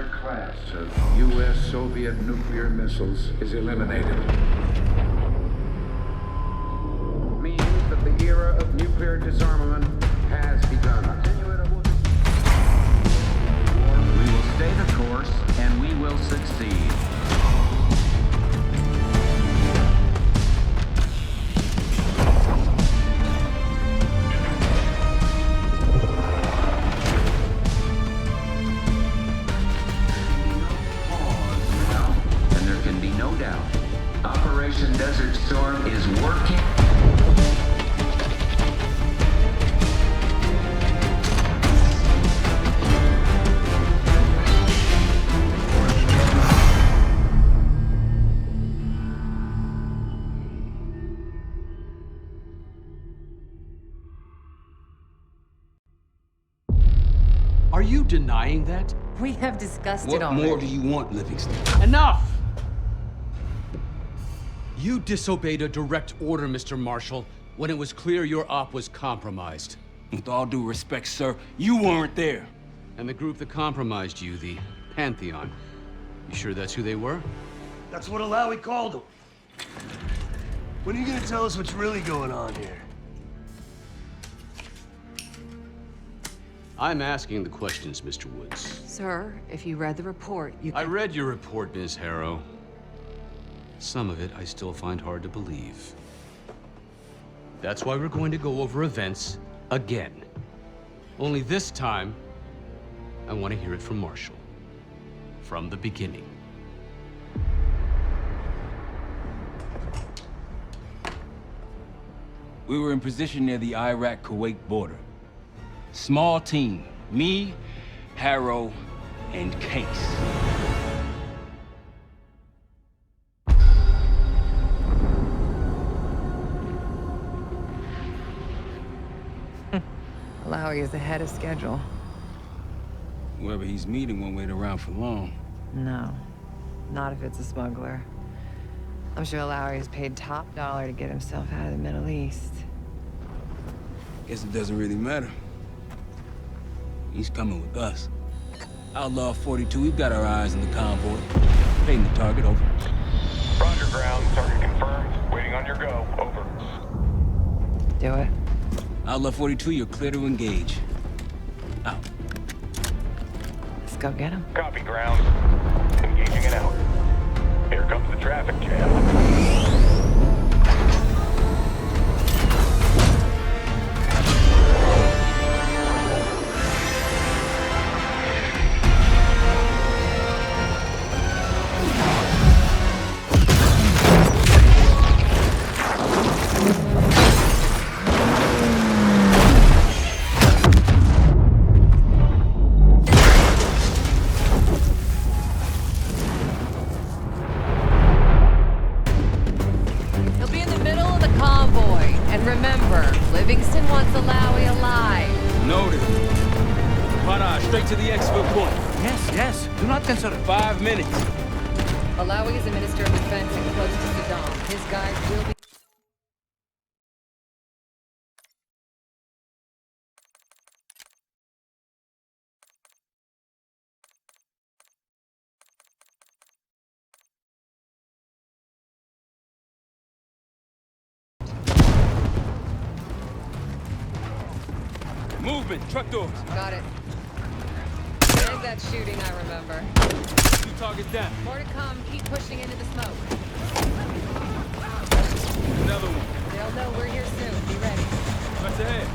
entire class of U.S. Soviet nuclear missiles is eliminated. Means that the era of nuclear disarmament has begun. We will stay the course, and we will succeed. And there can be no doubt. Operation Desert Storm is working. Are you denying that? We have discussed it What already. more do you want, Livingston? Enough! You disobeyed a direct order, Mr. Marshall, when it was clear your op was compromised. With all due respect, sir, you weren't there. And the group that compromised you, the Pantheon, you sure that's who they were? That's what Alawi called him. When are you gonna tell us what's really going on here? I'm asking the questions, Mr. Woods. Sir, if you read the report, you I can... read your report, Ms. Harrow. Some of it I still find hard to believe. That's why we're going to go over events again. Only this time, I want to hear it from Marshall. From the beginning. We were in position near the Iraq-Kuwait border. Small team, me, Harrow, and Case. Alawi is ahead of schedule. Whoever he's meeting won't wait around for long. No, not if it's a smuggler. I'm sure Alawi is paid top dollar to get himself out of the Middle East. Guess it doesn't really matter. He's coming with us. Outlaw 42, we've got our eyes on the convoy. Painting the target, over. Roger, ground. Target confirmed. Waiting on your go. Over. Do it. Outlaw 42, you're clear to engage. Out. Let's go get him. Copy, ground. Engaging and out. Here comes the traffic jam. Livingston wants Alawi alive. Noted. Para, straight to the exfil point. Yes. Do not consider. 5 minutes. Alawi is a minister of defense and close to Saddam. His guys will be... Movement, truck doors. Got it. There's that shooting I remember. 2 targets down. More to come. Keep pushing into the smoke. Another one. They'll know we're here soon. Be ready. What's ahead?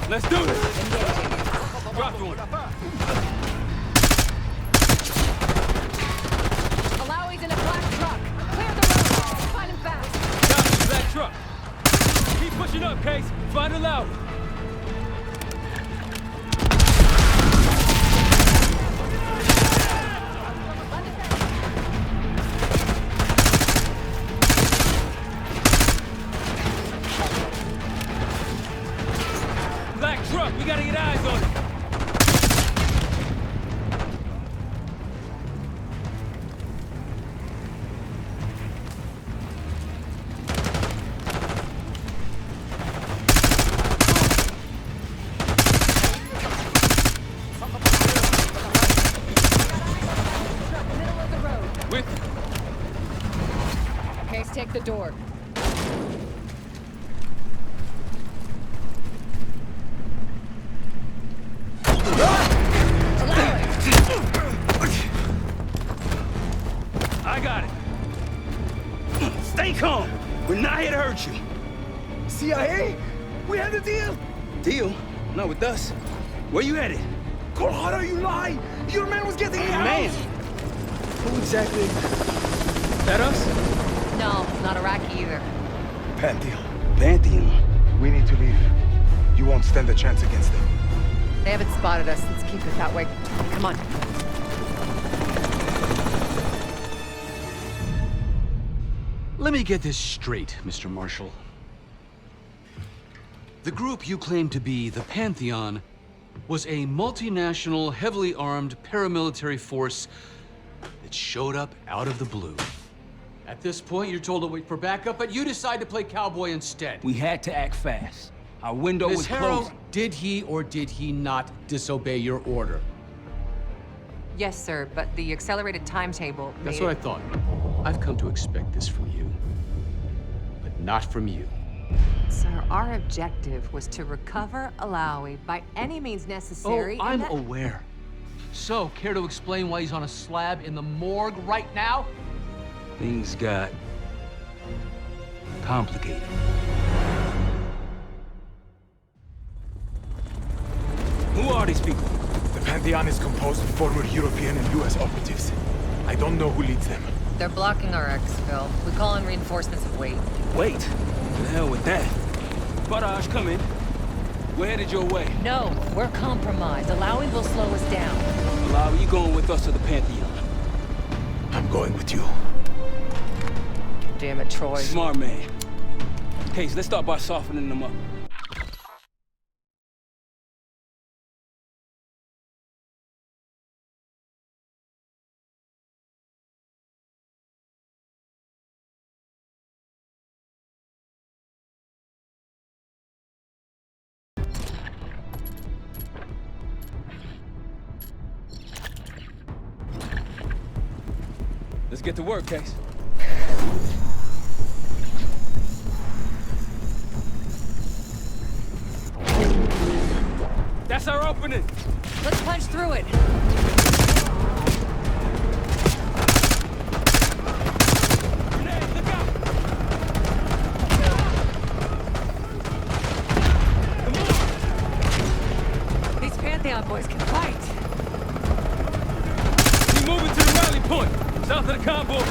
Let's do this. Engaging. Dropped one. Alawi's in a black truck. Clear the road. Find him fast. Copy, black truck. Keep pushing up, Case. Find Alawi. Black truck, we gotta get eyes on it. take the door. I got it. Stay calm. We're not here to hurt you. CIA? We had a deal. Deal? Not with us. Where you headed? Colorado, you lie. Your man was getting me out. Man. Who exactly? That us? No, not Iraqi either. Pantheon. Pantheon. We need to leave. You won't stand a chance against them. They haven't spotted us. Let's keep it that way. Come on. Let me get this straight, Mr. Marshall. The group you claim to be the Pantheon was a multinational, heavily armed paramilitary force that showed up out of the blue. At this point, you're told to wait for backup, but you decide to play cowboy instead. We had to act fast. Our window was Ms. Harrow, closing. did he or did he not disobey your order? Yes, sir, but the accelerated timetable That's made what I thought. I've come to expect this from you, but not from you. Sir, our objective was to recover Alawi by any means necessary. Oh, and I'm aware. So, care to explain why he's on a slab in the morgue right now? Things got complicated. Who are these people? The Pantheon is composed of former European and US operatives. I don't know who leads them. They're blocking our exfil. We call in reinforcements and wait. Wait. The hell with that. Barrage, come in. We're headed your way. No, we're compromised. Alawi will slow us down. Alawi, you going with us to the Pantheon? I'm going with you. Damn it, Troy. Smart man. Case, let's start by softening them up. Let's get to work, Case. That's our opening. Let's punch through it. Grenade, look out! These Pantheon boys can fight. We moving to the rally point, south of the convoy.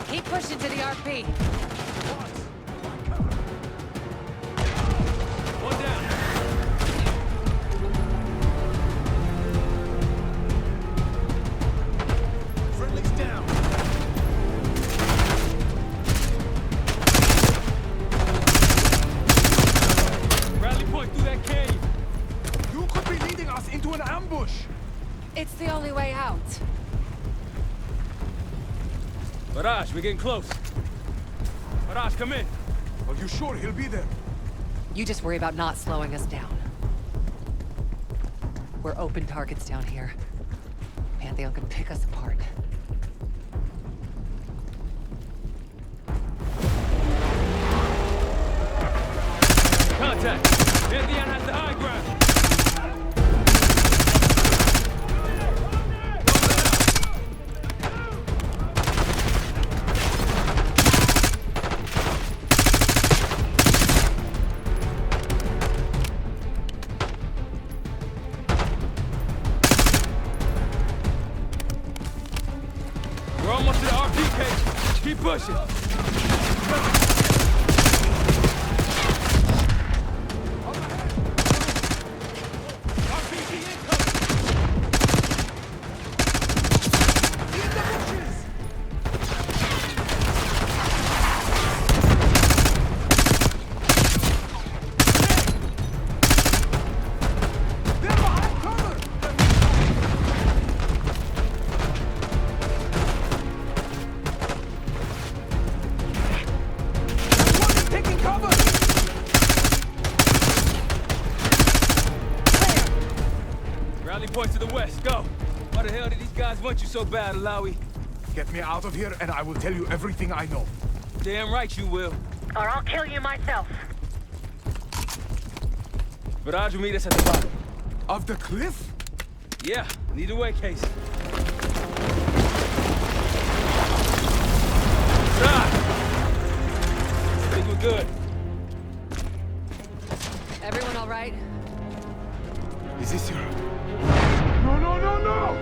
Keep pushing to the RP. One down. Friendly's down. Rally point through that canyon. You could be leading us into an ambush. It's the only way out. Barrage, we're getting close. Barrage, come in. Are you sure he'll be there? You just worry about not slowing us down. We're open targets down here. Pantheon can pick us apart. Contact. Pantheon has the high ground. We're almost to the RP cage. Keep pushing. RPG incoming. Rally point to the west, go! Why the hell did these guys want you so bad, Alawi? Get me out of here and I will tell you everything I know. Damn right you will. Or I'll kill you myself. Viraj will meet us at the bottom. Of the cliff? Yeah, either way, Case. Stop! I think we're good. Everyone all right? Is this your... No, no, no, no!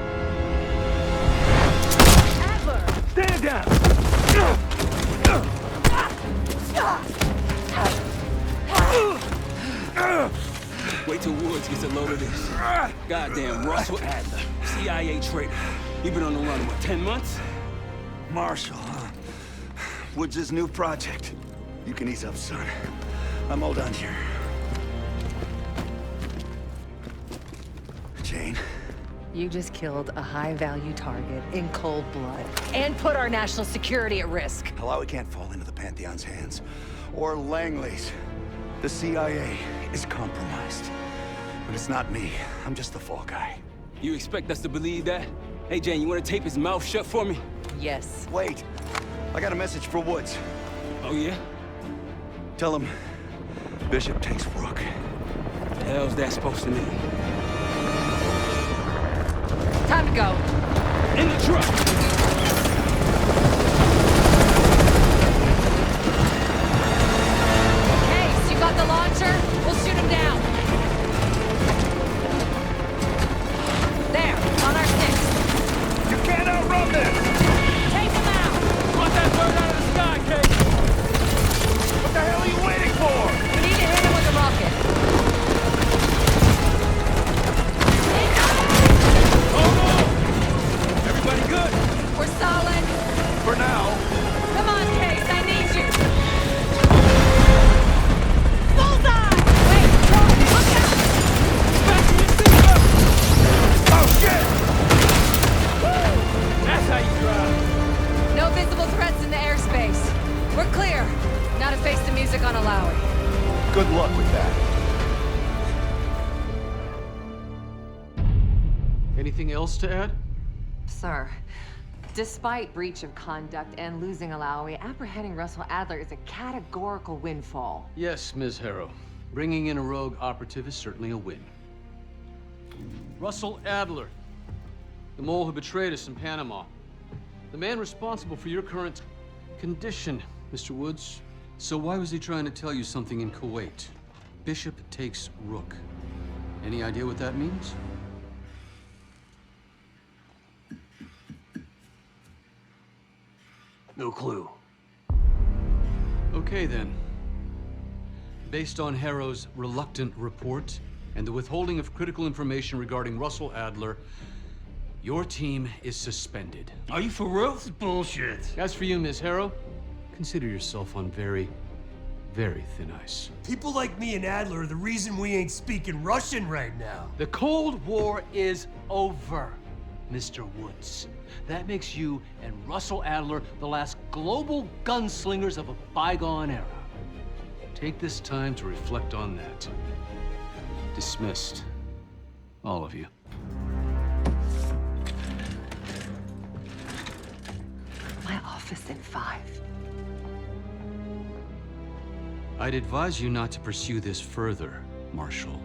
Adler! Stand down! Wait till Woods gets a load of this. Goddamn Russell Adler, CIA traitor. You've been on the run, what, 10 months? Marshall, Woods' new project. You can ease up, son. I'm all done here. Jane? You just killed a high-value target in cold blood and put our national security at risk. Alawi can't fall into the Pantheon's hands. Or Langley's. The CIA is compromised. But it's not me. I'm just the fall guy. You expect us to believe that? Hey, Jane, you want to tape his mouth shut for me? Yes. Wait. I got a message for Woods. Oh, yeah? Tell him Bishop takes Rook. What the hell's that supposed to mean? Time to go. In the truck! Case, you got the launcher? We'll shoot him down. There, on our six. You can't outrun this! Take him out! Want that bird out of the sky, Case! What the hell are you waiting for? We need to hit him with a rocket. Everybody good? We're solid. For now. Come on, Case, I need you. Bullseye! Wait, Troy, look out! Fasten your seatbelt! Oh, shit! That's how you drive. No visible threats in the airspace. We're clear. Now to face the music on Alawi. Good luck with that. Anything else to add? Sir, despite breach of conduct and losing Alawi, apprehending Russell Adler is a categorical windfall. Yes, Ms. Harrow. Bringing in a rogue operative is certainly a win. Russell Adler, the mole who betrayed us in Panama. The man responsible for your current condition, Mr. Woods. So why was he trying to tell you something in Kuwait? Bishop takes Rook. Any idea what that means? No clue. Okay, then. Based on Harrow's reluctant report and the withholding of critical information regarding Russell Adler, your team is suspended. Are you for real? This is bullshit. As for you, Ms. Harrow, consider yourself on very, very thin ice. People like me and Adler are the reason we ain't speaking Russian right now. The Cold War is over, Mr. Woods. That makes you and Russell Adler the last global gunslingers of a bygone era. Take this time to reflect on that. Dismissed. All of you. My office in 5. I'd advise you not to pursue this further, Marshal.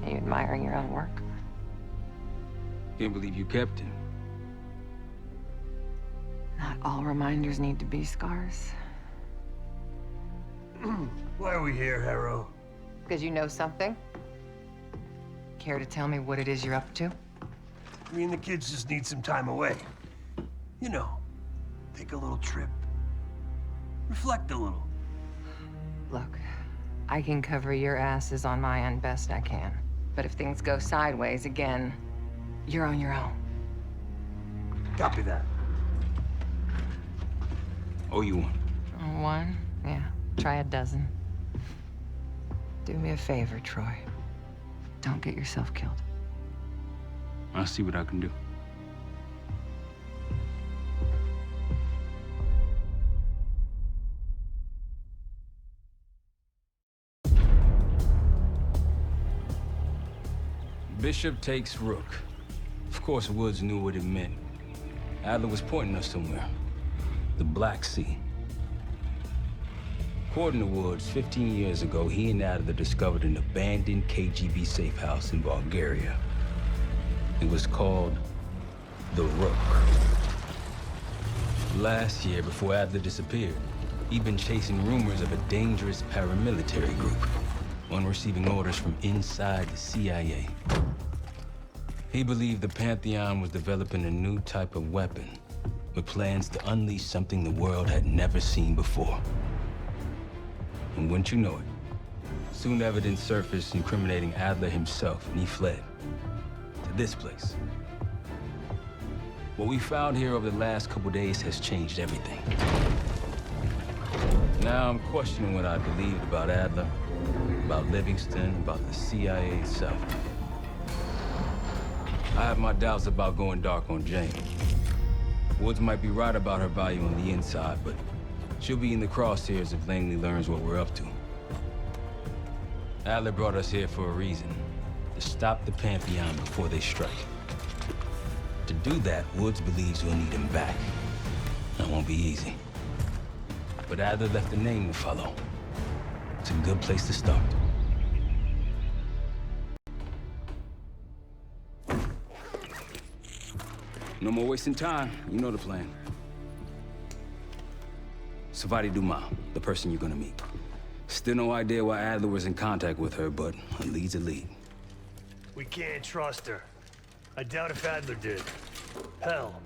Are you admiring your own work? Can't believe you kept him. Not all reminders need to be scars. Why are we here, Harrow? Because you know something? Care to tell me what it is you're up to? Me and the kids just need some time away. You know, take a little trip. Reflect a little. Look, I can cover your asses on my end best I can. But if things go sideways again, you're on your own. Copy that. Oh, you want? One? Yeah. Try a dozen. Do me a favor, Troy. Don't get yourself killed. I'll see what I can do. Bishop takes Rook. Of course, Woods knew what it meant. Adler was pointing us somewhere. The Black Sea. According to Woods, 15 years ago, he and Adler discovered an abandoned KGB safe house in Bulgaria. It was called the Rook. Last year, before Adler disappeared, he'd been chasing rumors of a dangerous paramilitary group, one receiving orders from inside the CIA. He believed the Pantheon was developing a new type of weapon, with plans to unleash something the world had never seen before. And wouldn't you know it, soon evidence surfaced incriminating Adler himself, and he fled to this place. What we found here over the last couple days has changed everything. Now I'm questioning what I believed about Adler, about Livingston, about the CIA itself. I have my doubts about going dark on Jane. Woods might be right about her value on the inside, but she'll be in the crosshairs if Langley learns what we're up to. Adler brought us here for a reason, to stop the Pantheon before they strike. To do that, Woods believes we'll need him back. That won't be easy. But Adler left a name to follow. It's a good place to start. No more wasting time. You know the plan. Savati Dumas, the person you're gonna meet. Still no idea why Adler was in contact with her, but a lead's a lead. We can't trust her. I doubt if Adler did. Hell,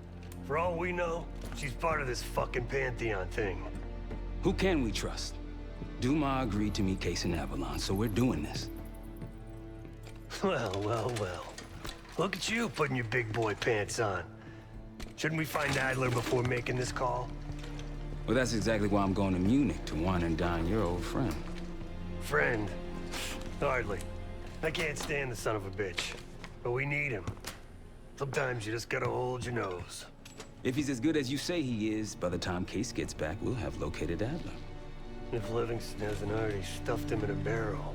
for all we know, she's part of this fucking Pantheon thing. Who can we trust? Dumas agreed to meet Case in Avalon, so we're doing this. Well, well, well. Look at you putting your big boy pants on. Shouldn't we find Adler before making this call? Well, that's exactly why I'm going to Munich to wine and dine your old friend. Friend? Hardly. I can't stand the son of a bitch. But we need him. Sometimes you just gotta hold your nose. If he's as good as you say he is, by the time Case gets back, we'll have located Adler. If Livingston hasn't already stuffed him in a barrel.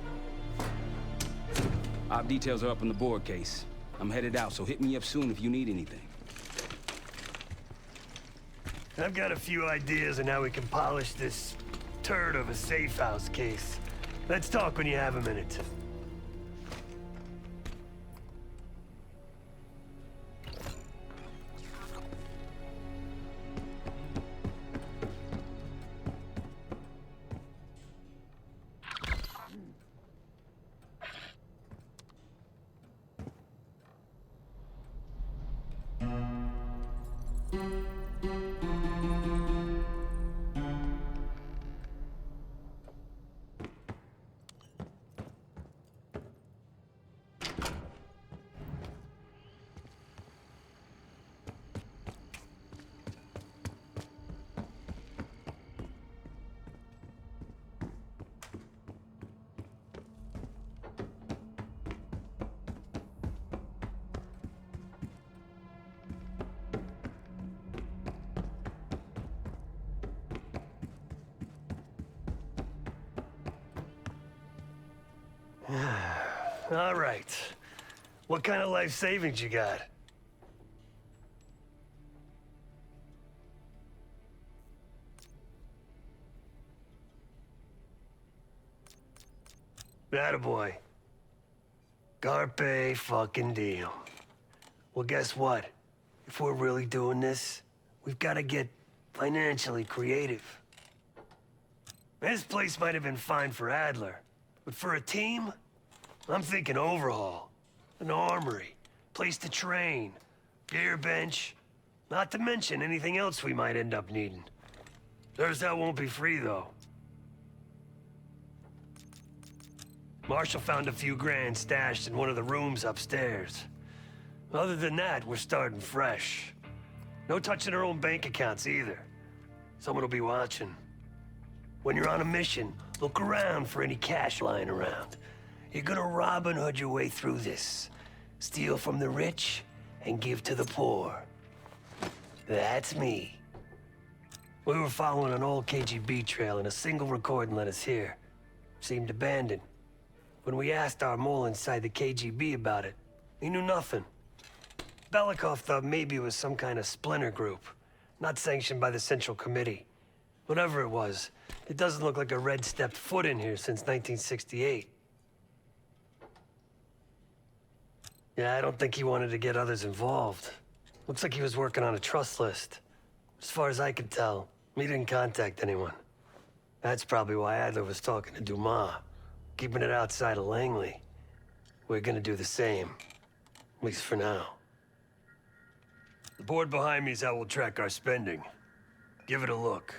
Op details are up on the board, Case. I'm headed out, so hit me up soon if you need anything. I've got a few ideas on how we can polish this turd of a safe house case. Let's talk when you have a minute. All right. What kind of life savings you got? Attaboy. Carpe fucking diem. Well, guess what? If we're really doing this, we've got to get financially creative. This place might have been fine for Adler, but for a team, I'm thinking overhaul, an armory, place to train, gear bench, not to mention anything else we might end up needing. There's that won't be free, though. Marshall found a few grand stashed in one of the rooms upstairs. Other than that, we're starting fresh. No touching our own bank accounts either. Someone will be watching. When you're on a mission, Look around for any cash lying around. You're gonna Robin Hood your way through this. Steal from the rich and give to the poor. That's me. We were following an old KGB trail and a single recording led us here. Seemed abandoned. When we asked our mole inside the KGB about it, he knew nothing. Belikov thought maybe it was some kind of splinter group, not sanctioned by the Central Committee. Whatever it was, it doesn't look like a Red stepped foot in here since 1968. Yeah, I don't think he wanted to get others involved. Looks like he was working on a trust list. As far as I could tell, he didn't contact anyone. That's probably why Adler was talking to Dumas, keeping it outside of Langley. We're gonna do the same, at least for now. The board behind me is how we'll track our spending. Give it a look.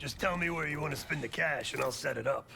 Just tell me where you want to spend the cash and I'll set it up.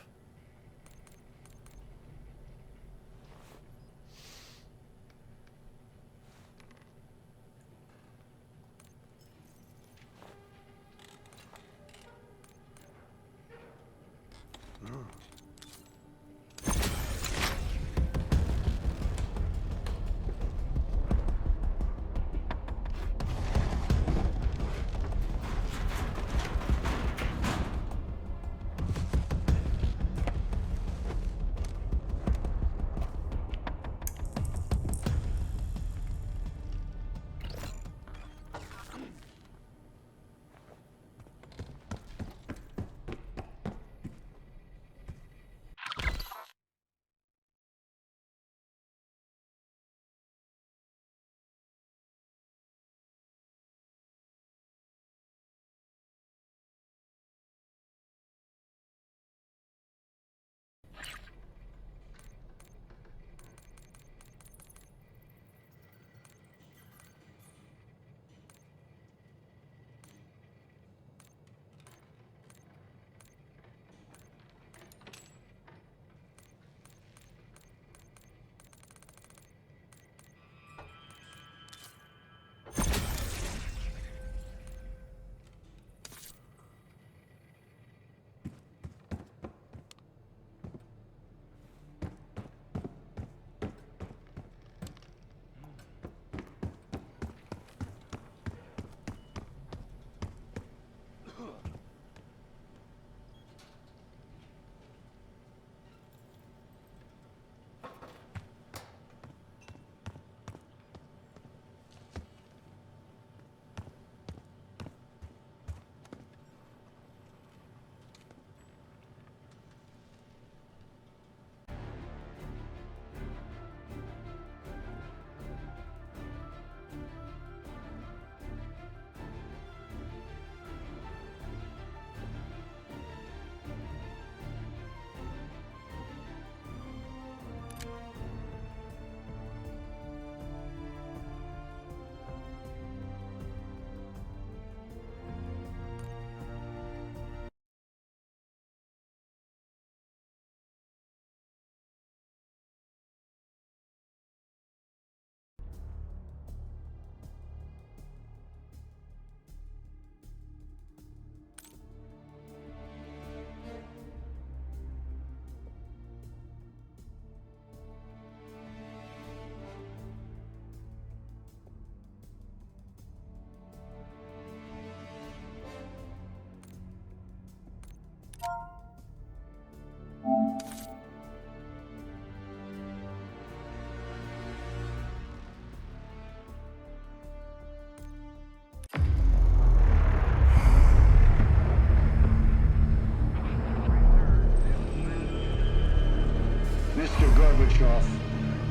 Gorbachev,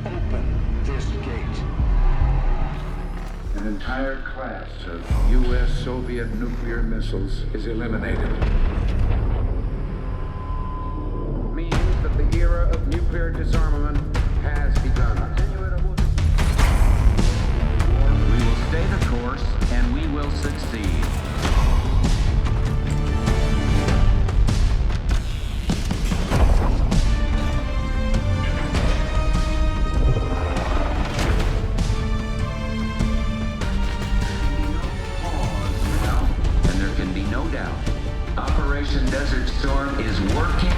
open this gate. An entire class of U.S. Soviet nuclear missiles is eliminated. nuclear disarmament has begun. We will stay the course, and we will succeed. And there can be no doubt. Operation Desert Storm is working.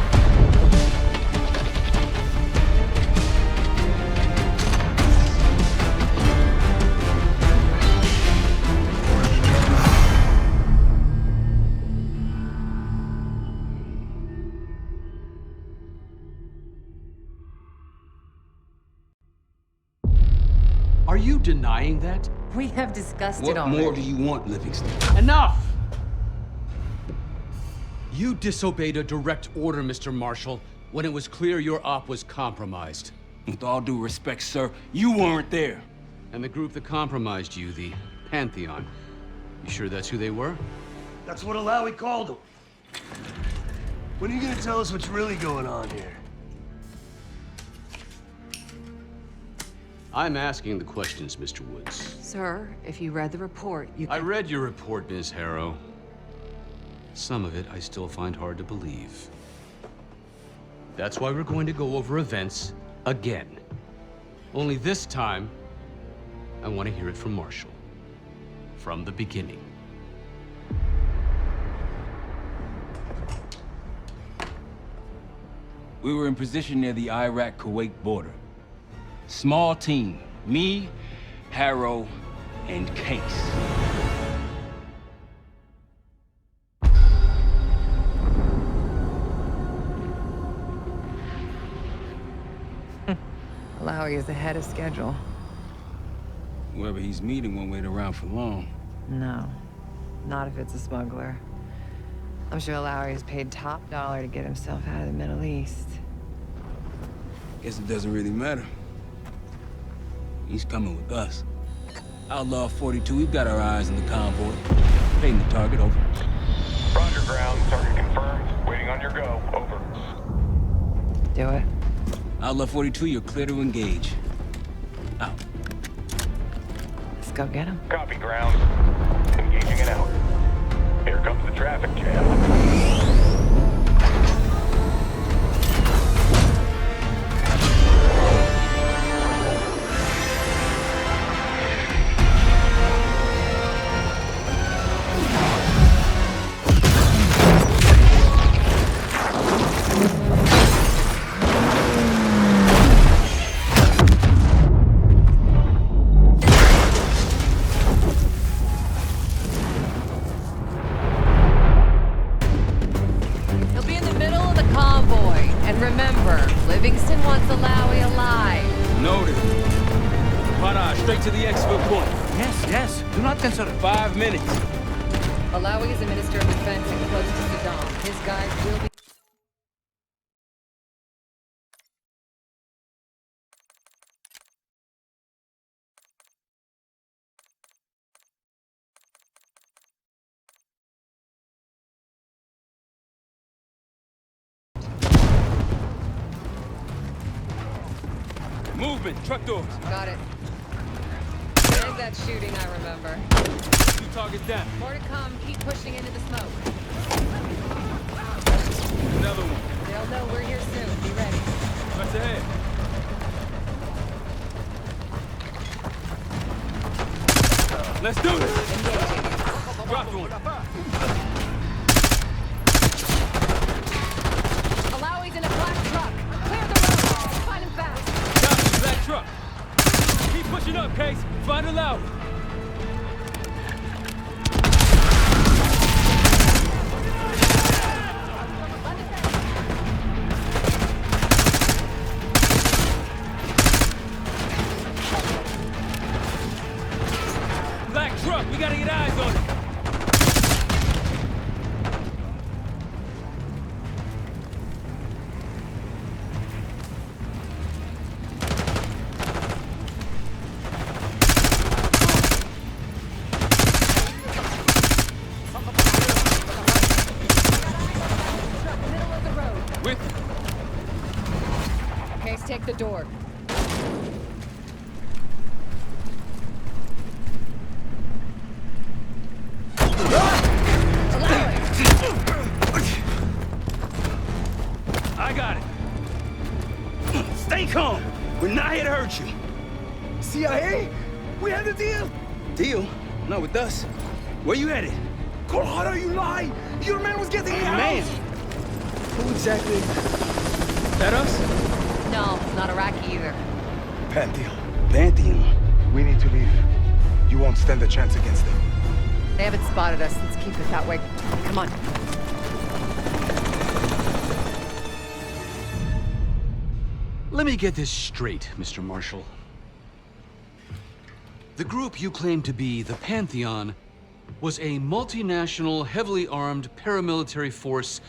Are you denying that? We have discussed it What already. more do you want, Livingston? Enough! You disobeyed a direct order, Mr. Marshall, when it was clear your op was compromised. With all due respect, sir, you weren't there. And the group that compromised you, the Pantheon, you sure that's who they were? That's what Alawi called them. When are you gonna tell us what's really going on here? I'm asking the questions, Mr. Woods. Sir, if you read the report, you I read your report, Ms. Harrow. Some of it I still find hard to believe. That's why we're going to go over events again. Only this time, I want to hear it from Marshall. From the beginning. We were in position near the Iraq-Kuwait border. Small team. Me, Harrow, and Case. Alawi is ahead of schedule. Whoever he's meeting won't wait around for long. No, not if it's a smuggler. I'm sure Alawi is paid top dollar to get himself out of the Middle East. Guess it doesn't really matter. He's coming with us. Outlaw 42, we've got our eyes on the convoy. Painting the target, over. Roger, ground. Target confirmed. Waiting on your go. Over. Do it. Outlaw 42, you're clear to engage. Out. Let's go get him. Copy, ground. Engaging and out. Here comes the traffic jam. Livingston wants Alawi alive. Noted. Para, straight to the exfil point. Yes. Do not consider. 5 minutes. Alawi is a minister of defense and close to Saddam. His guys will be... Movement, truck doors. Got it. There's that shooting I remember. 2 targets down. More to come. Keep pushing into the smoke. Another one. They'll know we're here soon. Be ready. What's ahead? Let's do this. Engaging. Dropped one. Alawi's in a black truck. Clear the road. Find him fast. Copy, black truck. Keep pushing up, Case. Find Alawi. Black truck, we gotta get eyes on it. Case, take the door. I got it. Stay calm. We're not here to hurt you. CIA? We had a deal! Deal? Not with us. Where you headed? Colorado, you lie! Your man was getting me out! Man! Who exactly? That us? No, not Iraqi either. Pantheon. Pantheon. We need to leave. You won't stand a chance against them. They haven't spotted us. Let's keep it that way. Come on. Let me get this straight, Mr. Marshall. The group you claim to be the Pantheon was a multinational, heavily armed paramilitary force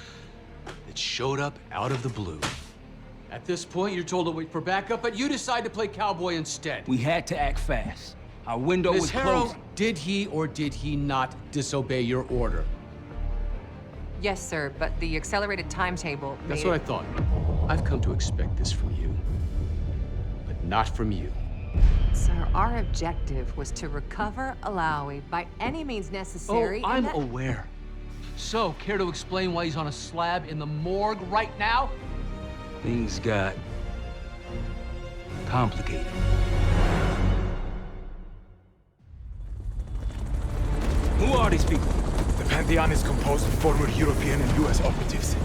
that showed up out of the blue. At this point, you're told to wait for backup, but you decide to play cowboy instead. We had to act fast. Our window was Ms. Harrow, closing. did he or did he not disobey your order? Yes, sir, but the accelerated timetable That's made what I thought. I've come to expect this from you, but not from you. Sir, our objective was to recover Alawi by any means necessary. Oh, and I'm aware. So, care to explain why he's on a slab in the morgue right now? Things got complicated. Who are these people? The Pantheon is composed of former European and US operatives.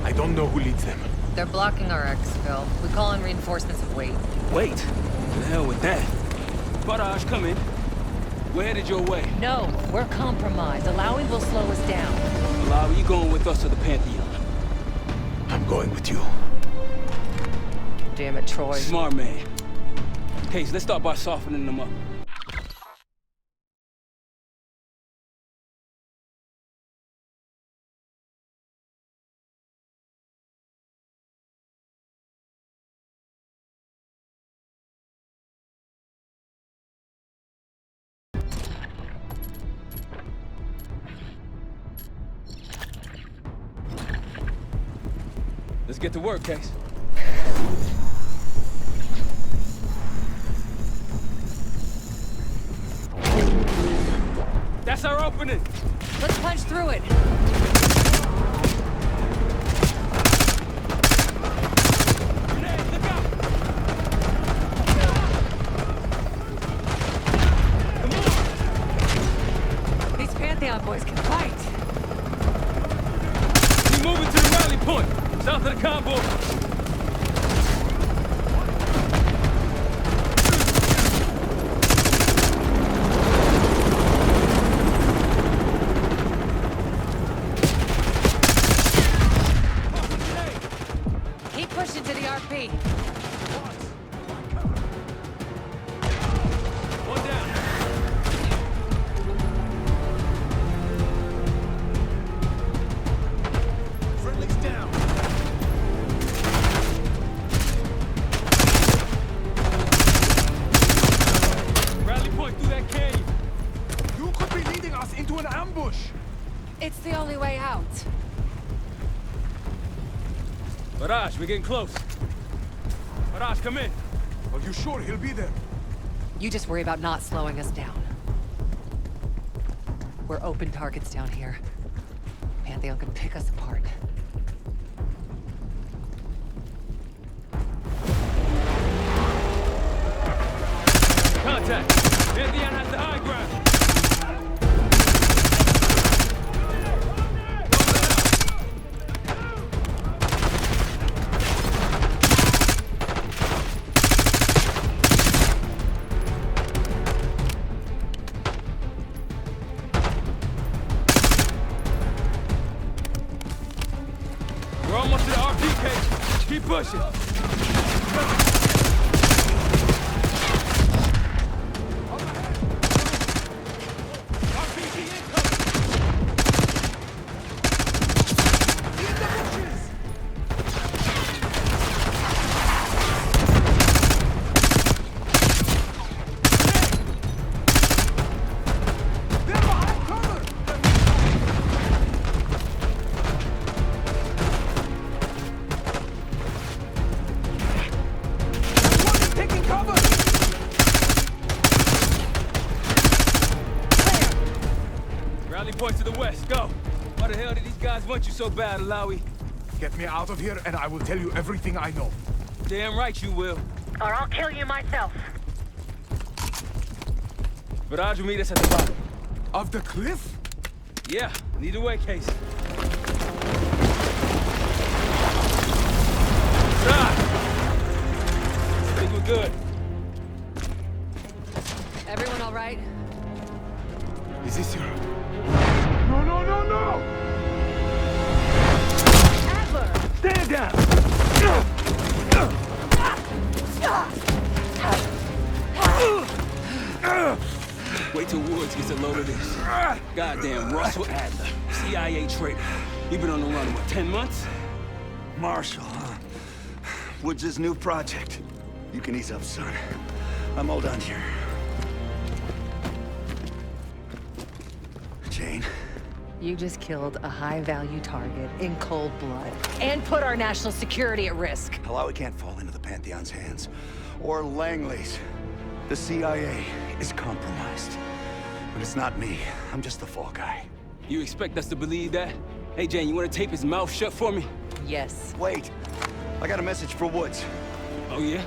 I don't know who leads them. They're blocking our exfil. We call in reinforcements and wait. Wait. To the hell with that. Barrage, come in. We're headed your way. No, we're compromised. Allowing will slow us down. Allow, you going with us to the Pantheon? I'm going with you. Damn it, Troy. Smart man. Case, let's start by softening them up. Let's get to work, Case. That's our opening! Let's punch through it. Grenade, look out! These Pantheon boys can fight. We moving to the rally point, south of the convoy. Keep pushing to the RP. One down. Friendly's down. Rally point through that canyon. You could be leading us into an ambush. It's the only way out. Barrage, we're getting close. Barrage, come in. Are you sure he'll be there? You just worry about not slowing us down. We're open targets down here. Pantheon can pick us apart. Contact! Pantheon has the high ground! We're almost to the RP cage. Keep pushing. point to the west, go! Why the hell did these guys want you so bad, Alawi? Get me out of here and I will tell you everything I know. Damn right you will. Or I'll kill you myself. But will meet us at the bottom. Of the cliff? Yeah, either way, Case. Stop! I think we're good. Everyone all right? Is this your... No, no, no, no! Adler! Stand down! Wait till Woods gets a load of this. Goddamn Russell Adler, CIA traitor. You've been on the run, what, 10 months? Marshall, huh? Woods' new project. You can ease up, son. I'm all done here. Jane? You just killed a high-value target in cold blood and put our national security at risk. Cała can't fall into the Pantheon's hands. Or Langley's. The CIA is compromised. But it's not me. I'm just the fall guy. You expect us to believe that? Hey, Jane, you want to tape his mouth shut for me? Yes. Wait. I got a message for Woods. Oh, yeah?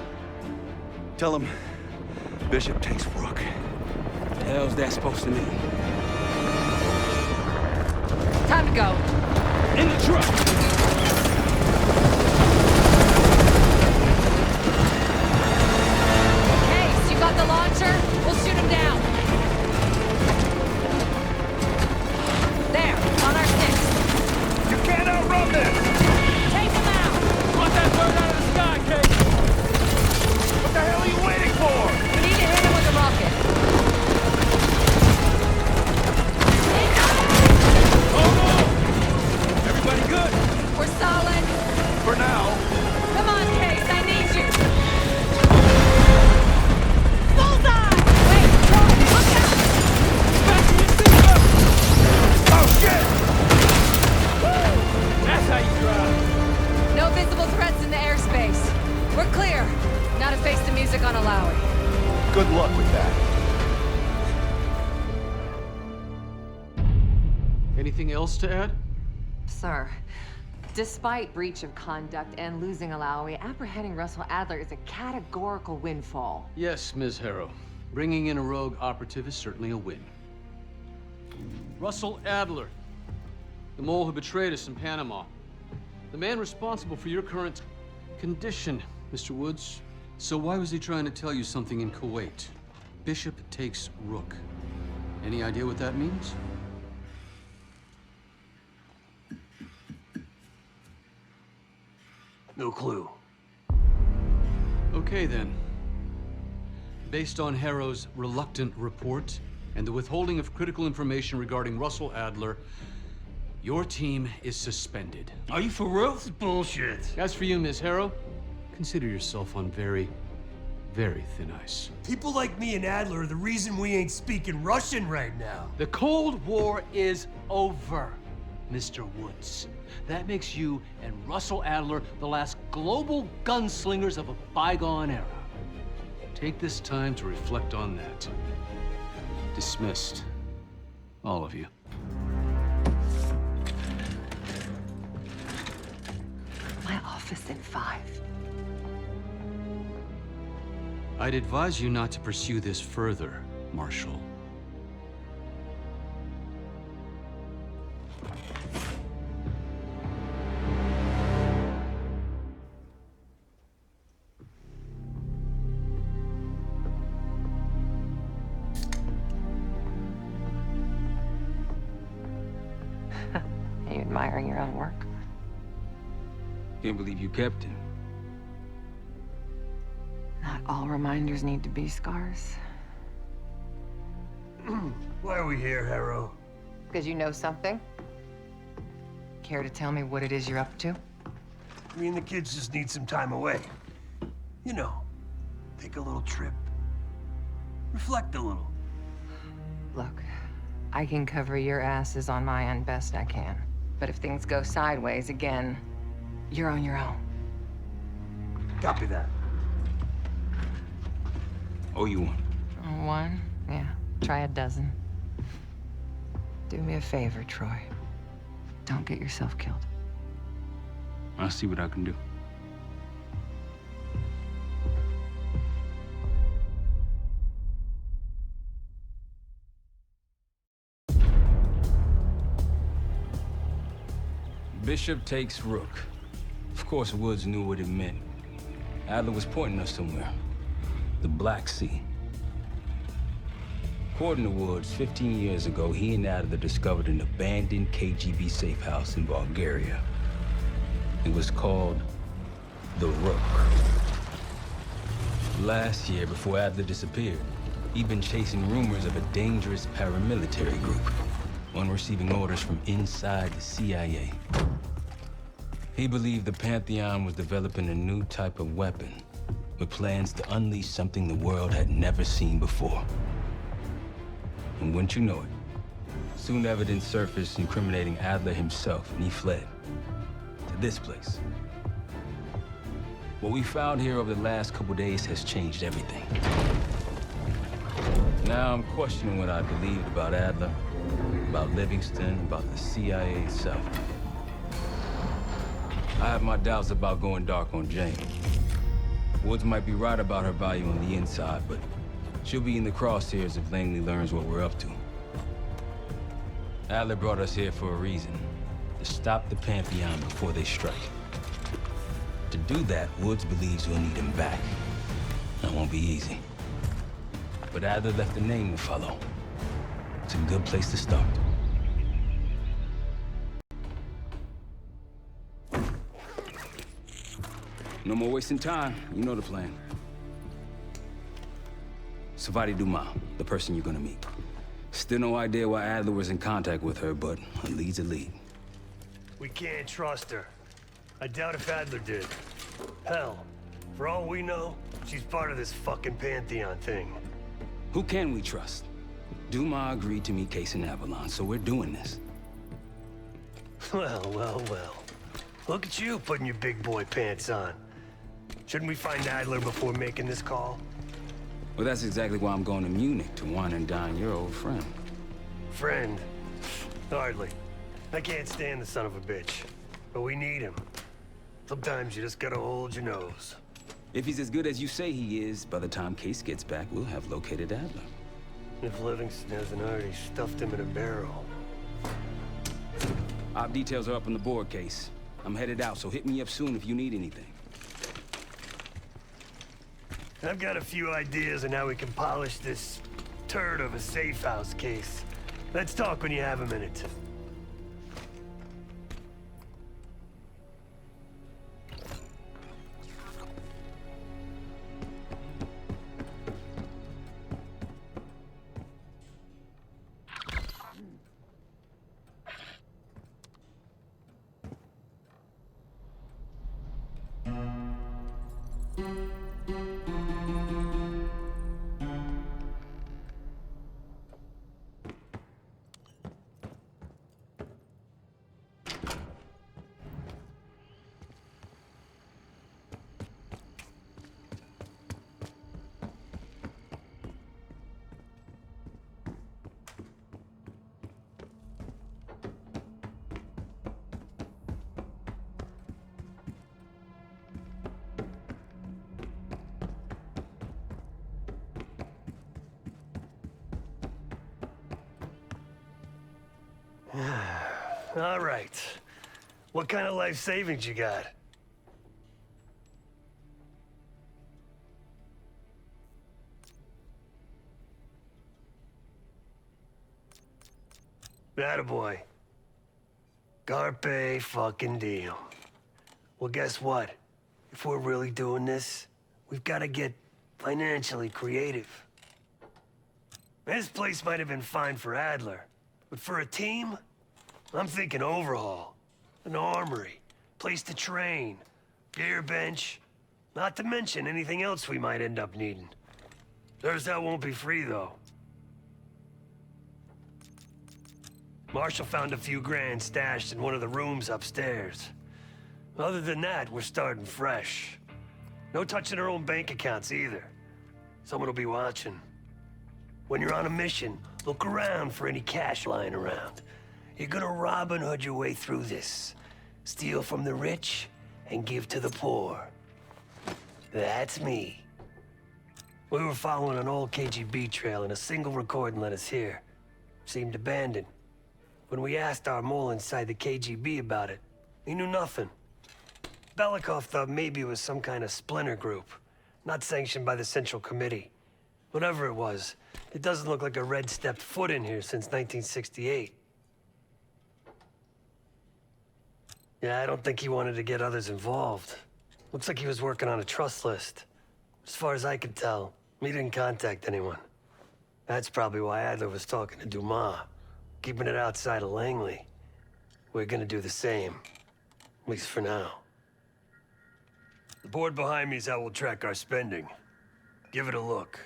Tell him Bishop takes Rook. The hell's that supposed to mean? Time to go. In the truck! Case, you got the launcher? We'll shoot him down. There, on our six. You can't outrun this! Take him out! Want that bird out of the sky, Case! What the hell are you waiting for? We need to hit him with a rocket. Oh, no! Everybody good? We're solid. For now. Come on, Case, I need you. Bullseye! Wait, Troy, look out! Fasten your seatbelt! Oh, shit! That's how you drive. No visible threats in the airspace. We're clear. Now to face the music on Alawi. Good luck with that. Anything else to add? Sir, despite breach of conduct and losing Alawi, apprehending Russell Adler is a categorical windfall. Yes, Ms. Harrow. Bringing in a rogue operative is certainly a win. Russell Adler, the mole who betrayed us in Panama. The man responsible for your current condition, Mr. Woods. So why was he trying to tell you something in Kuwait? Bishop takes Rook. Any idea what that means? No clue. Okay, then. Based on Harrow's reluctant report and the withholding of critical information regarding Russell Adler, your team is suspended. Are you for real? This is bullshit. As for you, Ms. Harrow, consider yourself on very, very thin ice. People like me and Adler are the reason we ain't speaking Russian right now. The Cold War is over, Mr. Woods. That makes you and Russell Adler the last global gunslingers of a bygone era. Take this time to reflect on that. Dismissed. All of you. My office in 5. I'd advise you not to pursue this further, Marshal. Are you admiring your own work? Can't believe you kept him. Not all reminders need to be scars. Why are we here, Harrow? Because you know something? Care to tell me what it is you're up to? Me and the kids just need some time away. You know, take a little trip. Reflect a little. Look, I can cover your asses on my end best I can. But if things go sideways again, you're on your own. Copy that. Oh, you want? 1? Yeah. Try a dozen. Do me a favor, Troy. Don't get yourself killed. I'll see what I can do. Bishop takes Rook. Of course, Woods knew what it meant. Adler was pointing us somewhere. The Black Sea. According to Woods, 15 years ago, he and Adler discovered an abandoned KGB safe house in Bulgaria. It was called the Rook. Last year, before Adler disappeared, he'd been chasing rumors of a dangerous paramilitary group, one receiving orders from inside the CIA. He believed the Pantheon was developing a new type of weapon, with plans to unleash something the world had never seen before. And wouldn't you know it, soon evidence surfaced incriminating Adler himself, and he fled to this place. What we found here over the last couple days has changed everything. Now I'm questioning what I believed about Adler, about Livingston, about the CIA itself. I have my doubts about going dark on Jane. Woods might be right about her value on the inside, but she'll be in the crosshairs if Langley learns what we're up to. Adler brought us here for a reason, to stop the Pantheon before they strike. To do that, Woods believes we'll need him back. That won't be easy. But Adler left a name to follow. It's a good place to start. No more wasting time. You know the plan. Savati Dumas, the person you're gonna meet. Still no idea why Adler was in contact with her, but a lead's a lead. We can't trust her. I doubt if Adler did. Hell, for all we know, she's part of this fucking Pantheon thing. Who can we trust? Dumas agreed to meet Case in Avalon, so we're doing this. Well, well, well. Look at you putting your big boy pants on. Shouldn't we find Adler before making this call? Well, that's exactly why I'm going to Munich to wine and dine your old friend. Friend? Hardly. I can't stand the son of a bitch. But we need him. Sometimes you just gotta hold your nose. If he's as good as you say he is, by the time Case gets back, we'll have located Adler. If Livingston hasn't already stuffed him in a barrel. Op details are up on the board, Case. I'm headed out, so hit me up soon if you need anything. I've got a few ideas on how we can polish this turd of a safe house case. Let's talk when you have a minute. All right. What kind of life savings you got? Attaboy. Carpe fucking deal. Well, guess what? If we're really doing this, we've got to get financially creative. This place might have been fine for Adler, but for a team, I'm thinking overhaul, an armory, place to train, gear bench, not to mention anything else we might end up needing. There's that won't be free, though. Marshall found a few grand stashed in one of the rooms upstairs. Other than that, we're starting fresh. No touching our own bank accounts either. Someone will be watching. When you're on a mission, Look around for any cash lying around. You're gonna Robin Hood your way through this. Steal from the rich and give to the poor. That's me. We were following an old KGB trail and a single recording led us here. Seemed abandoned. When we asked our mole inside the KGB about it, he knew nothing. Belikov thought maybe it was some kind of splinter group, not sanctioned by the Central Committee. Whatever it was, it doesn't look like a Red stepped foot in here since 1968. Yeah, I don't think he wanted to get others involved. Looks like he was working on a trust list. As far as I could tell, he didn't contact anyone. That's probably why Adler was talking to Dumas, keeping it outside of Langley. We're gonna do the same, at least for now. The board behind me is how we'll track our spending. Give it a look.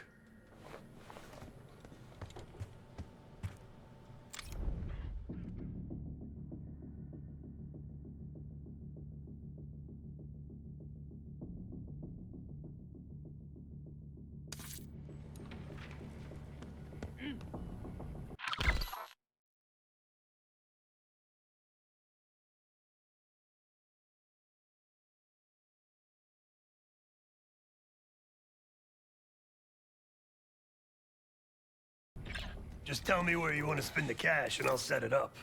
Just tell me where you want to spend the cash and I'll set it up.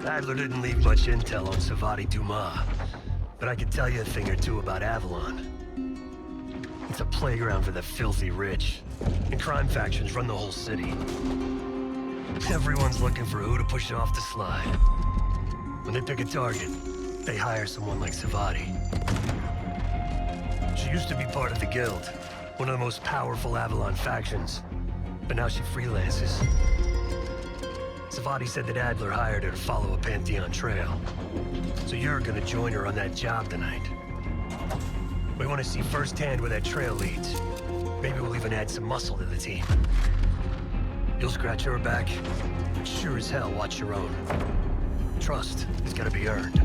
Adler didn't leave much intel on Savati Dumas, but I could tell you a thing or two about Avalon. It's a playground for the filthy rich, and crime factions run the whole city. Everyone's looking for who to push off the slide. When they pick a target, they hire someone like Savati. She used to be part of the Guild, one of the most powerful Avalon factions, but now she freelances. Savati said that Adler hired her to follow a Pantheon trail. So you're gonna join her on that job tonight. We want to see firsthand where that trail leads. Maybe we'll even add some muscle to the team. You'll scratch her back, but sure as hell watch your own. Trust has gotta be earned.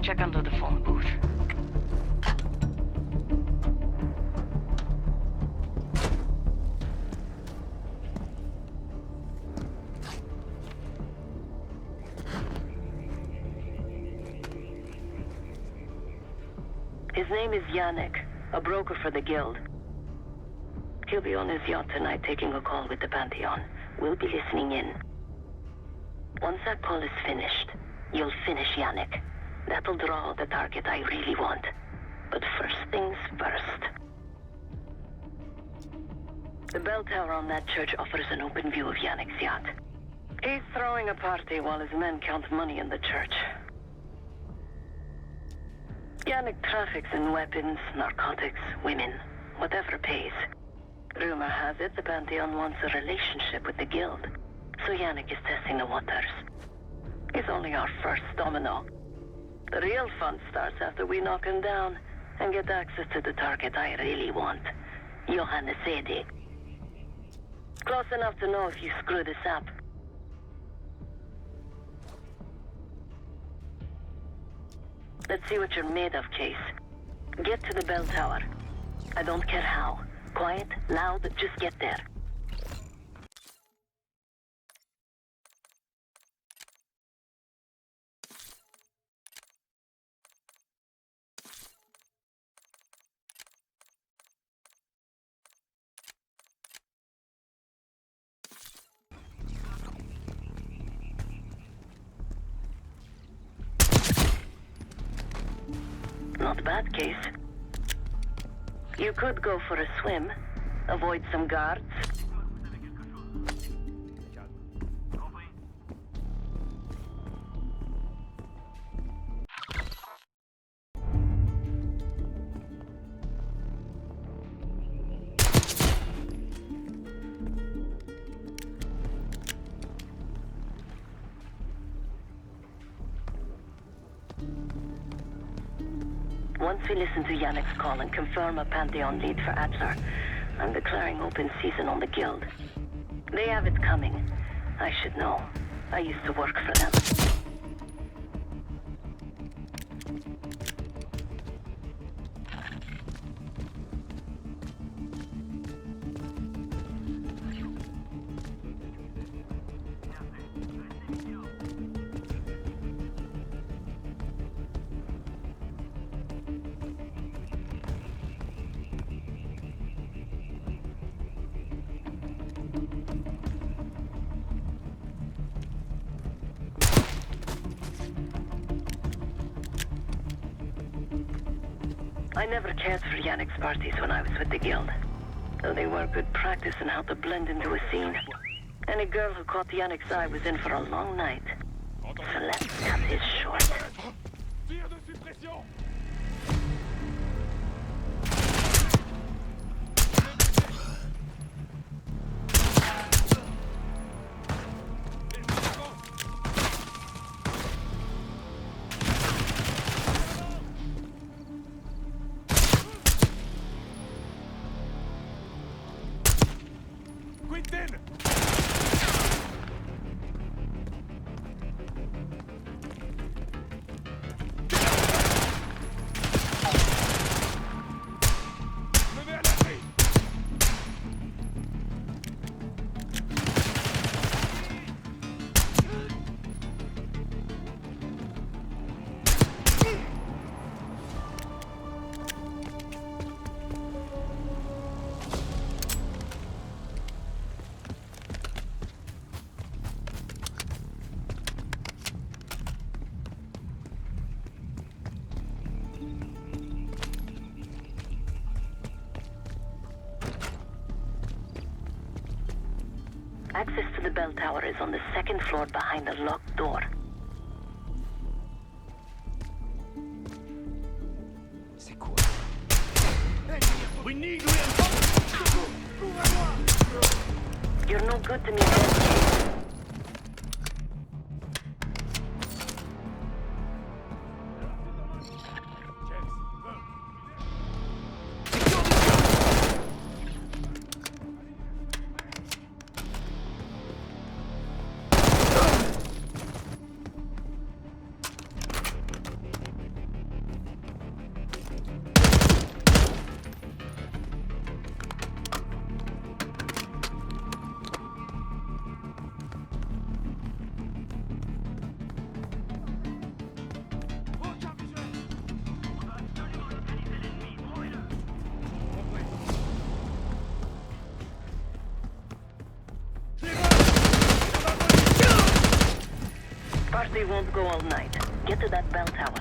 Check under the phone booth. His name is Yannick, a broker for the Guild. He'll be on his yacht tonight taking a call with the Pantheon. We'll be listening in. Once that call is finished, you'll finish Yannick. That'll draw the target I really want. But first things first. The bell tower on that church offers an open view of Yannick's yacht. He's throwing a party while his men count money in the church. Yannick traffics in weapons, narcotics, women, whatever pays. Rumor has it the Pantheon wants a relationship with the Guild, so Yannick is testing the waters. He's only our first domino. The real fun starts after we knock him down and get access to the target I really want, Johannes Edi. Close enough to know if you screw this up. Let's see what you're made of, Case. Get to the bell tower. I don't care how. Quiet, loud, just get there. Not bad, Case. You could go for a swim, avoid some guards. Once we listen to Yannick's call and confirm a Pantheon lead for Adler, I'm declaring open season on the Guild. They have it coming. I should know. I used to work for them. I never cared for Yannick's parties when I was with the Guild, though they were good practice in how to blend into a scene. Any girl who caught Yannick's eye was in for a long night. So let's cut this short. Access to the bell tower is on the second floor behind a locked door. C'est quoi? We need reinforcements! You're no good to me again. Party won't go all night. Get to that bell tower.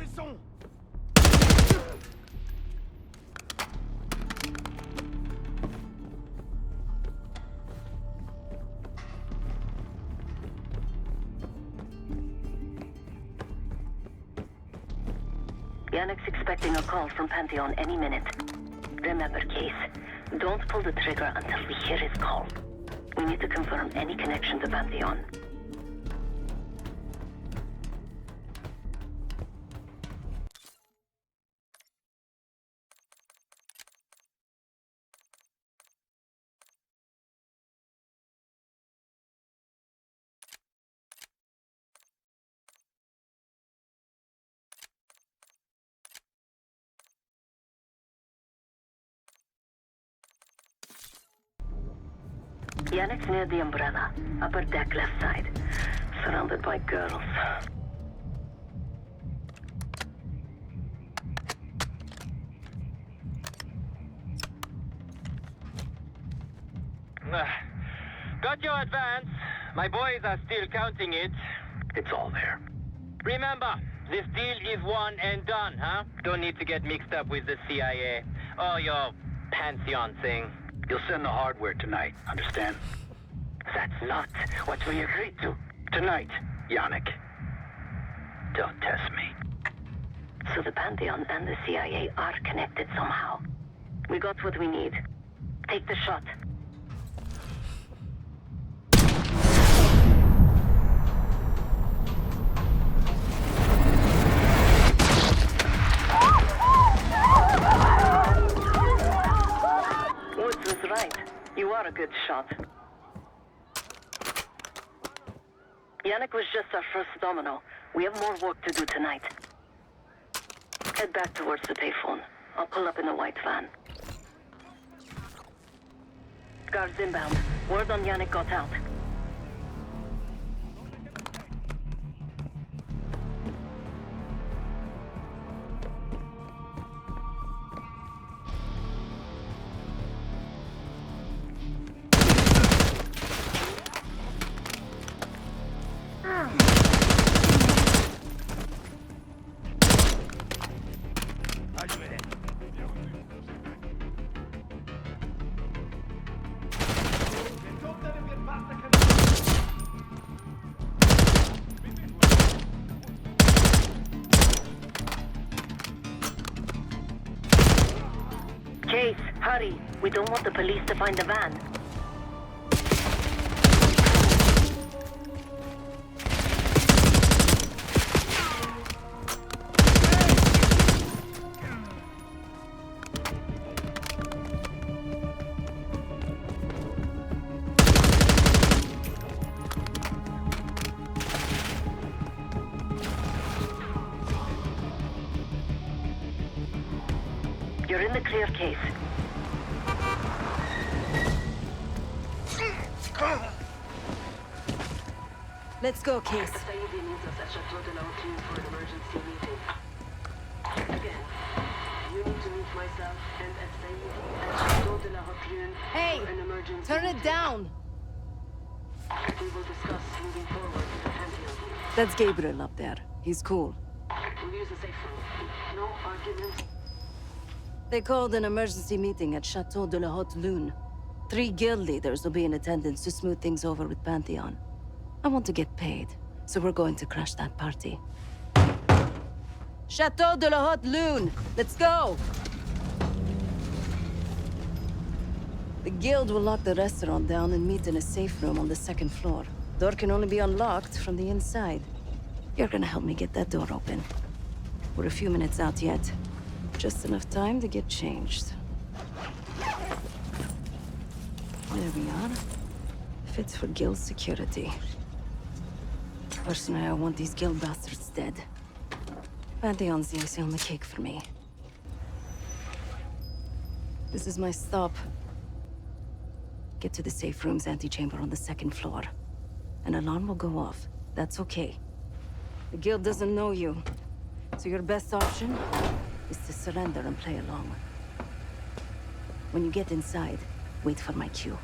Où ils sont? Yannick's expecting a call from Pantheon any minute. Remember, Case, don't pull the trigger until we hear his call. We need to confirm any connection to Pantheon. Yannick's near the umbrella, upper deck left side, surrounded by girls. Got your advance. My boys are still counting it. It's all there. Remember, this deal is one and done, huh? Don't need to get mixed up with the CIA or your Pantheon thing. You'll send the hardware tonight, understand? That's not what we agreed to. Tonight, Yannick. Don't test me. So the Pantheon and the CIA are connected somehow. We got what we need. Take the shot. Woods was right. You are a good shot. Yannick was just our first domino. We have more work to do tonight. Head back towards the payphone. I'll pull up in a white van. Guards inbound. Word on Yannick got out. Case, hurry. We don't want the police to find the van. You're in the clear, Case. Let's go, Case. Hey! Turn it down! We will discuss moving forward with the Pantheon. That's Gabriel up there. He's cool. We'll use the safe room. No arguments. They called an emergency meeting at Chateau de la Haute Lune. 3 guild leaders will be in attendance to smooth things over with Pantheon. I want to get paid, so we're going to crash that party. Chateau de la Haute Lune! Let's go! The guild will lock the restaurant down and meet in a safe room on the 2nd floor. Door can only be unlocked from the inside. You're gonna help me get that door open. We're a few minutes out yet. Just enough time to get changed. There we are. Fits for guild security. Personally, I want these guild bastards dead. Pantheon's the icing on the cake for me. This is my stop. Get to the safe room's antechamber on the 2nd floor. An alarm will go off. That's okay. The guild doesn't know you, so your best option is to surrender and play along. When you get inside, wait for my cue.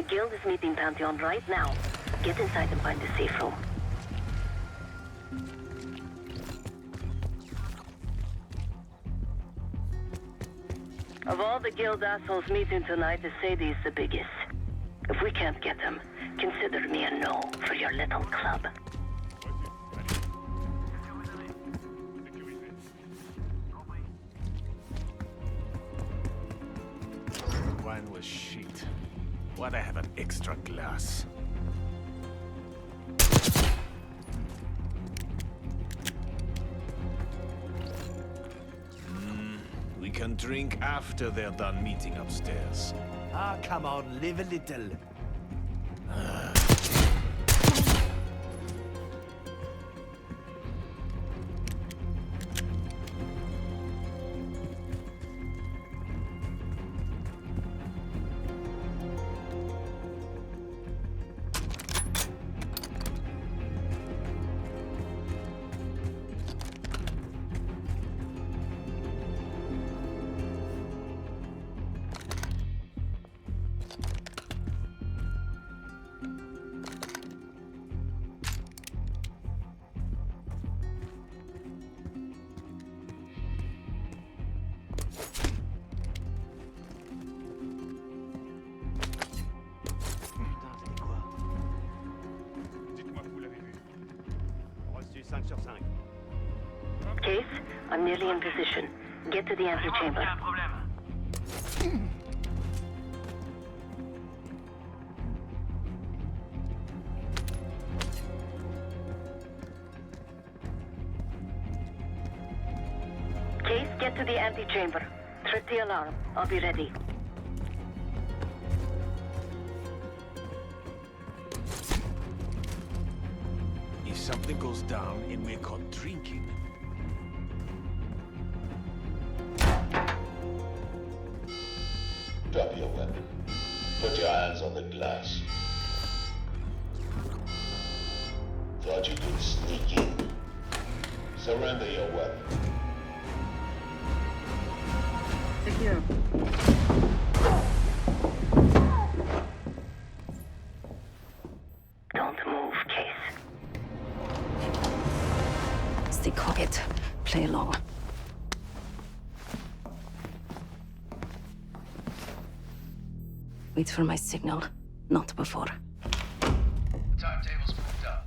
guild is meeting Pantheon right now. Get inside and find the safe room. Of all the guild assholes meeting tonight, Sadie is the biggest. If we can't get him, consider me a no for your little club. Wine was shit. Why'd I have an extra glass? We can drink after they're done meeting upstairs. Ah, come on, live a little. Case, I'm nearly in position. Get to the antechamber. Case, get to the antechamber. Trip the alarm. I'll be ready. If something goes down and we're caught drinking, Drop your weapon. Put your hands on the glass. Thought you could sneak in. Surrender your weapon. Don't move, Case. Stay quiet. Play along. Wait for my signal, not before. Timetable's moved up.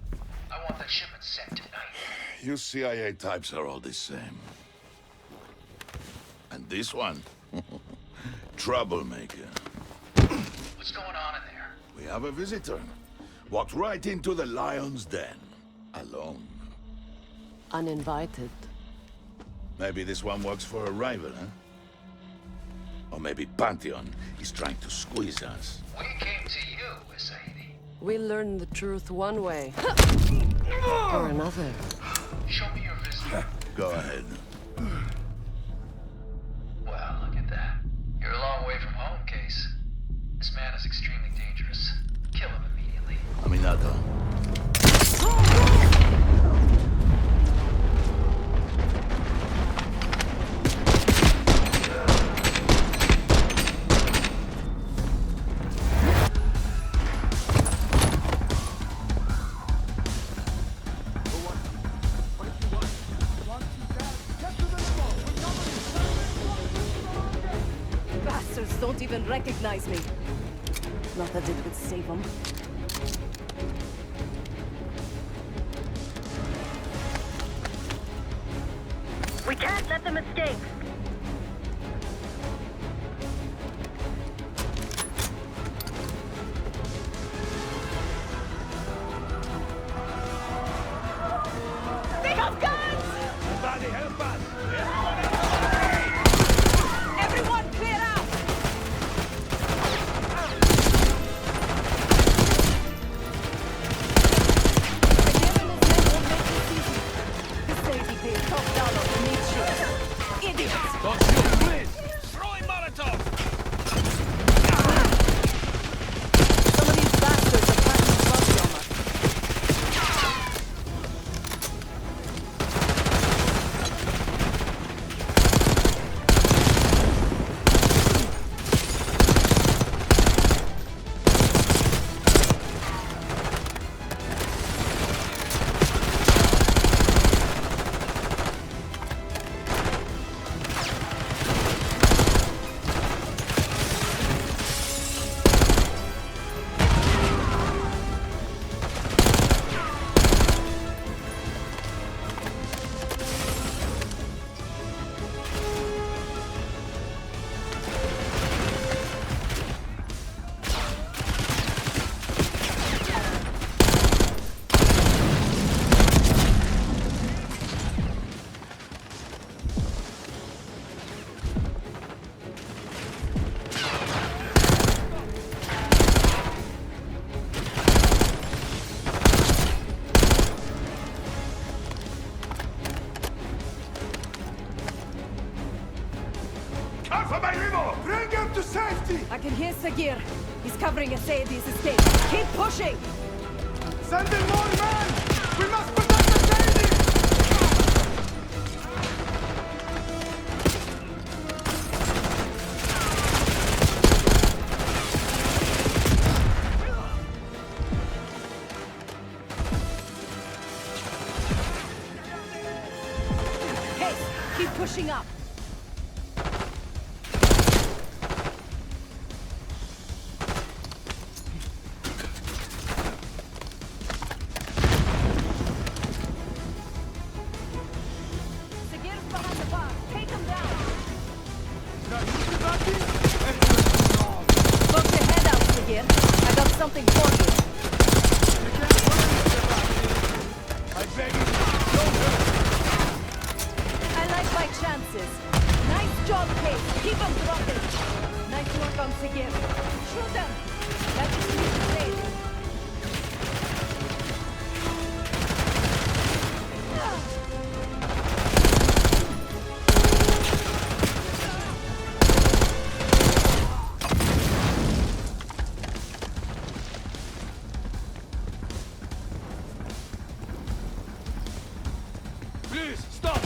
I want that shipment sent tonight. You CIA types are all the same. And this one? Troublemaker. What's going on in there? We have a visitor. Walked right into the lion's den. Alone. Uninvited. Maybe this one works for a rival, huh? Or maybe Pantheon is trying to squeeze us. We came to you, Sadie. We learn the truth one way or another. Show me your visitor. Go ahead. Well, look at that. You're a long way from home, Case. This man is extremely dangerous. Kill him immediately. Aminata. Bastards don't even recognize me. Not that it would save them. We can't let them escape. They have guns! Somebody help us! Everyone clear out! The Sadie pays top dollar to meet you. Idiot! Alpha by Limo! Bring him to safety! I can hear Sagir. He's covering Asadi's escape. Keep pushing! Send in more men! We must protect Asadi! Hey, keep pushing up! Please, stop!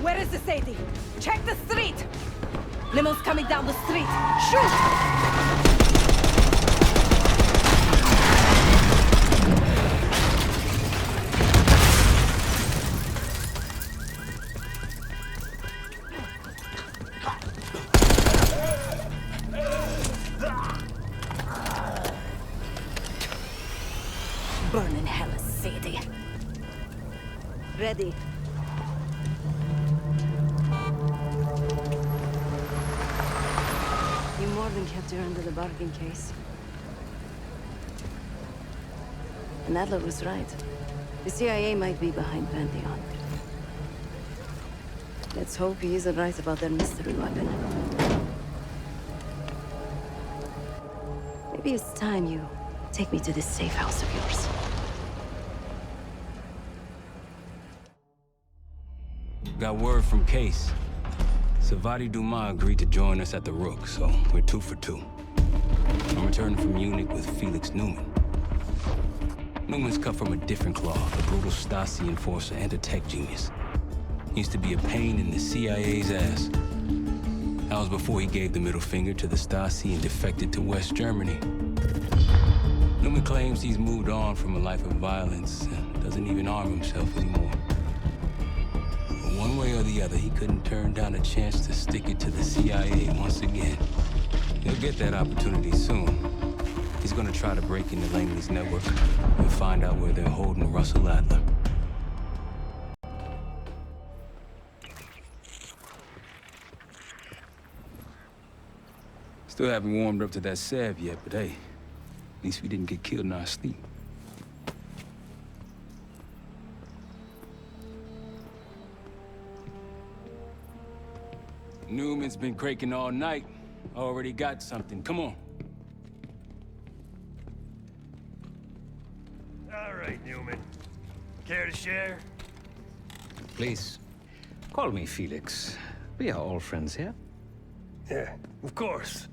Where is Asadi? Check the street! Limo's coming down the street! Shoot! Burn in hell, Asadi. Ready. You more than kept her under the bargain case. And Adler was right. The CIA might be behind Pantheon. Let's hope he isn't right about their mystery weapon. Maybe it's time you take me to this safe house of yours. Got word from Case. Savati Dumas agreed to join us at the Rook, so we're 2 for 2. I'm returning from Munich with Felix Newman. Newman's cut from a different cloth, a brutal Stasi enforcer and a tech genius. He used to be a pain in the CIA's ass. That was before he gave the middle finger to the Stasi and defected to West Germany. Newman claims he's moved on from a life of violence and doesn't even arm himself anymore. One way or the other, he couldn't turn down a chance to stick it to the CIA once again. He'll get that opportunity soon. He's gonna try to break into Langley's network and find out where they're holding Russell Adler. Still haven't warmed up to that salve yet, but hey, at least we didn't get killed in our sleep. Newman's been cranking all night. Already got something. Come on. All right, Newman. Care to share? Please, call me Felix. We are all friends here. Yeah, of course.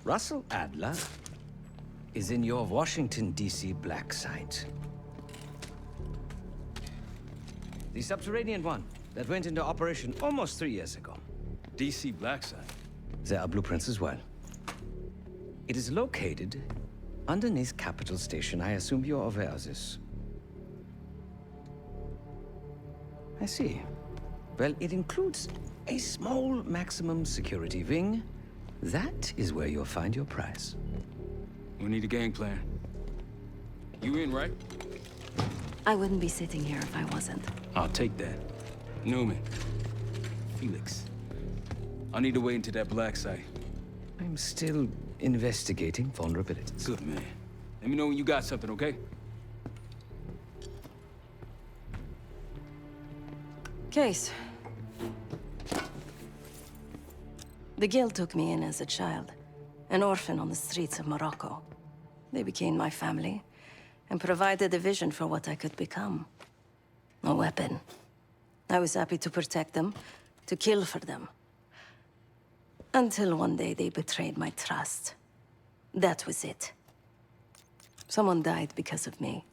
Russell Adler is in your Washington, D.C. black site. The subterranean one that went into operation almost 3 years ago. DC black site. There are blueprints as well. It is located underneath Capitol Station. I assume you're aware of this. I see. Well, it includes a small maximum security wing. That is where you'll find your prize. We need a game plan. You in, right? I wouldn't be sitting here if I wasn't. I'll take that. Newman. Felix. I need to wait into that black site. I'm still investigating vulnerabilities. Good, man. Let me know when you got something, okay? Case. The Guild took me in as a child, an orphan on the streets of Morocco. They became my family and provided a vision for what I could become. A weapon. I was happy to protect them, to kill for them. Until one day they betrayed my trust. That was it. Someone died because of me.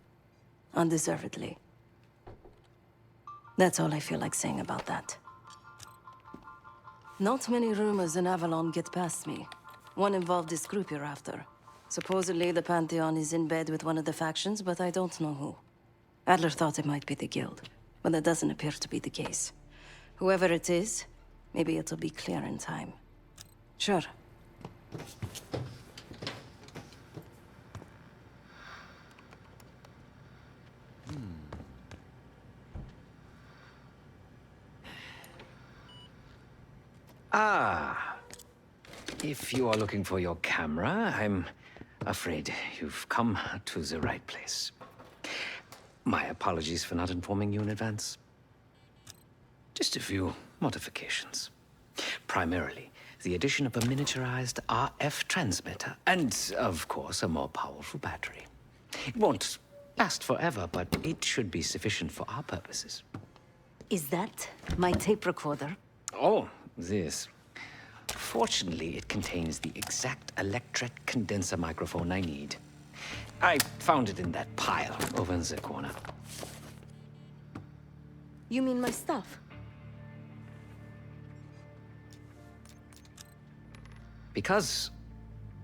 Undeservedly. That's all I feel like saying about that. Not many rumors in Avalon get past me. One involved this group you're after. Supposedly the Pantheon is in bed with one of the factions, but I don't know who. Adler thought it might be the Guild, but that doesn't appear to be the case. Whoever it is, maybe it'll be clear in time. Sure. Ah. If you are looking for your camera, I'm afraid you've come to the right place. My apologies for not informing you in advance. Just a few modifications. Primarily, the addition of a miniaturized RF transmitter, and, of course, a more powerful battery. It won't last forever, but it should be sufficient for our purposes. Is that my tape recorder? Oh, this. Fortunately, it contains the exact electret condenser microphone I need. I found it in that pile over in the corner. You mean my stuff? Because,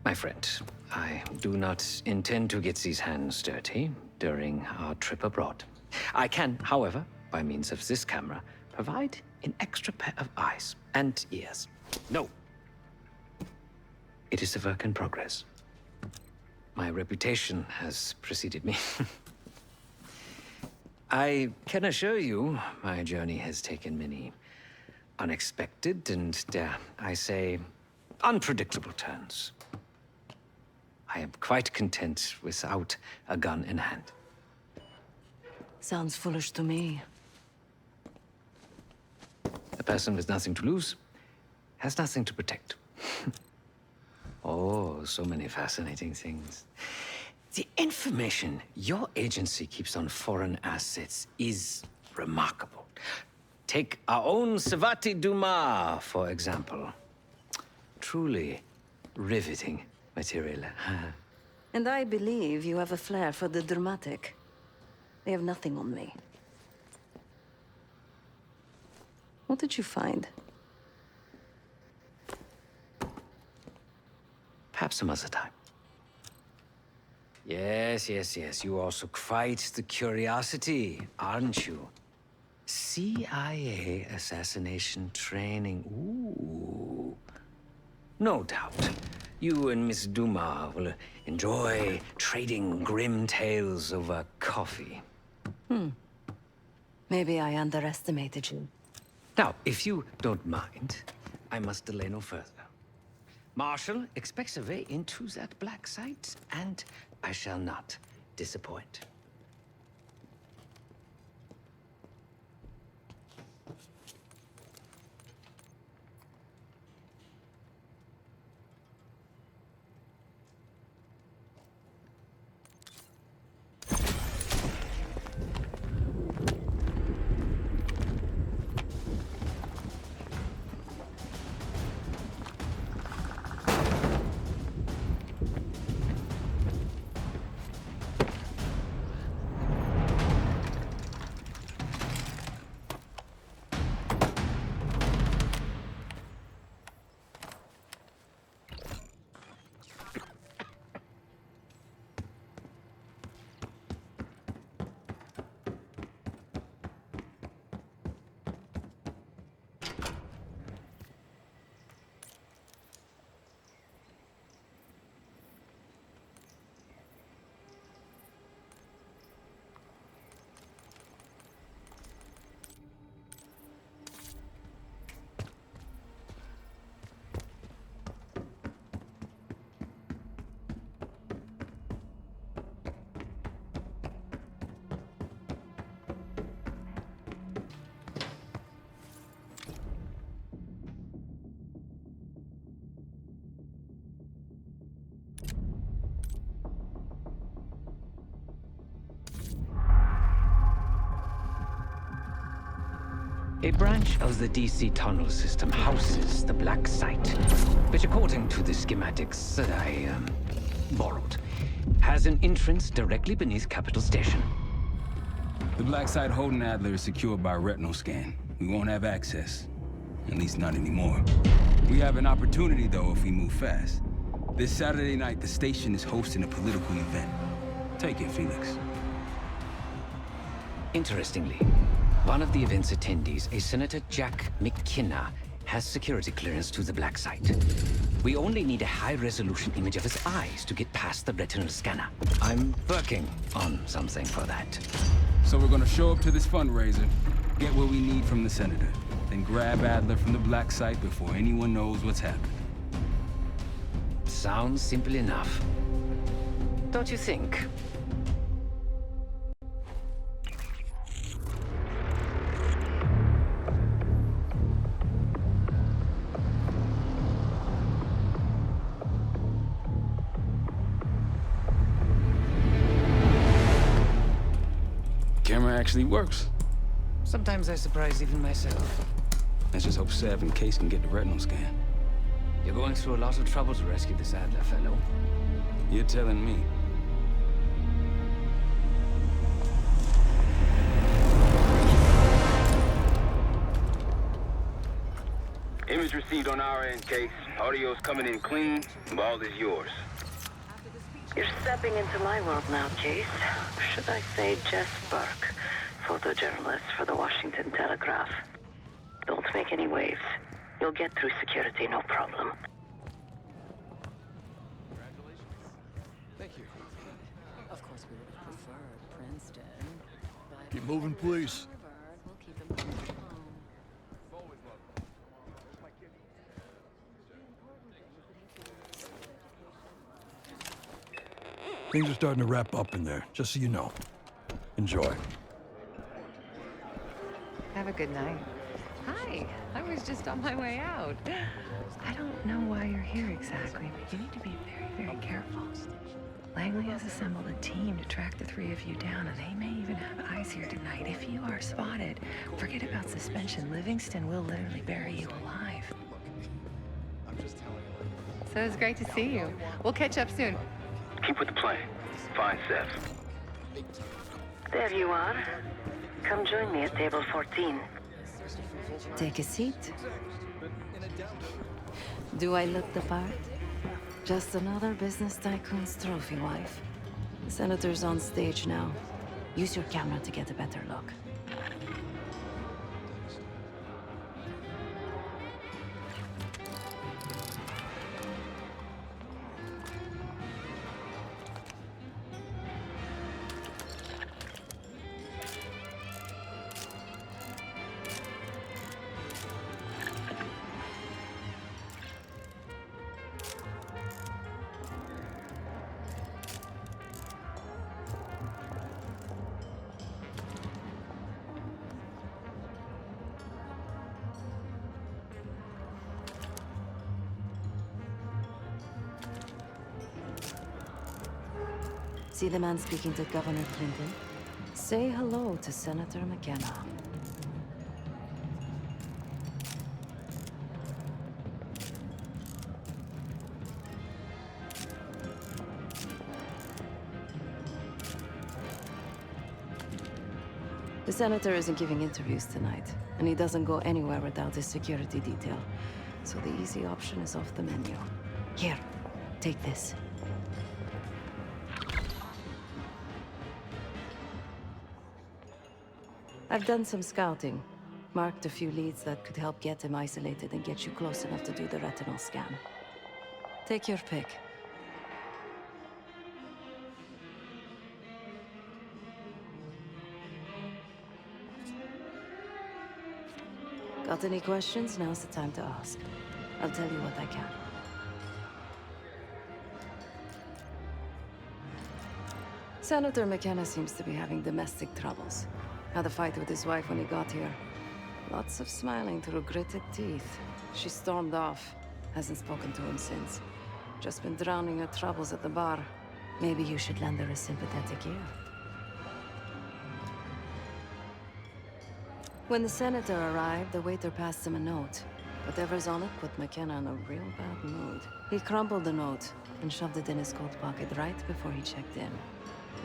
my friend, I do not intend to get these hands dirty during our trip abroad. I can, however, by means of this camera, provide an extra pair of eyes and ears. No. It is a work in progress. My reputation has preceded me. I can assure you, my journey has taken many unexpected and, dare I say, unpredictable turns. I am quite content without a gun in hand. Sounds foolish to me. A person with nothing to lose has nothing to protect. Oh, so many fascinating things. The information your agency keeps on foreign assets is remarkable. Take our own Savati Dumas, for example. Truly riveting material. And I believe you have a flair for the dramatic. They have nothing on me. What did you find? Perhaps some other time. Yes. You are also quite the curiosity, aren't you? CIA assassination training. Ooh. No doubt. You and Miss Duma will enjoy trading grim tales over coffee. Maybe I underestimated you. Now, if you don't mind, I must delay no further. Marshall expects a way into that black site, and I shall not disappoint. A branch of the DC tunnel system houses the Black Site, which according to the schematics that I borrowed, has an entrance directly beneath Capital Station. The Black Site holding Adler is secured by a retinal scan. We won't have access. At least not anymore. We have an opportunity, though, if we move fast. This Saturday night, the station is hosting a political event. Take it, Felix. Interestingly, one of the event's attendees, a Senator Jack McKenna, has security clearance to the Black Site. We only need a high-resolution image of his eyes to get past the retinal scanner. I'm working on something for that. So we're gonna show up to this fundraiser, get what we need from the Senator, then grab Adler from the Black Site before anyone knows what's happened. Sounds simple enough. Don't you think? Camera actually works. Sometimes I surprise even myself. Let's just hope Sev and Case can get the retinal scan. You're going through a lot of trouble to rescue this Adler fellow. You're telling me. Image received on our end, Case. Audio's coming in clean. Ball is yours. You're stepping into my world now, Case. Should I say Jess Burke, photojournalist for the Washington Telegraph. Don't make any waves. You'll get through security, no problem. Thank you. Of course, we would have preferred Princeton, but... Keep moving, please. We'll keep him home. Things are starting to wrap up in there, just so you know. Enjoy. Have a good night. Hi, I was just on my way out. I don't know why you're here exactly, but you need to be very, very careful. Langley has assembled a team to track the three of you down, and they may even have eyes here tonight. If you are spotted, forget about suspension. Livingston will literally bury you alive. So it's great to see you. We'll catch up soon. Keep with the plan. Find Seth. There you are. Come join me at table 14. Take a seat. Do I look the part? Just another business tycoon's trophy wife. The senator's on stage now. Use your camera to get a better look. See the man speaking to Governor Clinton? Say hello to Senator McKenna. The senator isn't giving interviews tonight, and he doesn't go anywhere without his security detail. So the easy option is off the menu. Here, take this. I've done some scouting. Marked a few leads that could help get him isolated and get you close enough to do the retinal scan. Take your pick. Got any questions? Now's the time to ask. I'll tell you what I can. Senator McKenna seems to be having domestic troubles. Had a fight with his wife when he got here. Lots of smiling through gritted teeth. She stormed off. Hasn't spoken to him since. Just been drowning her troubles at the bar. Maybe you should lend her a sympathetic ear. When the senator arrived, the waiter passed him a note. Whatever's on it put McKenna in a real bad mood. He crumpled the note and shoved it in his coat pocket right before he checked in.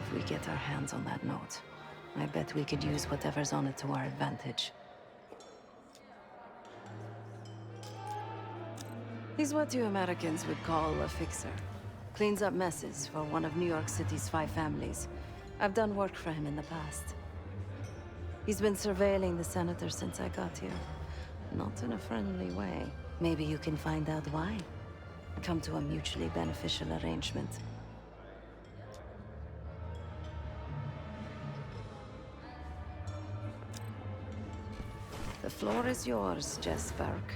If we get our hands on that note, I bet we could use whatever's on it to our advantage. He's what you Americans would call a fixer. Cleans up messes for one of New York City's 5 families. I've done work for him in the past. He's been surveilling the senator since I got here. Not in a friendly way. Maybe you can find out why. Come to a mutually beneficial arrangement. The floor is yours, Jess Burke.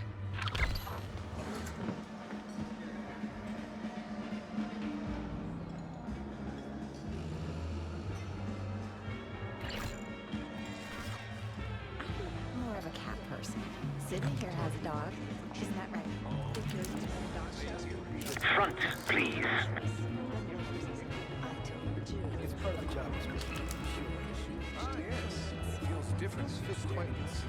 More of a cat person. Sydney here has a dog. Isn't that right? Front, please. It's part of the job description. Ah, yes. Feels different. Feels acquaintance.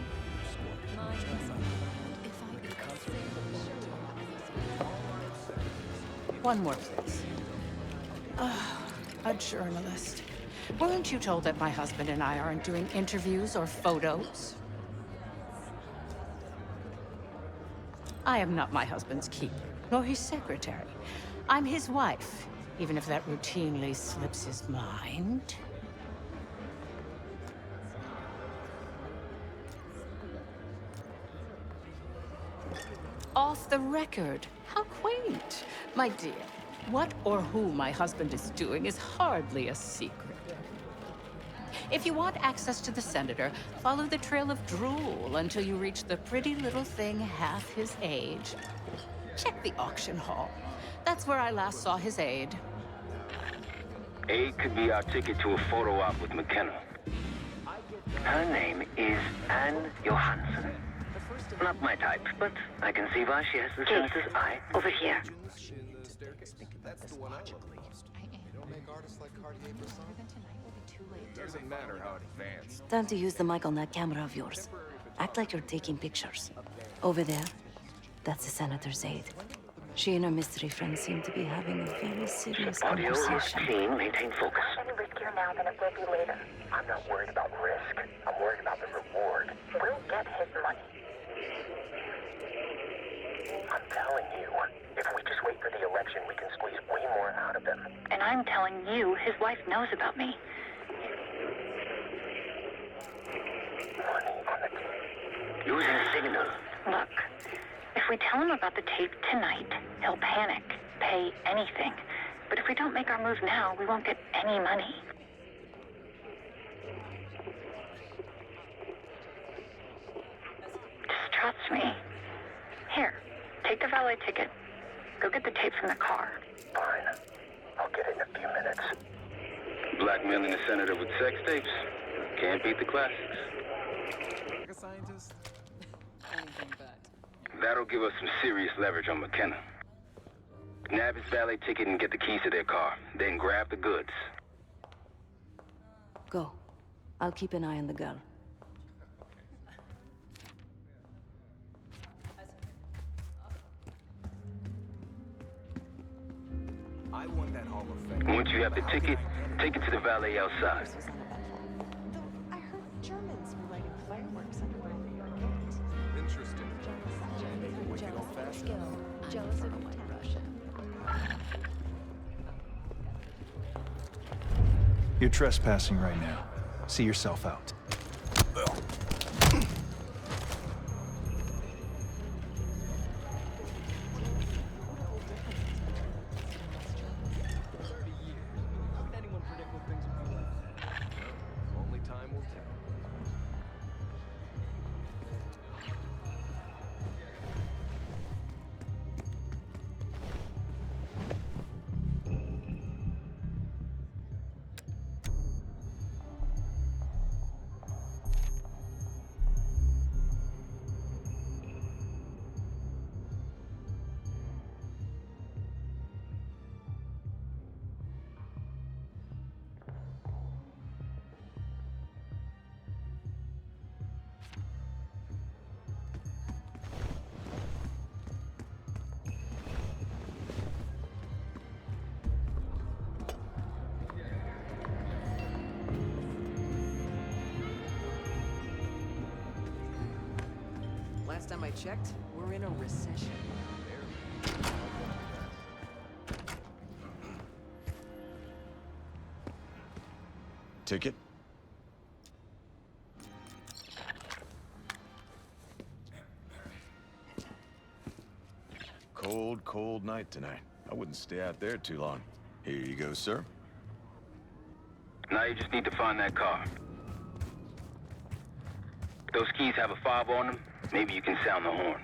One more, please. A journalist. Weren't you told that my husband and I aren't doing interviews or photos? I am not my husband's keeper, nor his secretary. I'm his wife, even if that routinely slips his mind. Off the record. How quaint. My dear, what or who my husband is doing is hardly a secret. If you want access to the senator, follow the trail of drool until you reach the pretty little thing half his age. Check the auction hall. That's where I last saw his aide. Aid could be our ticket to a photo op with McKenna. Her name is Anne Johansson. Not my type, but I can see why she has the senator's eye. Over here. That's the one I love most. They don't make artists like Cartier Bresson. Doesn't matter how advanced. Time to use the mic on that camera of yours. Act like you're taking pictures. Over there, that's the senator's aide. She and her mystery friend seem to be having a very serious Audio conversation. scene, maintain focus. Any riskier now than it will be later. I'm not worried about risk. I'm worried about the reward. We'll get his money. I'm telling you, if we just wait for the election, we can squeeze way more out of him. And I'm telling you, his wife knows about me. Money on the tape. Losing signal. Look, if we tell him about the tape tonight, he'll panic, pay anything. But if we don't make our move now, we won't get any money. Just trust me. Here, take the valet ticket. Go get the tape from the car. Fine. I'll get it in a few minutes. Blackmailing the senator with sex tapes. Can't beat the classics. Like a scientist. Anything but. That'll give us some serious leverage on McKenna. Nab his valet ticket and get the keys to their car. Then grab the goods. Go. I'll keep an eye on the girl. I want that Hall of Fame. Once you have the ticket, take it to the valet outside. I heard Germans were lighting fireworks under my New York gate. Interesting. Wicked Jealous of their old-fashioned. skill. Jealous of white Russia. You're trespassing right now. See yourself out. Only time will tell. Last time I checked, we're in a recession. Ticket? Cold, cold night tonight. I wouldn't stay out there too long. Here you go, sir. Now you just need to find that car. Those keys have a fob on them. Maybe you can sound the horn.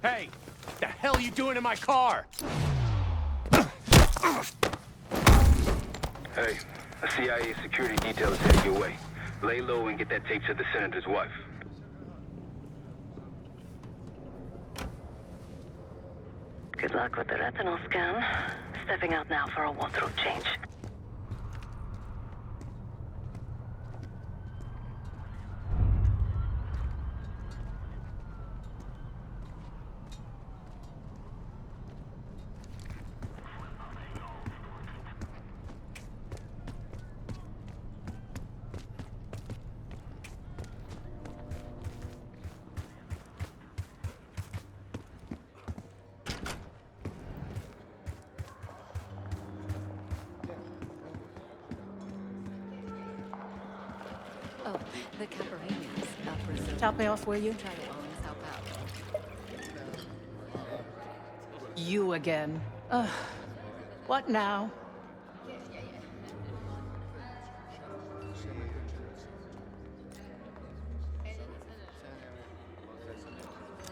Hey! The hell are you doing in my car? Hey, a CIA security detail is heading your way. Lay low and get that tape to the senator's wife. Good luck with the retinal scan. Stepping out now for a wardrobe change. Oh, the Caparanias. Top me off, will you? Try to always help out. You again. What now?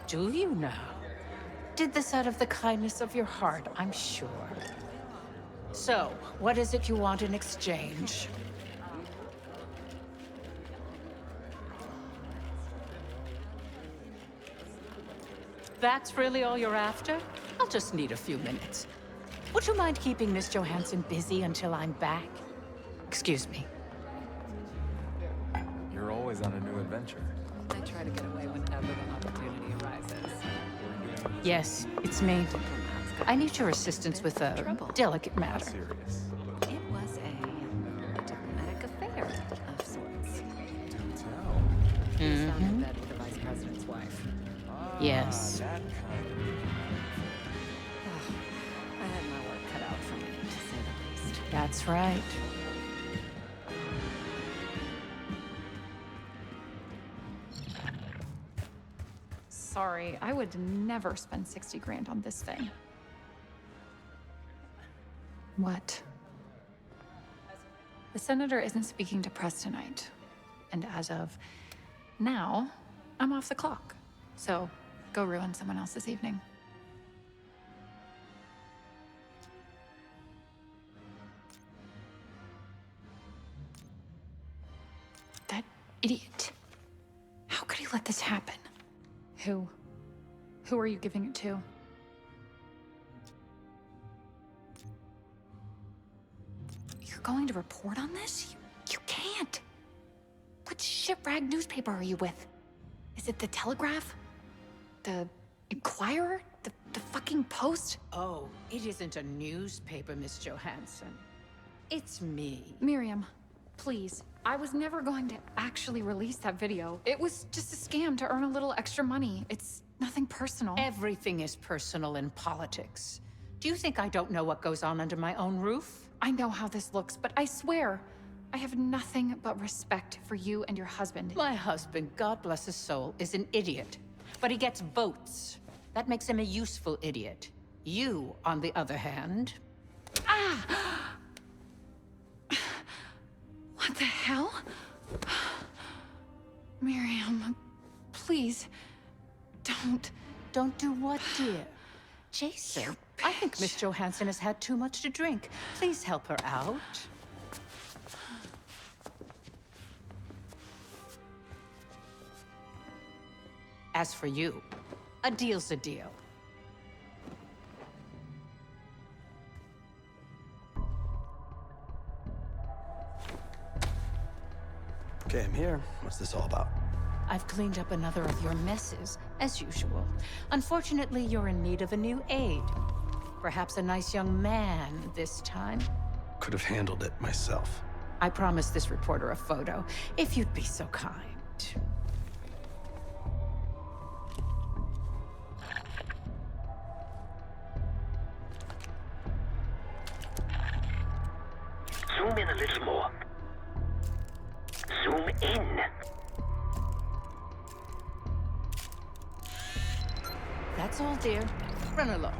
Do you now? Did this out of the kindness of your heart, I'm sure. So, what is it you want in exchange? That's really all you're after? I'll just need a few minutes. Would you mind keeping Miss Johansson busy until I'm back? Excuse me. You're always on a new adventure. I try to get away whenever the opportunity arises. Yes, it's me. I need your assistance with a delicate matter. Serious. It was a diplomatic affair of sorts. Do tell. He's found in bed with the vice president's wife. Yes. That kind of... I had my work cut out for me, to say the least. That's right. Sorry, I would never spend 60 grand on this thing. What? The senator isn't speaking to press tonight. And as of now, I'm off the clock. So go ruin someone else's evening. That idiot. How could he let this happen? Who? Who are you giving it to? You're going to report on this? You can't. What shit-rag newspaper are you with? Is it the Telegraph? The Inquirer? The fucking Post? Oh, it isn't a newspaper, Miss Johansson. It's me. Miriam, please. I was never going to actually release that video. It was just a scam to earn a little extra money. It's nothing personal. Everything is personal in politics. Do you think I don't know what goes on under my own roof? I know how this looks, but I swear, I have nothing but respect for you and your husband. My husband, God bless his soul, is an idiot. But he gets votes. That makes him a useful idiot. You, on the other hand... Ah! What the hell? Miriam, please, don't. Don't do what, dear? Jason, I think Miss Johansson has had too much to drink. Please help her out. As for you, a deal's a deal. Okay, I'm here. What's this all about? I've cleaned up another of your messes, as usual. Unfortunately, you're in need of a new aide. Perhaps a nice young man this time. Could have handled it myself. I promised this reporter a photo, if you'd be so kind. Zoom in a little more. Zoom in. That's all, dear. Run along.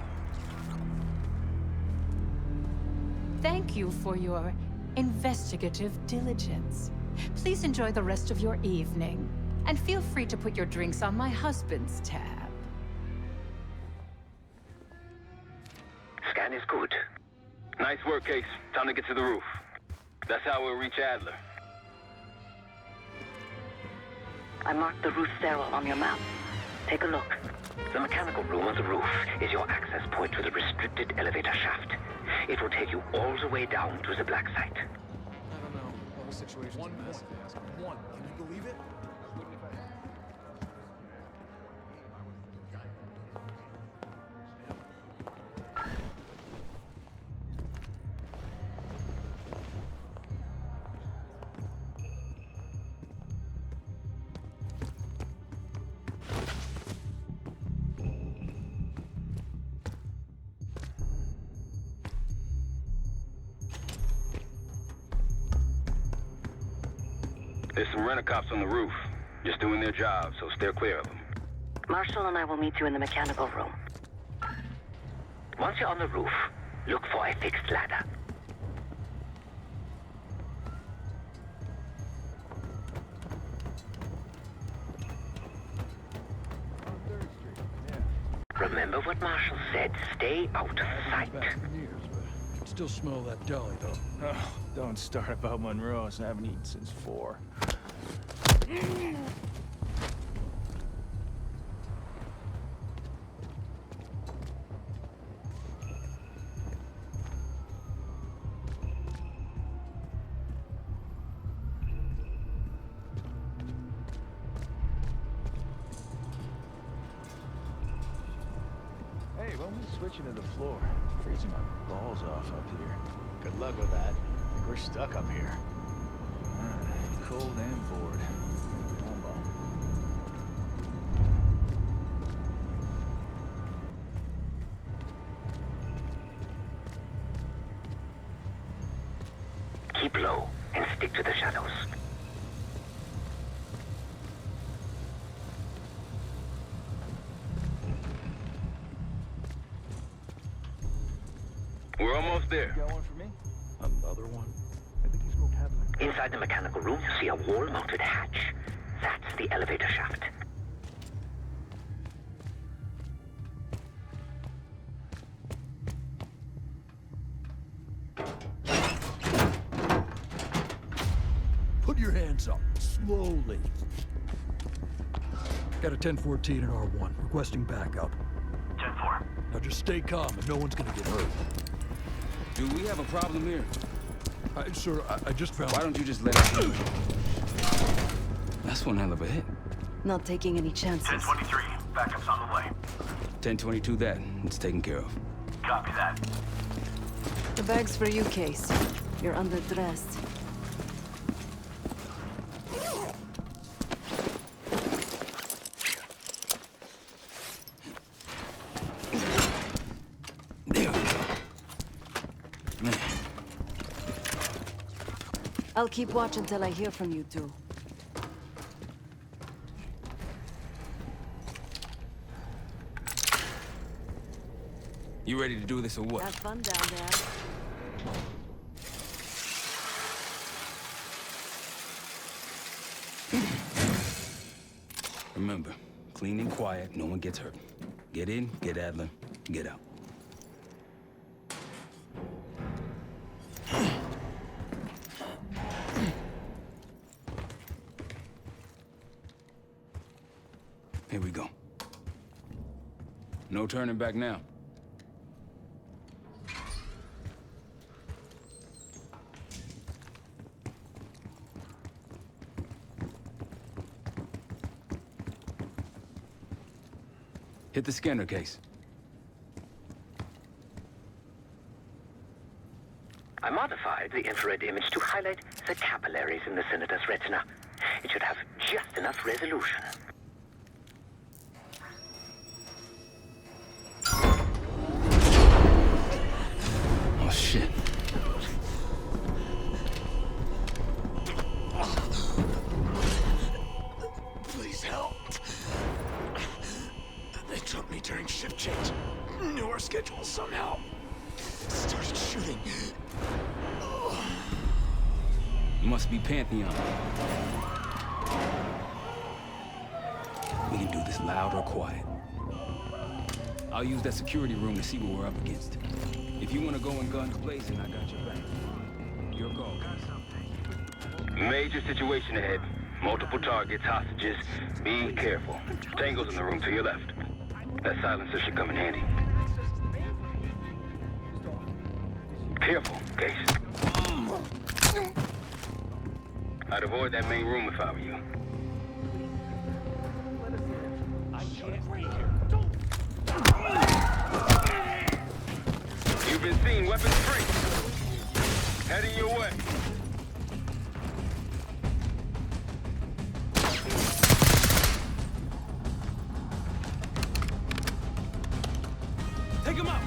Thank you for your investigative diligence. Please enjoy the rest of your evening, and feel free to put your drinks on my husband's tab. Scan is good. Nice work, Case. Time to get to the roof. That's how we'll reach Adler. I marked the roof stairwell on your map. Take a look. The mechanical room on the roof is your access point to the restricted elevator shaft. It will take you all the way down to the black site. I don't know. The whole situation's a mess. One. Can you believe it? There's some rent-a-cops on the roof. Just doing their job, so steer clear of them. Marshall and I will meet you in the mechanical room. Once you're on the roof, look for a fixed ladder. Remember what Marshall said. Stay out of sight. Still smell that deli, though. Oh, don't start about Monroe's. I haven't eaten since 4. Hey, when we switching to the floor? Freezing my balls off up here. Good luck with that. I think we're stuck up here. Cold and bored. Combo. Keep low and stick to the shadows. We're almost there. Got one for me? Another one? I think he's moved heaven. Inside the mechanical room, you see a wall-mounted hatch. That's the elevator shaft. Put your hands up, slowly. Got a 1014 in R1, requesting backup. 10-4. Now just stay calm and no one's gonna get hurt. Do we have a problem here? Sir, I just found... Why don't you just let it go? That's one hell of a hit. Not taking any chances. 1023. Backup's on the way. 1022 that. It's taken care of. Copy that. The bag's for you, Case. You're underdressed. There we go. Man. I'll keep watch until I hear from you two. You ready to do this or what? Have fun down there. Remember, clean and quiet, no one gets hurt. Get in, get Adler, get out. Here we go. No turning back now. Hit the scanner case. I modified the infrared image to highlight the capillaries in the senator's retina. It should have just enough resolution. Oh, shit. Please help. They took me during shift change. Knew our schedule somehow. Started shooting. Must be Pantheon. We can do this loud or quiet. I'll use that security room to see what we're up against. If you want to go in guns blazing, I got your back. Your call, guys. Major situation ahead. Multiple targets, hostages. Be careful. Tango's in the room to your left. That silencer should come in handy. Careful, Case. I'd avoid that main room if I were you. You've been seen, weapons free. Heading your way. Take him out!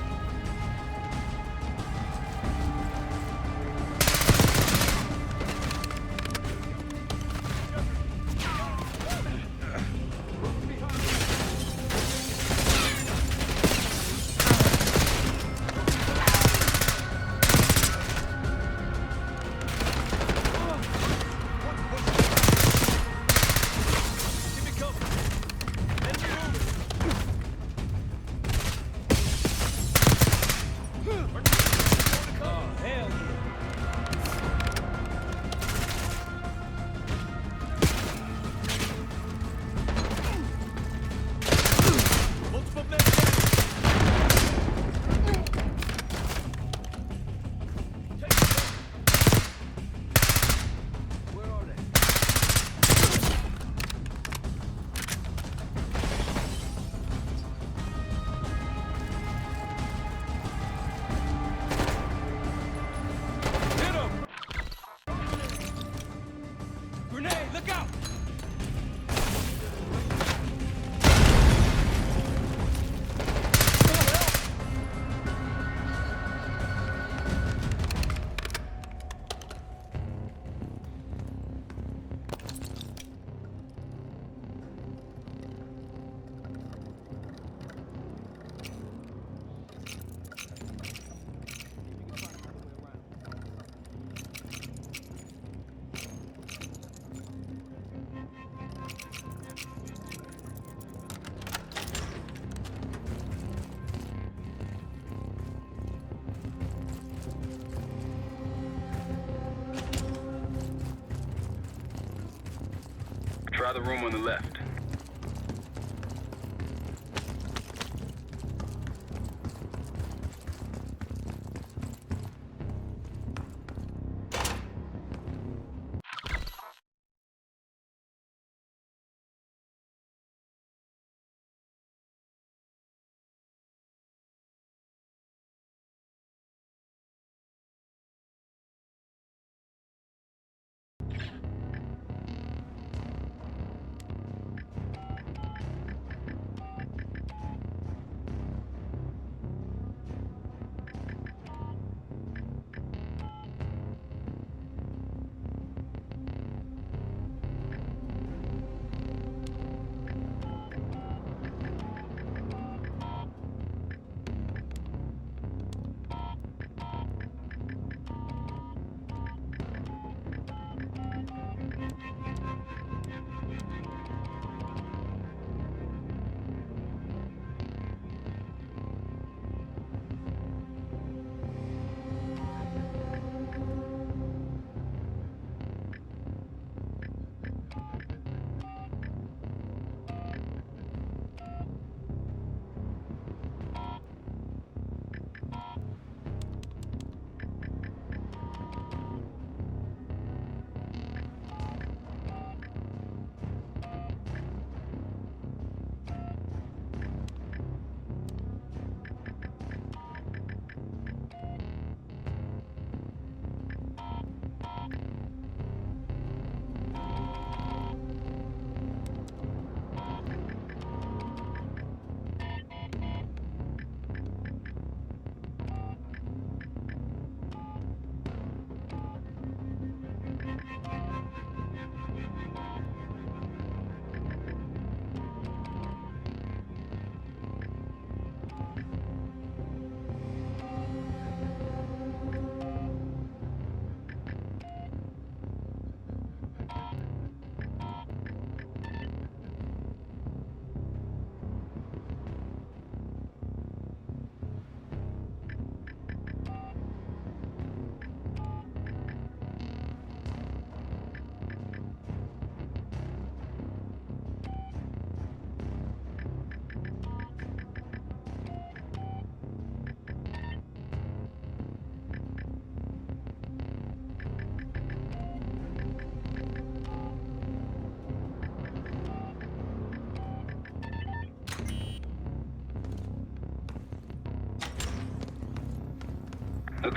Try the room on the left.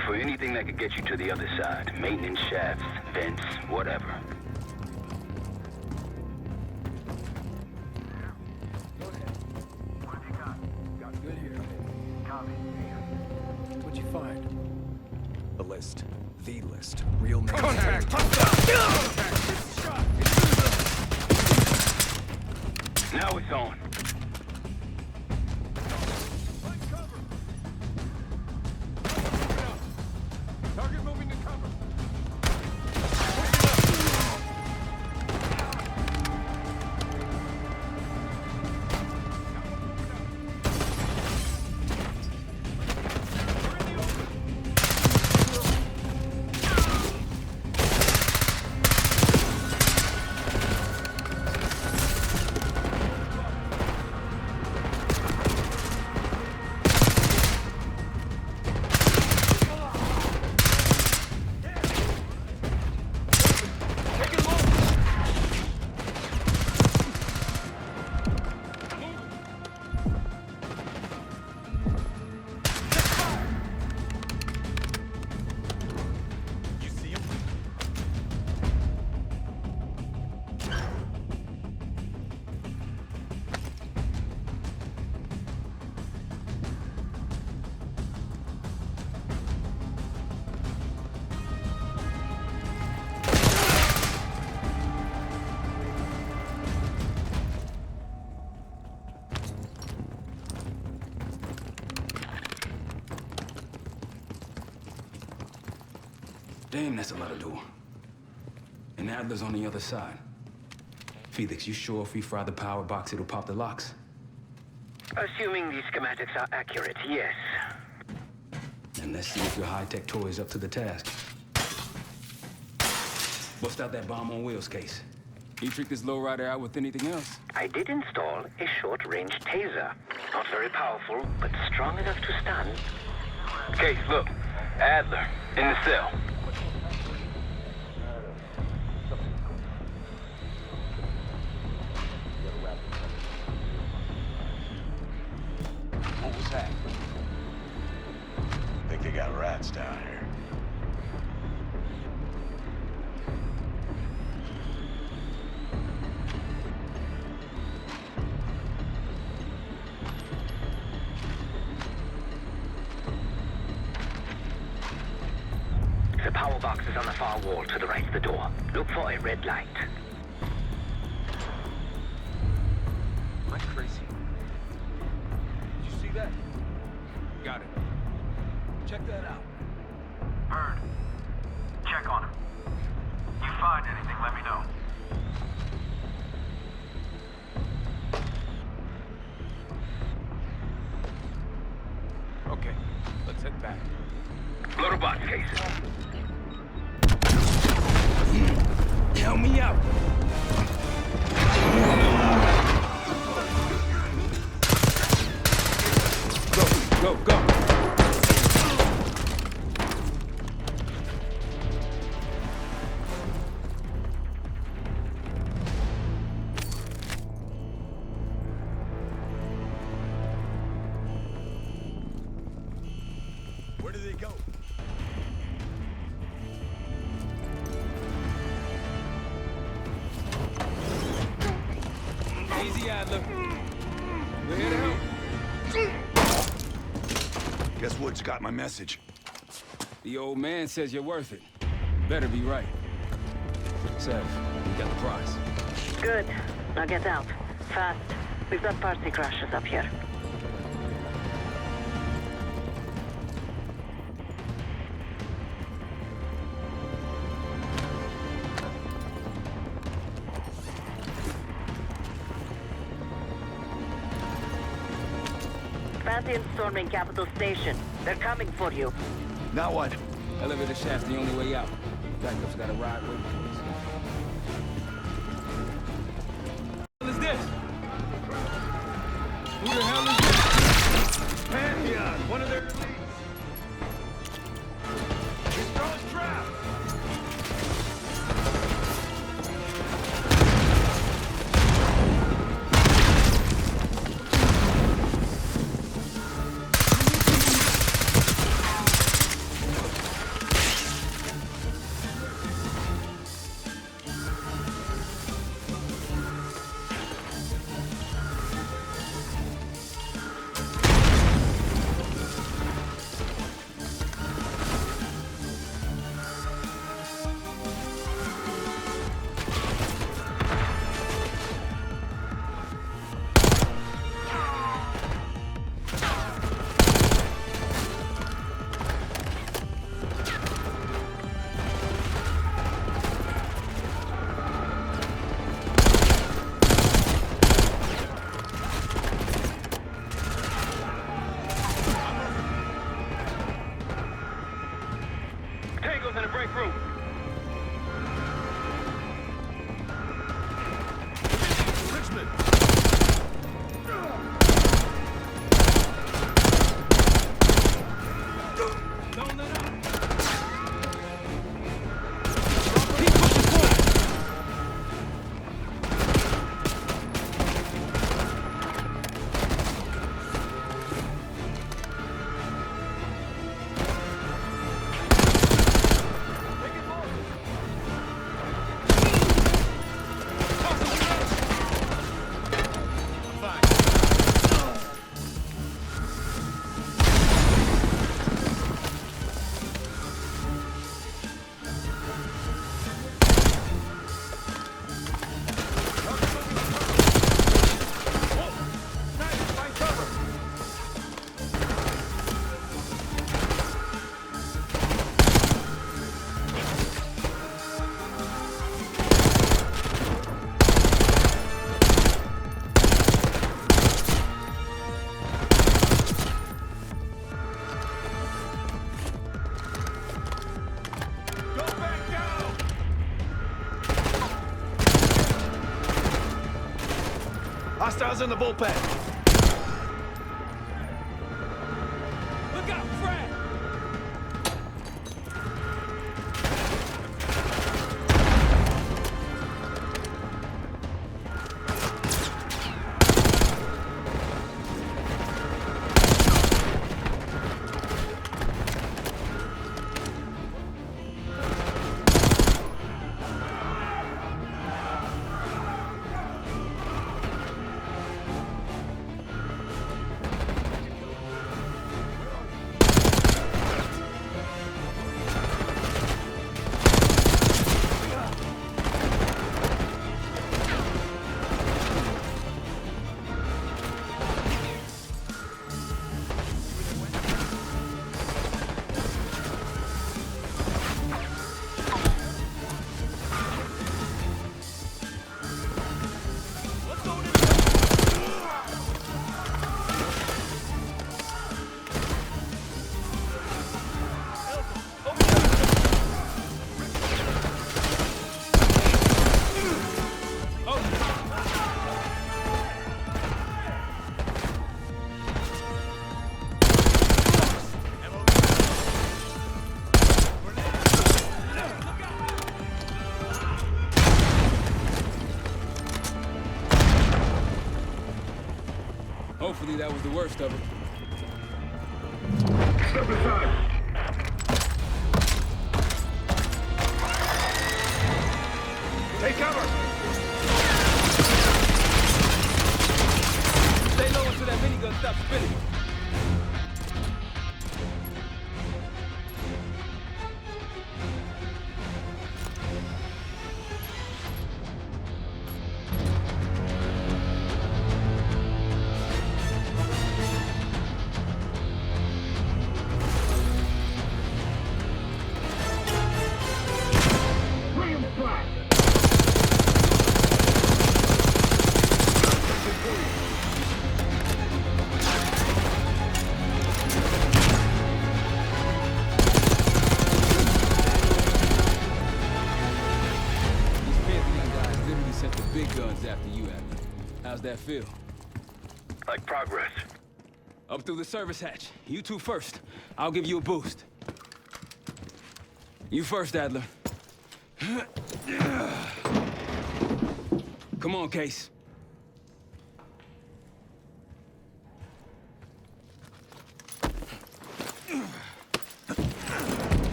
Look for anything that could get you to the other side. Maintenance shafts, vents, whatever. Good here. What'd you find? The list. The list. Real names. Contact! Now it's on. Target moving to cover. Damn, that's a lot of door. And Adler's on the other side. Felix, you sure if we fry the power box, it'll pop the locks? Assuming these schematics are accurate, yes. And let's see if your high-tech toy is up to the task. Bust out that bomb on wheels case. You trick this lowrider out with anything else? I did install a short-range taser. Not very powerful, but strong enough to stun. Case, look. Adler, in the cell. What was that? Think they got rats down here. The power box is on the far wall to the right of the door. Look for a red light. Am I crazy? Did you see that? Got it. Check that out. Bird, check on him. You find anything, let me know. Okay, let's head back. Little box case. Help me out! Go, go, go! Where did they go? Easy, Adler. We're here to help. Guess Wood's got my message. The old man says you're worth it. Better be right. Sev, we got the prize. Good. Now get out. Fast. We've got party crashes up here. Pantheon storming Capitol Station. They're coming for you. Now what? Elevator shaft's the only way out. Backup's got a ride waiting for us. What is this? Who the hell is this? Pantheon, one of their elites. He's throwing traps. Hostiles in the bullpen. Look out, Fred! Hopefully that was the worst of it. Step aside. Take cover! Stay low until that minigun stops spinning. How's that feel? Like progress. Up through the service hatch. You two first. I'll give you a boost. You first, Adler. Come on, Case.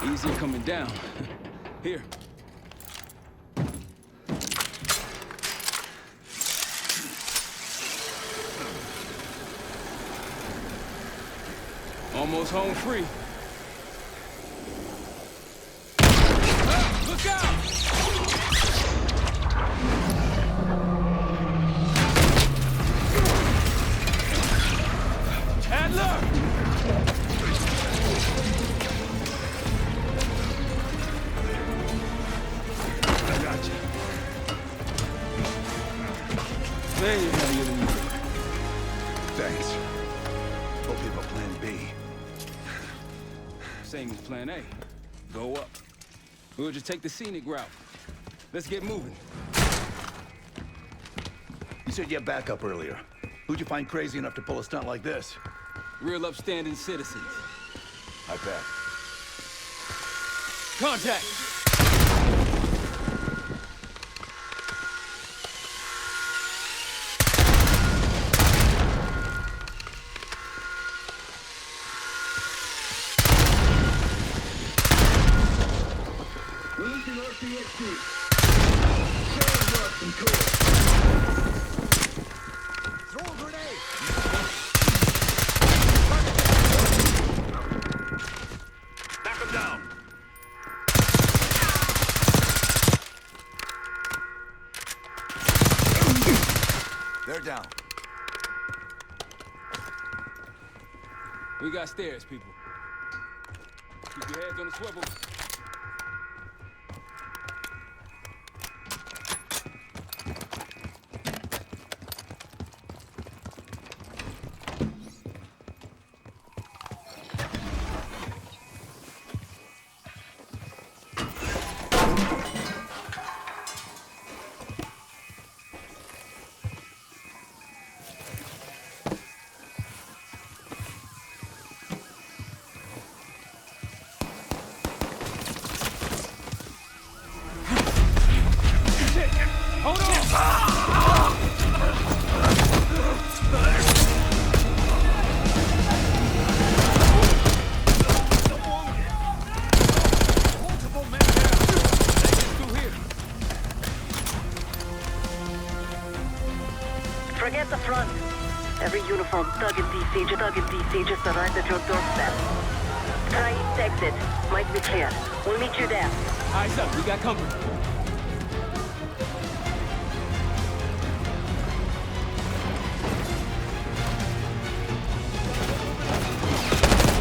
Easier coming down. Here. Almost home free. Look out! Adler! I got you. There you have your music. Thanks. Hope you have a plan B. Same as plan A. Go up. We'll just take the scenic route. Let's get moving. You said you had backup earlier. Who'd you find crazy enough to pull a stunt like this? Real upstanding citizens. I bet. Contact! Releasing RCXD. Save us and cool. Throw a grenade! Knock him down! They're down. We got stairs, people. Keep your heads on the swivel. at the front. Every uniform thug in DC just arrived at your doorstep. Try east exit. Might be clear. We'll meet you there. Eyes up, we got company.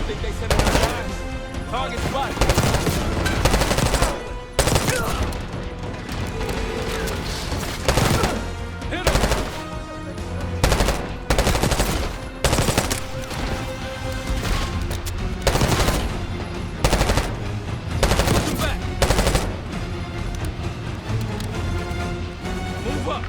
Think they set it on lines. Target spotted. Hit him! Move back. Move up.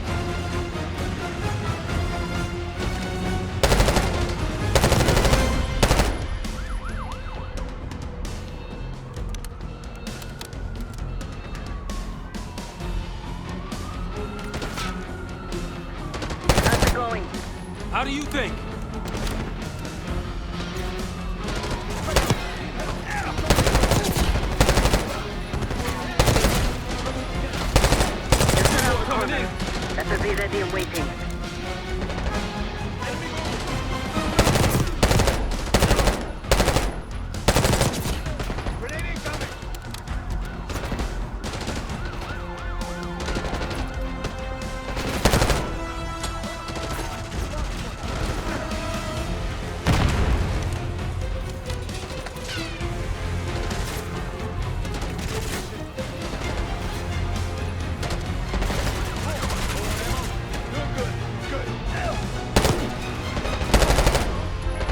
How's it going? How do you think? Coming in. Better be ready and waiting.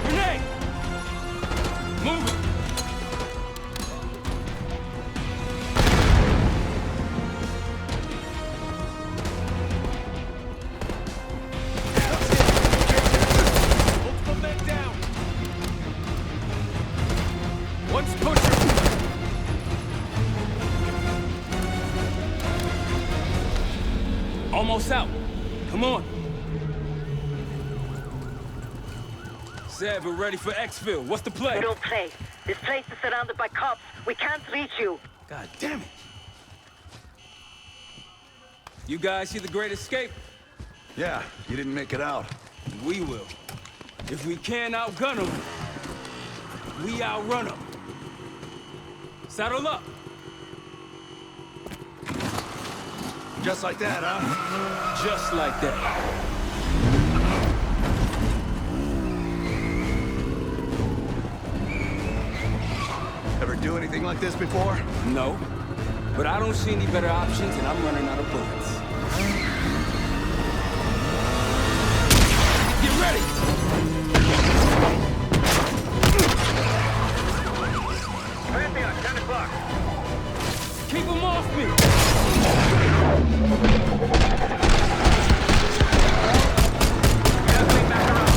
Grenade! Move it! Multiple men down. One's pushing. Almost out. Come on. Zeb, we're ready for exfil. What's the play? We don't play. This place is surrounded by cops. We can't reach you. God damn it. You guys see the Great Escape? Yeah, you didn't make it out. We will. If we can't outgun them, we outrun them. Saddle up. Just like that, huh? Just like that. Ever do anything like this before? No. But I don't see any better options, and I'm running out of bullets. Get ready! Pantheon, 10 o'clock. Keep them off me! Gasoline back around.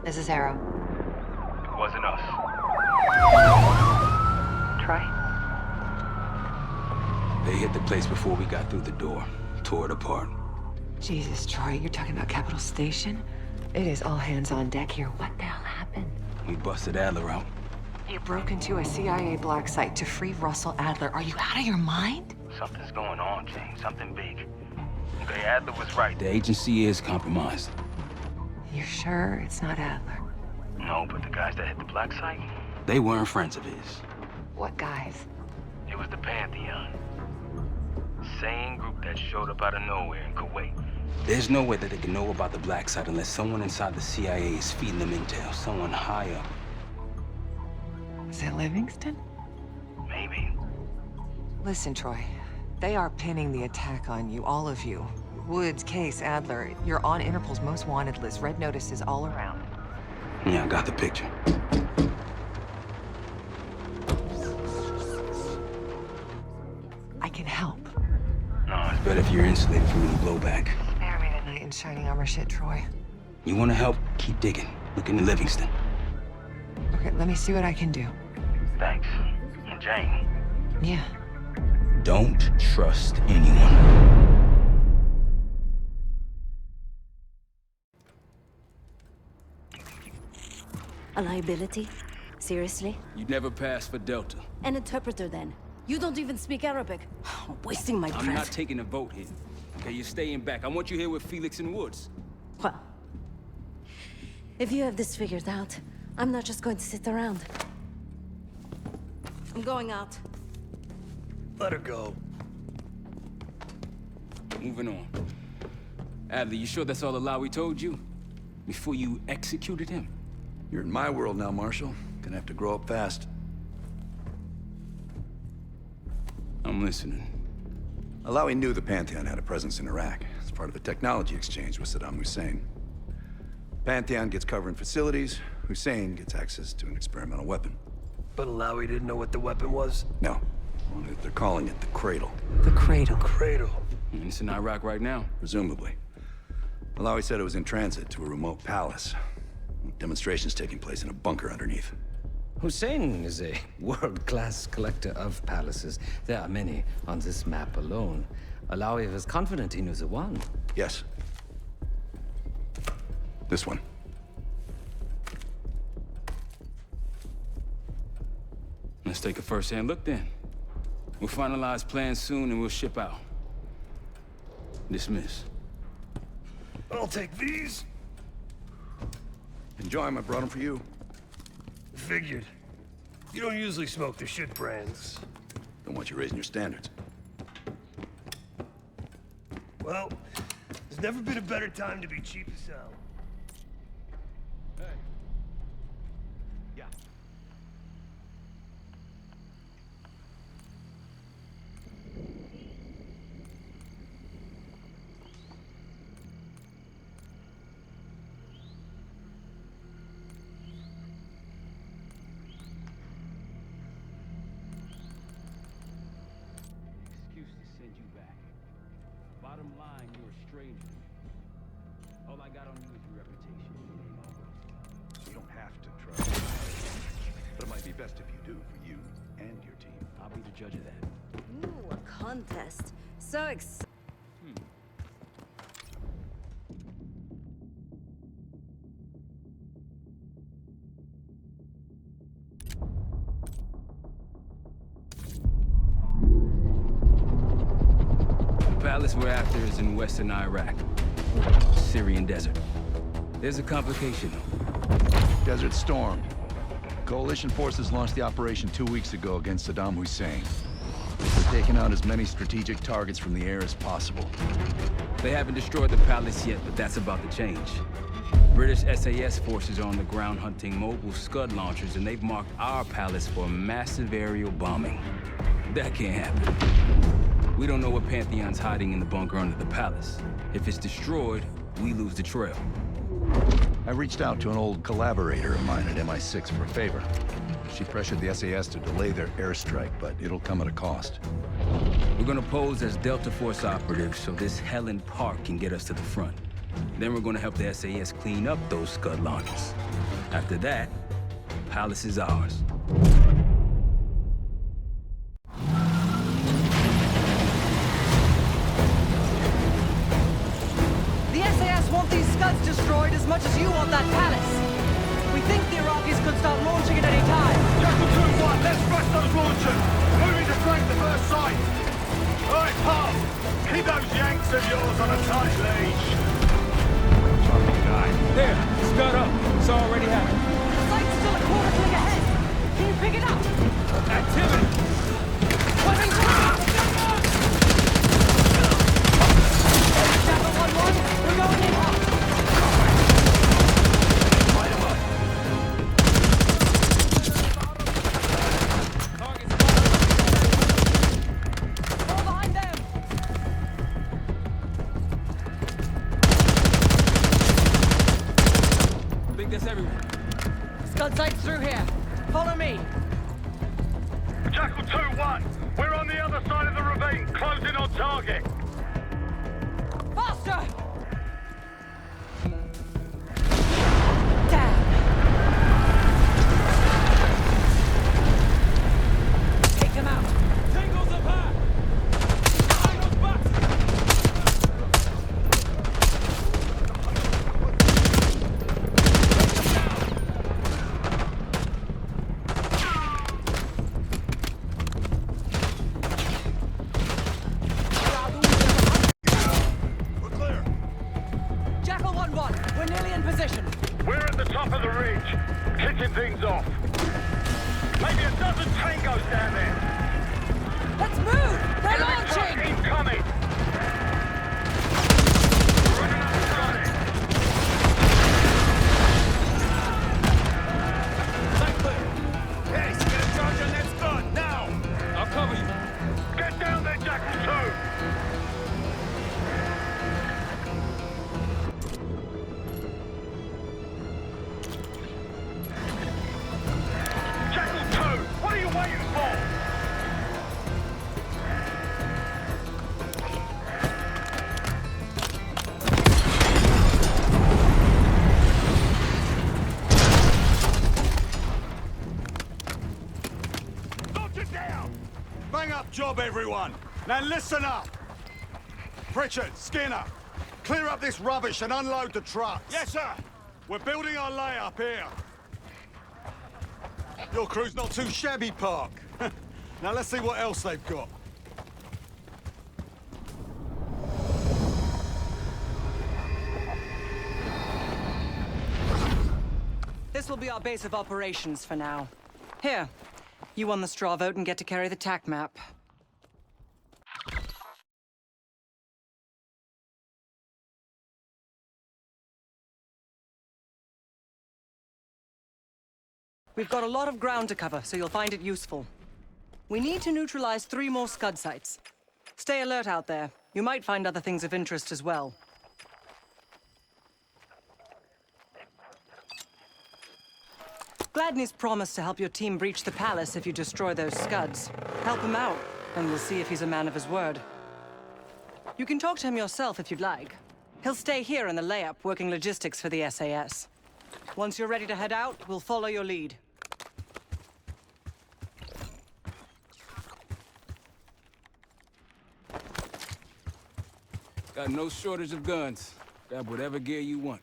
This is Arrow. Wasn't us. Troy? They hit the place before we got through the door. Tore it apart. Jesus, Troy, you're talking about Capital Station? It is all hands on deck here. What the hell happened? We busted Adler out. You broke into a CIA black site to free Russell Adler. Are you out of your mind? Something's going on, James. Something big. Okay, Adler was right. The agency is compromised. You're sure it's not Adler? No, but the guys that hit the black site, They weren't friends of his. What guys? it was the Pantheon. Same group that showed up out of nowhere in Kuwait. There's no way that they can know about the black site unless someone inside the CIA is feeding them intel. Someone high up. Is it Livingston? Maybe. Listen, Troy. They are pinning the attack on you, all of you. Woods, Case, Adler, you're on Interpol's most wanted list. Red notices all around. Yeah, I got the picture. I can help. No, it's better if you're insulated from any blowback. Spare me tonight in shining armor shit, Troy. You want to help? Keep digging. Look into Livingston. Okay, let me see what I can do. Thanks. And Jane. Yeah. Don't trust anyone. A liability? Seriously? You'd never pass for Delta. An interpreter, then. You don't even speak Arabic. Wasting my breath. I'm not taking a vote here. Okay, you're staying back. I want you here with Felix and Woods. Well, if you have this figured out, I'm not just going to sit around. I'm going out. Let her go. Moving on. Adler, you sure that's all the lie we told you? Before you executed him? You're in my world now, Marshal. Gonna have to grow up fast. I'm listening. Alawi knew the Pantheon had a presence in Iraq. It's part of a technology exchange with Saddam Hussein. Pantheon gets cover in facilities. Hussein gets access to an experimental weapon. But Alawi didn't know what the weapon was? No. Only that they're calling it the Cradle. The Cradle. Cradle. It's in Iraq right now. Presumably. Alawi said it was in transit to a remote palace. Demonstrations taking place in a bunker underneath. Hussein is a world-class collector of palaces. There are many on this map alone. Alawi was confident he knew the one. Yes. This one. Let's take a first-hand look then. We'll finalize plans soon and we'll ship out. Dismiss. I'll take these. Enjoy them. I brought them for you. Figured. You don't usually smoke the shit brands. Don't want you raising your standards. Well, there's never been a better time to be cheap as hell. Hey. Yeah. Excuse to send you back. Bottom line, you're a stranger. All I got on you is your reputation. You don't have to trust me. But it might be best if you do, for you and your team. I'll be the judge of that. Ooh, a contest. So exciting. The palace we're after is in western Iraq. Syrian desert. There's a complication though. Desert Storm. Coalition forces launched the operation 2 weeks ago against Saddam Hussein. They're taking out as many strategic targets from the air as possible. They haven't destroyed the palace yet, but that's about to change. British SAS forces are on the ground hunting mobile Scud launchers, and they've marked our palace for a massive aerial bombing. That can't happen. We don't know what Pantheon's hiding in the bunker under the palace. If it's destroyed, we lose the trail. I reached out to an old collaborator of mine at MI6 for a favor. She pressured the SAS to delay their airstrike, but it'll come at a cost. We're gonna pose as Delta Force operatives so this Helen Park can get us to the front. Then we're gonna help the SAS clean up those Scud launchers. After that, palace is ours. The SAS want these Scuds destroyed as much as you want that palace. We think the Iraqis could start launching at any time. Jackal 2-1, let's rush those launchers. Moving to flank the first sight. All right, Pop. Keep those Yanks of yours on a tight leash. There, Scud up. It's already happening. The sight's still a quarter click ahead. Can you pick it up? Activity! Jackal 1-1, we're going in hot. Light 'em up. Fall behind them. through here. Follow me. Jackal 2-1. We're on the other side of the ravine, closing on target. Faster! Take them out. Tingles up high. Behind those boxes. We're clear. Jackal 1-1. We're nearly in position. We're at the top of the ridge, kicking things off. Maybe a dozen tangos down there. Let's move! They're Enemy truck launching! incoming. Running alongside it. Sight clear. Hey, so get a charge on that scud, now! I'll cover you. Get down there, Jackal 2! Jackal 2, what are you waiting for? Knock it down! Bang up job, everyone! Now listen up! Pritchard, Skinner, clear up this rubbish and unload the trucks. Yes, sir! We're building our layup here. Your crew's not too shabby, Park. Now let's see what else they've got. This will be our base of operations for now. Here, you won the straw vote and get to carry the TAC map. We've got a lot of ground to cover, so you'll find it useful. We need to neutralize 3 more Scud sites. Stay alert out there. You might find other things of interest as well. Gladney's promised to help your team breach the palace if you destroy those Scuds. Help him out, and we'll see if he's a man of his word. You can talk to him yourself if you'd like. He'll stay here in the layup, working logistics for the SAS. Once you're ready to head out, we'll follow your lead. Got no shortage of guns. Grab whatever gear you want.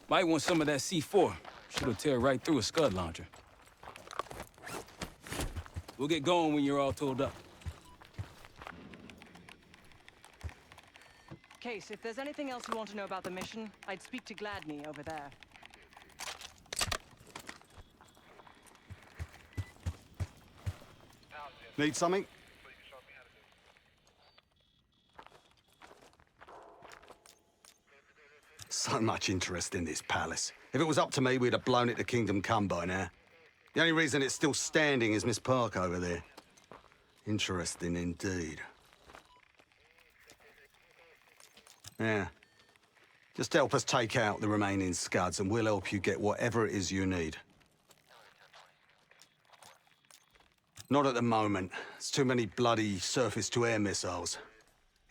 Might want some of that C4. Shit'll tear right through a Scud launcher. We'll get going when you're all tooled up. Case, if there's anything else you want to know about the mission, I'd speak to Gladney over there. Need something? So much interest in this palace. If it was up to me, we'd have blown it to Kingdom Come by now. The only reason it's still standing is Miss Park over there. Interesting indeed. Yeah. Just help us take out the remaining Scuds and we'll help you get whatever it is you need. Not at the moment. It's too many bloody surface-to-air missiles.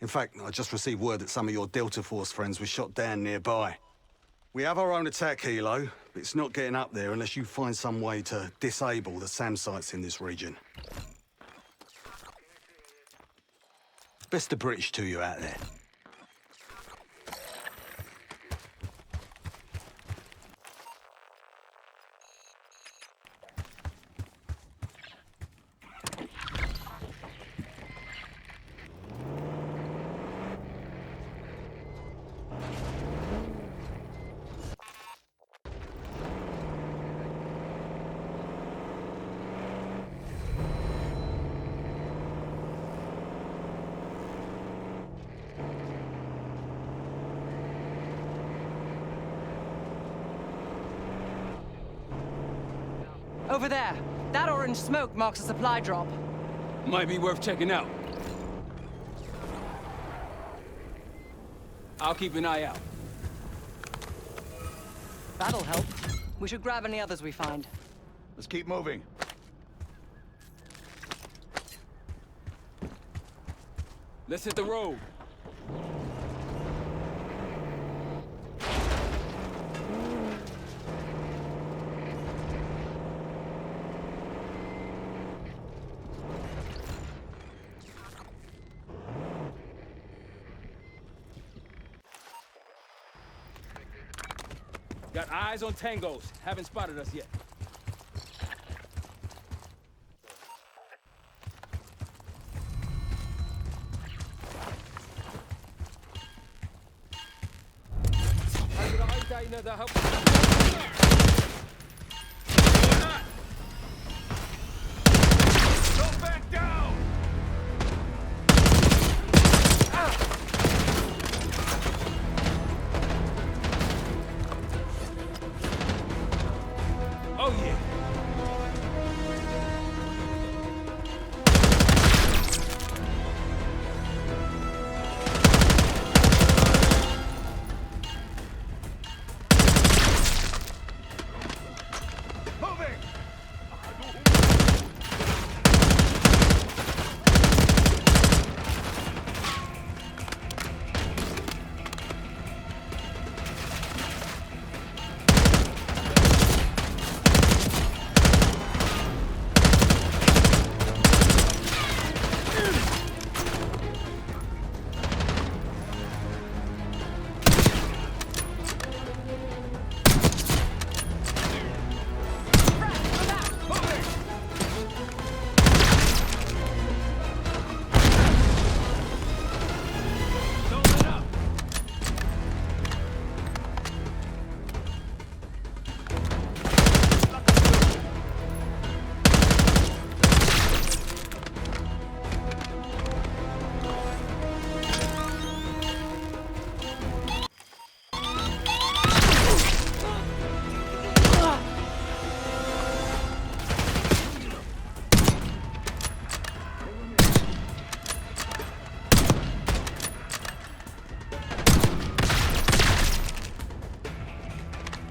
In fact, I just received word that some of your Delta Force friends were shot down nearby. We have our own attack helo, but it's not getting up there unless you find some way to disable the SAM sites in this region. Best of British to you out there. Over there. That orange smoke marks a supply drop. Might be worth checking out. I'll keep an eye out. That'll help. We should grab any others we find. Let's keep moving. Let's hit the road. Got eyes on tangos. Haven't spotted us yet. Go back down! Oh yeah. Moving!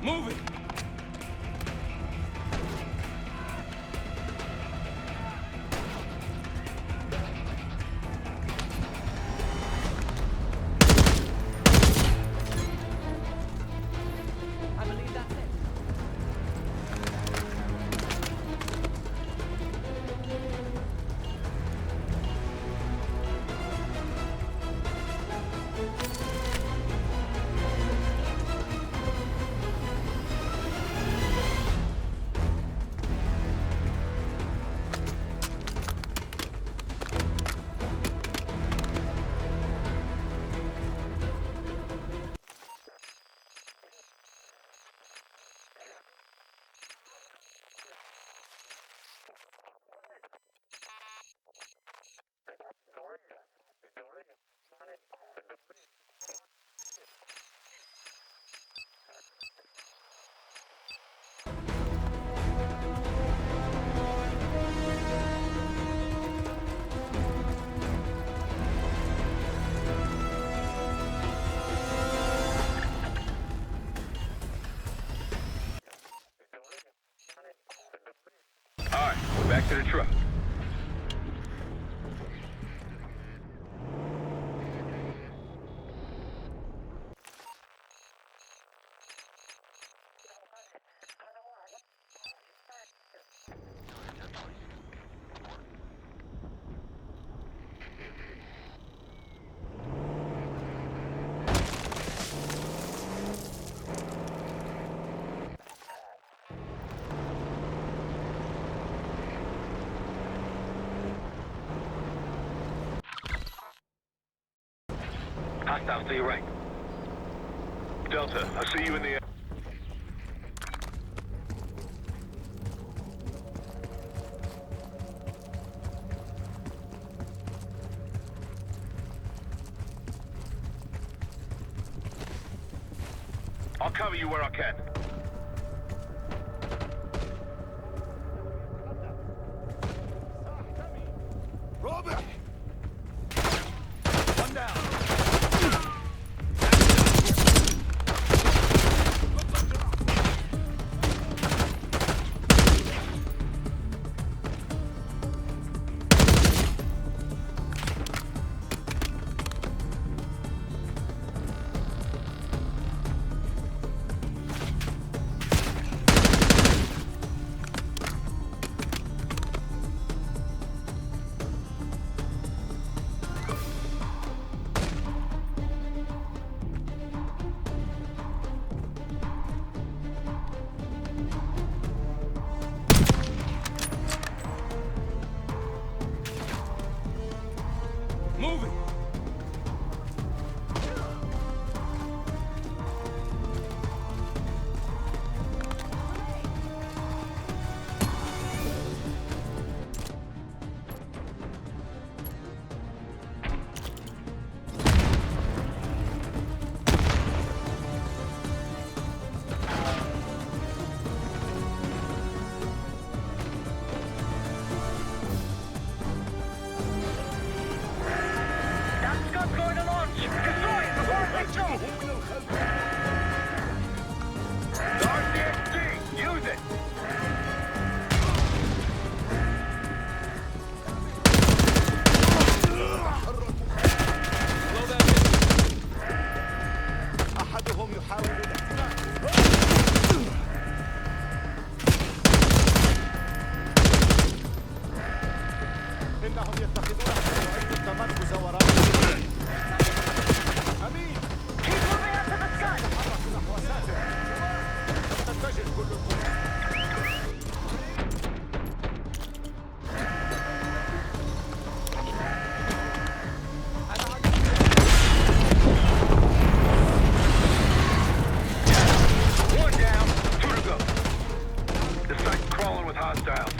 Moving. I believe that's it. All right, we're back to the truck. Hostiles to your right. Delta, I see you in the air. I'll cover you where I can. Robert! One down. hostiles.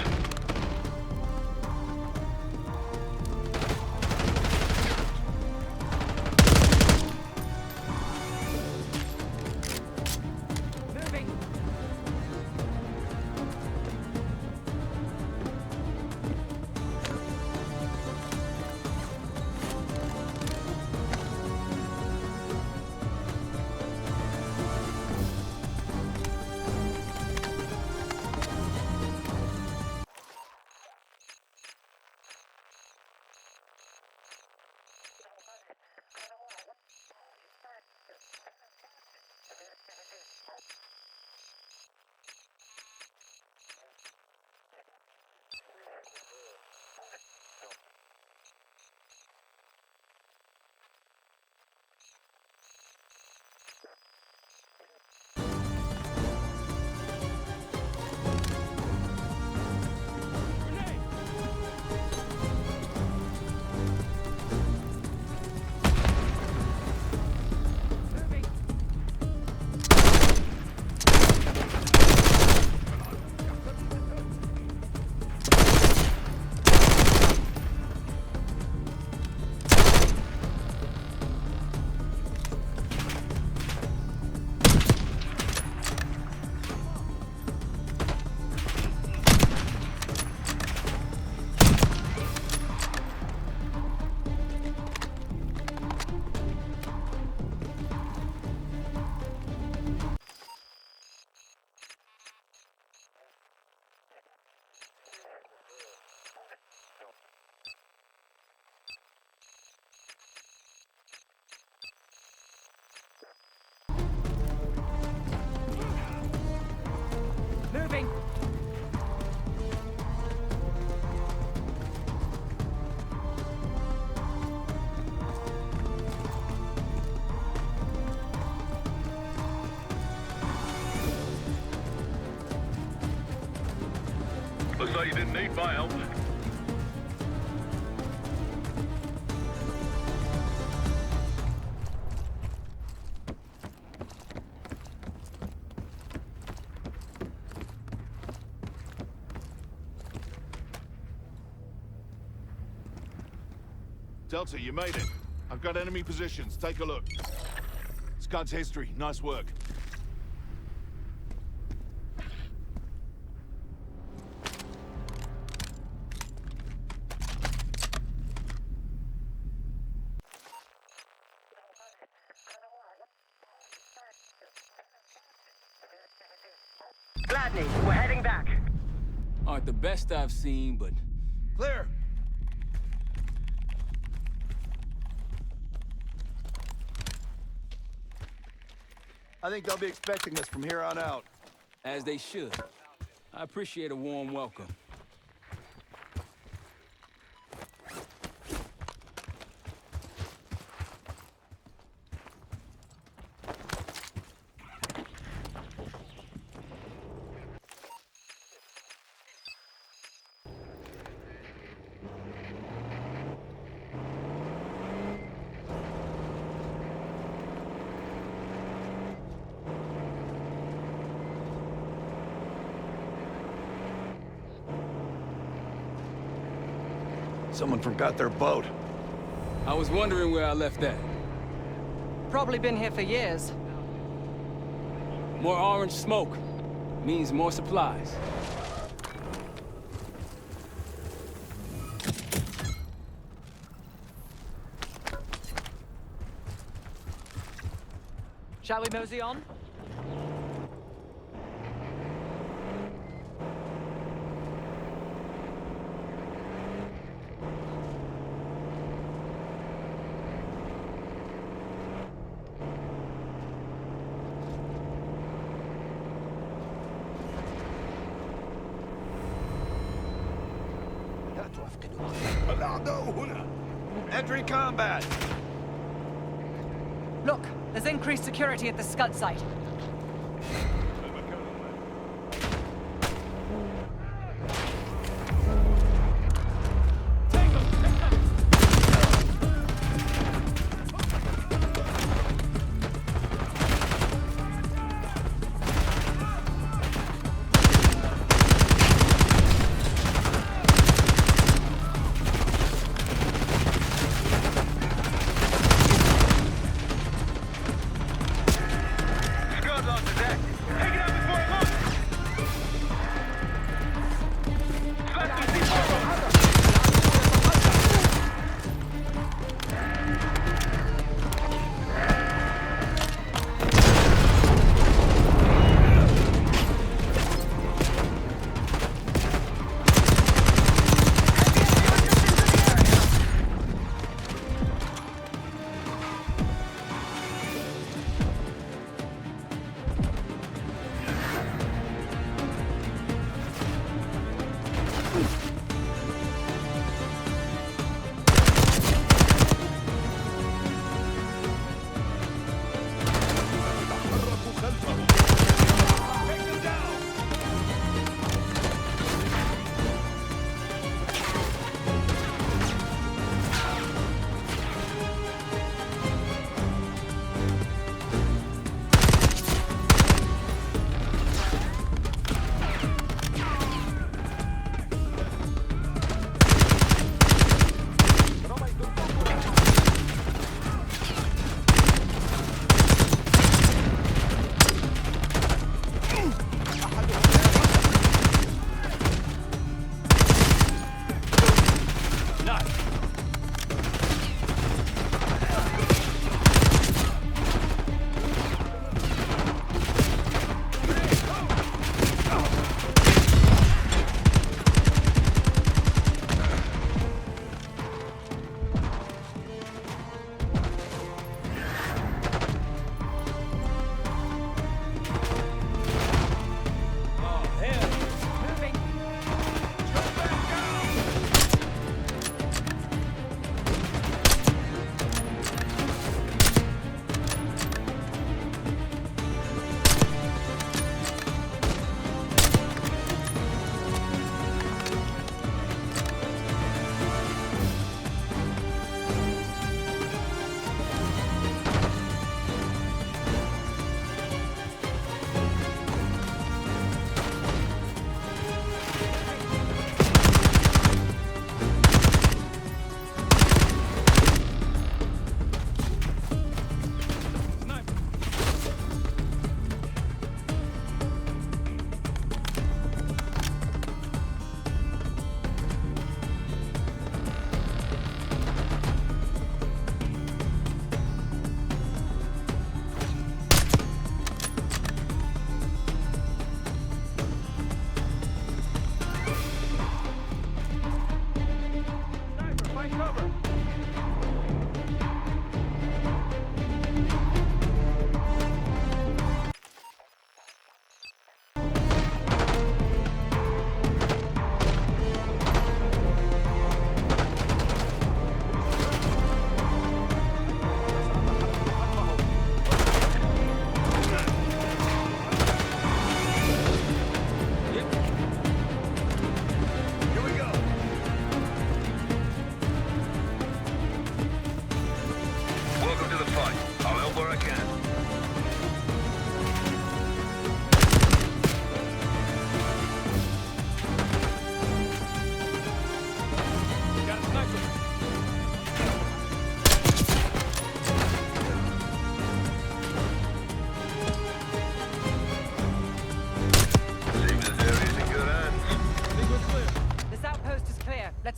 Moving. Looks like you didn't need my help. Delta, you made it. I've got enemy positions. Take a look. Scud's history. Nice work. Gladney, we're heading back. Aren't the best I've seen, but... Clear! I think they'll be expecting us from here on out. As they should. I appreciate a warm welcome. Someone forgot their boat. I was wondering where I left that. Probably been here for years. More orange smoke means more supplies. Shall we mosey on? Entry combat! Look, there's increased security at the Scud site.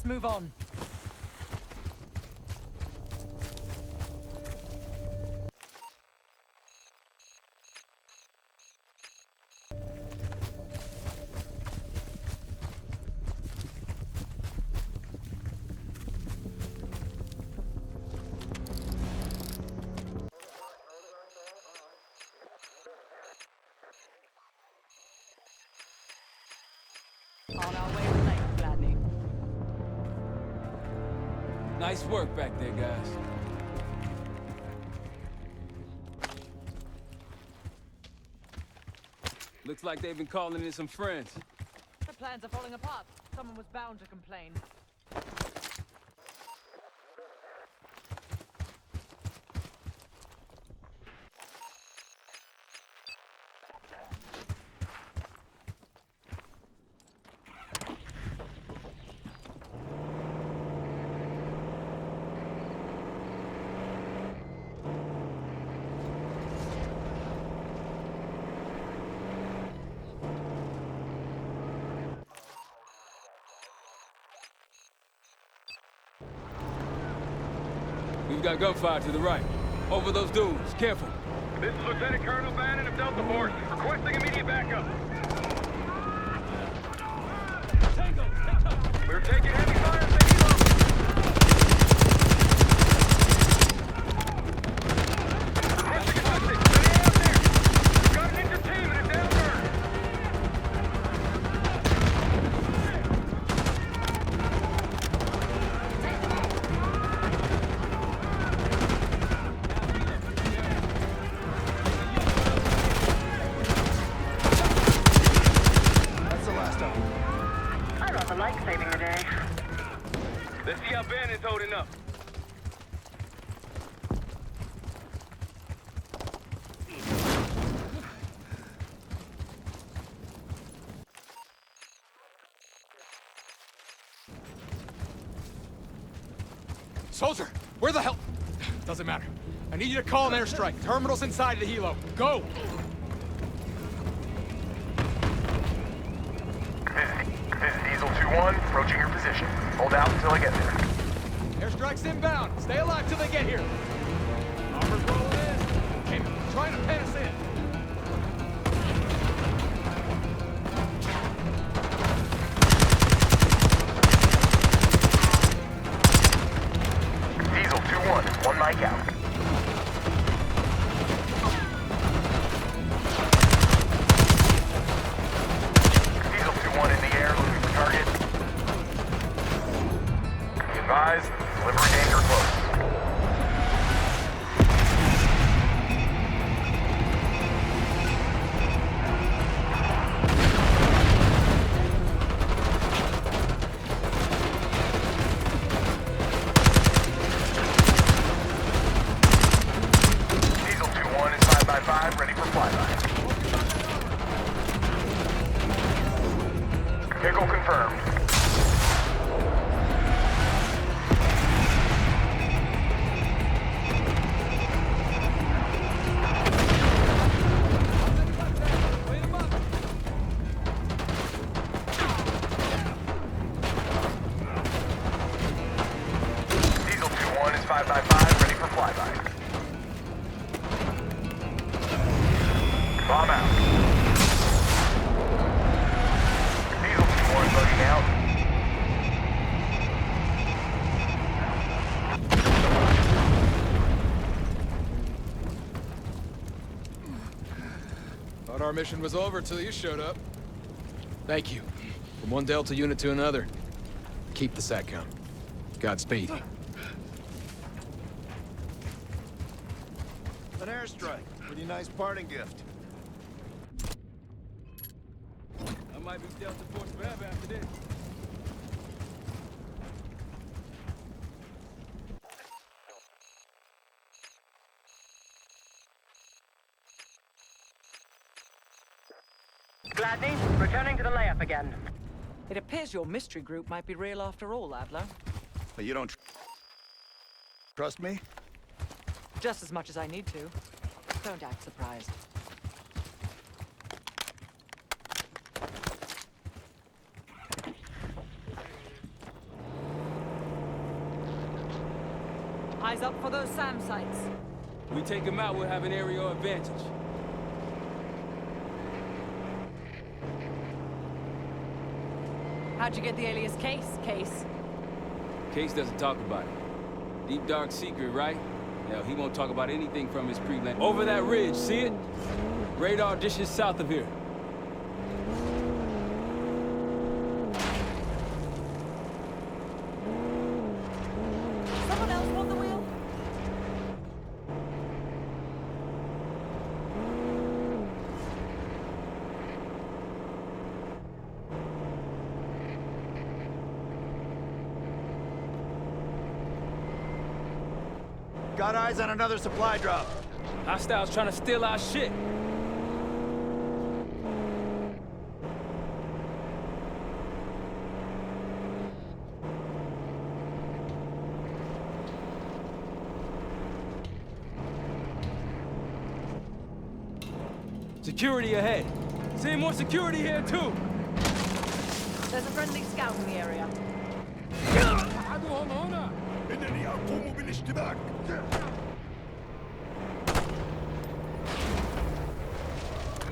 Let's move on. On our way to Lake, Gladney. Nice work back there, guys. Looks like they've been calling in some friends. The plans are falling apart. Someone was bound to complain. We've got gunfire to the right. Over those dunes. Careful. This is Lieutenant Colonel Bannon of Delta Force, requesting immediate backup. Tango, take cover. We're taking heavy fire at the helo. Requesting assistance. Stay out there. We've got an injured team and it's outburned. That's the last of them. I rather like saving the day. Let's see how Bannon's holding up. Soldier, where the hell? Doesn't matter. I need you to call an airstrike. Terminal's inside the helo. Go! This is Diesel 2-1, approaching your position. Hold out until I get there. Airstrike's inbound. Stay alive till they get here. Armor's rolling in. Hey, trying to pen us in. Diesel 2-1, one mic out. Diesel 2-1 in the air, looking for target. Be advised, delivery danger close. Diesel 2-1 is 5x5, ready for flyby. Vehicle confirmed. Diesel 2-1 is 5x5, ready for flyby. Bomb out. Diesel 2-1 loading out. Thought our mission was over till you showed up. Thank you. From one Delta unit to another. Keep the SATCOM. Godspeed. An airstrike. Pretty nice parting gift. I might be Delta Force forever after this. Gladney, returning to the layup again. It appears your mystery group might be real after all, Adler. But you don't trust me? Just as much as I need to. Don't act surprised. Eyes up for those SAM sites. We take him out, we'll have an aerial advantage. How'd you get the alias Case? Case doesn't talk about it. Deep dark secret, right? Hell, he won't talk about anything from his pre-land. Over that ridge, see it? Radar dishes south of here. Someone else want the wheel? Got eyes on another supply drop. Hostiles trying to steal our shit. Security ahead. Seeing more security here, too. There's a friendly scout in the area.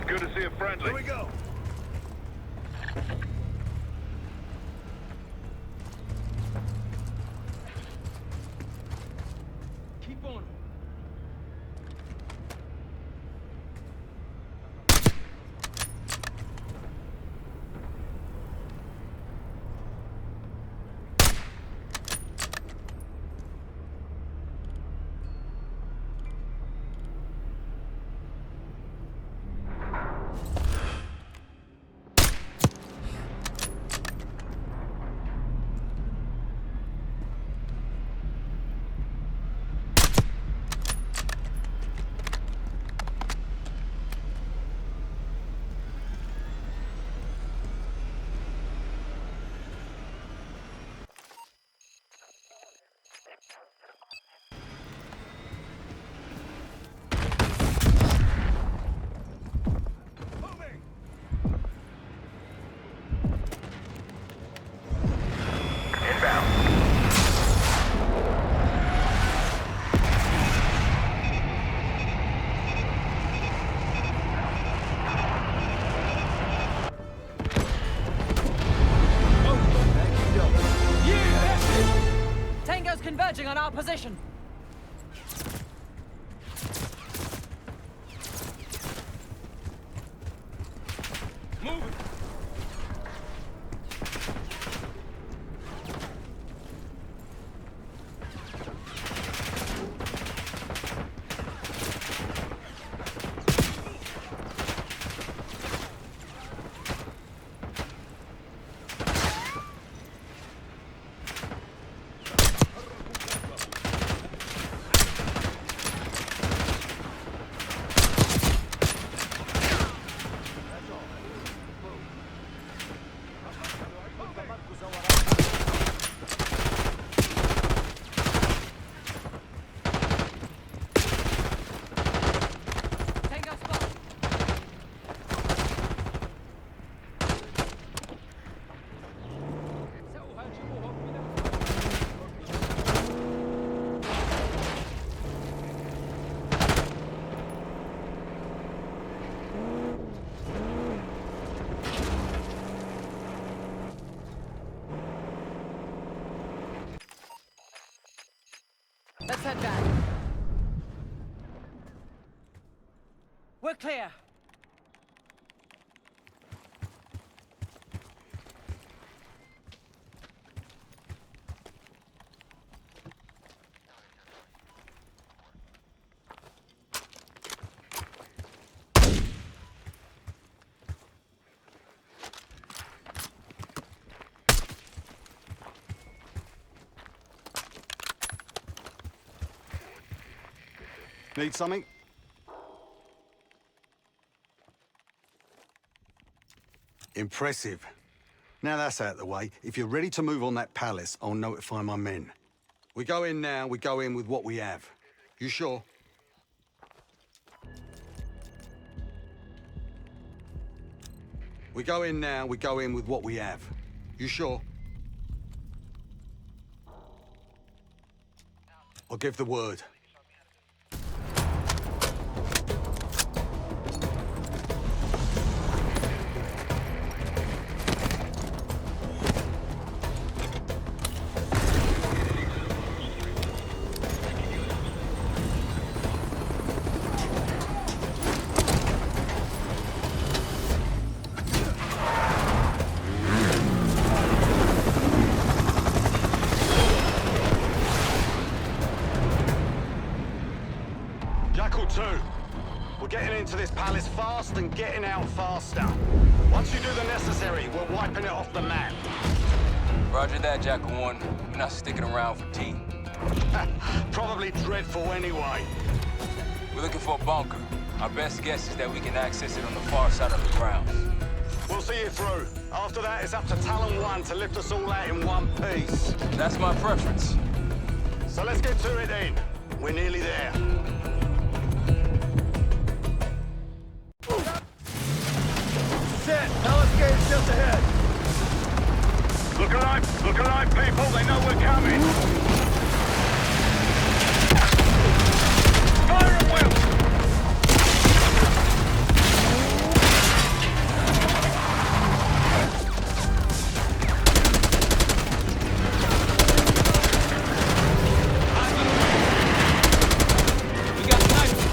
Good to see a friendly. Here we go. Keep on. Converging on our position. Move it. Let's head back. We're clear. Need something? Impressive. Now that's out of the way, if you're ready to move on that palace, I'll notify my men. We go in now, we go in with what we have. You sure? We go in now, we go in with what we have. You sure? I'll give the word. We're getting into this palace fast and getting out faster. Once you do the necessary, we're wiping it off the map. Roger that, Jackal 1. We're not sticking around for tea. Probably dreadful anyway. We're looking for a bunker. Our best guess is that we can access it on the far side of the grounds. We'll see you through. After that, it's up to Talon 1 to lift us all out in one piece. That's my preference. So let's get to it then. We're nearly there. Set! Palace gate's just ahead! Look alive, people! They know we're coming! Fire at will! We got snipers!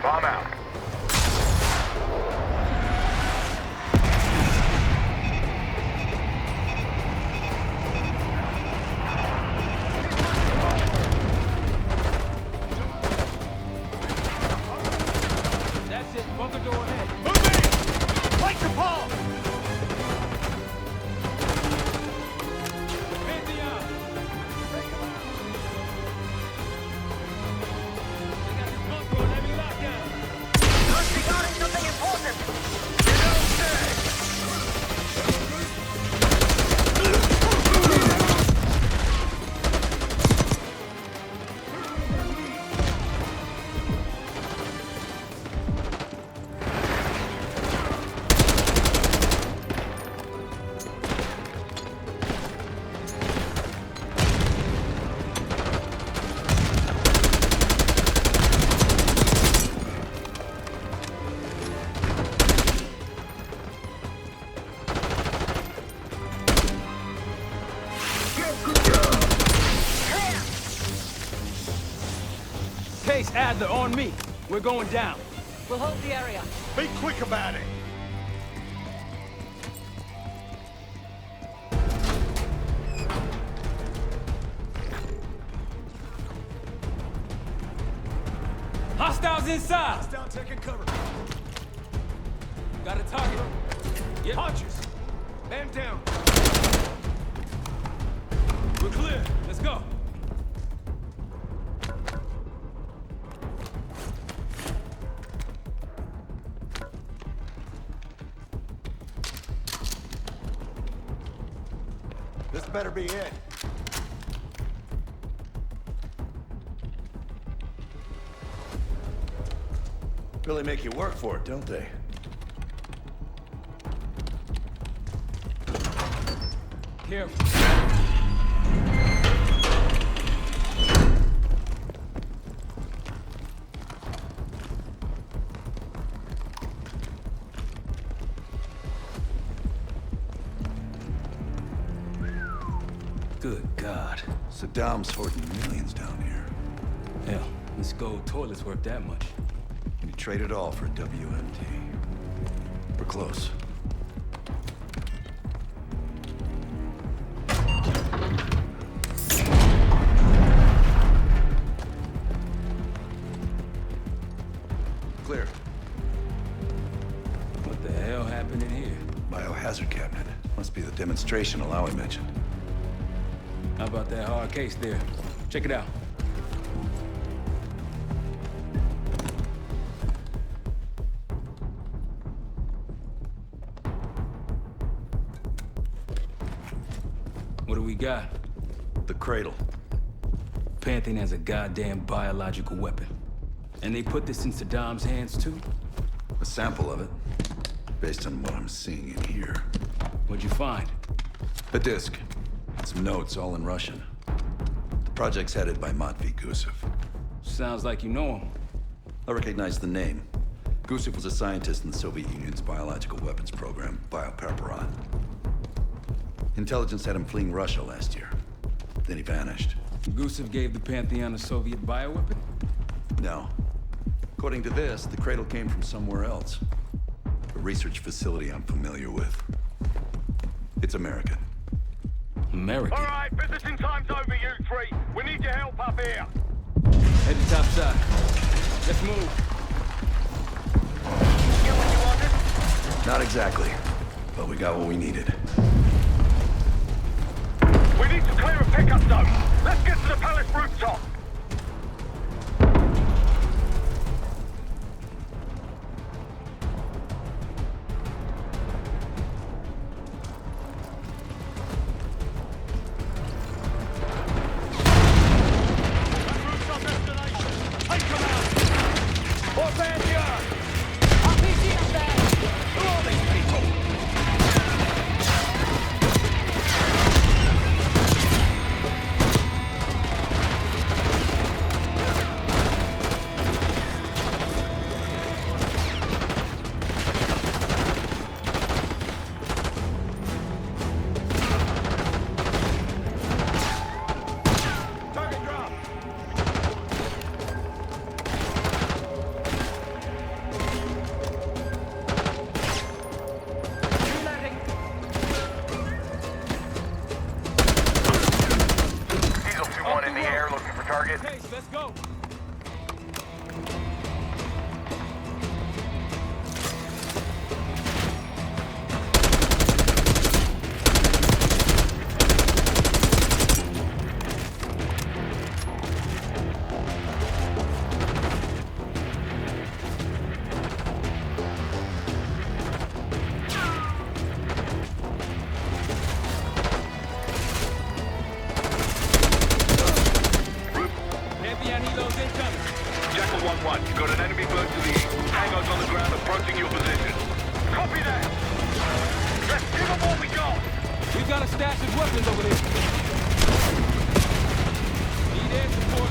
Bomb out. That's it. Bunker door ahead. Moving! Light the ball! Case Adler on me. We're going down. We'll hold the area. Be quick about it! Hostiles inside. Hostile taking cover. Got a target. Yep. Punches! Man down! We're clear. Let's go. This better be it. Really make you work for it, don't they? Careful. Good God. Saddam's hoarding millions down here. Hell, this gold toilet's worth that much. You trade it all for WMD. We're close. Clear. What the hell happened in here? Biohazard cabinet. Must be the demonstration Alawi mentioned. How about that hard case there? Check it out. What do we got? The cradle. Pantheon has a goddamn biological weapon. And they put this in Saddam's hands too? A sample of it, based on what I'm seeing in here. What'd you find? A disc. Some notes, all in Russian. The project's headed by Matvey Gusev. Sounds like you know him. I recognize the name. Gusev was a scientist in the Soviet Union's biological weapons program, Biopreparat. Intelligence had him fleeing Russia last year. Then he vanished. Gusev gave the Pantheon a Soviet bioweapon? No. According to this, the cradle came from somewhere else. A research facility I'm familiar with. It's American. American? All right, visiting time's over, you three. We need your help up here. Head to top side. Let's move. Get what you wanted? Not exactly, but we got what we needed. We need to clear a pickup zone. Let's get to the palace rooftop. 1-1. You've got an enemy bird to the east. Hangars on the ground approaching your position. Copy that! Let's give them what we got! We've got a stash of weapons over there. Need air support.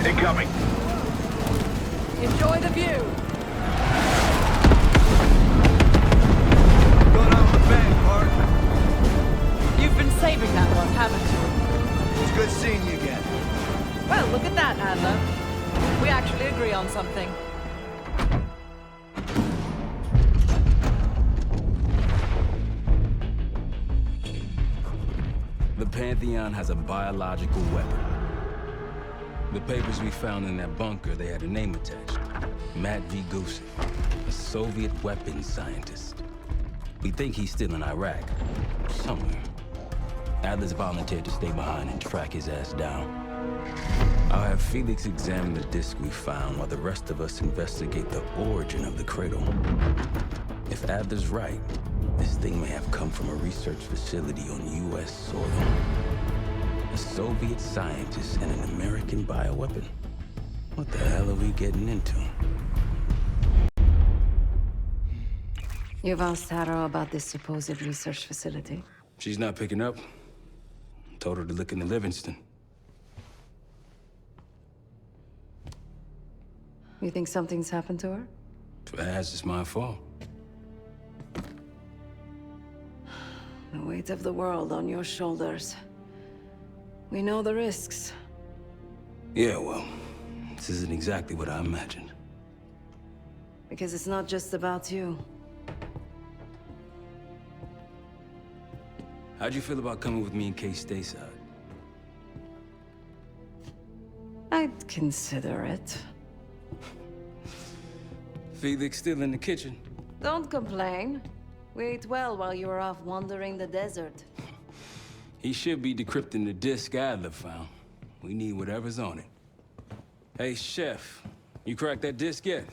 Incoming. Enjoy the view. Going on with the bank, Mark. You've been saving that one, haven't you? It's good seeing you again. Well, look at that, Adler. We actually agree on something. The Pantheon has a biological weapon. The papers we found in that bunker, they had a name attached. Matt Bigos, a Soviet weapons scientist. We think he's still in Iraq, somewhere. Adler's volunteered to stay behind and track his ass down. I'll have Felix examine the disc we found while the rest of us investigate the origin of the cradle. If Adler's right. This thing may have come from a research facility on U.S. soil. A Soviet scientist and an American bioweapon. What the hell are we getting into? You've asked Tara about this supposed research facility? She's not picking up. Told her to look into Livingston. You think something's happened to her? If it has, it's my fault. The weight of the world on your shoulders. We know the risks. Yeah, well, this isn't exactly what I imagined. Because it's not just about you. How'd you feel about coming with me in case stateside? I'd consider it. Felix still in the kitchen? Don't complain. We ate well while you were off wandering the desert. He should be decrypting the disk Adler found. We need whatever's on it. Hey, Chef, you cracked that disk yet?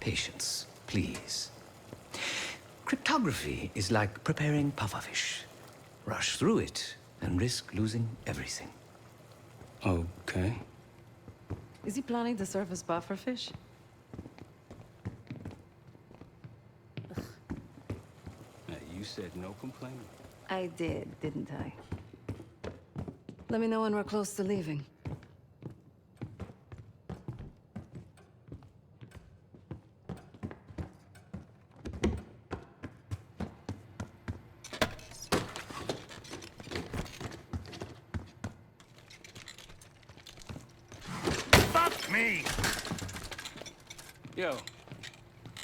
Patience, please. Cryptography is like preparing pufferfish. Rush through it and risk losing everything. Okay. Is he planning to serve us pufferfish? Hey, you said no complaining. I did, didn't I? Let me know when we're close to leaving. Fuck me! Yo,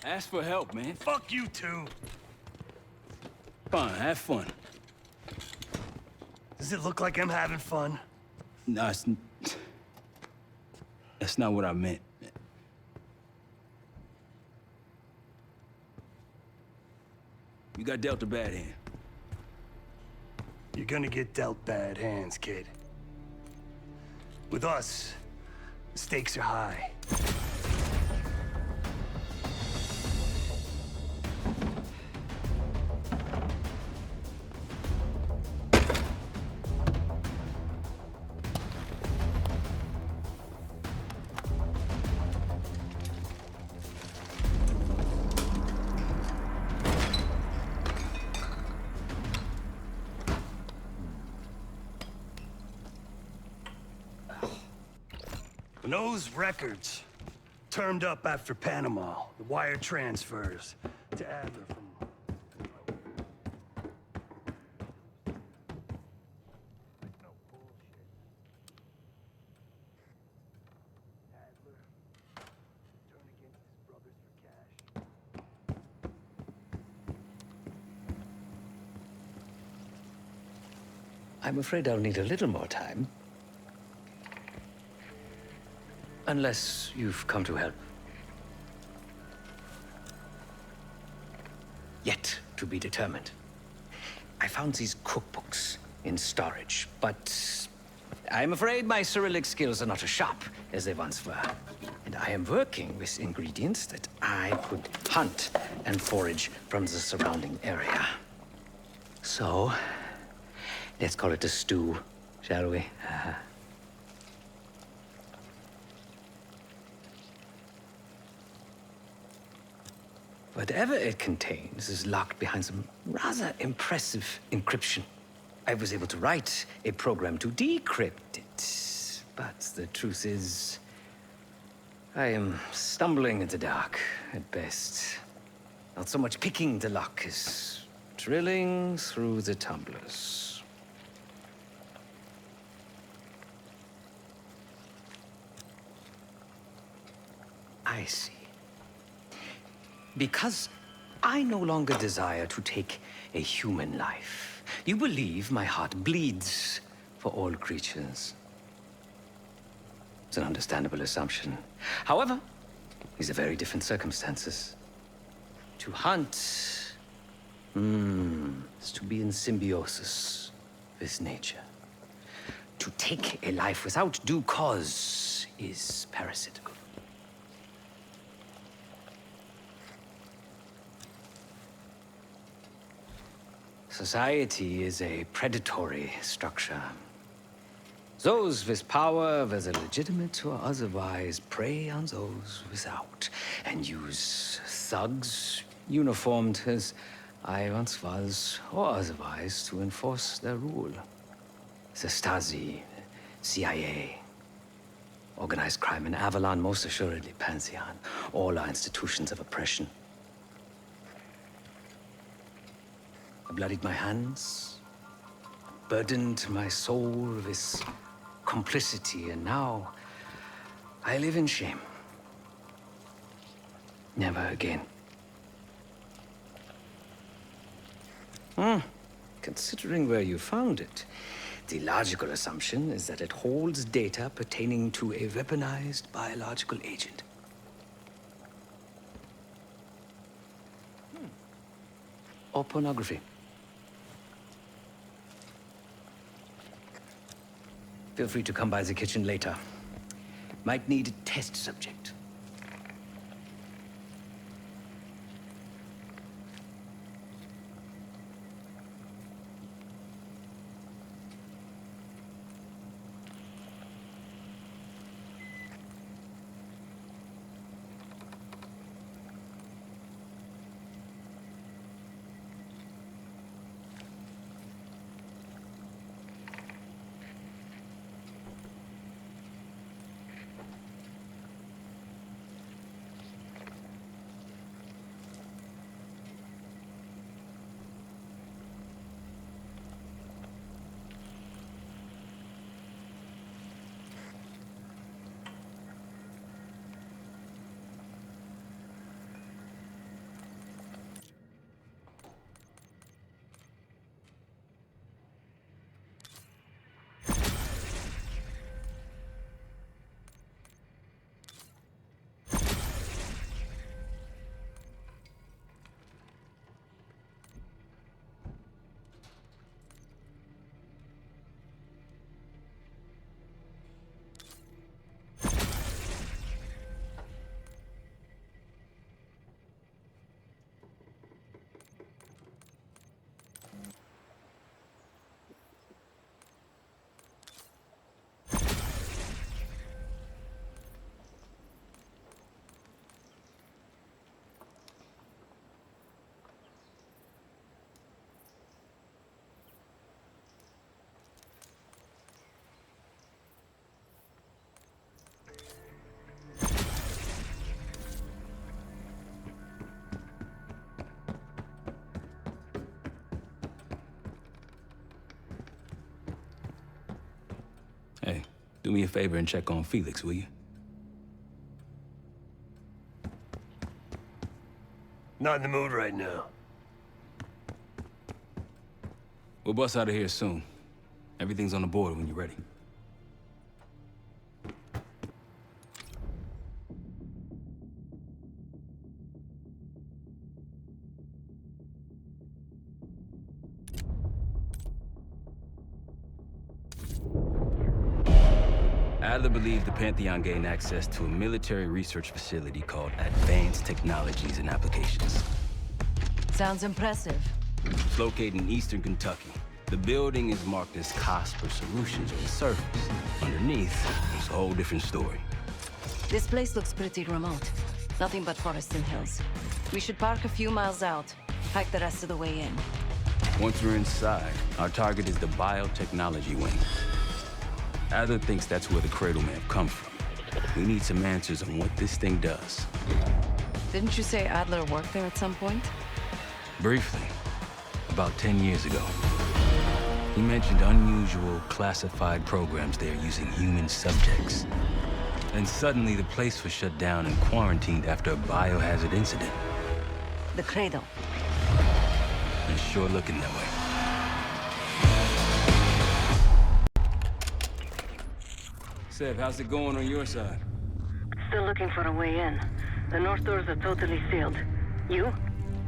ask for help, man. Fuck you too. Fine, have fun. Does it look like I'm having fun? No, that's not what I meant. You got dealt a bad hand. You're gonna get dealt bad hands, kid. With us, the stakes are high. When those records turned up after Panama, the wire transfers to Adler from... I'm afraid I'll need a little more time. Unless you've come to help. Yet to be determined. I found these cookbooks in storage, but I'm afraid my Cyrillic skills are not as sharp as they once were. And I am working with ingredients that I could hunt and forage from the surrounding area. So, let's call it a stew, shall we? Whatever it contains is locked behind some rather impressive encryption. I was able to write a program to decrypt it, but the truth is, I am stumbling in the dark at best. Not so much picking the lock as drilling through the tumblers. I see. Because I no longer desire to take a human life, you believe my heart bleeds for all creatures. It's an understandable assumption. However, these are very different circumstances. To hunt, is to be in symbiosis with nature. To take a life without due cause is parasitical. Society is a predatory structure. Those with power, whether legitimate or otherwise, prey on those without, and use thugs, uniformed as I once was, or otherwise, to enforce their rule. The Stasi, CIA, organized crime in Avalon, most assuredly Pantheon. All are institutions of oppression. I bloodied my hands, burdened my soul with complicity, and now I live in shame. Never again. Considering where you found it, the logical assumption is that it holds data pertaining to a weaponized biological agent. Or pornography. Feel free to come by the kitchen later. Might need a test subject. Hey, do me a favor and check on Felix, will you? Not in the mood right now. We'll bust out of here soon. Everything's on the board when you're ready. Adler believed the Pantheon gained access to a military research facility called Advanced Technologies and Applications. Sounds impressive. It's located in eastern Kentucky. The building is marked as Cosper Solutions on the surface. Underneath, it's a whole different story. This place looks pretty remote. Nothing but forests and hills. We should park a few miles out, hike the rest of the way in. Once we're inside, our target is the biotechnology wing. Adler thinks that's where the Cradle may have come from. We need some answers on what this thing does. Didn't you say Adler worked there at some point? Briefly, about 10 years ago. He mentioned unusual, classified programs there using human subjects. And suddenly the place was shut down and quarantined after a biohazard incident. The Cradle. It's sure looking that way. Seb, how's it going on your side? Still looking for a way in. The north doors are totally sealed. You?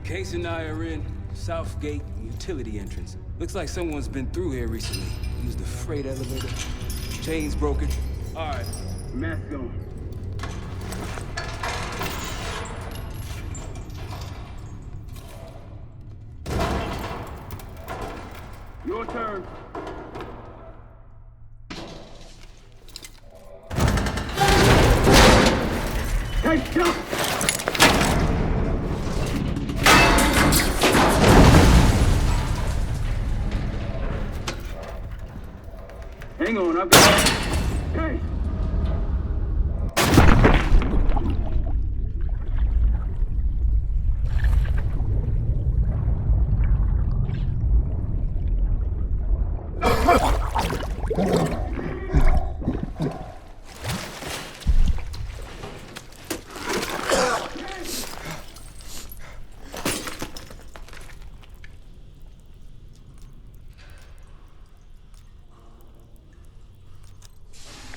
Case and I are in South Gate utility entrance. Looks like someone's been through here recently. Used the freight elevator. Chains broken. All right, mask on. Your turn. Hey, jump! Hang on, I've got... Hey!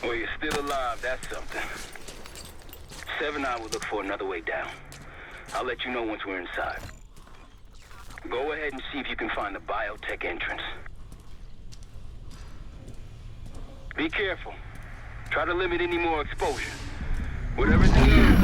Well, you're still alive, that's something. 7, I will look for another way down. I'll let you know once we're inside. Go ahead and see if you can find the biotech entrance. Be careful. Try to limit any more exposure. Whatever's in here.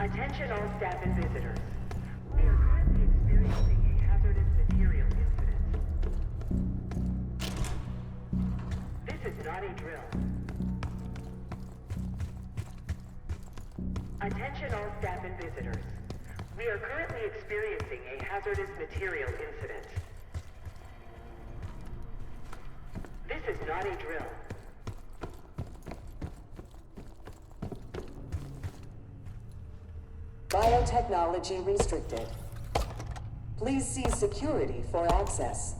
Attention all staff and visitors. We are currently experiencing a hazardous material incident. This is not a drill. Attention all staff and visitors. We are currently experiencing a hazardous material incident. This is not a drill. Biotechnology restricted. Please see security for access.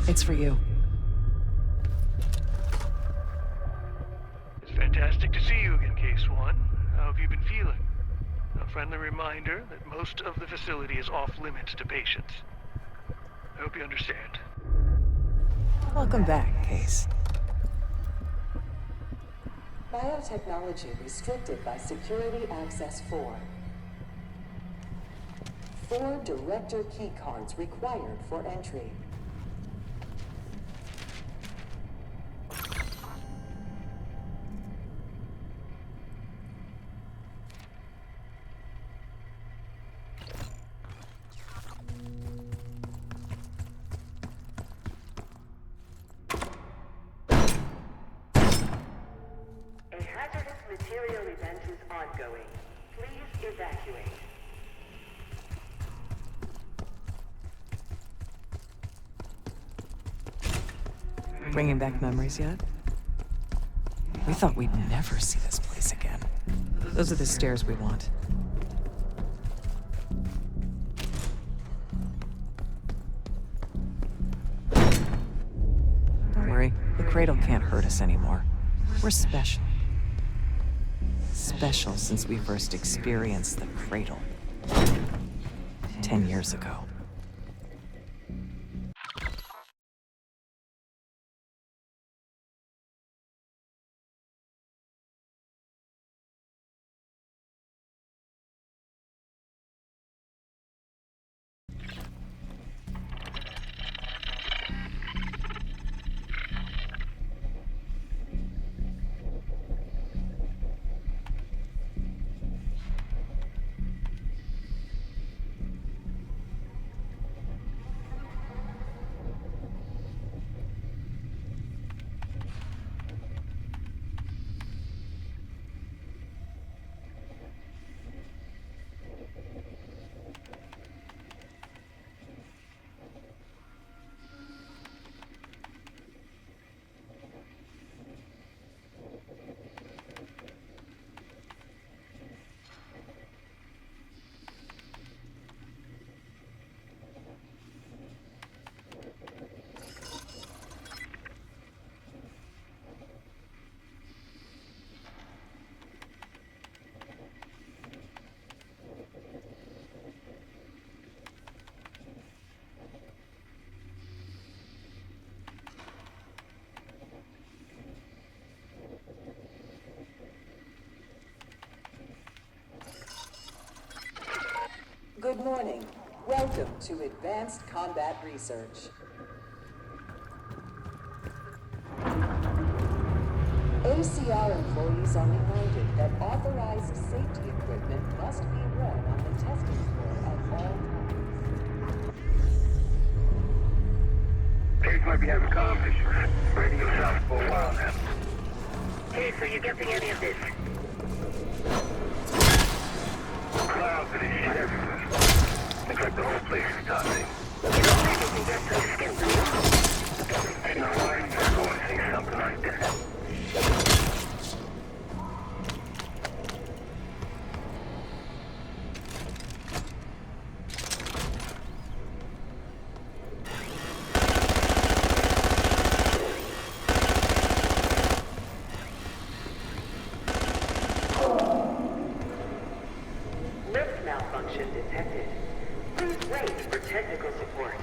It's for you. Fantastic to see you again, Case 1. How have you been feeling? A friendly reminder that most of the facility is off limits to patients. I hope you understand. Welcome back, Case. Biotechnology restricted by Security Access 4. 4 director keycards required for entry. Material event is ongoing. Please evacuate. Bringing back memories yet? We thought we'd never see this place again. Those are the stairs we want. Don't worry, the cradle can't hurt us anymore. We're special. special since we first experienced the cradle 10 years ago. Good morning. Welcome to Advanced Combat Research. ACR employees are reminded that authorized safety equipment must be worn on the testing floor at all times. Case might be having comm issues. Radio south for a while now. Hey, so you getting any of this? Clouds of this shit everywhere. Looks like the whole place is toxic. You don't think you can get to the skin, do you? Ain't no way you're going to see something like that. Lift malfunction detected. Please wait for technical support.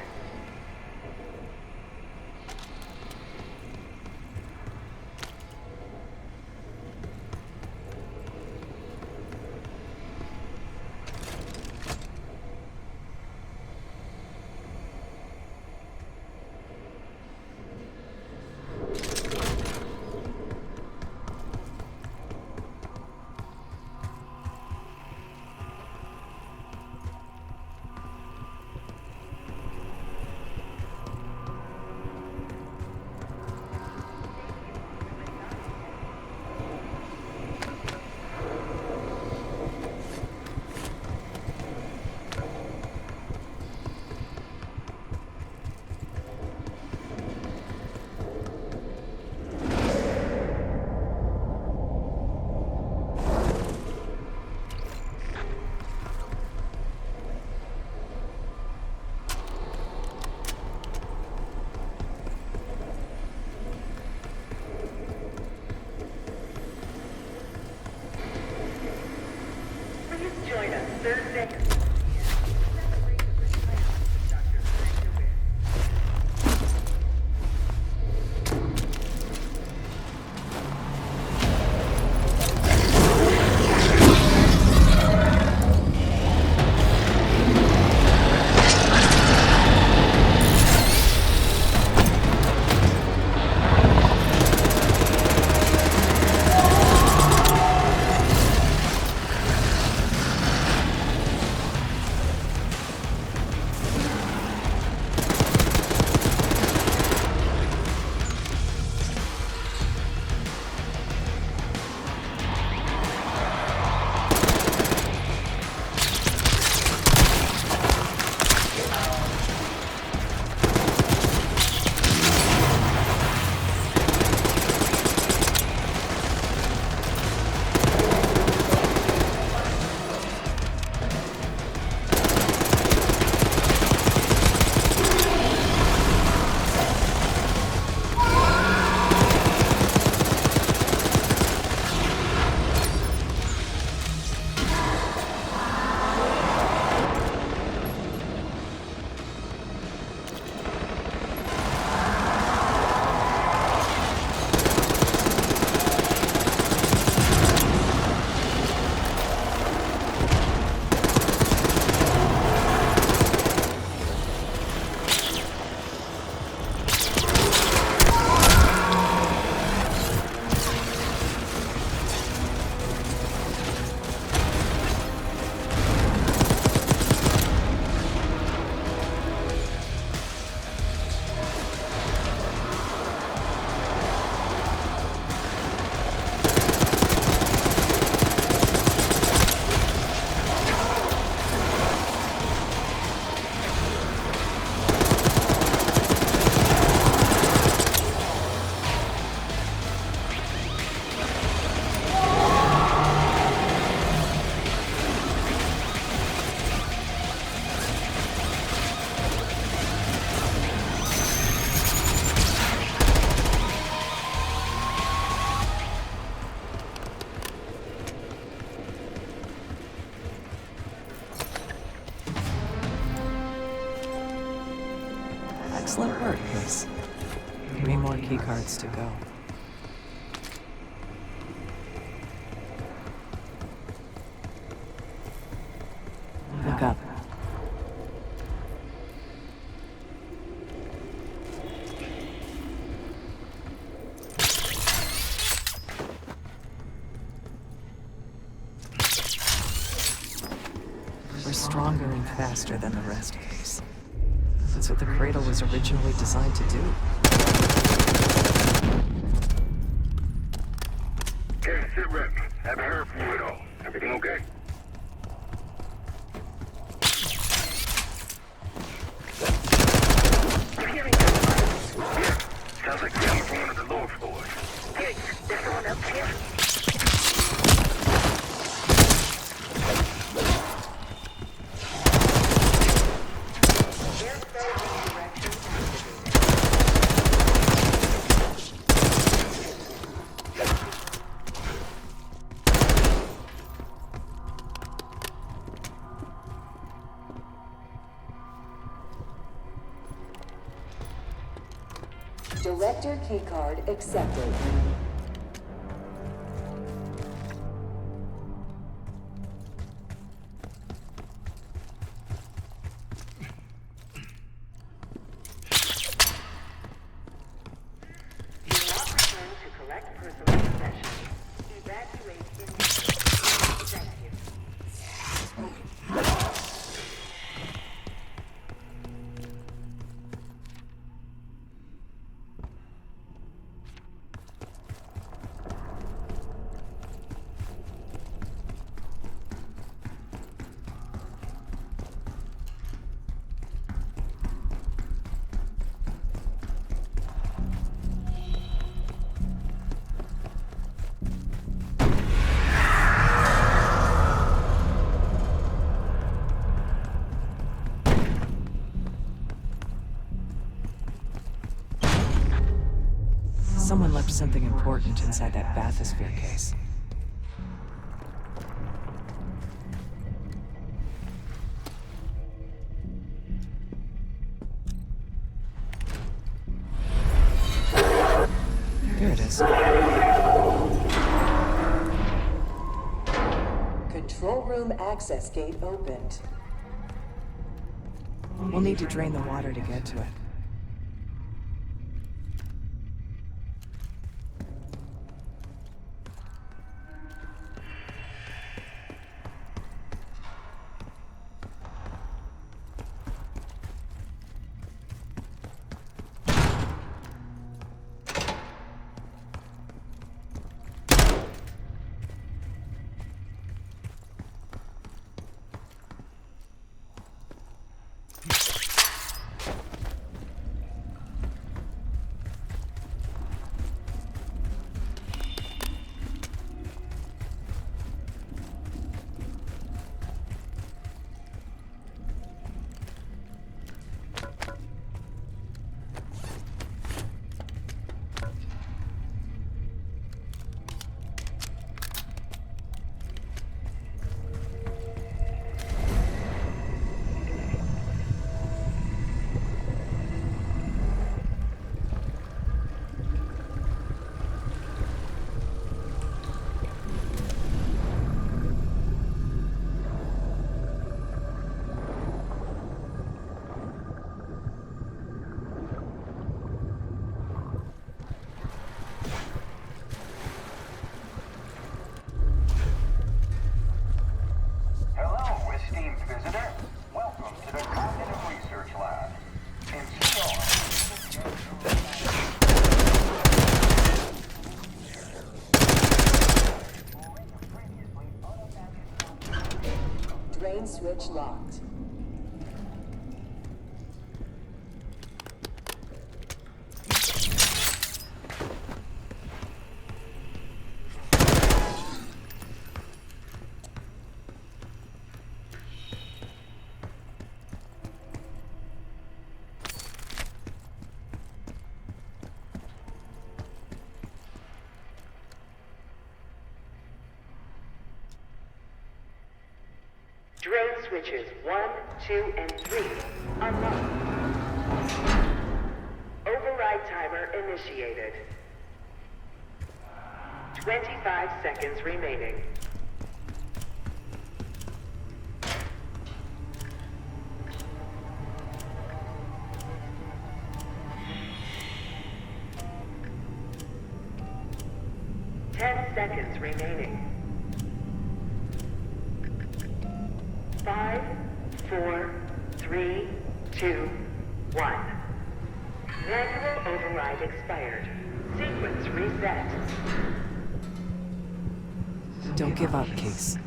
Excellent work, Miss. 3 more keycards to go. Look up. We're stronger and faster than the rest of these. That's what the cradle was originally designed to do. Okay, sit rep. Haven't heard from you at all. Everything okay? Sounds like coming from one of the lower floors. Hey, there's someone else here. Director keycard accepted. Do not return to collect personal possessions. Evacuate immediately. Thank you. Someone left something important inside that bathysphere case. There it is. Control room access gate opened. We'll need to drain the water to get to it. Drain switch locked. Drone switches 1, 2, and 3 unlocked. timer initiated. 25 seconds remaining. Seconds remaining. 5, 4, 3, 2, 1. Manual override expired. Sequence reset. Don't give up, Case.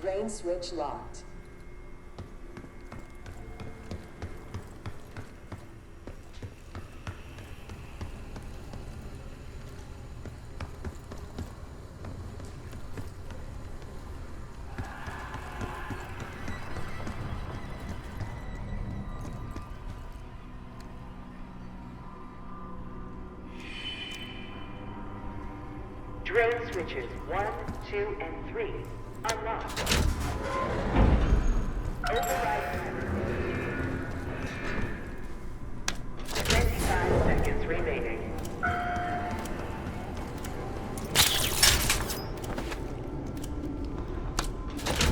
Drain switch locked. Drain switches 1, 2, and 3 unlocked. Override timer. 25 seconds remaining.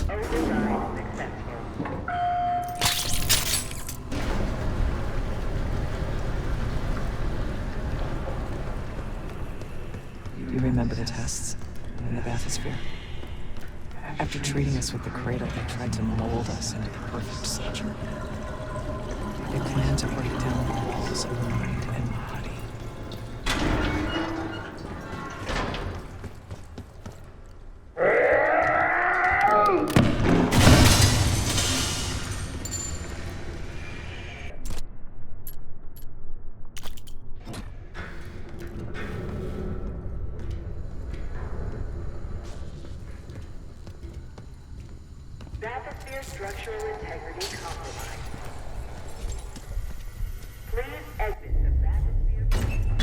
Override successful. You remember the tests in the bathysphere? After treating us with the cradle, they tried to mold us into the perfect soldier. They planned to break down the walls of mind and body. Bathysphere structural integrity compromised. Please exit the bathysphere.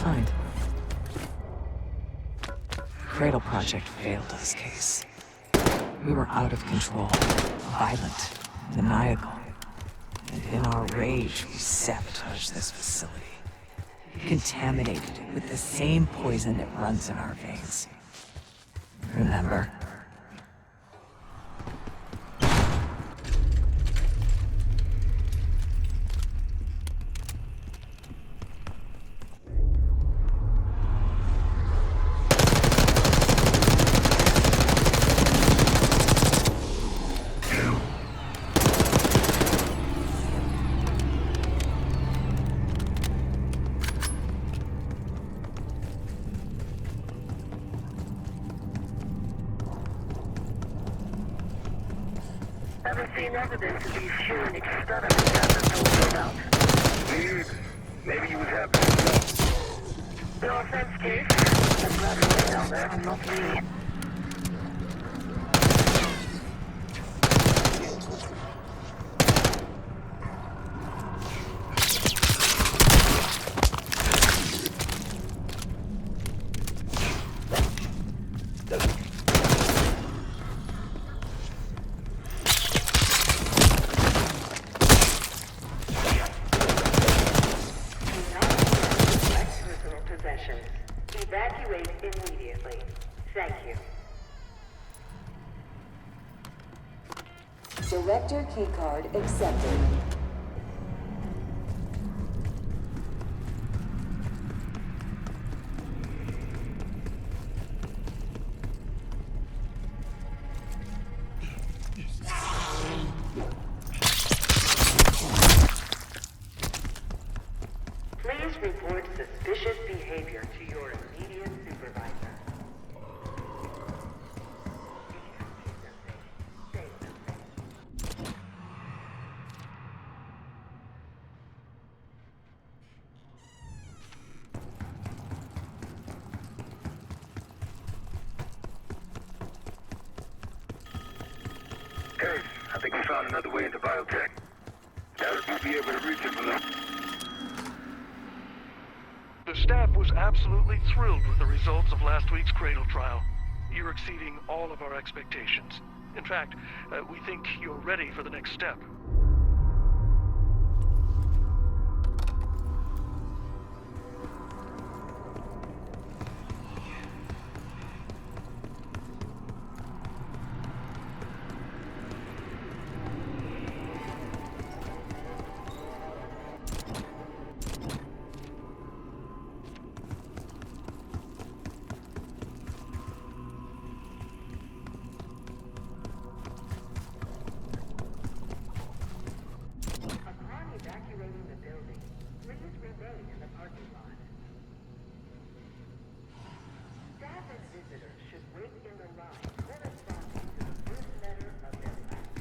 find? Cradle Project failed us, Case. We were out of control, violent, maniacal. And in our rage, we sabotaged this facility. Contaminated it with the same poison that runs in our veins. Remember? Haven't seen evidence of these human experiments ever told about. Maybe he was happy. No offense, Case. I'm glad you're down there and not me. Evacuate immediately. Thank you. Director keycard accepted. Please report suspicious behavior to your immediate supervisor. Hey, I think we found another way into biotech. Doubt we'll be able to reach it from there. The staff was absolutely thrilled with the results of last week's Cradle trial. You're exceeding all of our expectations. In fact, we think you're ready for the next step. Evacuating the building. Please remain in the parking lot. Staff and visitors should wait in the line corresponding to the first letter of their last name.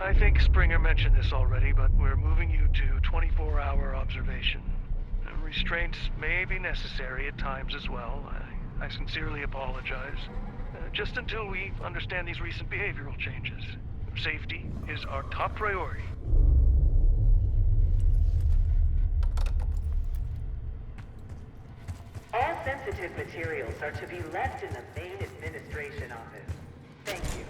I think Springer mentioned this already, but we're moving you to 24-hour observation. Restraints may be necessary at times as well. I sincerely apologize. Just until we understand these recent behavioral changes. Safety is our top priority. All sensitive materials are to be left in the main administration office. Thank you.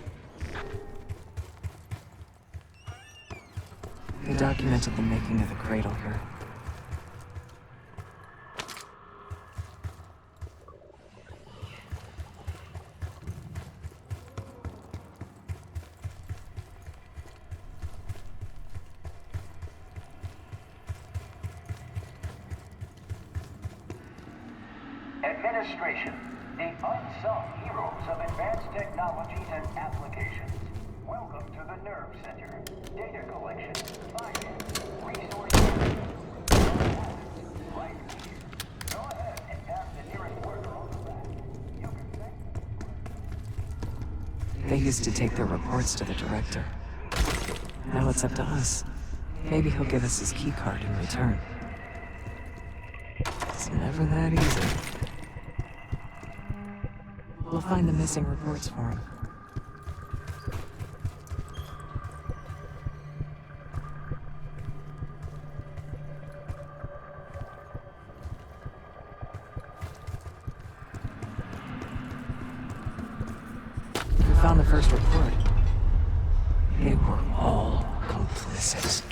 They documented the making of the cradle here. Administration, the unsung heroes of advanced technologies and applications. Welcome to the Nerve Center. Data collection, finance, resource management. Right here. Go ahead. They used to take their reports to the director. Now it's up to us. Maybe he'll give us his keycard in return. It's never that easy. We'll find the missing reports for him. We found the first report. They were all complicit.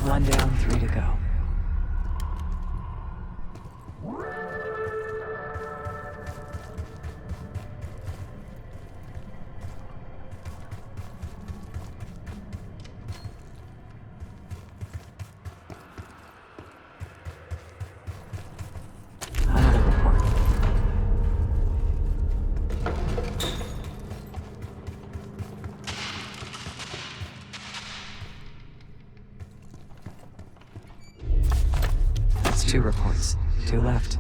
One down, 3 to go. Another report. That's 2 reports. 2 left.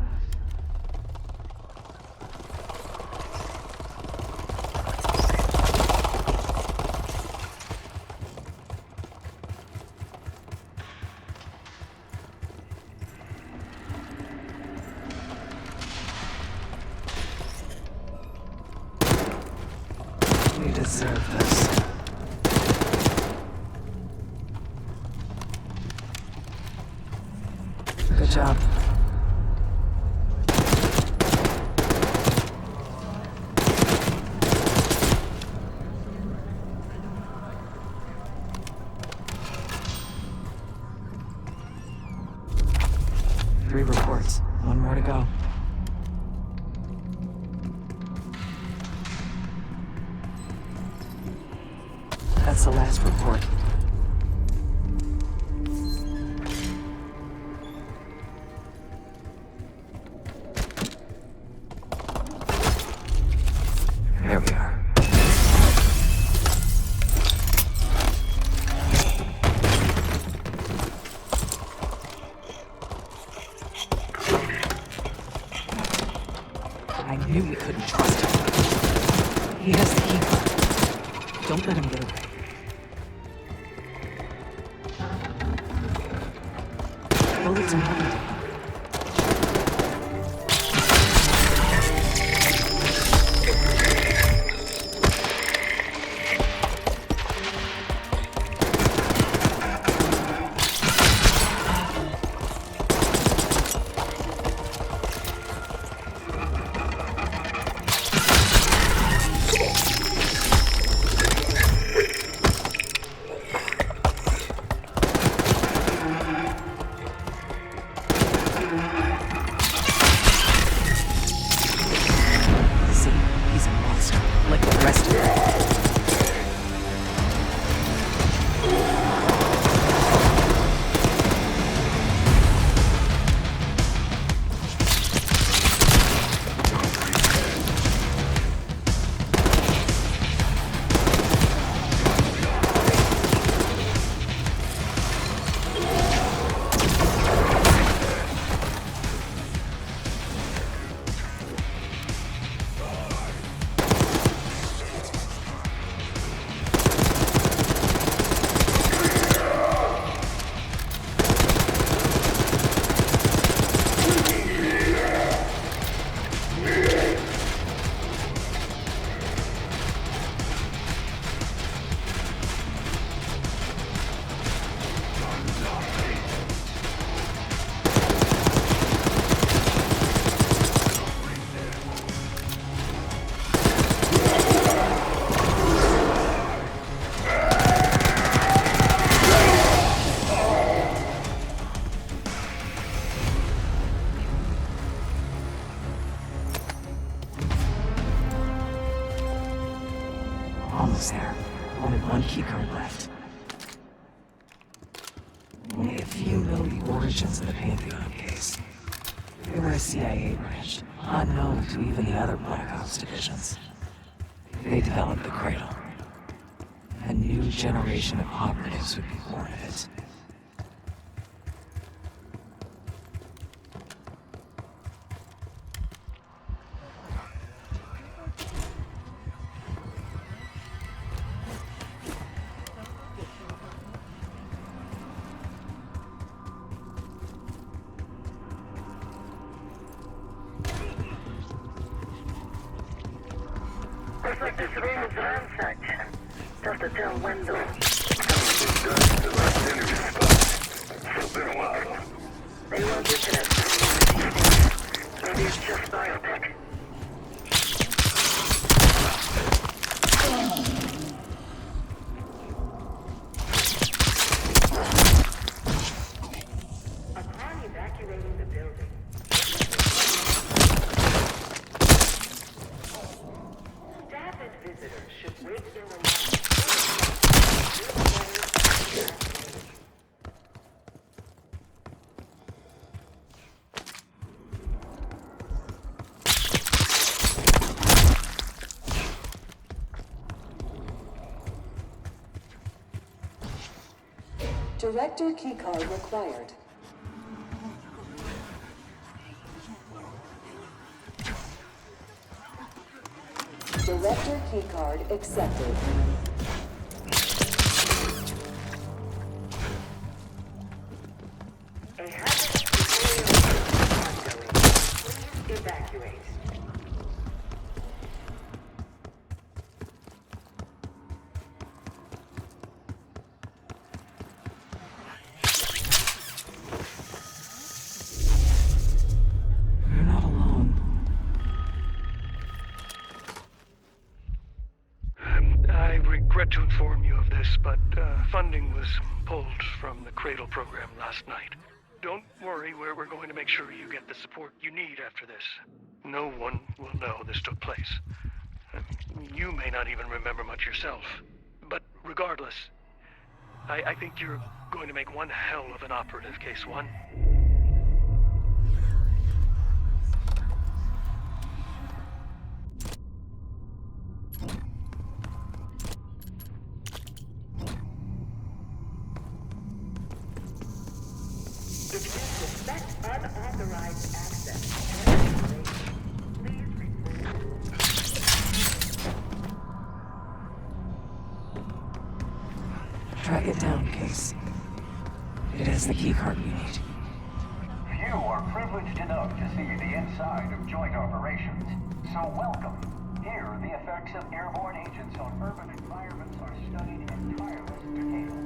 We deserve this. Good job. Three reports. One more to go. That's the last report. There we are. I knew we couldn't trust him. He has the key. Don't let him get away. Bullets and weapons. Almost there. Only one keycard left. Only a few know the origins of the Pantheon case. They were a CIA branch, unknown to even the other Black Ops divisions. They developed the Cradle. A new generation of operatives would be born of it. Looks like this room is ransacked. Tough to tell when though. It's been a while. They won't get to that. Maybe it's just biotech. Upon evacuating the building, staff and visitors should wait in the Director keycard required. Director keycard accepted. A hazardous material ongoing. Please evacuate. You're not alone. I regret to inform you of this, but funding was pulled from the Cradle program last night. Don't worry, we're going to make sure you get the support you need after this. No one will know this took place. You may not even remember much yourself. But regardless, I think you're going to make one hell of an operative, Case One. If you suspect unauthorized access to information, please report. Track it down, Case. It has the keycard we need. Few are privileged enough to see the inside of joint operations. So welcome. Here, the effects of airborne agents on urban environments are studied in tireless detail.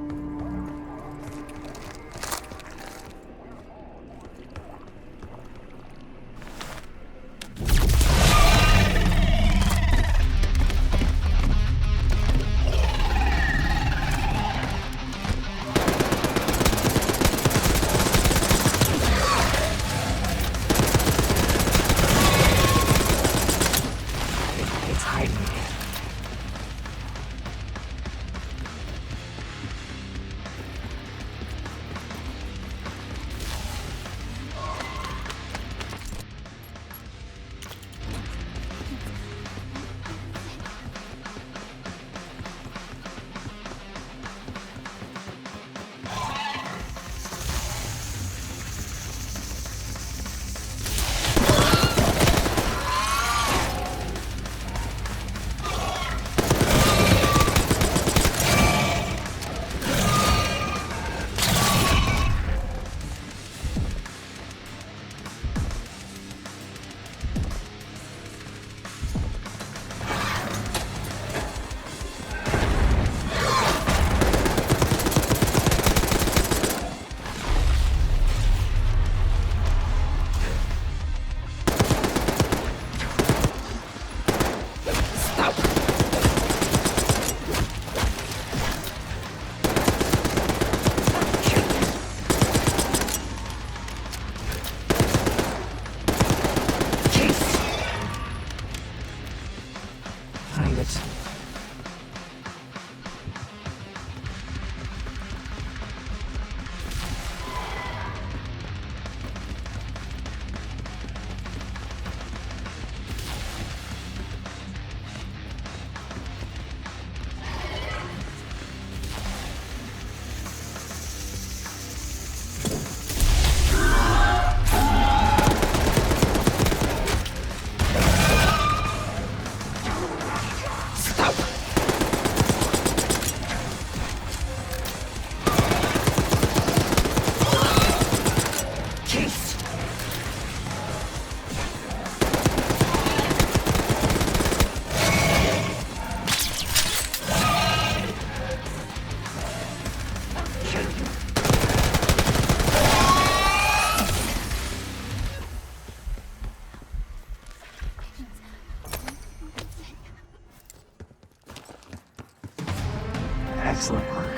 Excellent work.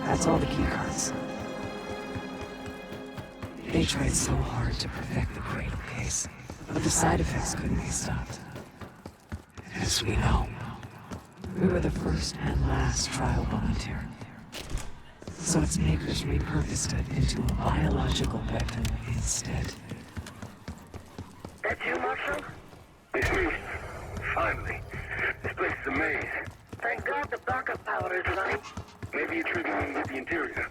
That's all the key cards. They tried so hard to perfect the Cradle case, but the side effects couldn't be stopped. As we know, we were the first and last trial volunteer. So its makers repurposed it into a biological weapon instead. That's you, Marshal? It's me. Finally. This place is a maze. Thank God the backup power is running. Maybe you're treating me with the interior.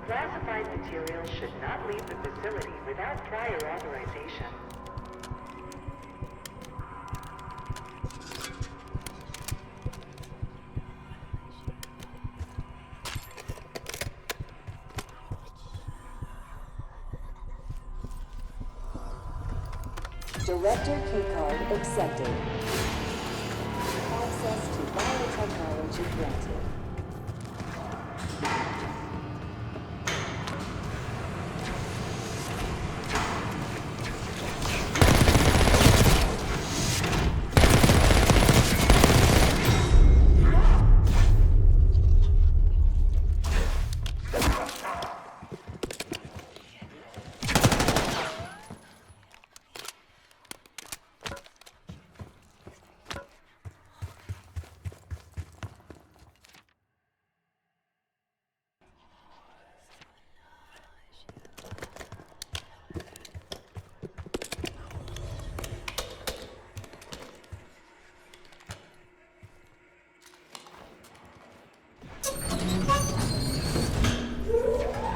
Classified material should not leave the facility without prior authorization. Director keycard accepted. Access to biotechnology granted.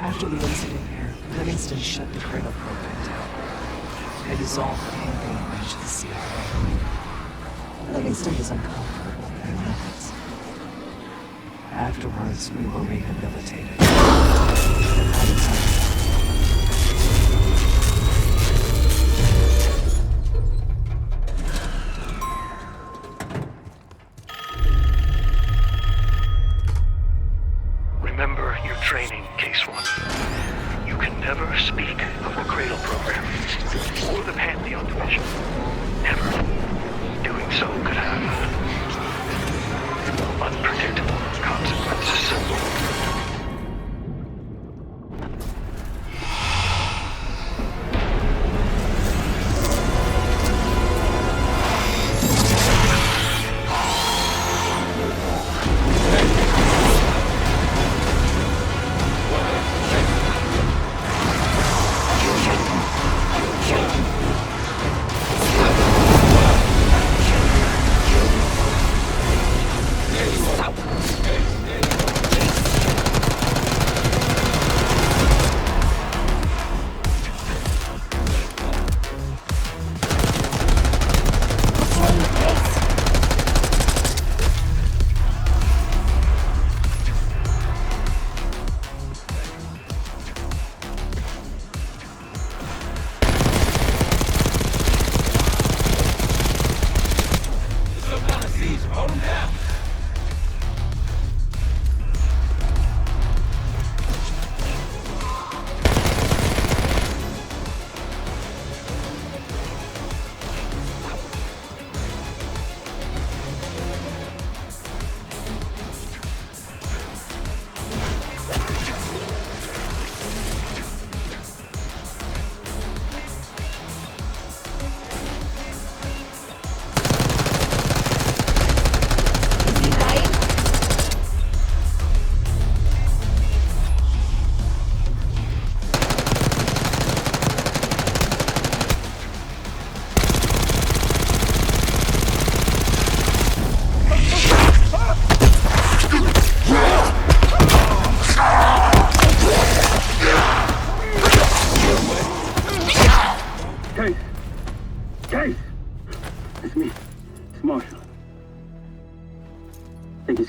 After the incident here, Livingston shut the Cradle program down. They dissolved the campaign branch of the CIA. Livingston was uncomfortable with their methods. Afterwards, we were rehabilitated. Remember your training, Case 1. You can never speak of the Cradle program or the Pantheon division. Never. Doing so could have unpredictable consequences.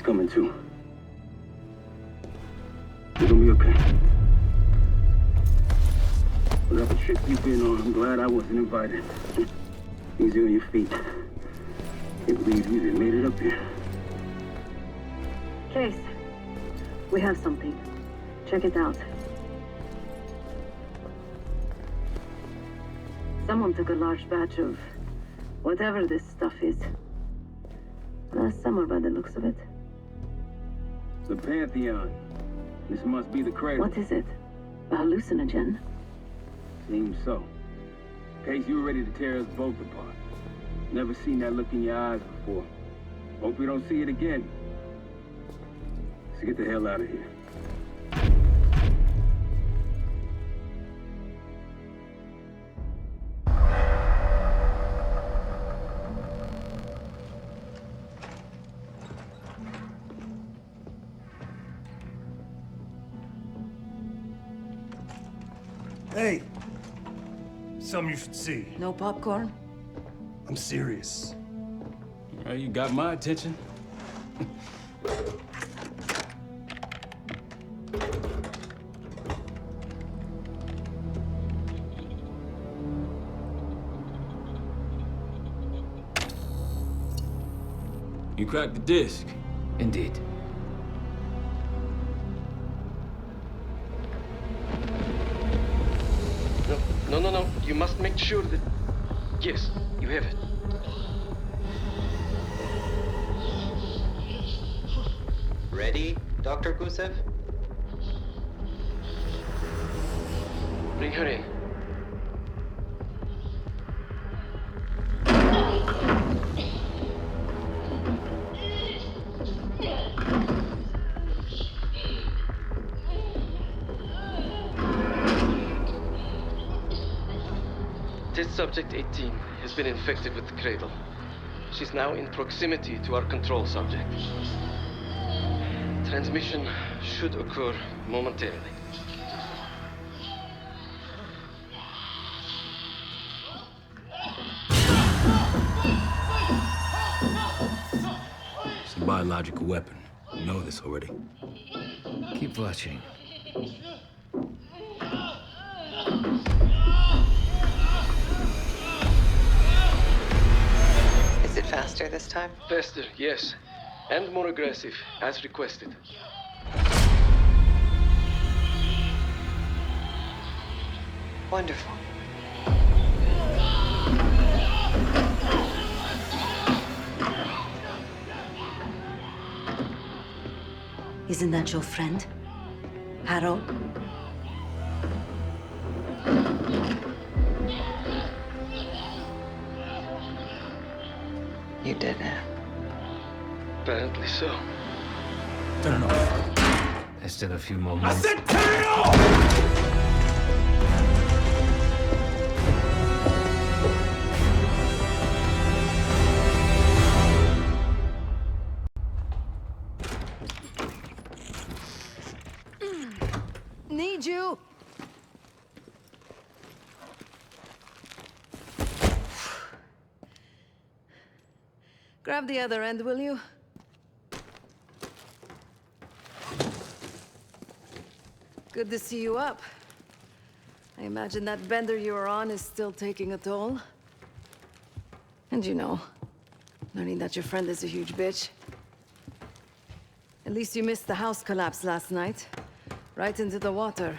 coming too. You're gonna be okay. Whatever trip you've been on, I'm glad I wasn't invited. Easy on your feet. Can't believe you even made it up here. Case. We have something. Check it out. Someone took a large batch of whatever this stuff is. Last summer by the looks of it. The Pantheon. This must be the cradle. What is it? A hallucinogen? Seems so. Case you were ready to tear us both apart. Never seen that look in your eyes before. Hope we don't see it again. Let's get the hell out of here. Hey! Something you should see. No popcorn? I'm serious. Well, you got my attention. You cracked the disc. Indeed. No. You must make sure that... Yes, you have it. Ready, Dr. Gusev? Bring her in. Test subject 18 has been infected with the cradle. She's now in proximity to our control subject. Transmission should occur momentarily. It's a biological weapon. You know this already. Keep watching. Is it faster this time? Faster, yes. And more aggressive, as requested. Wonderful. Isn't that your friend? Harrow? You did it. Apparently so. Turn it off. There's still a few more moments. I said turn it off! Need you! Grab the other end, will you? Good to see you up. I imagine that bender you were on is still taking a toll. And you know, learning that your friend is a huge bitch. At least you missed the house collapse last night. Right into the water.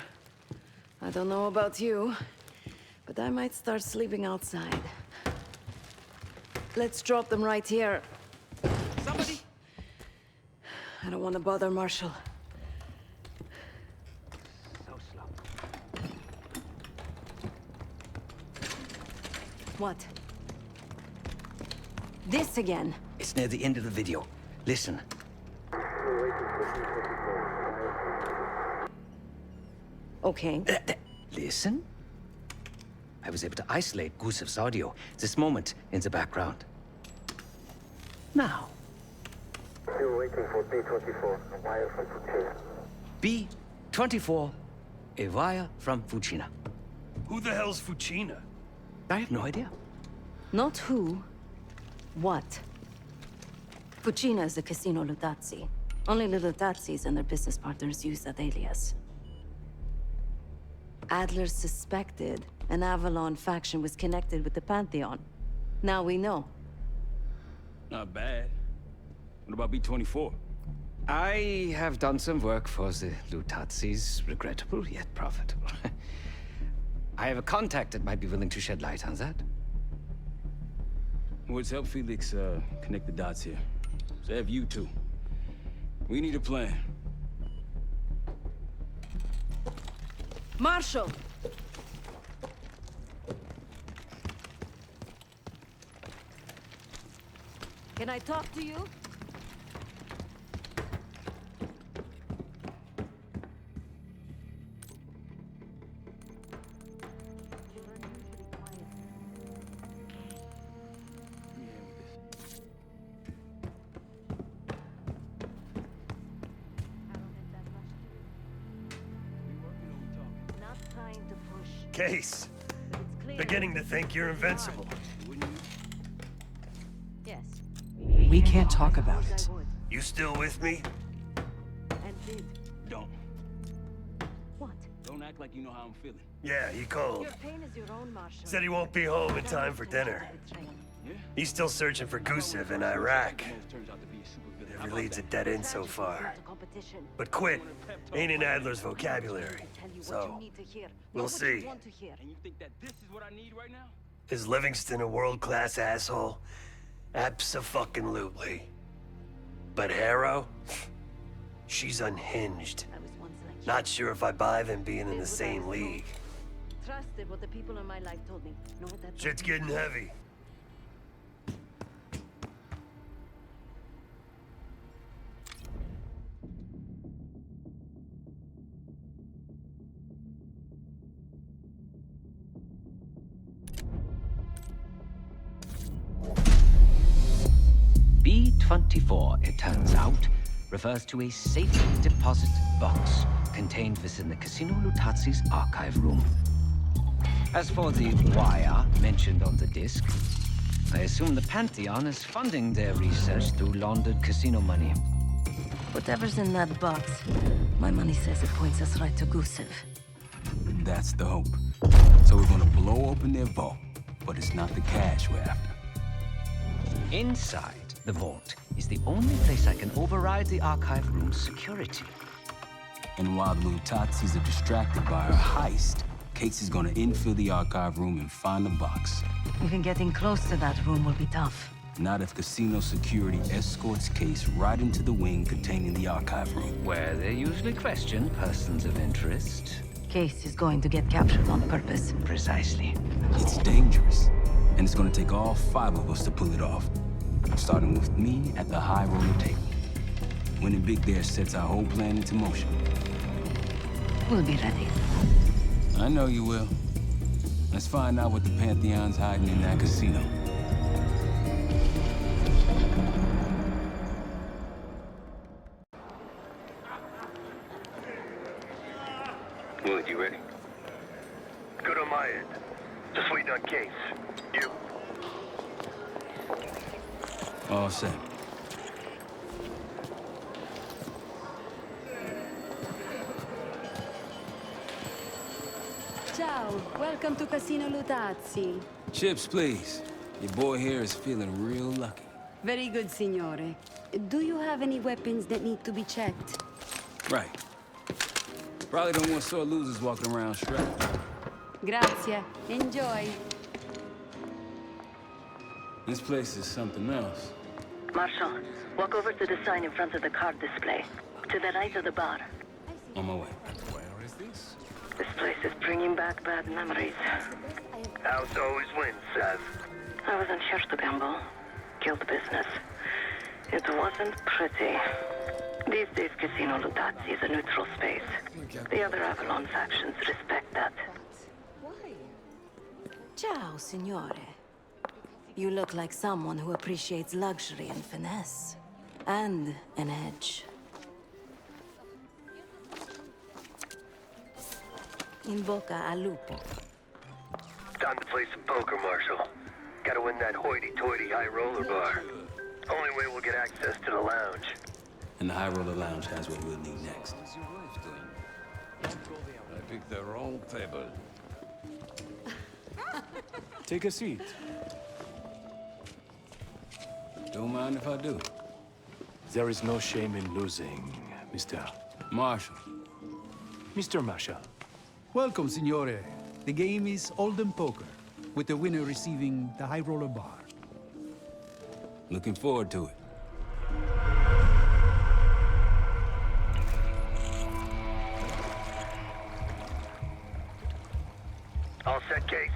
I don't know about you, but I might start sleeping outside. Let's drop them right here. Somebody! I don't want to bother Marshall. So slow. What? This again? It's near the end of the video. Listen. Okay. Listen? I was able to isolate Gusev's audio this moment in the background. Now. Still waiting for B-24, a wire from Fucina. B-24, a wire from Fucina. Who the hell's Fucina? I have no idea. Not who. What? Fucina is a casino Lutazzi. Only the Lutazzis and their business partners use that alias. Adler suspected an Avalon faction was connected with the Pantheon. Now we know. Not bad. What about B-24? I have done some work for the Lutazis, regrettable yet profitable. I have a contact that might be willing to shed light on that. Let's help Felix connect the dots here. So have you two. We need a plan. Marshal! Can I talk to you? Case. Beginning to think you're invincible. Yes. We can't talk about it. You still with me? Don't. What? Don't act like you know how I'm feeling. Yeah, he called. Your pain is your own, Marshal. Said he won't be home in time for dinner. He's still searching for Gusev in Iraq. Every lead's a dead end so far. But quit ain't in Adler's vocabulary. So, we'll see. And you think that this is what I need right now? Is Livingston a world-class asshole? Abso-fucking-lutely. But Harrow? She's unhinged. Not sure if I buy them being in the same league. Trusted what the people in my life told me. Know what that Shit's getting heavy. B-24, it turns out, refers to a safe deposit box contained within the Casino Lutazzi's archive room. As for the wire mentioned on the disc, I assume the Pantheon is funding their research through laundered casino money. Whatever's in that box, my money says it points us right to Gusev. That's the hope. So we're gonna blow open their vault, but it's not the cash we're after. Inside the vault is the only place I can override the archive room's security. And while the Lutazis are distracted by our heist, Case is gonna infill the archive room and find the box. Even getting close to that room will be tough. Not if casino security escorts Case right into the wing containing the archive room. Where they usually question persons of interest. Case is going to get captured on purpose. Precisely. It's dangerous, and it's gonna take all 5 of us to pull it off. Starting with me at the high roller table. Winning big there sets our whole plan into motion. We'll be ready. I know you will. Let's find out what the Pantheon's hiding in that casino. Wood, you ready? Good on my end. Just waiting on Case. You? All set. Ciao, welcome to Casino Lutazzi. Chips, please. Your boy here is feeling real lucky. Very good, signore. Do you have any weapons that need to be checked? Right. Probably don't want sore losers walking around strapped. Grazie. Enjoy. This place is something else. Marshal, walk over to the sign in front of the card display. To the right of the bar. On my way. Where is this? This place is bringing back bad memories. House always wins, Sav. I wasn't here to gamble. Guild business. It wasn't pretty. These days, Casino Lutazzi is a neutral space. The other Avalon factions respect that. Ciao, signore. You look like someone who appreciates luxury and finesse. And an edge. In bocca al lupo. Time to play some poker, Marshal. Gotta win that hoity-toity high roller bar. Only way we'll get access to the lounge. And the High Roller Lounge has what we'll need next. I picked the wrong table. Take a seat. Don't mind if I do. There is no shame in losing, Mr. Marshall. Mr. Marshall. Welcome, Signore. The game is Hold'em Poker, with the winner receiving the High Roller Bar. Looking forward to it. All set, Case.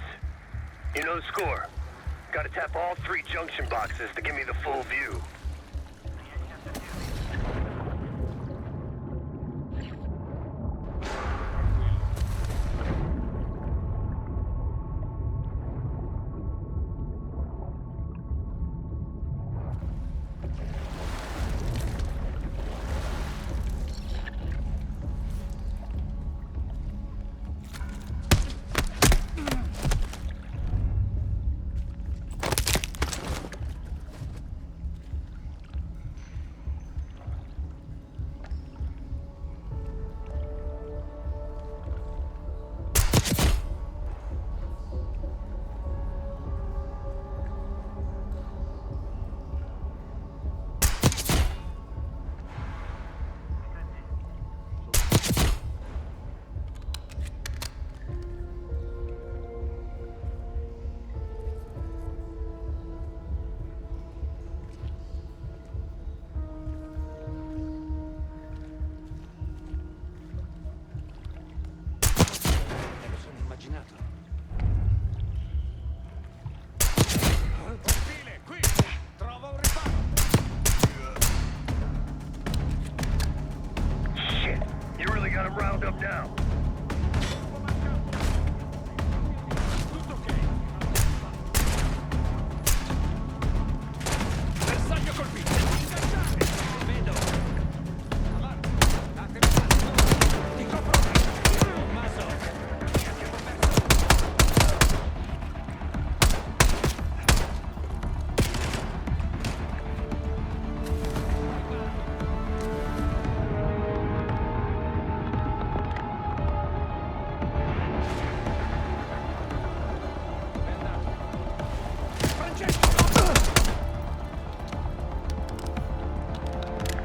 You know the score. Gotta tap all 3 junction boxes to give me the full view. Shit, you really got him riled up now.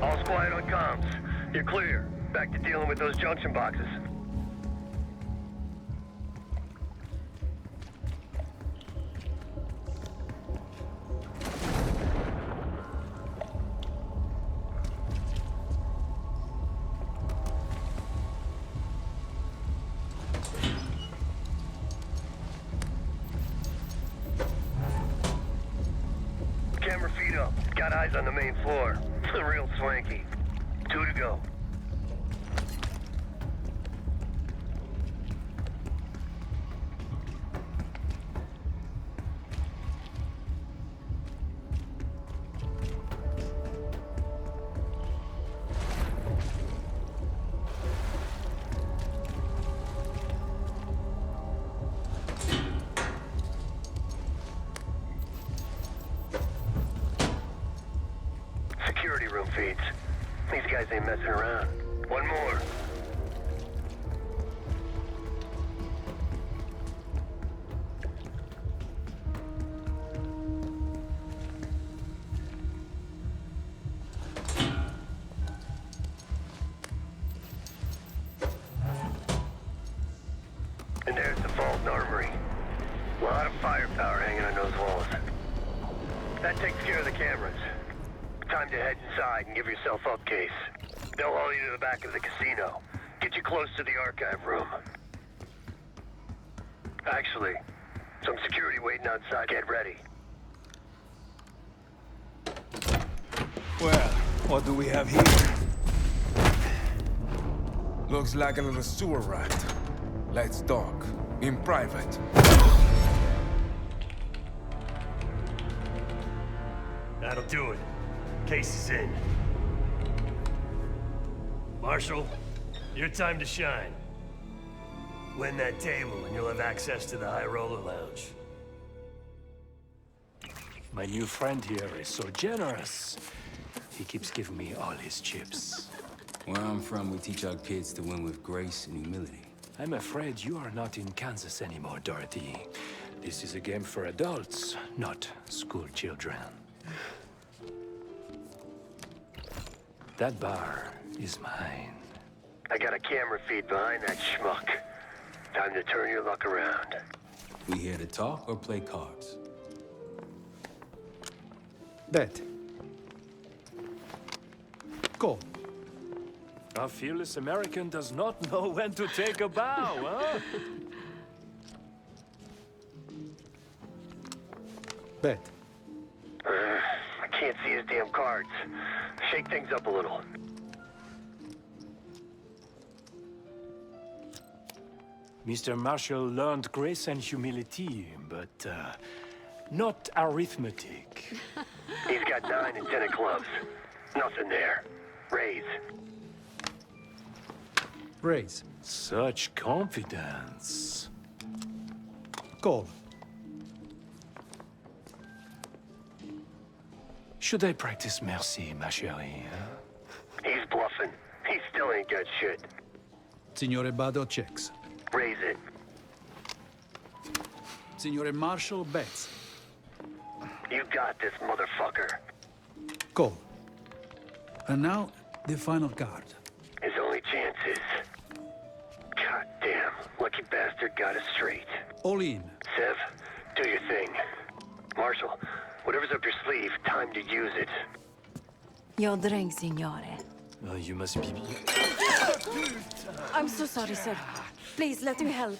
All's quiet on comms. You're clear. Back to dealing with those junction boxes. Camera feed up. Got eyes on the main floor. Real swanky. 2 to go. Security room feeds. These guys ain't messing around. One more. And there's the Fulton Armory. A lot of firepower hanging on those walls. That takes care of the cameras. Time to head inside and give yourself up, Case. They'll haul you to the back of the casino. Get you close to the archive room. Actually, some security waiting outside. Get ready. Well, what do we have here? Looks like a little sewer rat. Let's talk. In private. That'll do it. Case is in. Marshall, your time to shine. Win that table and you'll have access to the High Roller Lounge. My new friend here is so generous. He keeps giving me all his chips. Where I'm from, we teach our kids to win with grace and humility. I'm afraid you are not in Kansas anymore, Dorothy. This is a game for adults, not school children. That bar is mine. I got a camera feed behind that schmuck. Time to turn your luck around. We here to talk or play cards? Bet. Call. A fearless American does not know when to take a bow, huh? Bet. I can't see his damn cards. Shake things up a little. Mr. Marshall learned grace and humility, but not arithmetic. He's got 9 and 10 of clubs. Nothing there. Raise. Raise. Such confidence. Call. Should I practice merci, ma chérie? Huh? He's bluffing. He still ain't got shit. Signore Bado checks. Raise it. Signore Marshall bets. You got this, motherfucker. Call. And now, the final card. His only chance is... God damn, lucky bastard got us straight. All in. Sev, do your thing. Marshall, whatever's up your sleeve, time to use it. Your drink, signore. Oh, you must be... I'm so sorry, sir. Please, let me help.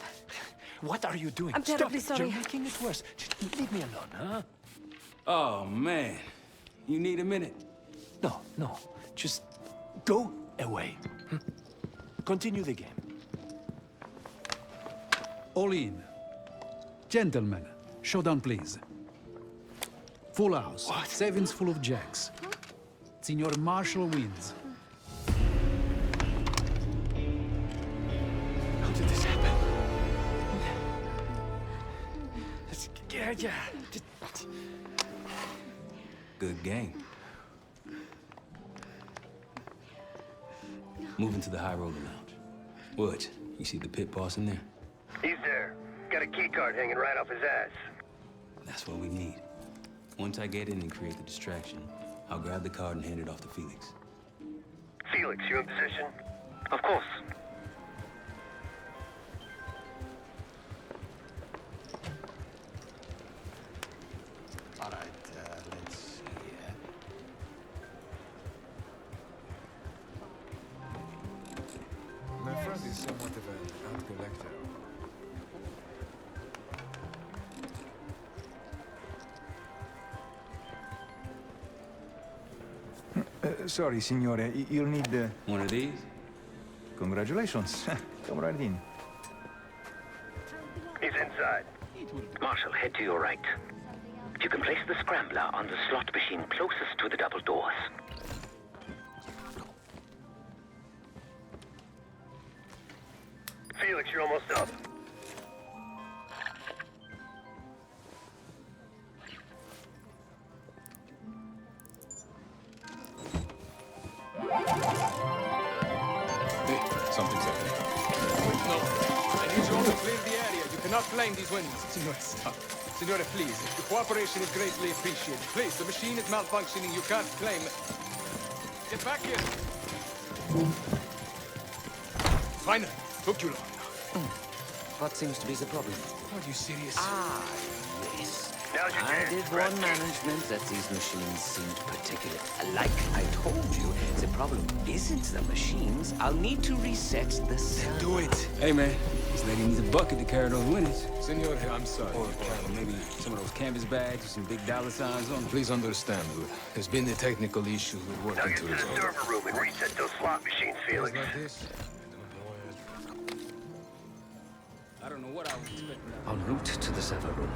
What are you doing? I'm terribly Stop. sorry. You're making it worse. Just leave me alone, huh? Oh, man. You need a minute? No. Just go away. Continue the game. All in. Gentlemen, showdown, please. Full house. What? Sevens full of jacks. Signor Marshall wins. How did this happen? Yeah. Good game. Moving to the high roller lounge. What? You see the pit boss in there? He's there. Got a key card hanging right off his ass. That's what we need. Once I get in and create the distraction, I'll grab the card and hand it off to Felix. Felix, you in position? Of course. All right, let's see here. My friend is somewhat of an art collector. Sorry, signore. You'll need... One of these? Congratulations. Come right in. He's inside. Marshall, head to your right. You can place the scrambler on the slot machine closest to the double doors. Felix, you're almost up. Hey, something's happening. No, I need you all to clear the area. You cannot climb these windows. Signore, stop. Signore, please. The cooperation is greatly appreciated. Please, the machine is malfunctioning. You can't climb. Get back here. Finally, took you long. What seems to be the problem? Are you serious? Yes. Now's your I chance. did warn management that these machines seemed particularly... Like I told you, the problem isn't the machines. I'll need to reset the server. Do it. Hey, man. This lady needs a bucket to carry those winners. Signore, I'm sorry. Or maybe some of those canvas bags with some big dollar signs on them. Please understand, there's been a technical issue we're Now working get to to the resolve. server room and reset those slot machines, Felix. Like this? I don't know what I was expecting. En route to the server room.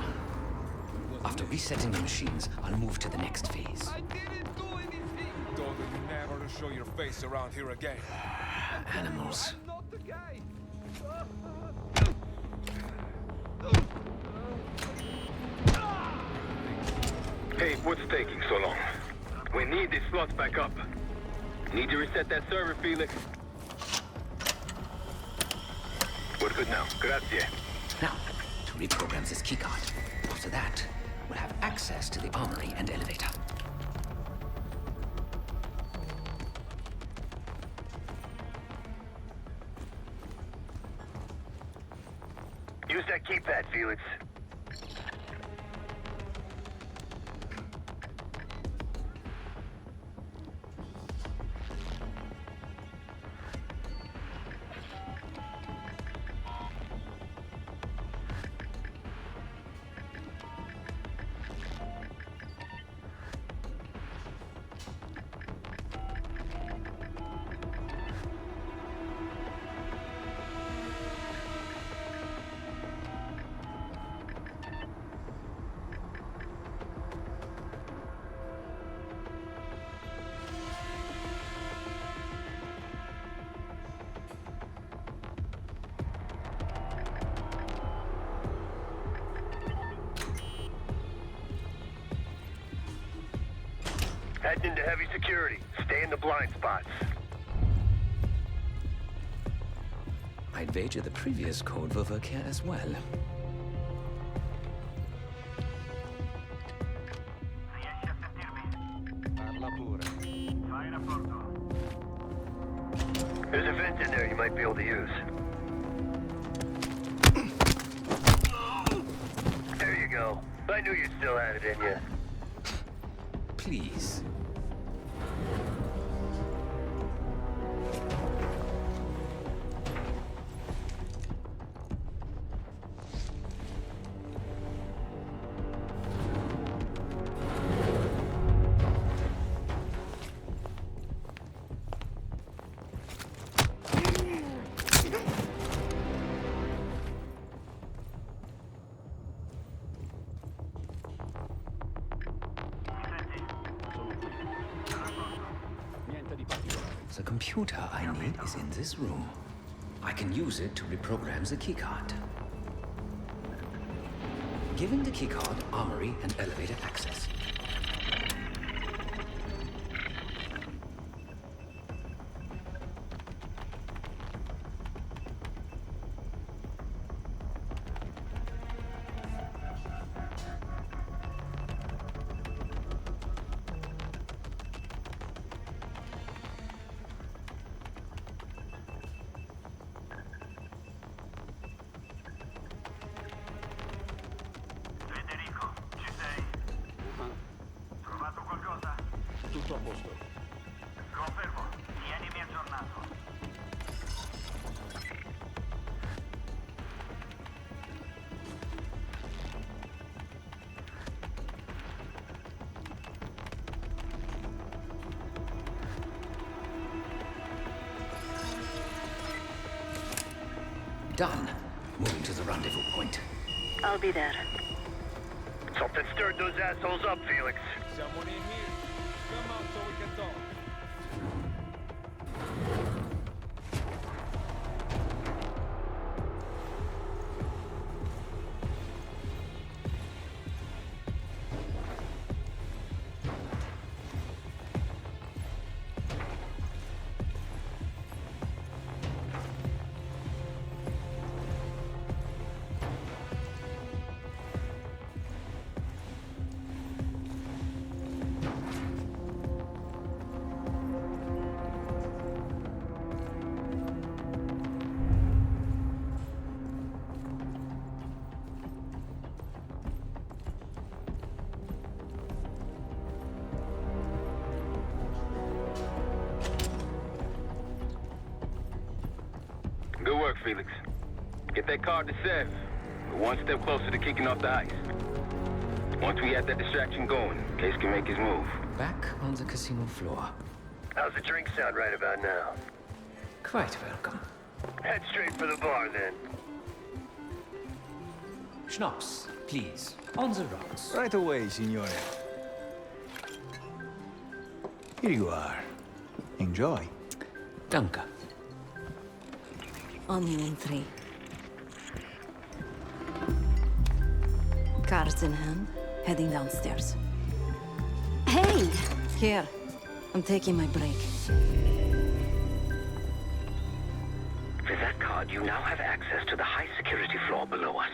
After resetting the machines, I'll move to the next phase. Told you never to show your face around here again. Animals. Hey, what's taking so long? We need these slots back up. Need to reset that server, Felix. We're good now. Grazie. Now, to reprogram this keycard. After that, we'll have access to the armory and elevator. keypad, Felix. Heading into heavy security. Stay in the blind spots. I'd wager the previous code will work here as well. There's a vent in there you might be able to use. There you go. I knew you still had it in you. Please. The computer I need is in this room. I can use it to reprogram the keycard. Giving the keycard armory and elevator access. Tutto a posto. Confermo. Tienimi aggiornato. Done. Moving to the rendezvous point. I'll be there. Something stirred those assholes up, Felix. Someone in here. Come out so we can talk. Good work, Felix. Get that card to Sev. We're one step closer to kicking off the heist. Once we have that distraction going, Case can make his move. Back on the casino floor. How's the drink sound right about now? Quite welcome. Head straight for the bar, then. Schnapps, please. On the rocks. Right away, signore. Here you are. Enjoy. Danke. On you in 3. Cards in hand, heading downstairs. Hey! Here, I'm taking my break. With that card, you now have access to the high security floor below us.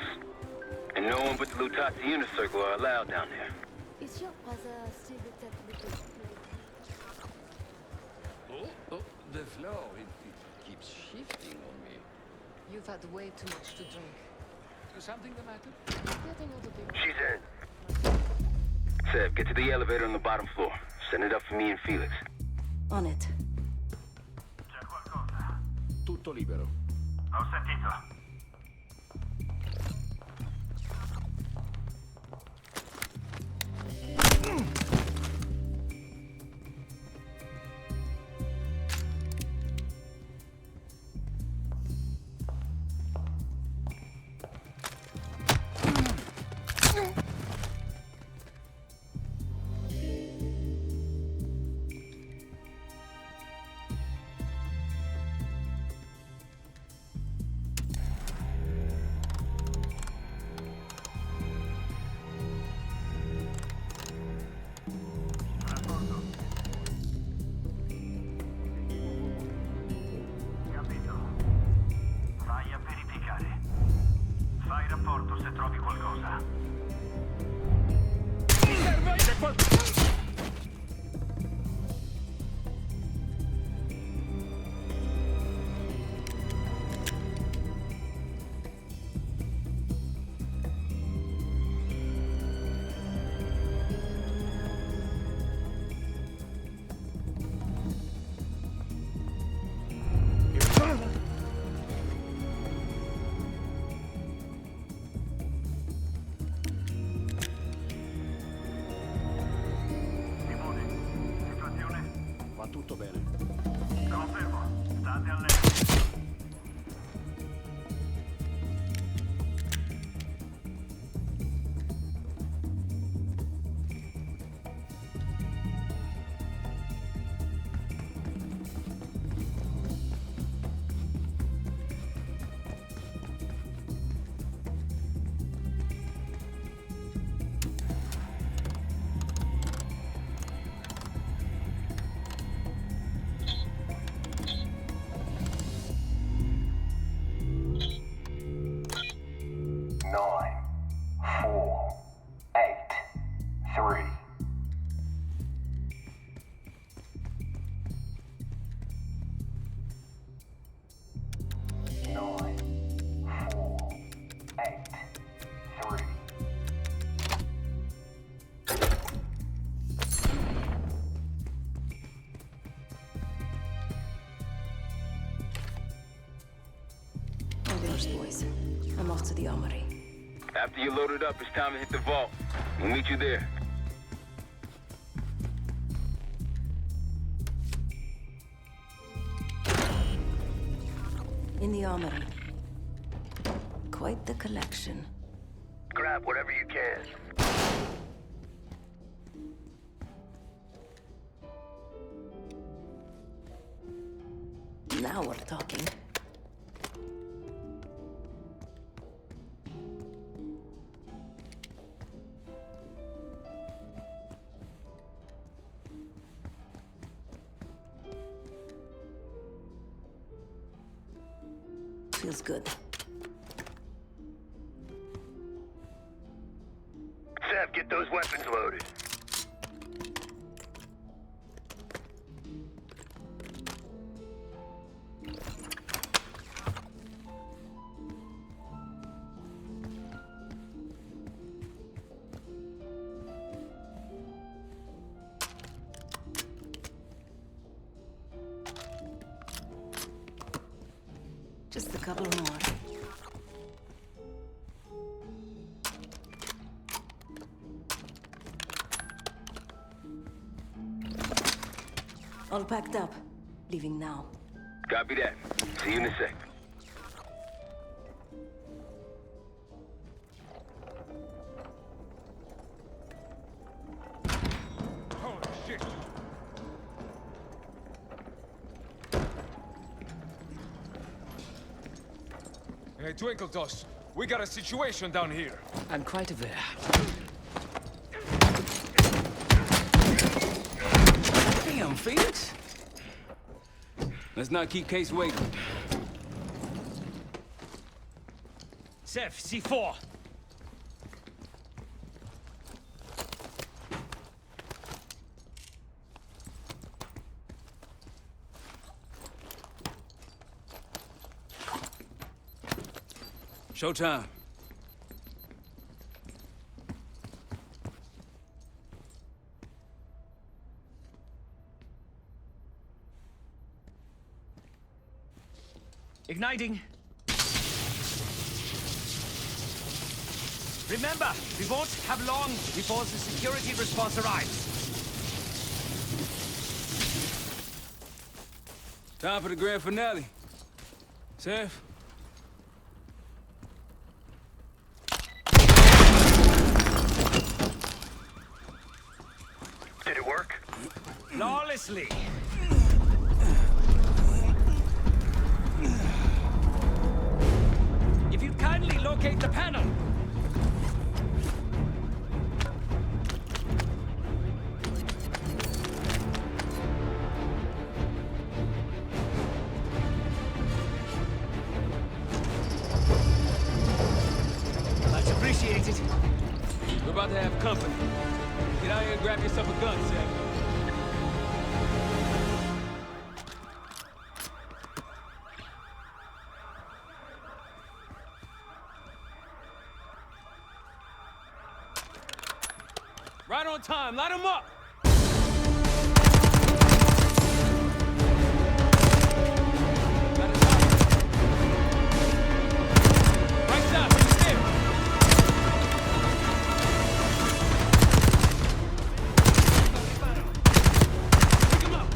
And no one but the Lutazzi Inner Circle are allowed down there. Is your brother still with that little... Oh, the floor, it keeps shifting on me. You've had way too much to drink. Is something the matter? She's in. Seb, get to the elevator on the bottom floor. Send it up for me and Felix. On it. Tutto libero. Ho sentito. Tutto bene. Confermo. State allerta. Boys. I'm off to the armory. After you load it up, it's time to hit the vault. We'll meet you there. In the armory. Quite the collection. Grab whatever you can. Now we're talking. Feels good. Seb, get those weapons loaded. Just a couple more. All packed up. Leaving now. Copy that. See you in a sec. Holy shit! Hey, Twinkle Toss, we got a situation down here. I'm quite aware. Damn, Felix. Let's not keep Case waiting. Chef, C4. Showtime. Igniting. Remember, we won't have long before the security response arrives. Time for the grand finale. Safe? Did it work? Flawlessly. If you'd kindly locate the panel. Much appreciated. We're about to have company. Get out here and grab yourself a gun, Sam. Right on time, light 'em up! Right side, from the stairs. Pick 'em up.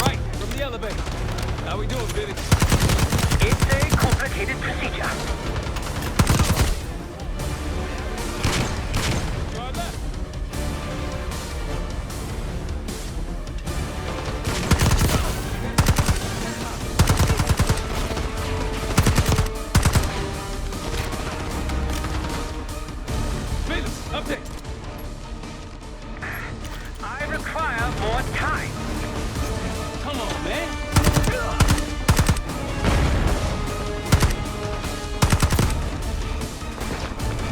Right, from the elevator. How we doing, Billy? It's a complicated procedure. I require more time. Come on, man.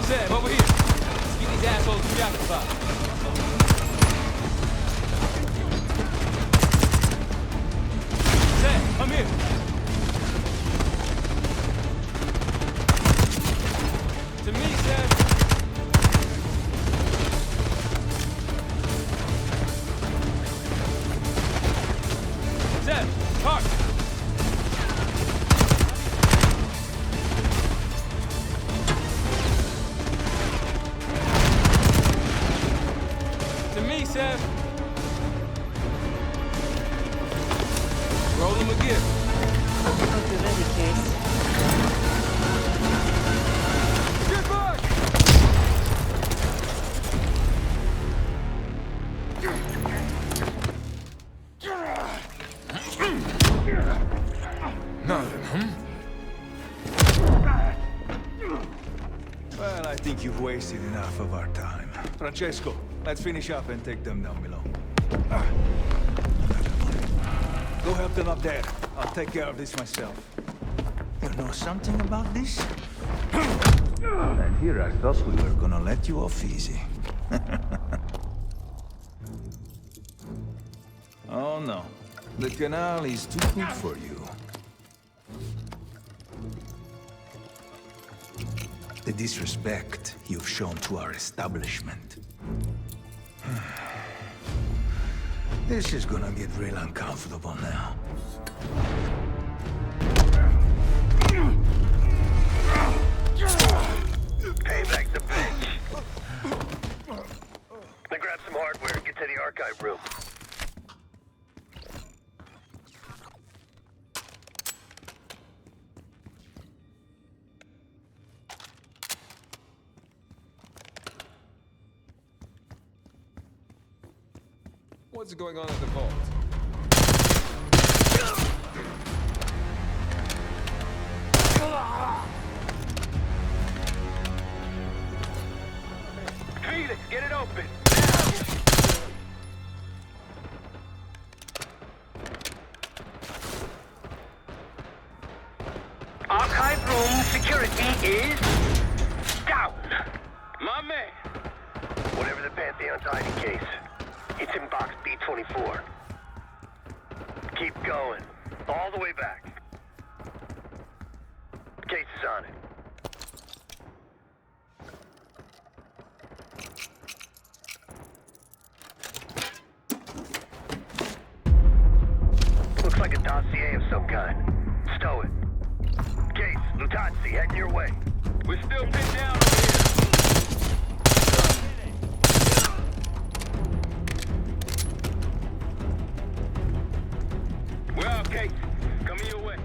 Sam, over here. Let's get these assholes preoccupied. Sam, come here. To me, Sam. Sam, park. To me, Sam. Roll him again. Hope you're ready, Case. Get back! Nothing, huh? Well, I think you've wasted enough of our time. Francesco, let's finish up and take them down below. Go help them up there. I'll take care of this myself. You know something about this? And here I thought we were gonna let you off easy. Oh no. The canal is too good for you. The disrespect you've shown to our establishment. This is gonna get real uncomfortable now. Payback the bitch. Now grab some hardware and get to the archive room. What's going on at the vault? Felix, get it open. Archive room security is down. My man. Whatever the Pantheon's hiding case, it's in box B24. Keep going. All the way back. Case is on it. some kind. Stow it. Case, Lutanzi, heading your way. We're still pinned down over here. We're out, Case. Coming your way.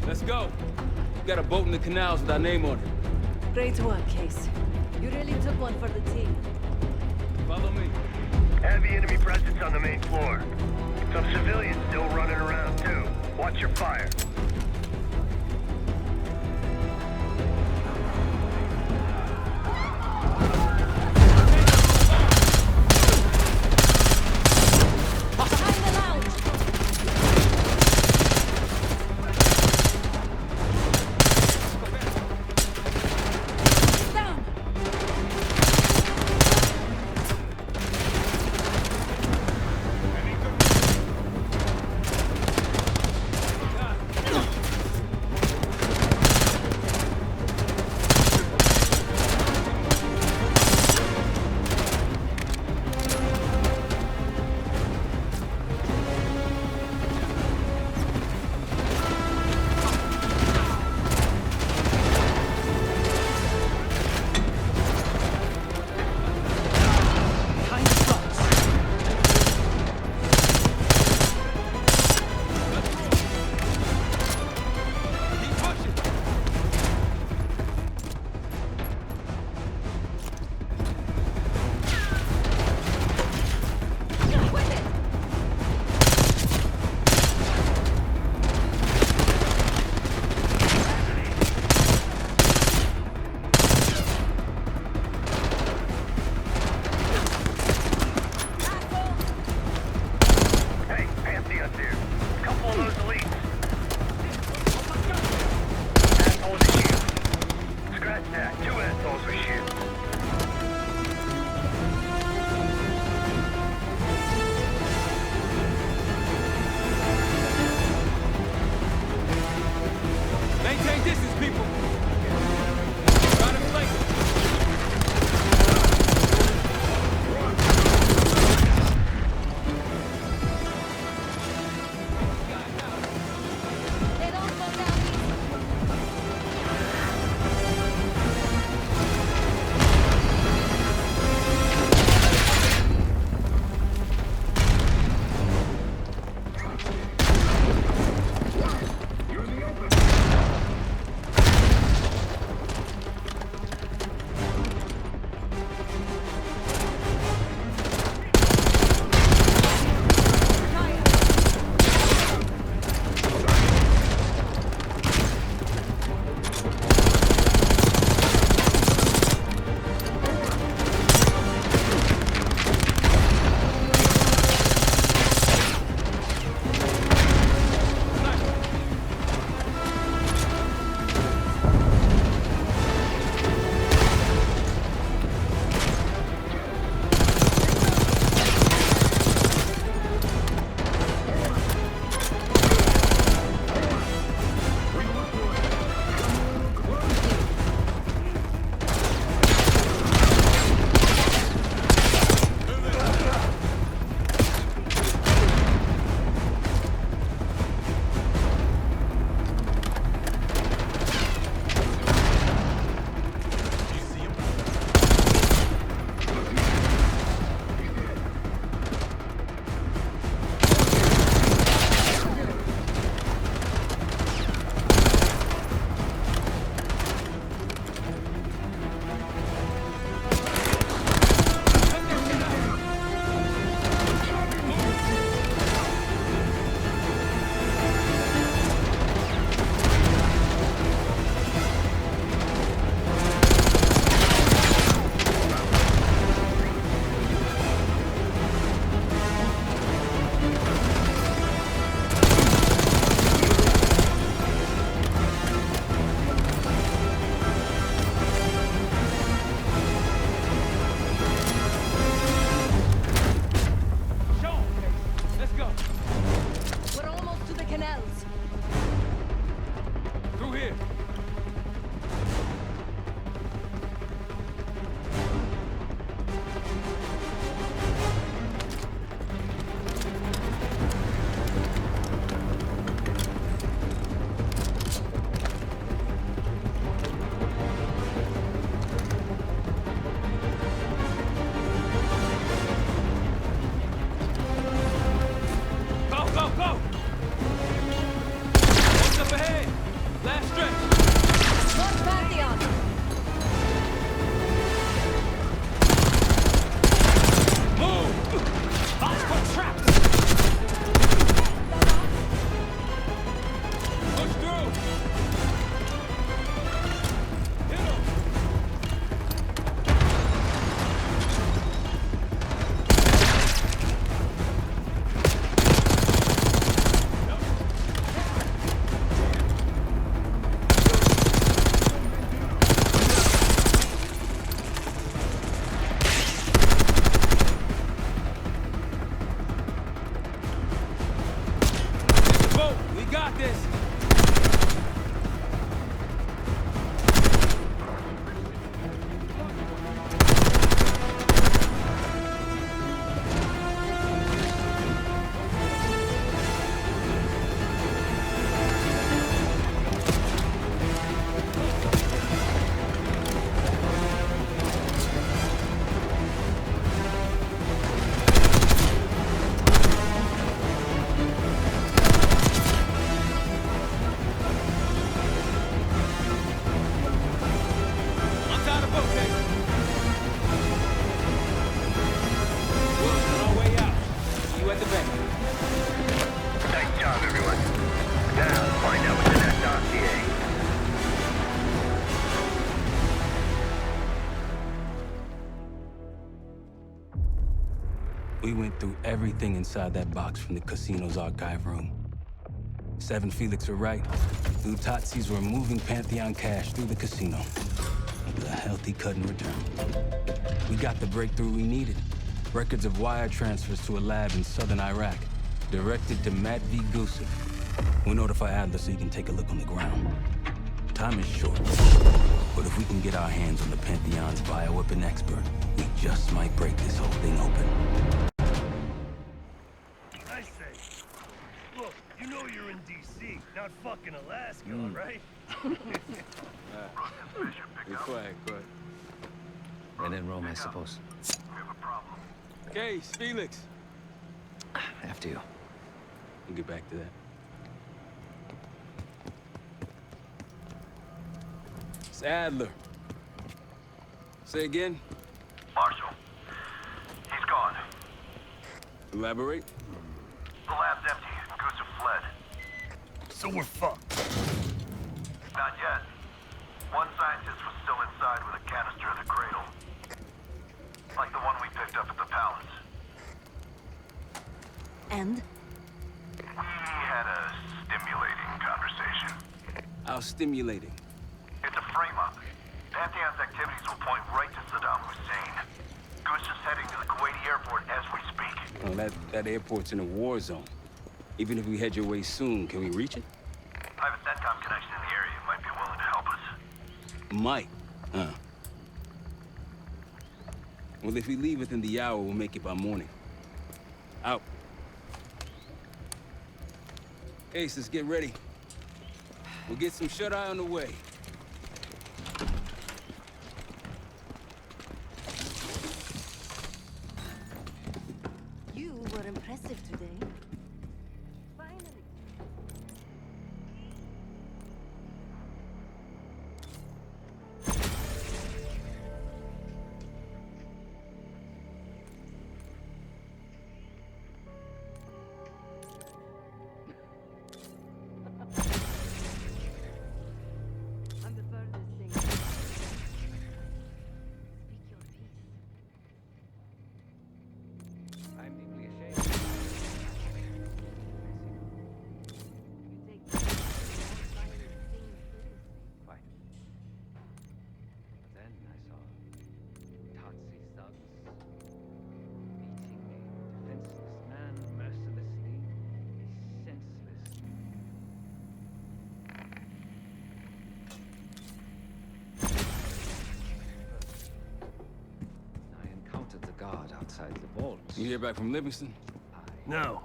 Let's go. Got a boat in the canals with our name on it. Great work, Case. You really took one for the team. Follow me. Heavy enemy presence on the main floor. Some civilians still running around, too. Watch your fire. We went through everything inside that box from the casino's archive room. 7 Felix were right. Lutatsi's were moving Pantheon cash through the casino. With a healthy cut in return. We got the breakthrough we needed. Records of wire transfers to a lab in southern Iraq. Directed to Matt V. Gusev. We'll notify Adler so he can take a look on the ground. Time is short. But if we can get our hands on the Pantheon's bioweapon expert, we just might break this whole thing open. I say, look, you know you're in D.C., not fucking Alaska, all right? Be quiet, quiet. And in Rome, I suppose. Okay, Felix. After you. We'll get back to that. It's Adler. Say again? Marshal, he's gone. Elaborate? The lab's empty. Gusev fled. So we're fucked. Not yet. One scientist was still inside with a canister of the cradle. Like the one we picked up at the palace. And? We had a stimulating conversation. How stimulating? It's a frame-up. Pantheon's activities will point right to Saddam Hussein. Gusev's heading to the Kuwaiti airport as we speak. Well, that airport's in a war zone. Even if we head your way soon, can we reach it? I have a SETCOM connection in the area. Might be willing to help us. Might, huh? Well, if we leave within the hour, we'll make it by morning. Out. Ace, let's get ready. We'll get some shut-eye on the way. You were impressive today. Outside the vault. You hear back from Livingston? No.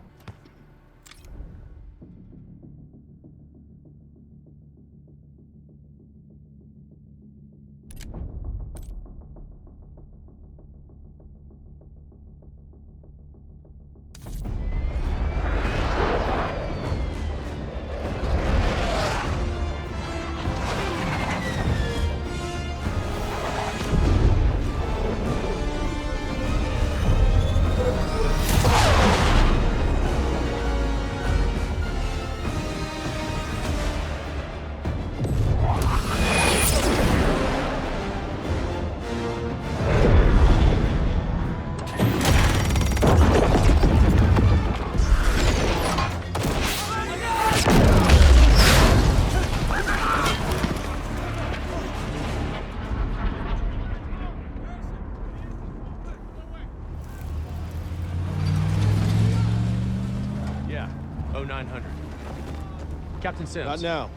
Captain Sims. Not now.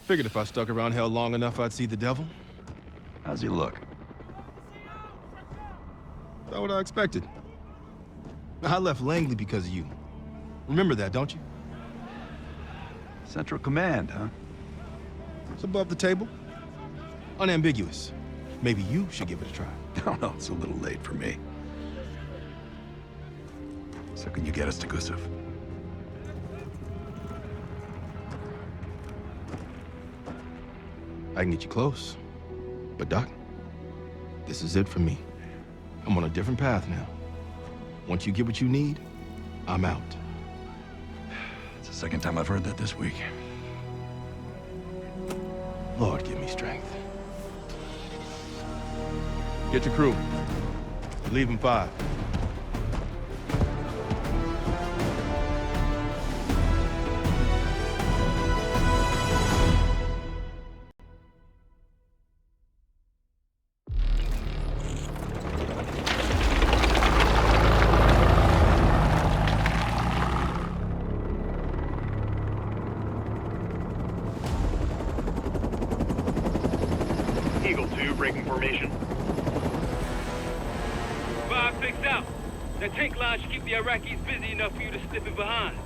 Figured if I stuck around hell long enough, I'd see the devil. How's he look? Not what I expected. I left Langley because of you. Remember that, don't you? Central Command, huh? It's above the table. Unambiguous. Maybe you should give it a try. No, no, it's a little late for me. So can you get us to Gusev? I can get you close. But Doc, this is it for me. I'm on a different path now. Once you get what you need, I'm out. It's the second time I've heard that this week. Lord, give me strength. Get your crew. Leave in 5. Eagle 2, breaking formation. 5-6 out. That tank line should keep the Iraqis busy enough for you to slip in behind.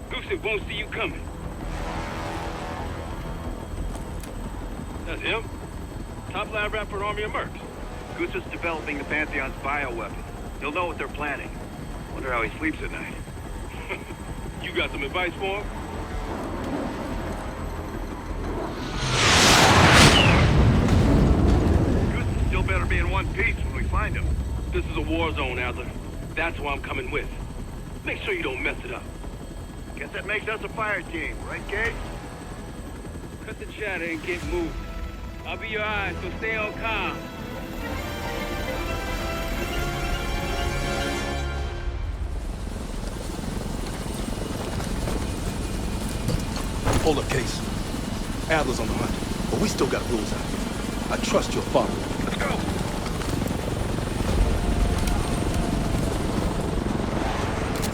Gusev won't see you coming. That's him. Top lab rat for an army of mercs. Gusev's developing the Pantheon's bioweapon. He'll know what they're planning. Wonder how he sleeps at night. You got some advice for him? Gusev still better be in one piece when we find him. This is a war zone, Adler. That's why I'm coming with. Make sure you don't mess it up. Guess that makes us a fire team, right, Kate? Cut the chatter and get moving. I'll be your eyes, so stay on calm. Hold up, Case. Adler's on the hunt, but we still got rules out here. I trust your father. Let's go!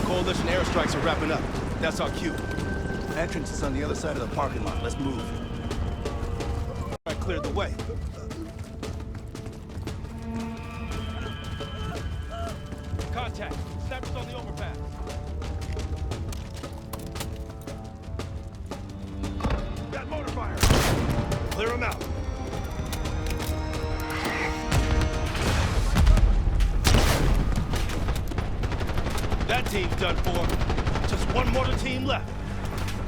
Coalition airstrikes are wrapping up. That's our cue. Entrance is on the other side of the parking lot. Let's move. I cleared the way. Contact. Snappers on the overpass. Got motor fire. Clear them out. That team's done for. Just one mortar team left.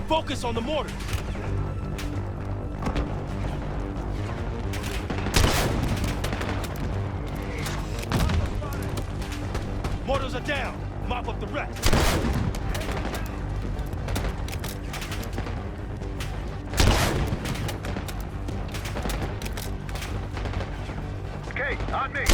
Focus on the mortars. Mortars are down. Mop up the wreck. Okay, on me.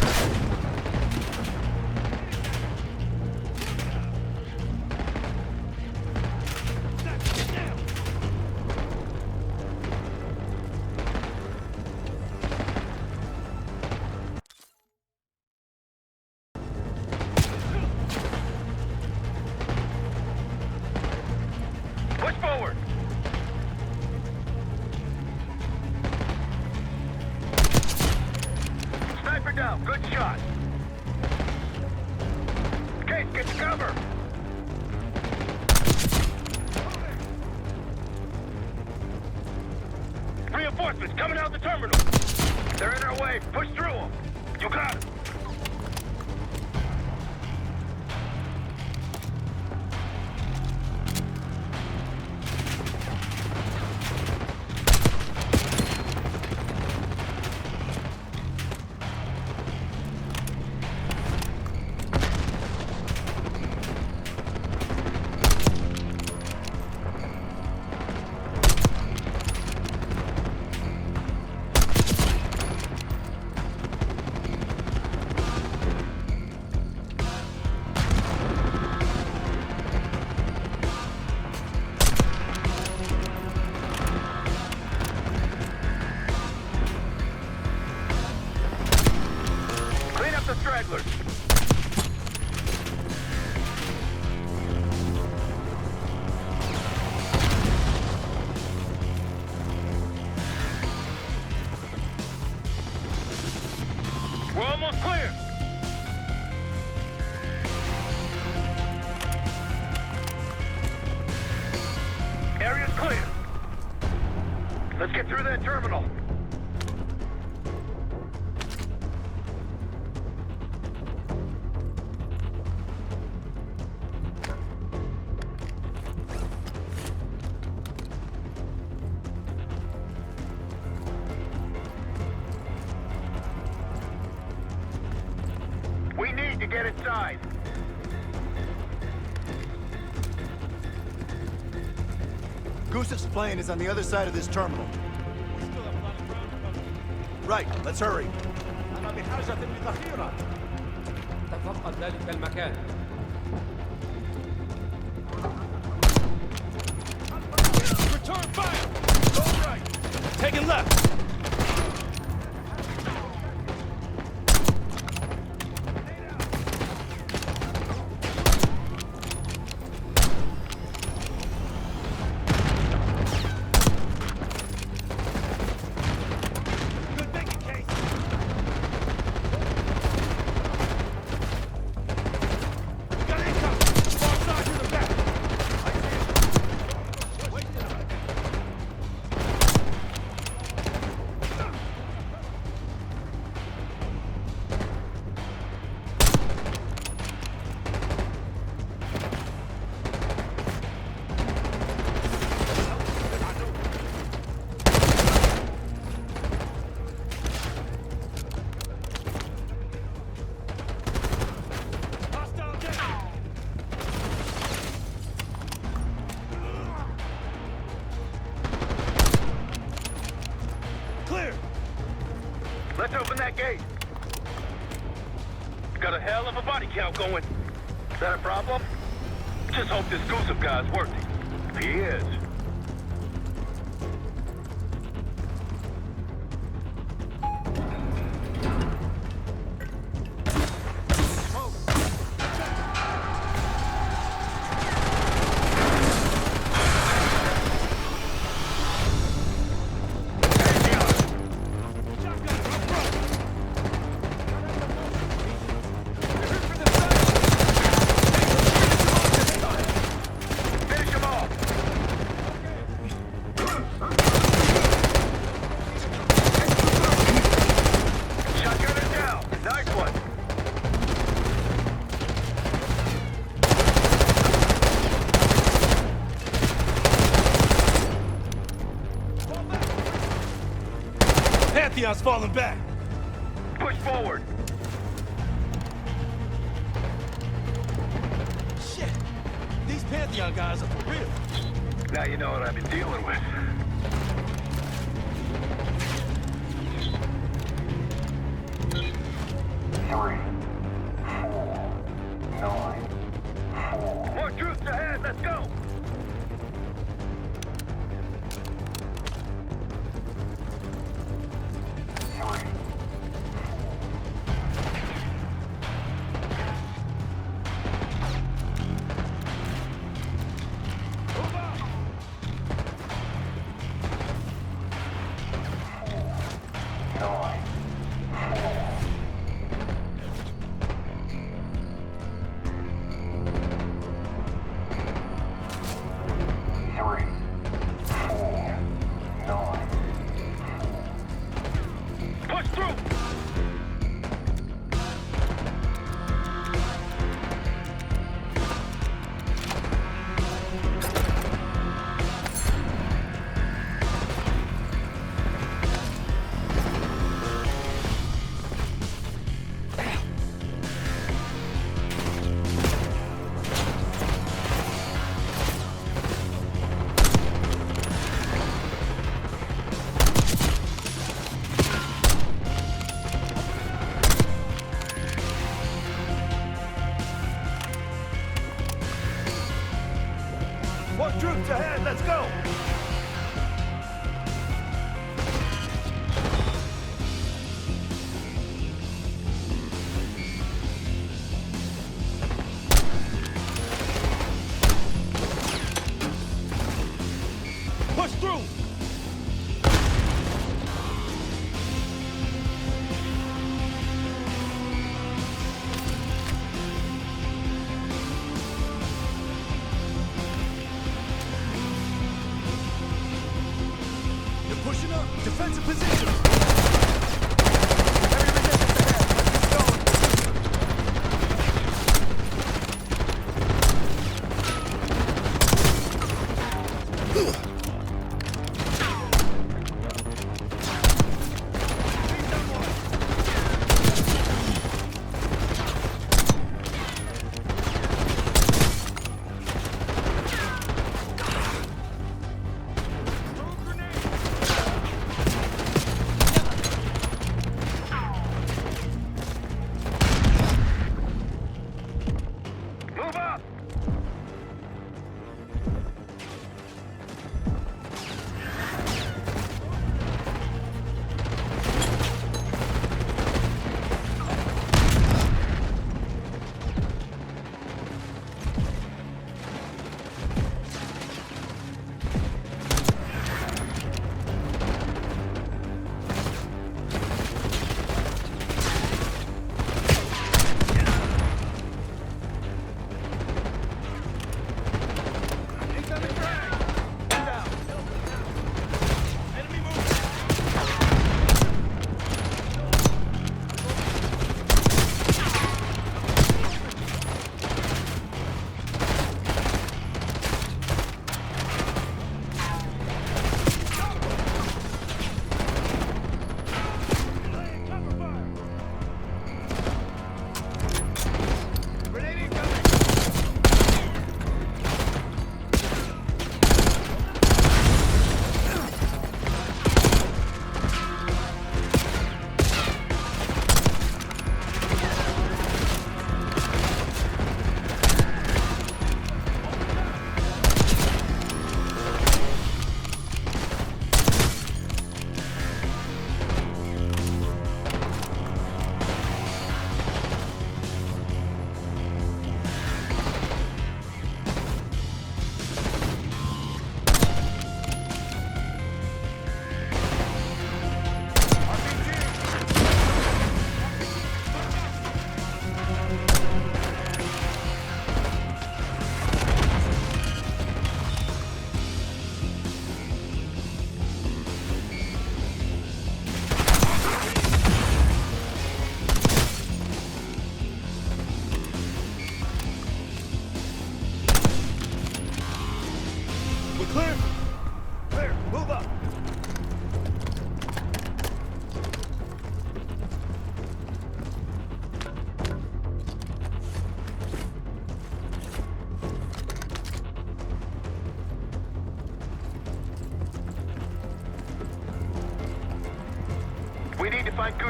Push forward. Sniper down. Good shot. Case, get to cover. Reinforcements coming out the terminal. They're in our way. Push through them. You got it. Stragglers. We're almost clear. Area's clear. Let's get through that terminal. We need to get inside. Gusev's plane is on the other side of this terminal. Right, let's hurry. بحاجة لذخيرة. تفقد ذلك المكان. Return fire! Go right! Taking left! Let's open that gate. Got a hell of a body count going. Is that a problem? Just hope this Gusev guy's working. If he is. Pantheon's falling back. Push forward. Shit! These Pantheon guys are for real. Now you know what I've been dealing with. More troops ahead, let's go! More troops ahead, let's go! Push through! Pushing up, defensive position. Heavy resistance ahead. Let's keep going.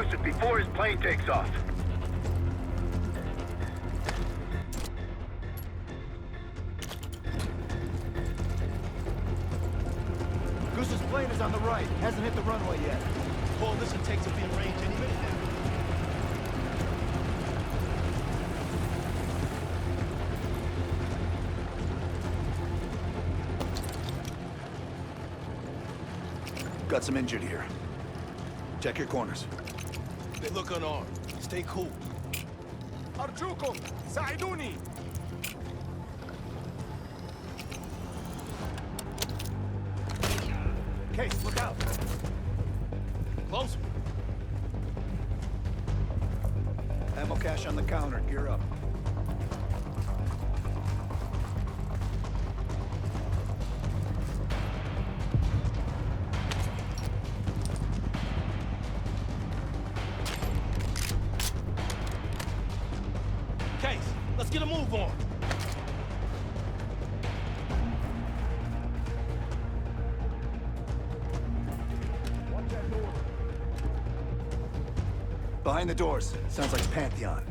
explosive before his plane takes off. Goose's plane is on the right. Hasn't hit the runway yet. Coalition takes will be in range any minute now. Got some injured here. Check your corners. They look unarmed. Stay cool. أرجوكم ساعدوني. Case, look out. Closer. Ammo cache on the counter. Gear up. Case, let's get a move on. Behind the doors. Sounds like Pantheon.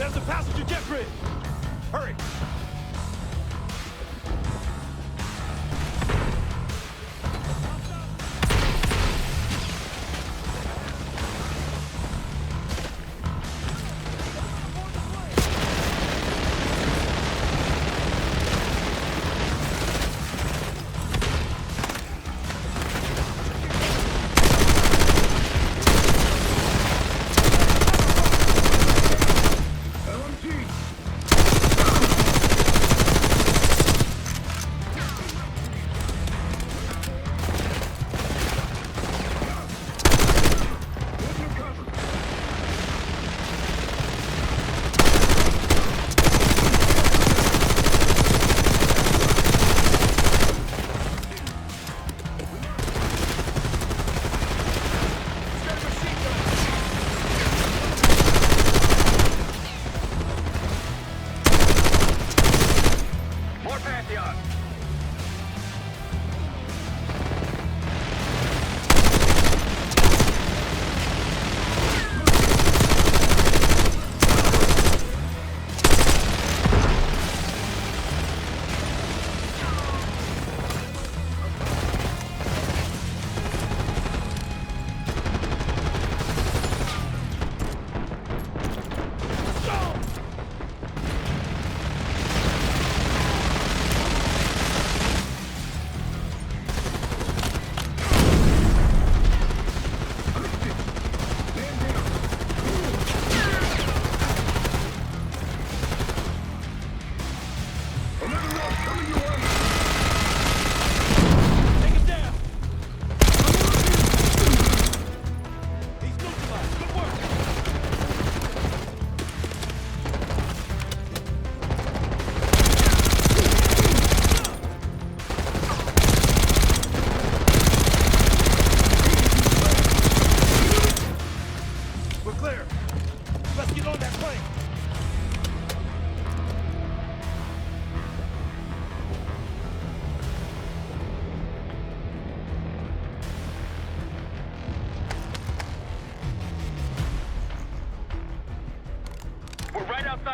There's a passenger jet bridge! Hurry!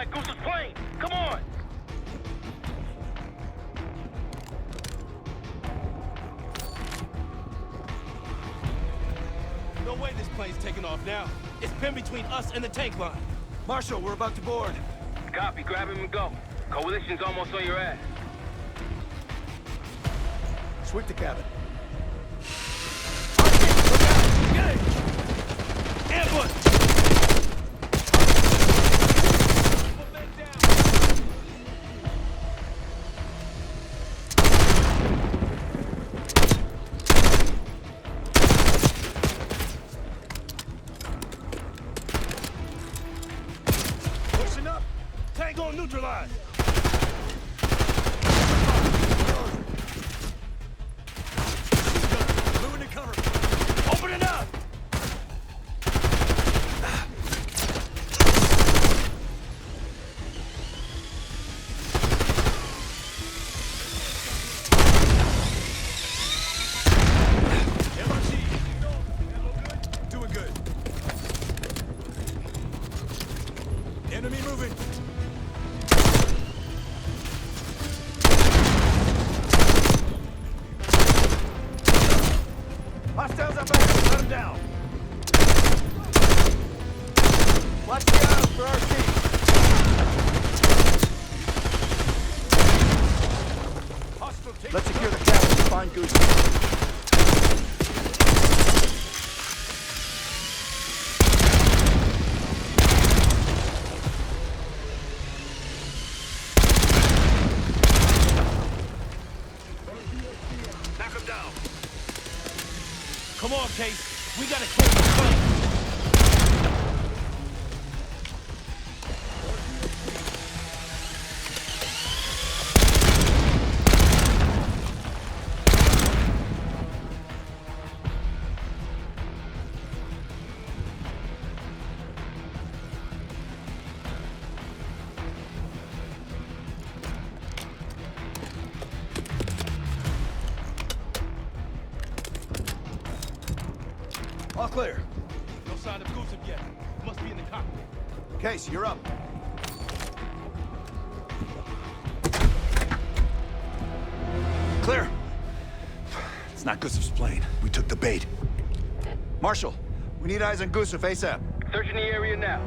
Goose's plane! Come on! No way this plane's taking off now. It's pinned between us and the tank line. Marshal, we're about to board. Copy, grab him and go. Coalition's almost on your ass. Sweep the cabin. Ambush! Pushing up! Tango neutralized! Moving to cover! Open it up! Doing good. Enemy moving. Hostiles are back. Let them down. Watch the aisles for our team. Let's secure the cabin and find Goose. Knock him down. Come on, Case. We gotta clear the plane. All clear. No sign of Goose yet. Must be in the cockpit. Case, you're up. Clear. It's not Gusev's plane. We took the bait. Marshal, we need eyes on Gusev ASAP. Searching the area now.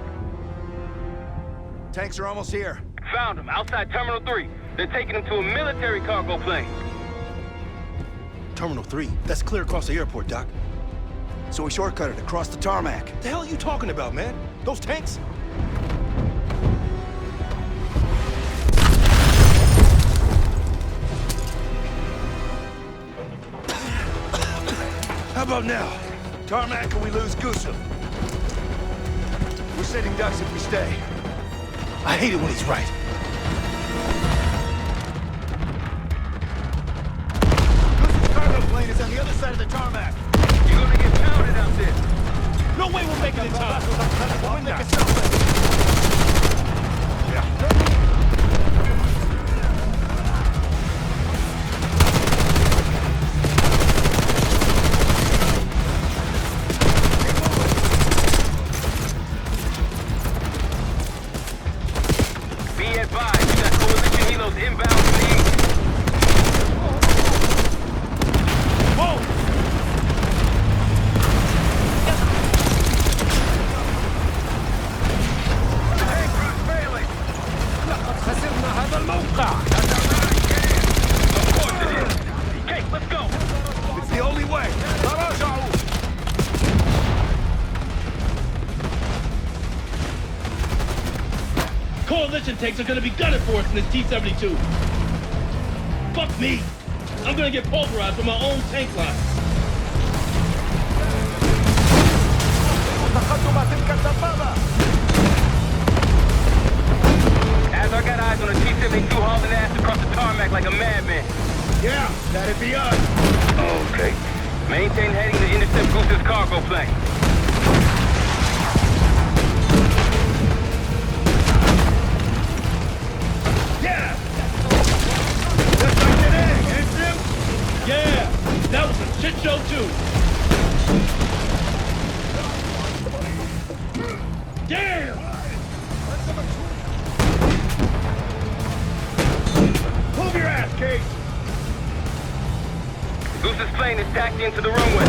Tanks are almost here. Found him outside Terminal 3. They're taking him to a military cargo plane. Terminal 3? That's clear across the airport, Doc. So we shortcutted across the tarmac. The hell are you talking about, man? Those tanks? How about now? Tarmac and we lose Gusev. We're sitting ducks if we stay. I hate it when he's right. Gusev's cargo plane is on the other side of the tarmac. You're gonna get pounded out there. No way we'll make it in time. We'll make it stop. Yeah. Be advised, we got coalition helos inbound from the east. Whoa! خسرنا هذا الموقع. Of course it is. Okay, let's go. It's the only way. تراجعوا. Coalition tanks are gonna be gunning for us in this T-72. Fuck me! I'm gonna get pulverized with my own tank line. As I got eyes on a T-72 hauling ass across the tarmac like a madman. Yeah, that'd be us. Okay. Maintain heading to intercept Goose's cargo plane. Yeah! Just like today, eh, Sim? Yeah, that was a shit show too. Damn! Move your ass, Case! Goose's plane is taxiing into the runway.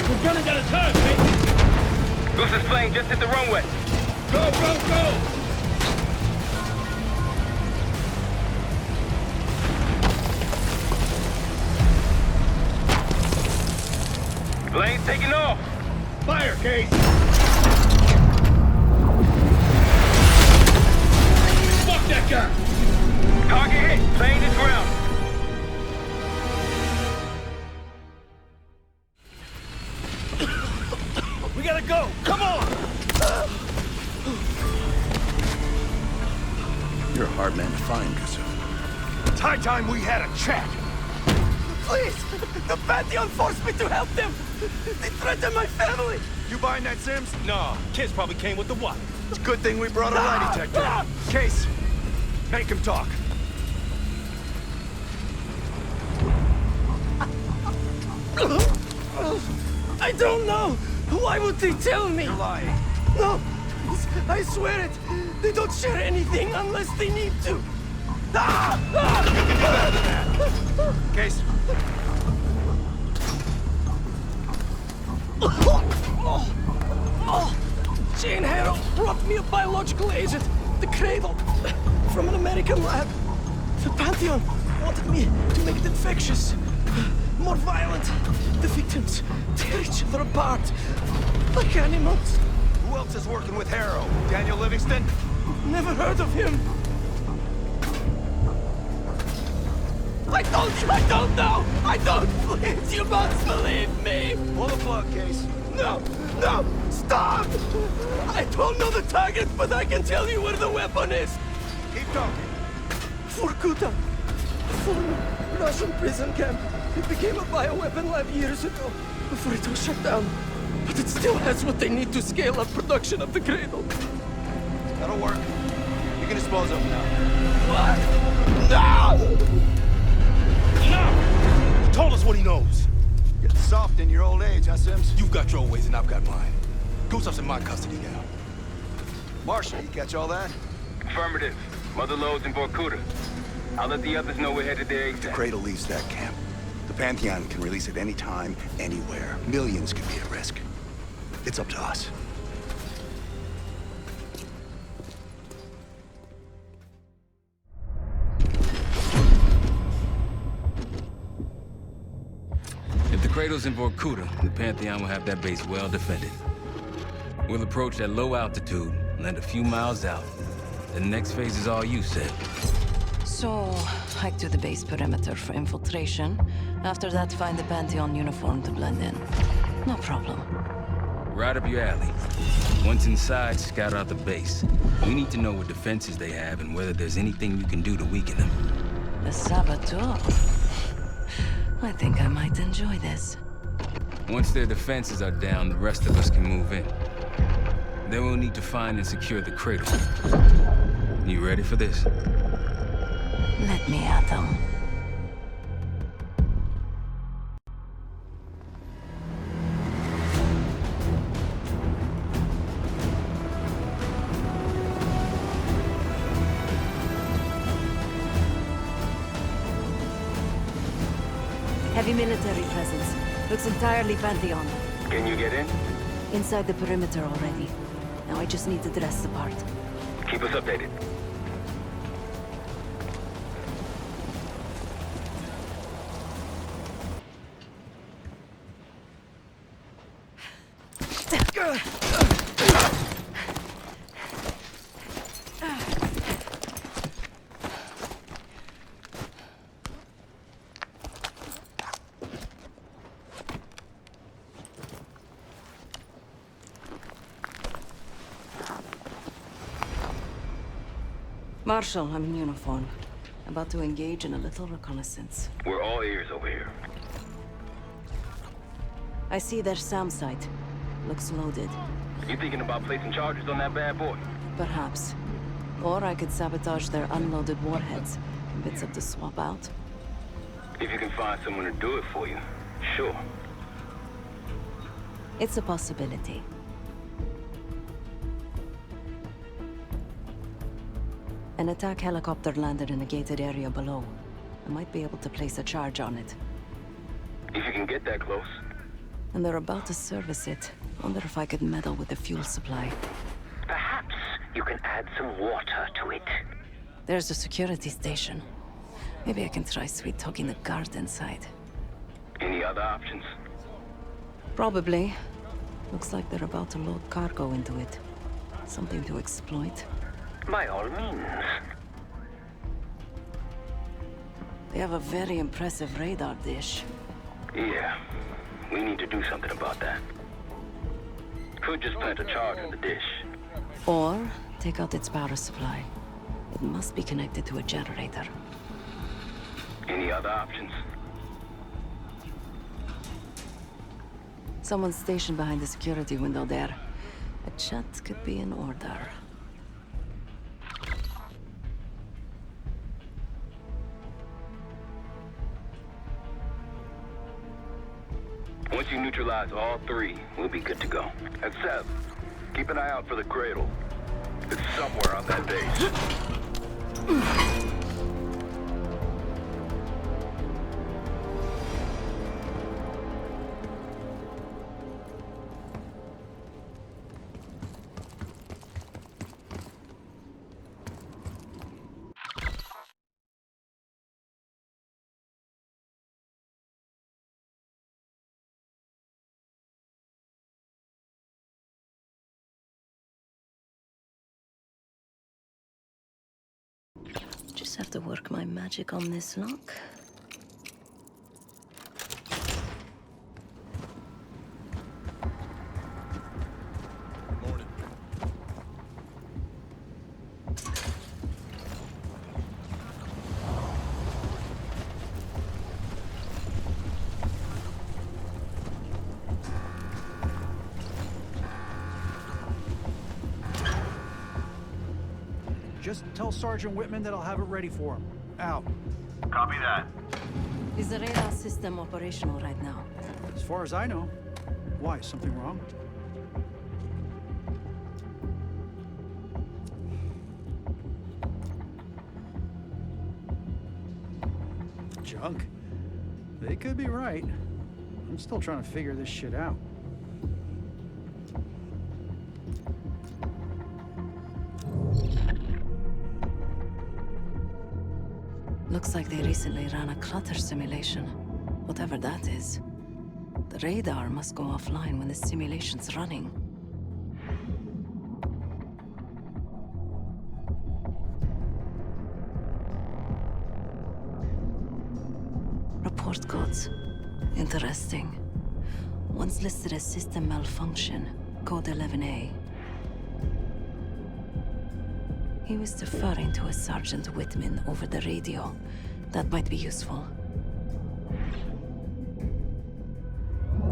We're running out of time, mate. Goose's plane just hit the runway. Go, go, go! Plane's taking off. Fire, Case! Fuck that guy! Target hit. Plane is grounded. We gotta go! Come on! You're a hard man to find, Gusev. It's high time we had a chat! Please! The Pantheon forced me to help them! They threatened my family! You buying that, Sims? Nah, kids probably came with the what? It's a good thing we brought a lie detector. Case, make him talk. I don't know! Why would they tell me? You're lying. No! I swear it! They don't share anything unless they need to! Case. Jane Harrow brought me a biological agent, the Cradle, from an American lab. The Pantheon wanted me to make it infectious, more violent. The victims tear each other apart, like animals. Who else is working with Harrow? Daniel Livingston? Never heard of him. I told you I don't know! I don't! Please, you must believe me! Pull the plug, Case. No! No! Stop! I don't know the target, but I can tell you where the weapon is! Keep talking. Vorkuta. Former Russian prison camp. It became a bioweapon lab years ago, before it was shut down. But it still has what they need to scale up production of the Cradle. That'll work. You can dispose of him now. What? No! No! He told us what he knows. Getting soft in your old age, huh, Sims? You've got your ways and I've got mine. Gustav's in my custody now. Marshal, you catch all that? Affirmative. Mother loads in Vorkuta. I'll let the others know we're headed there The ASAP. Cradle leaves that camp. The Pantheon can release at any time, anywhere. Millions could be at risk. It's up to us. If the Cradle's in Vorkuta, the Pantheon will have that base well defended. We'll approach at low altitude, land a few miles out. The next phase is all you, Sid. So, hike to the base perimeter for infiltration. After that, find the Pantheon uniform to blend in. No problem. Right up your alley. Once inside, scout out the base. We need to know what defenses they have and whether there's anything you can do to weaken them. The saboteur. I think I might enjoy this. Once their defenses are down, the rest of us can move in. Then we'll need to find and secure the Cradle. You ready for this? Let me at them. Heavy military presence. Looks entirely Pantheon. Can you get in? Inside the perimeter already. Now I just need to dress the part. Keep us updated. Marshal, I'm in uniform. About to engage in a little reconnaissance. We're all ears over here. I see their SAM site. Looks loaded. You thinking about placing charges on that bad boy? Perhaps. Or I could sabotage their unloaded warheads. Bits up to swap out. If you can find someone to do it for you, sure. It's a possibility. An attack helicopter landed in a gated area below. I might be able to place a charge on it. If you can get that close. And they're about to service it. Wonder if I could meddle with the fuel supply. Perhaps you can add some water to it. There's a security station. Maybe I can try sweet-talking the guard inside. Any other options? Probably. Looks like they're about to load cargo into it. Something to exploit. By all means. They have a very impressive radar dish. Yeah. We need to do something about that. Could just plant a charge in the dish. Or take out its power supply. It must be connected to a generator. Any other options? Someone's stationed behind the security window there. A chat could be in order. Once you neutralize all three, we'll be good to go. And Seth, keep an eye out for the Cradle. It's somewhere on that base. Just have to work my magic on this lock. Just tell Sergeant Whitman that I'll have it ready for him. Out. Copy that. Is the radar system operational right now? As far as I know. Why, something wrong? junk. They could be right. I'm still trying to figure this shit out. Looks like they recently ran a clutter simulation. Whatever that is. The radar must go offline when the simulation's running. Report codes. Interesting. One's listed as system malfunction, code 11A. He was deferring to a Sergeant Whitman over the radio. That might be useful.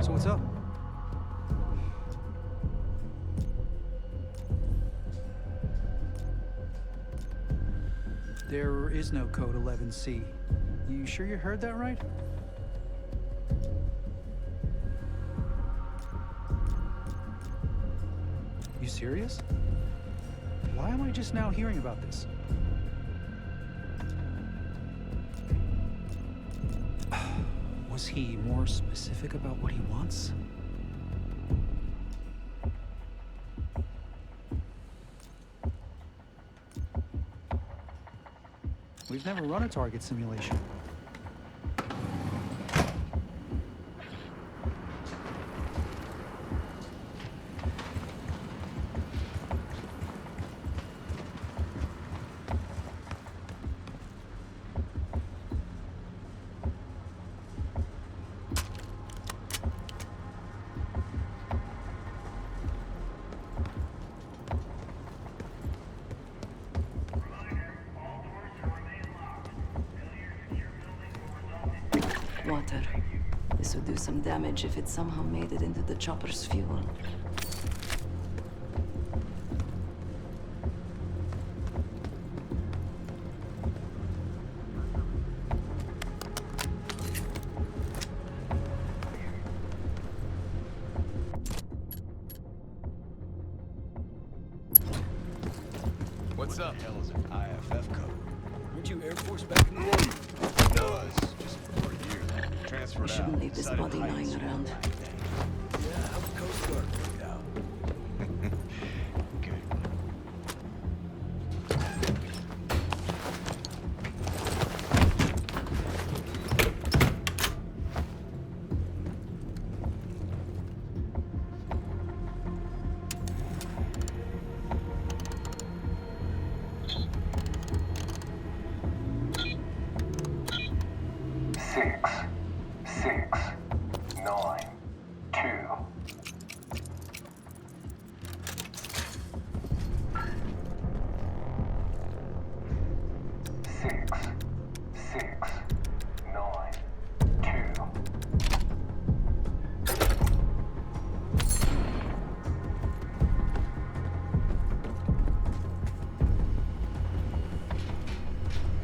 So what's up? There is no code 11C. You sure you heard that right? You serious? Why am I just now hearing about this? Was he more specific about what he wants? We've never run a target simulation. Water. This would do some damage if it somehow made it into the chopper's fuel. What's up? Hell is an IFF code. Weren't you Air Force back in the day? Was just for a year. Transferred We shouldn't out. leave this Decided body to hide lying it. around. Yeah, how the Coast Guard figured out. Okay.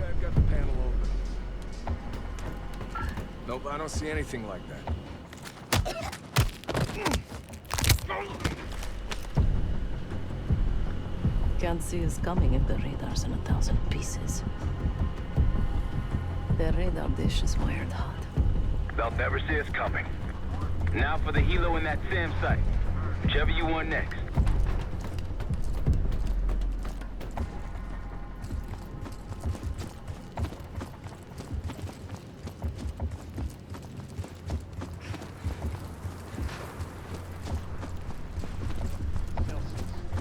I've got the panel open. Nope, I don't see anything like that. Can't see us coming if the radar's in 1,000 pieces. The radar dish is wired hot. They'll never see us coming. Now for the helo in that SAM site. Whichever you want next.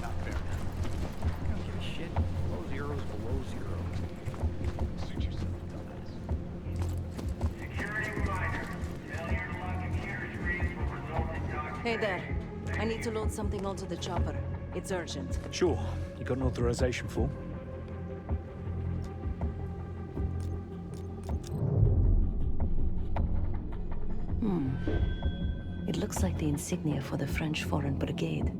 Not fair. I don't give a shit. Below zero's below zero. Suit yourself, dumbass. Security reminder. Failure to lock computer screens will result in document. Hey there. I need to load something onto the chopper. It's urgent. Sure. You got an authorization form? It looks like the insignia for the French Foreign Brigade.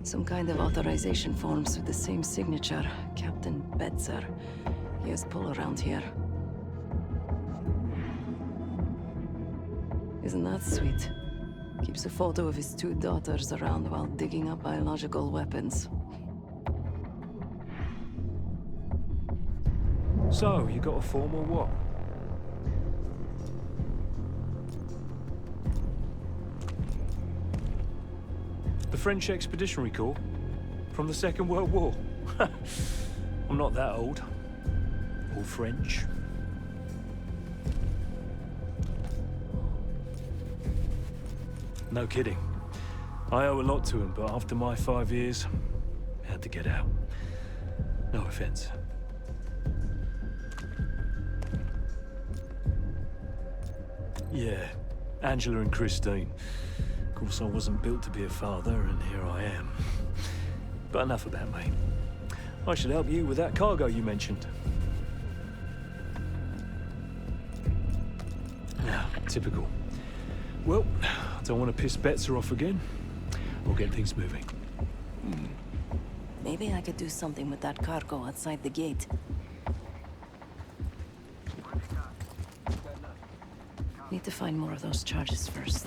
Some kind of authorization forms with the same signature. Captain Betzer. He has pull around here. Isn't that sweet? Keeps a photo of his 2 daughters around while digging up biological weapons. So, you got a form or what? The French Expeditionary Corps? From the Second World War? I'm not that old. Or French. No kidding. I owe a lot to him, but after my 5 years, I had to get out. No offense. Yeah, Angela and Christine. Of course, I wasn't built to be a father, and here I am. But enough of that, mate. I should help you with that cargo you mentioned. Now, typical. Well, I don't want to piss Betzer off again. We'll get things moving. Maybe I could do something with that cargo outside the gate. Need to find more of those charges first.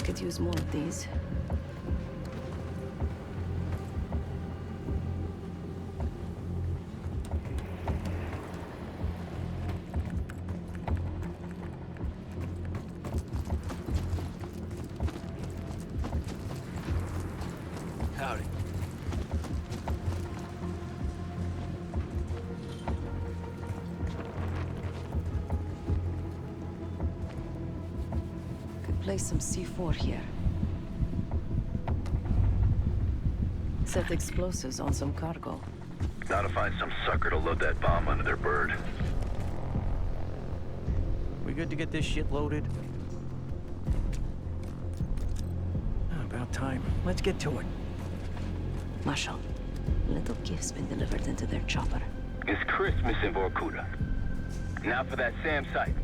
Could use more of these. Howdy. Place some C4 here. Set explosives on some cargo. Now to find some sucker to load that bomb under their bird. We good to get this shit loaded? About time. Let's get to it. Marshal, a little gift's been delivered into their chopper. It's Christmas in Vorkuta. Now for that SAM site.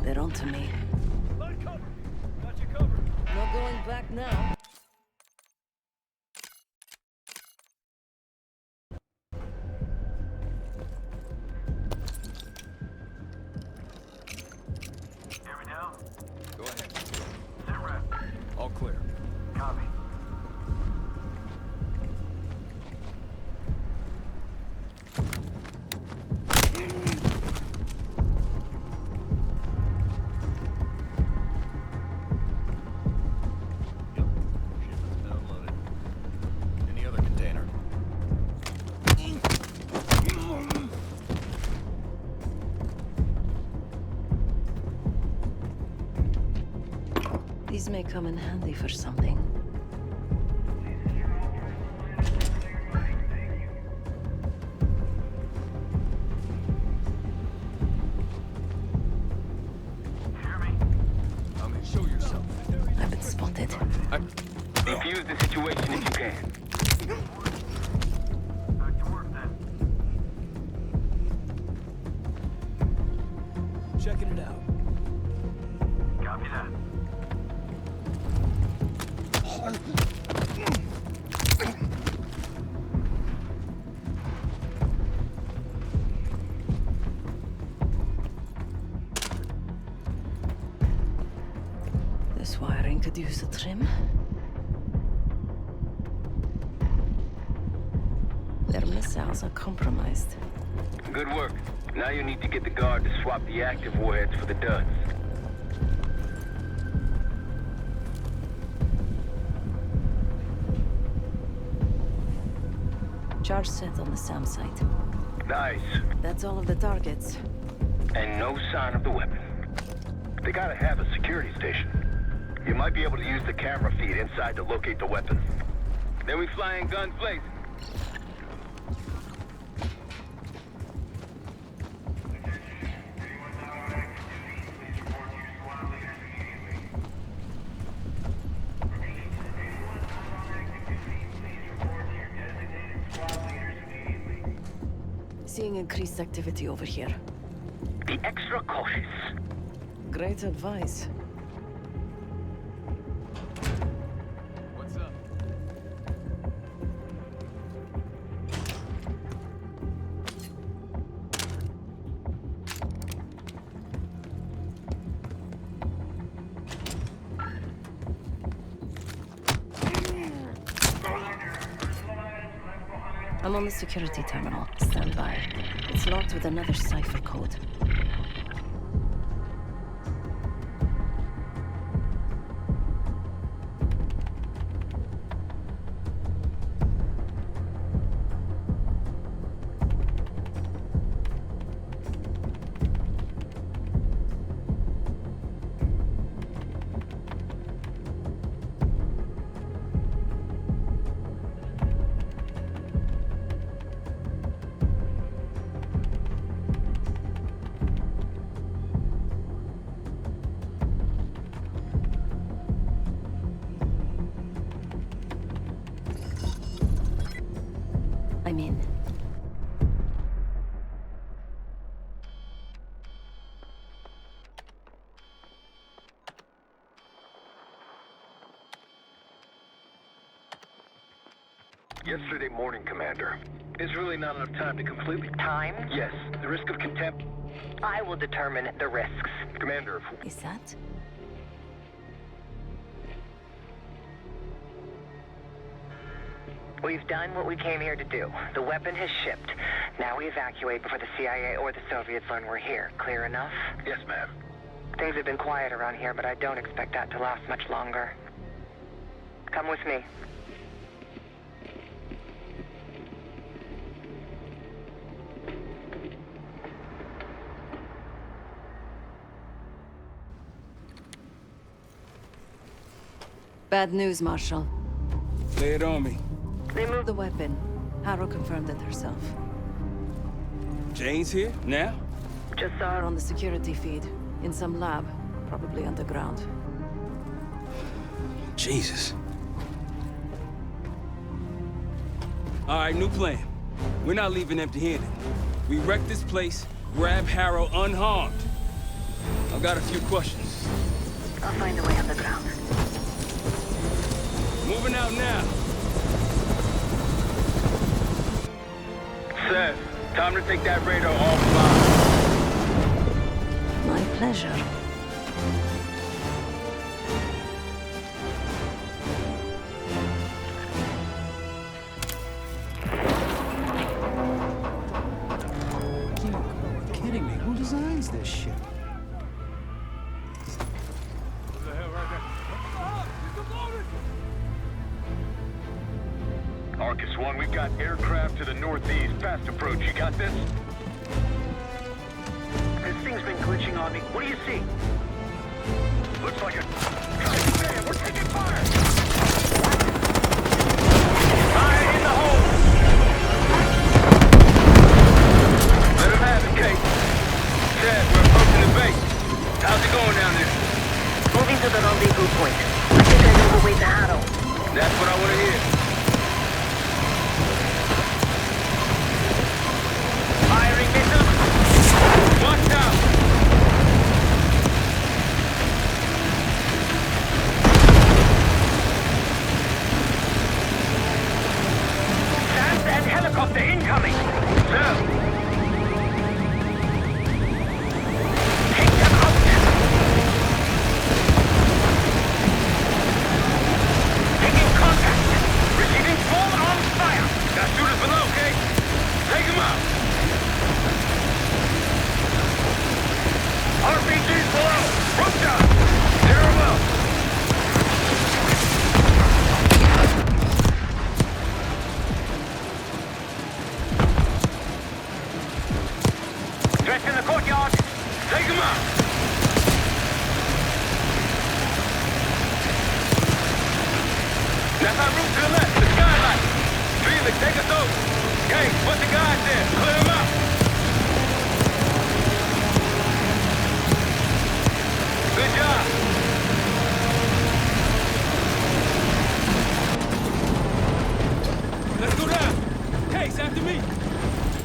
They're onto me. Got you covered. No going back now. Hear me now? Go ahead. Sit rep. All clear. Copy. These may come in handy for something. I mean, show yourself. I've been spotted. Defuse the situation if you can. Back to work then. could use a trim. Their missiles are compromised. Good work. Now you need to get the guard to swap the active warheads for the duds. Charge set on the SAM site. Nice. That's all of the targets. And no sign of the weapon. They gotta have a security station. You might be able to use the camera feed inside to locate the weapon. Then we fly in guns blazing. Seeing increased activity over here. Be extra cautious. Great advice. What's up? I'm on the security terminal. Stand by. It's locked with another cipher code. I'm in. Yesterday morning, Commander. There's really not enough time to completely... Time? Yes, the risk of contempt. I will determine the risks. Commander, Is that? We've done what we came here to do. The weapon has shipped. Now we evacuate before the CIA or the Soviets learn we're here. Clear enough? Yes, ma'am. Things have been quiet around here, but I don't expect that to last much longer. Come with me. Bad news, Marshal. Lay it on me. They moved the weapon. Harrow confirmed it herself. Jane's here? Now? Just saw her on the security feed. In some lab. Probably underground. Jesus. All right, new plan. We're not leaving empty-handed. We wreck this place, grab Harrow unharmed. I've got a few questions. I'll find a way underground. Moving out now. Seth, time to take that radar offline. My pleasure. You're kidding me. Who designs this shit? Arcus 1, we've got aircraft to the northeast. Fast approach. You got this? This thing's been glitching on me. What do you see? Looks like a... Man, we're taking fire! Fire in the hole! Let him have it, Kate. Chad, we're approaching the base. How's it going down there? Moving to the rendezvous point. I think I know the way to Harrow. That's what I want to hear. Firing missiles! Watch out! Sand and helicopter incoming! Sir! Take them out! That's our route to the left, the skylight. Felix, take us over. Hey, put the guys there. Clear them out. Good job. Let's go down. Case, after me.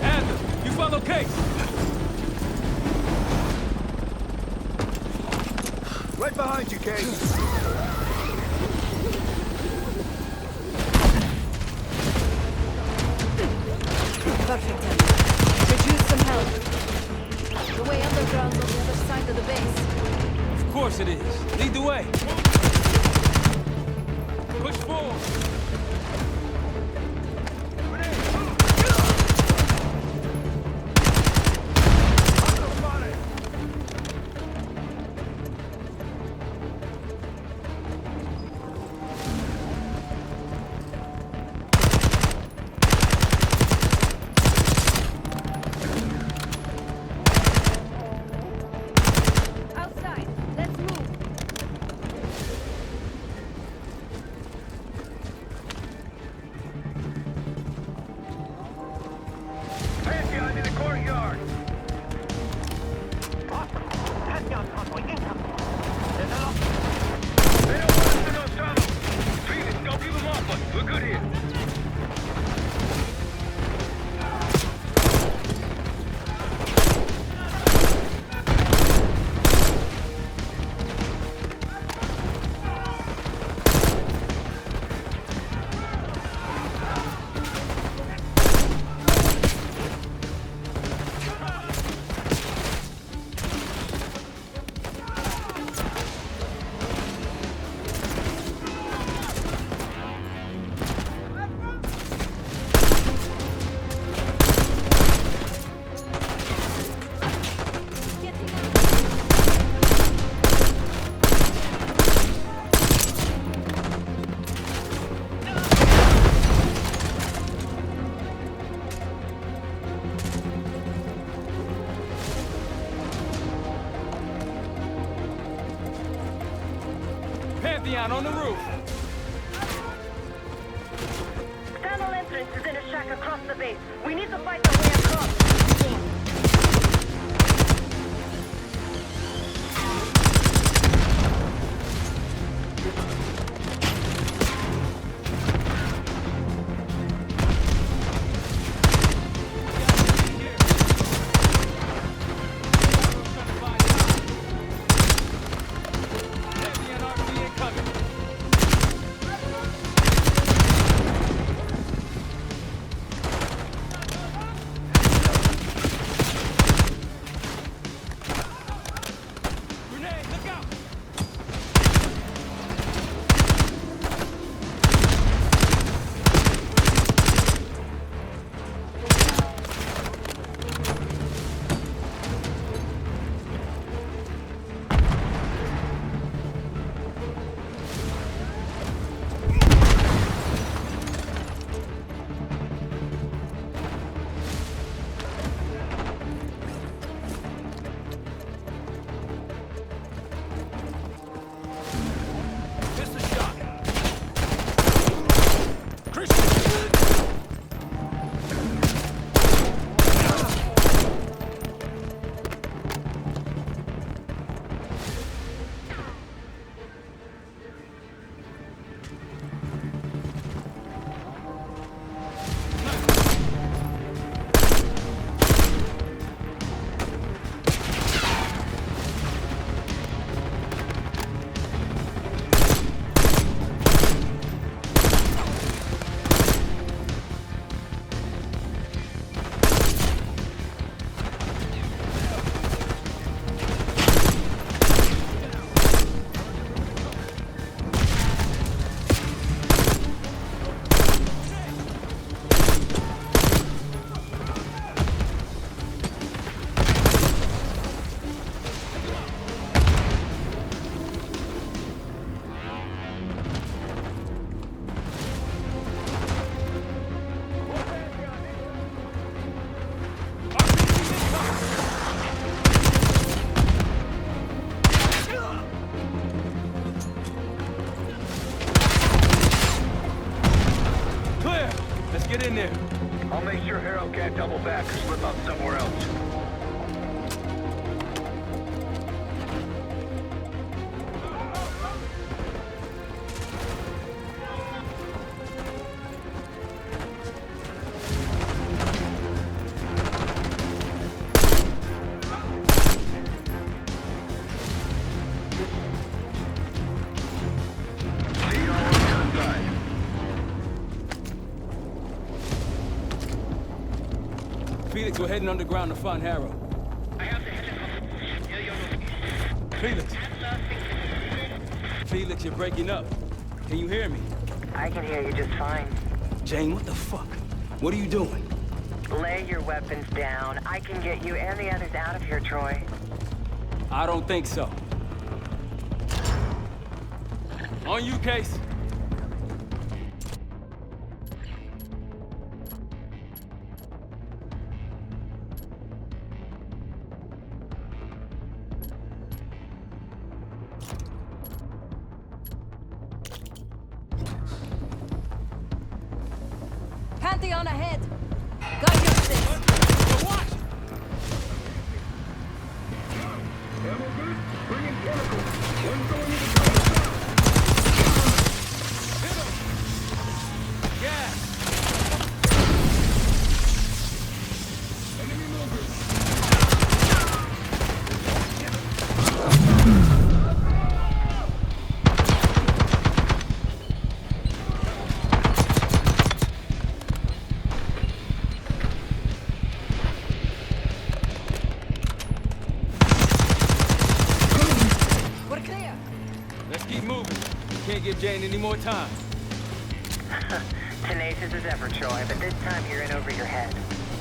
Adler, you follow Case. Right behind you, Case. Perfect. Could use some help. The way underground's on the other side of the base. Of course it is. Lead the way. Push forward. On the roof. External entrance is in a shack across the base. We need to fight our way across. get in there. I'll make sure Harold can't double back or slip up somewhere else. Felix, we're heading underground to find Harold. Felix. Felix, you're breaking up. Can you hear me? I can hear you just fine. Jane, what the fuck? What are you doing? Lay your weapons down. I can get you and the others out of here, Troy. I don't think so. On you, Case. Pantheon ahead! Guide your six! Watch! Jane, any more time? Tenacious as ever, Troy, but this time you're in over your head.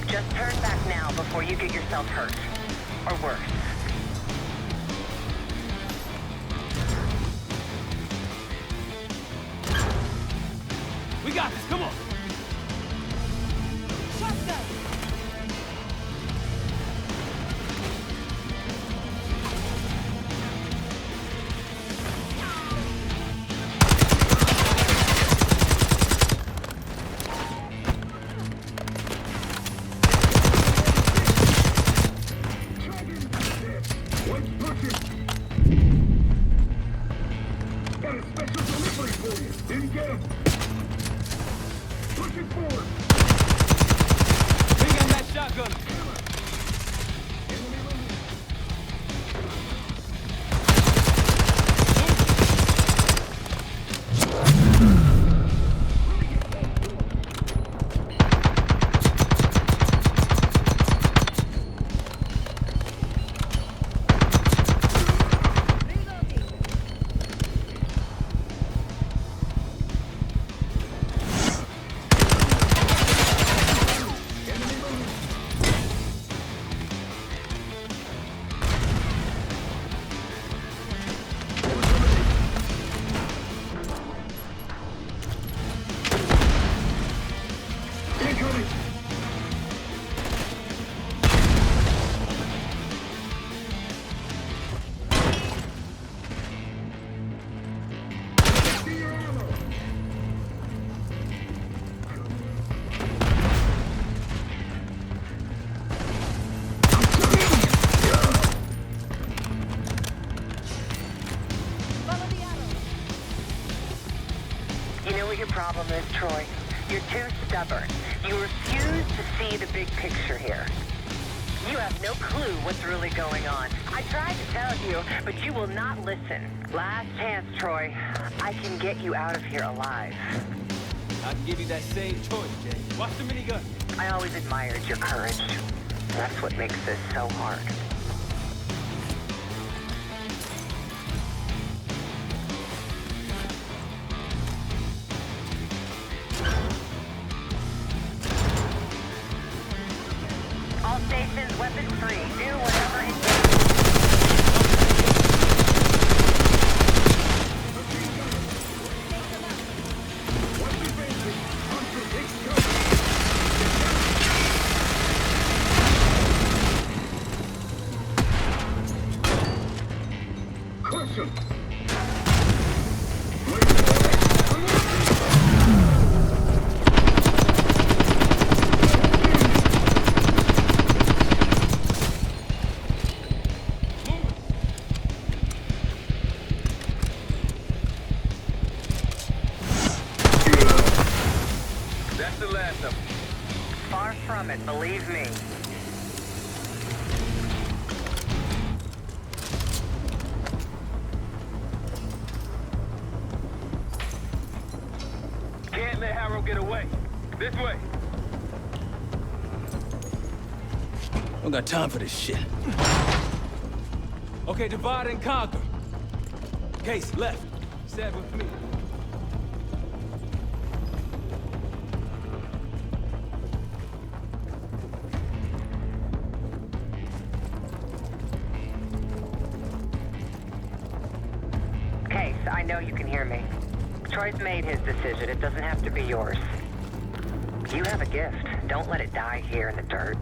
Just turn back now before you get yourself hurt. Or worse. We got this, come on! Shotgun! Problem is, Troy, you're too stubborn. You refuse to see the big picture here. You have no clue what's really going on. I tried to tell you, but you will not listen. Last chance, Troy. I can get you out of here alive. I can give you that same choice, Jay. Watch the minigun. I always admired your courage. That's what makes this so hard. All stations, weapons free. Do whatever it takes. the last of them. Far from it, believe me. Can't let Harrow get away. This way. Don't got time for this shit. Okay, divide and conquer. Case, left. Stab with me. Case, I know you can hear me. Troy's made his decision. It doesn't have to be yours. You have a gift. Don't let it die here in the dirt.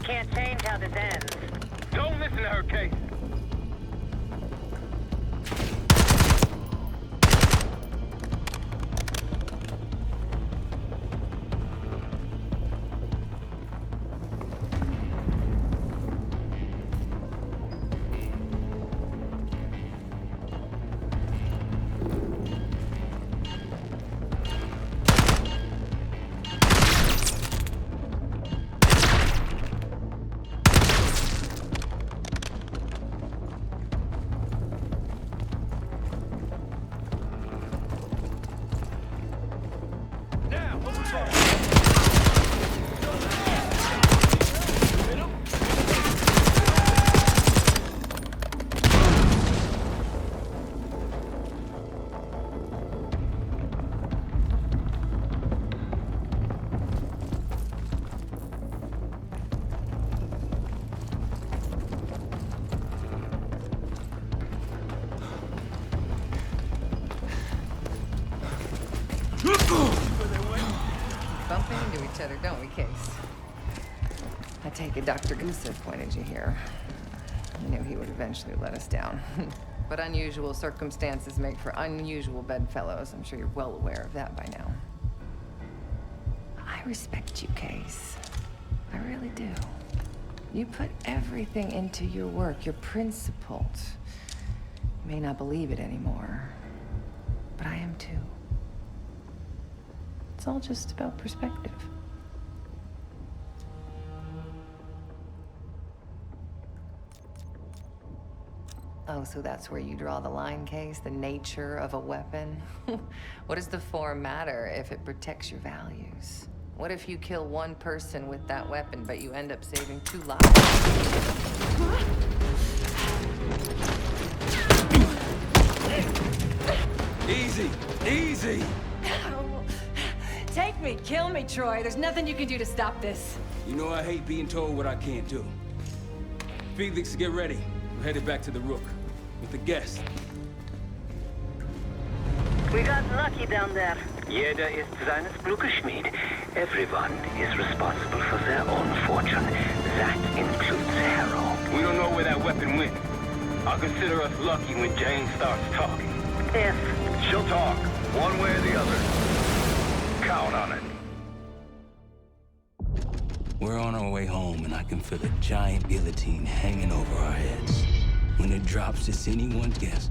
Can't change how this ends. Don't listen to her, Case. Bumping into each other, don't we, Case? I take it Dr. Gusev pointed you here. I knew he would eventually let us down. But unusual circumstances make for unusual bedfellows. I'm sure you're well aware of that by now. I respect you, Case. I really do. You put everything into your work. You're principled. You may not believe it anymore, but I am too. It's all just about perspective. Oh, so that's where you draw the line, Case? The nature of a weapon? What does the form matter if it protects your values? What if you kill one person with that weapon, but you end up saving 2 lives? Easy, easy! Take me, kill me, Troy. There's nothing you can do to stop this. You know I hate being told what I can't do. Felix, get ready. We're headed back to the Rook with the guest. We got lucky down there. Jeder ist seines Glückes Schmied. Everyone is responsible for their own fortune. That includes Harrow. We don't know where that weapon went. I'll consider us lucky when Jane starts talking. If she'll talk, one way or the other. Count on it. We're on our way home, and I can feel a giant guillotine hanging over our heads. When it drops, it's anyone's guess.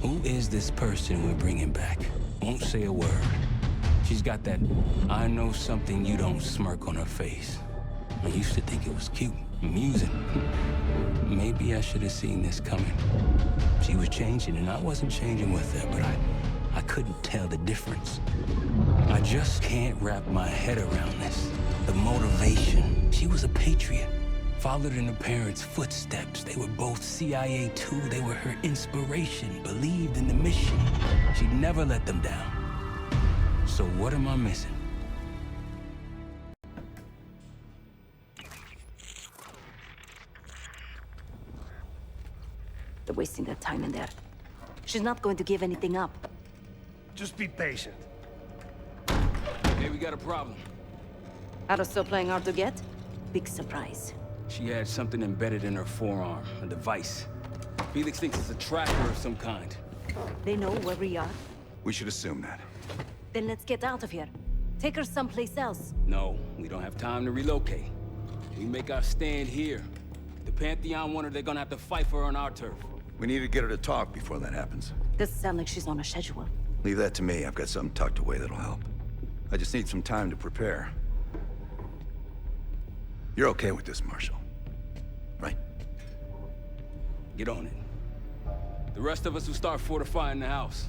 Who is this person we're bringing back? Won't say a word. She's got that I know something you don't smirk on her face. I used to think it was cute, amusing. Maybe I should have seen this coming. She was changing, and I wasn't changing with her, but I couldn't tell the difference. I just can't wrap my head around this. The motivation. She was a patriot. Followed in her parents' footsteps. They were both CIA too. They were her inspiration. Believed in the mission. She'd never let them down. So what am I missing? They're wasting their time in there. She's not going to give anything up. Just be patient. Hey, we got a problem. Are still playing hard to get? Big surprise. She had something embedded in her forearm, a device. Felix thinks it's a tracker of some kind. They know where we are? We should assume that. Then let's get out of here. Take her someplace else. No, we don't have time to relocate. We make our stand here. The Pantheon want her, they're gonna have to fight for her on our turf. We need to get her to talk before that happens. Does sound like she's on a schedule. Leave that to me. I've got something tucked away that'll help. I just need some time to prepare. You're okay with this, Marshal? Right? Get on it. The rest of us will start fortifying the house.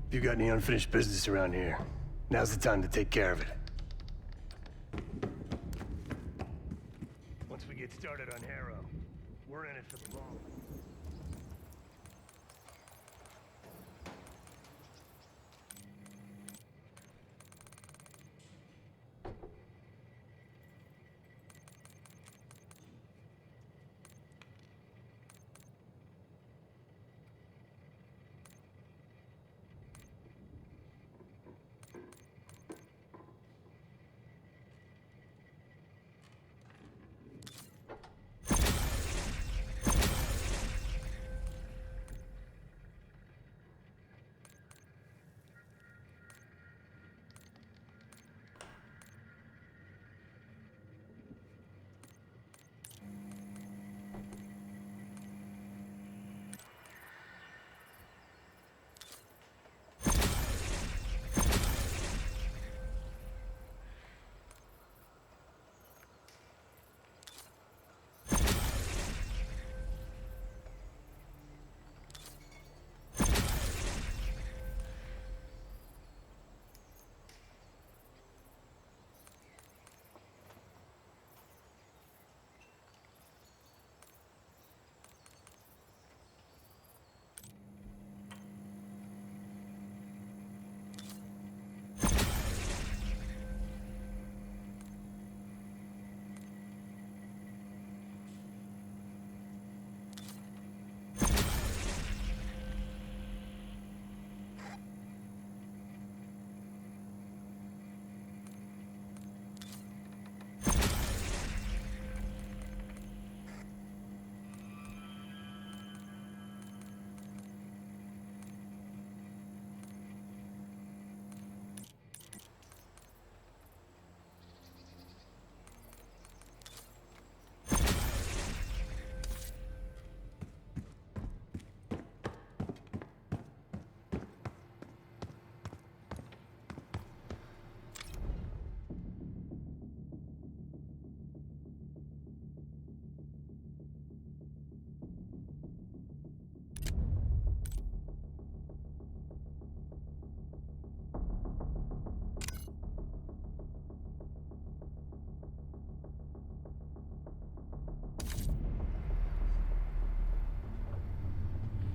If you got any unfinished business around here, now's the time to take care of it. Once we get started on Harrow, we're in it for the long run.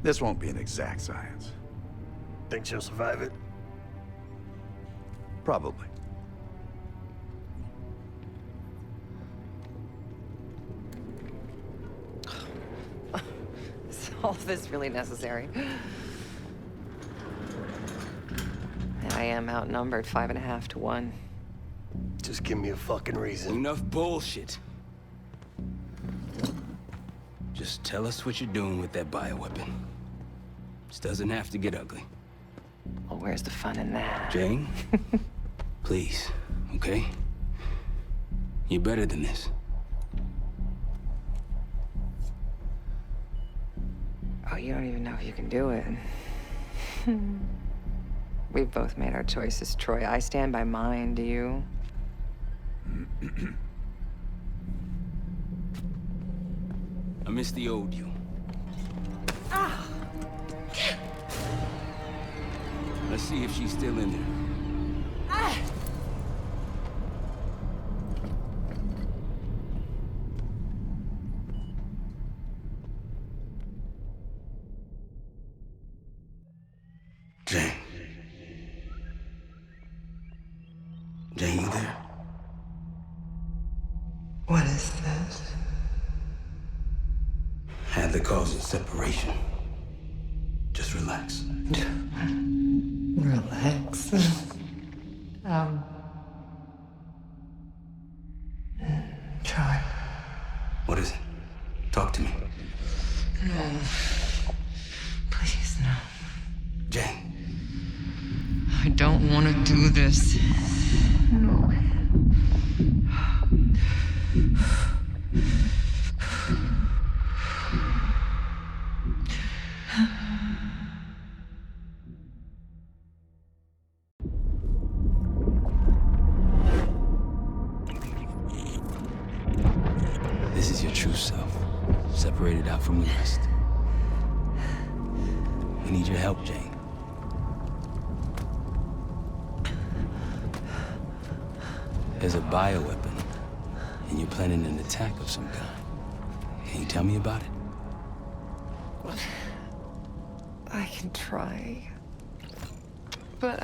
This won't be an exact science. Think she'll survive it? Probably. Is all this really necessary? I am outnumbered 5.5 to 1. Just give me a fucking reason. Enough bullshit. Just tell us what you're doing with that bioweapon. This doesn't have to get ugly. Well, where's the fun in that? Jane? Please, okay? You're better than this. Oh, you don't even know if you can do it. We've both made our choices, Troy. I stand by mine, do you? I miss the old you. Ah! Let's see if she's still in there. Ah! Jane. Jane, you there? What is this? had the cause of separation. Just relax. Relax. Try. What is it? Talk to me. No. Please, no. Jane. I don't want to do this. No. This is your true self, separated out from the rest. We need your help, Jane. There's a bioweapon, and you're planning an attack of some kind. Can you tell me about it? I can try. But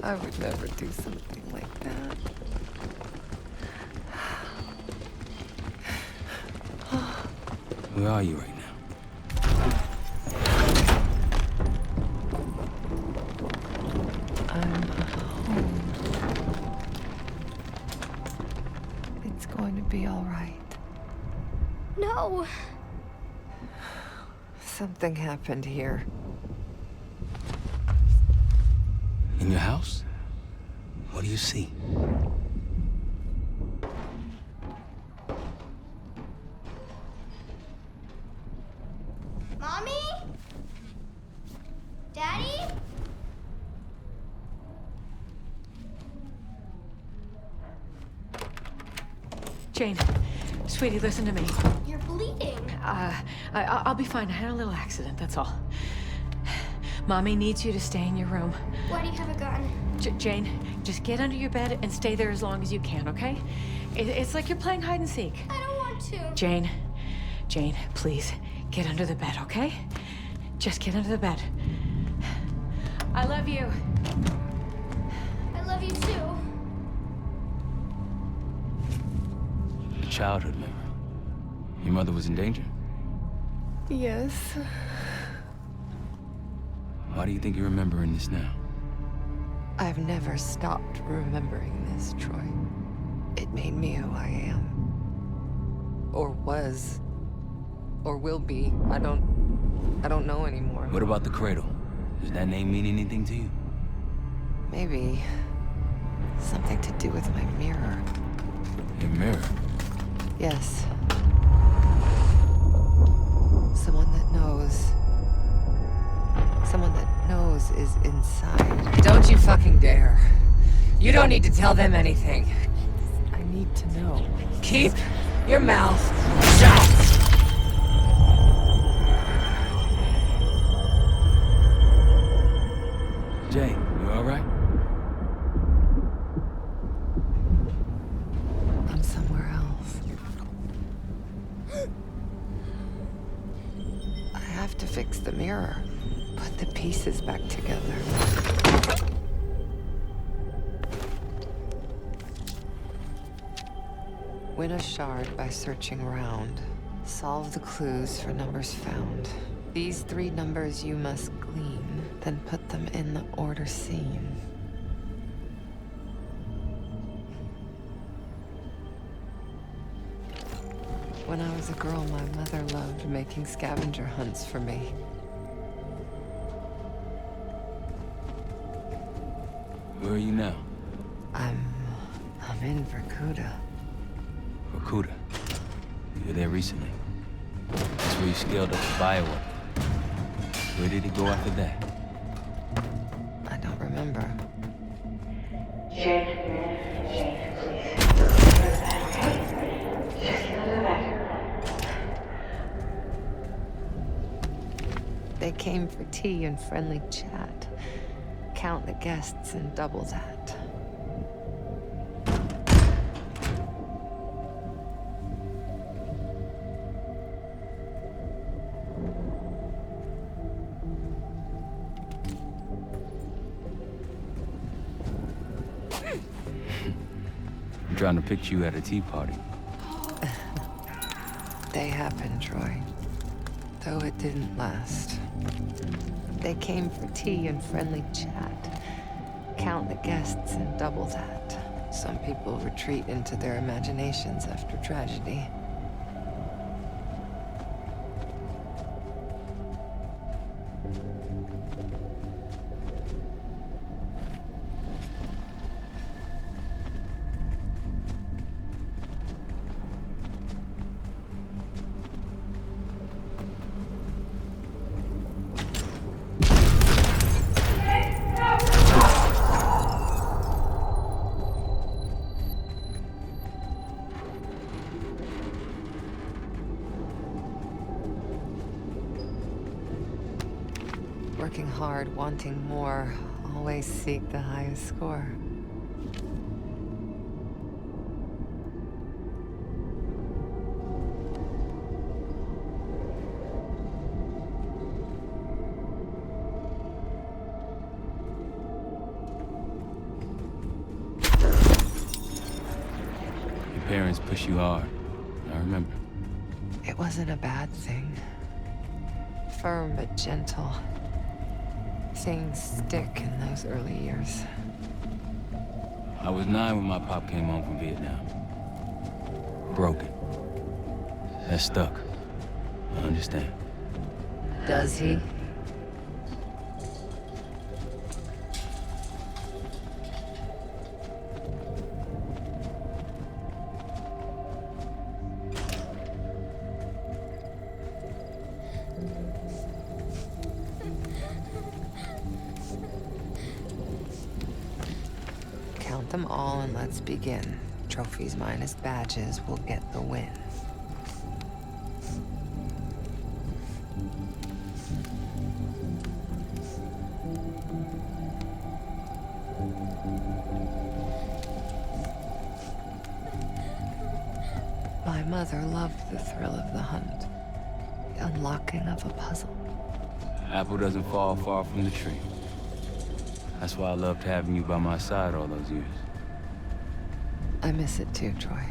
I would never do something like that. Where are you right now? I'm home. It's going to be all right. No! Something happened here. In your house? What do you see? Mommy? Daddy? Jane, sweetie, listen to me. You're bleeding. I'll be fine. I had a little accident, that's all. Mommy needs you to stay in your room. Why do you have a gun? Jane, just get under your bed and stay there as long as you can, okay? It's like you're playing hide and seek. I don't want to. Jane, please, get under the bed, okay? Just get under the bed. I love you. I love you too. A childhood memory. Your mother was in danger? Yes. Why do you think you're remembering this now? I've never stopped remembering this, Troy. It made me who I am. Or was. Or will be. I don't know anymore. What about the cradle? Does that name mean anything to you? Maybe something to do with my mirror. Your mirror? Yes. Someone that knows. Someone that knows is inside. Don't you fucking dare. You don't need to tell them anything. I need to know. Keep your mouth shut! Jane, you all right? I'm somewhere else. I have to fix the mirror. Put the pieces back together. Win a shard by searching around. Solve the clues for numbers found. These 3 numbers you must glean, then put them in the order seen. When I was a girl, my mother loved making scavenger hunts for me. Where are you now? I'm in Vorkuta. Vorkuta? You were there recently. That's where you scaled up the bioweapon. Where did it go after that? I don't remember. Jane, please. Just get under the bed. They came for tea and friendly chat. Count the guests and double that. I'm trying to picture you at a tea party. day happened, Troy. Though it didn't last. They came for tea and friendly chat. Count the guests and double that. Some people retreat into their imaginations after tragedy. Working hard, wanting more, always seek the highest score. Your parents push you hard. I remember. It wasn't a bad thing. Firm but gentle. Things stick in those early years. I was 9 when my pop came home from Vietnam. Broken. That stuck. I understand. Does he? Count them all and let's begin. Trophies minus badges will get the win. My mother loved the thrill of the hunt, the unlocking of a puzzle. Apple doesn't fall far from the tree. That's why I loved having you by my side all those years. I miss it too, Troy.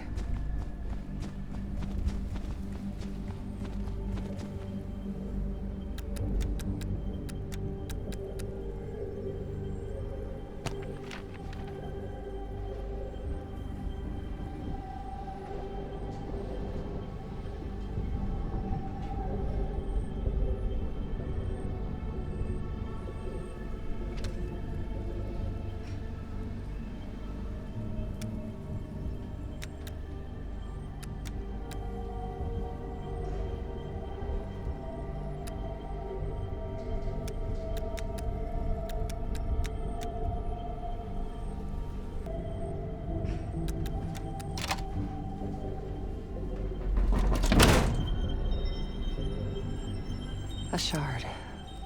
A shard.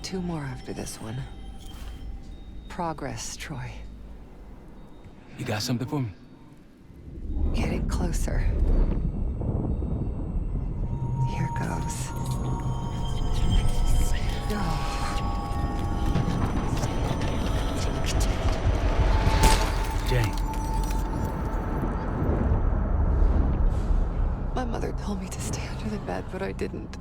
2 more after this one. Progress, Troy. You got something for me? Getting closer. Here goes. Go. Jane. My mother told me to stay under the bed, but I didn't.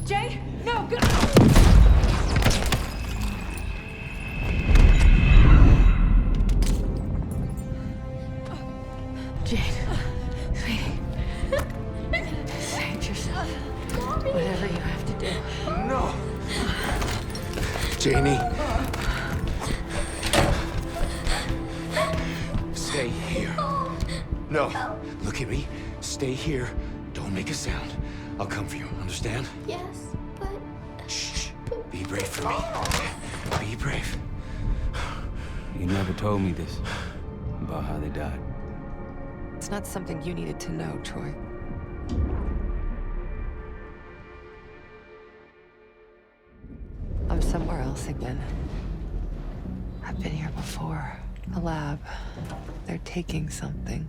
Jay, no, go! Jane, sweetie, save yourself. Whatever you have to do. No! Janie. Stay here. No. Look at me. Stay here. Don't make a sound. I'll come for you. Understand? Yes, but... Shh. Be brave for me. Be brave. You never told me this about how they died. It's not something you needed to know, Troy. I'm somewhere else again. I've been here before. A lab. They're taking something.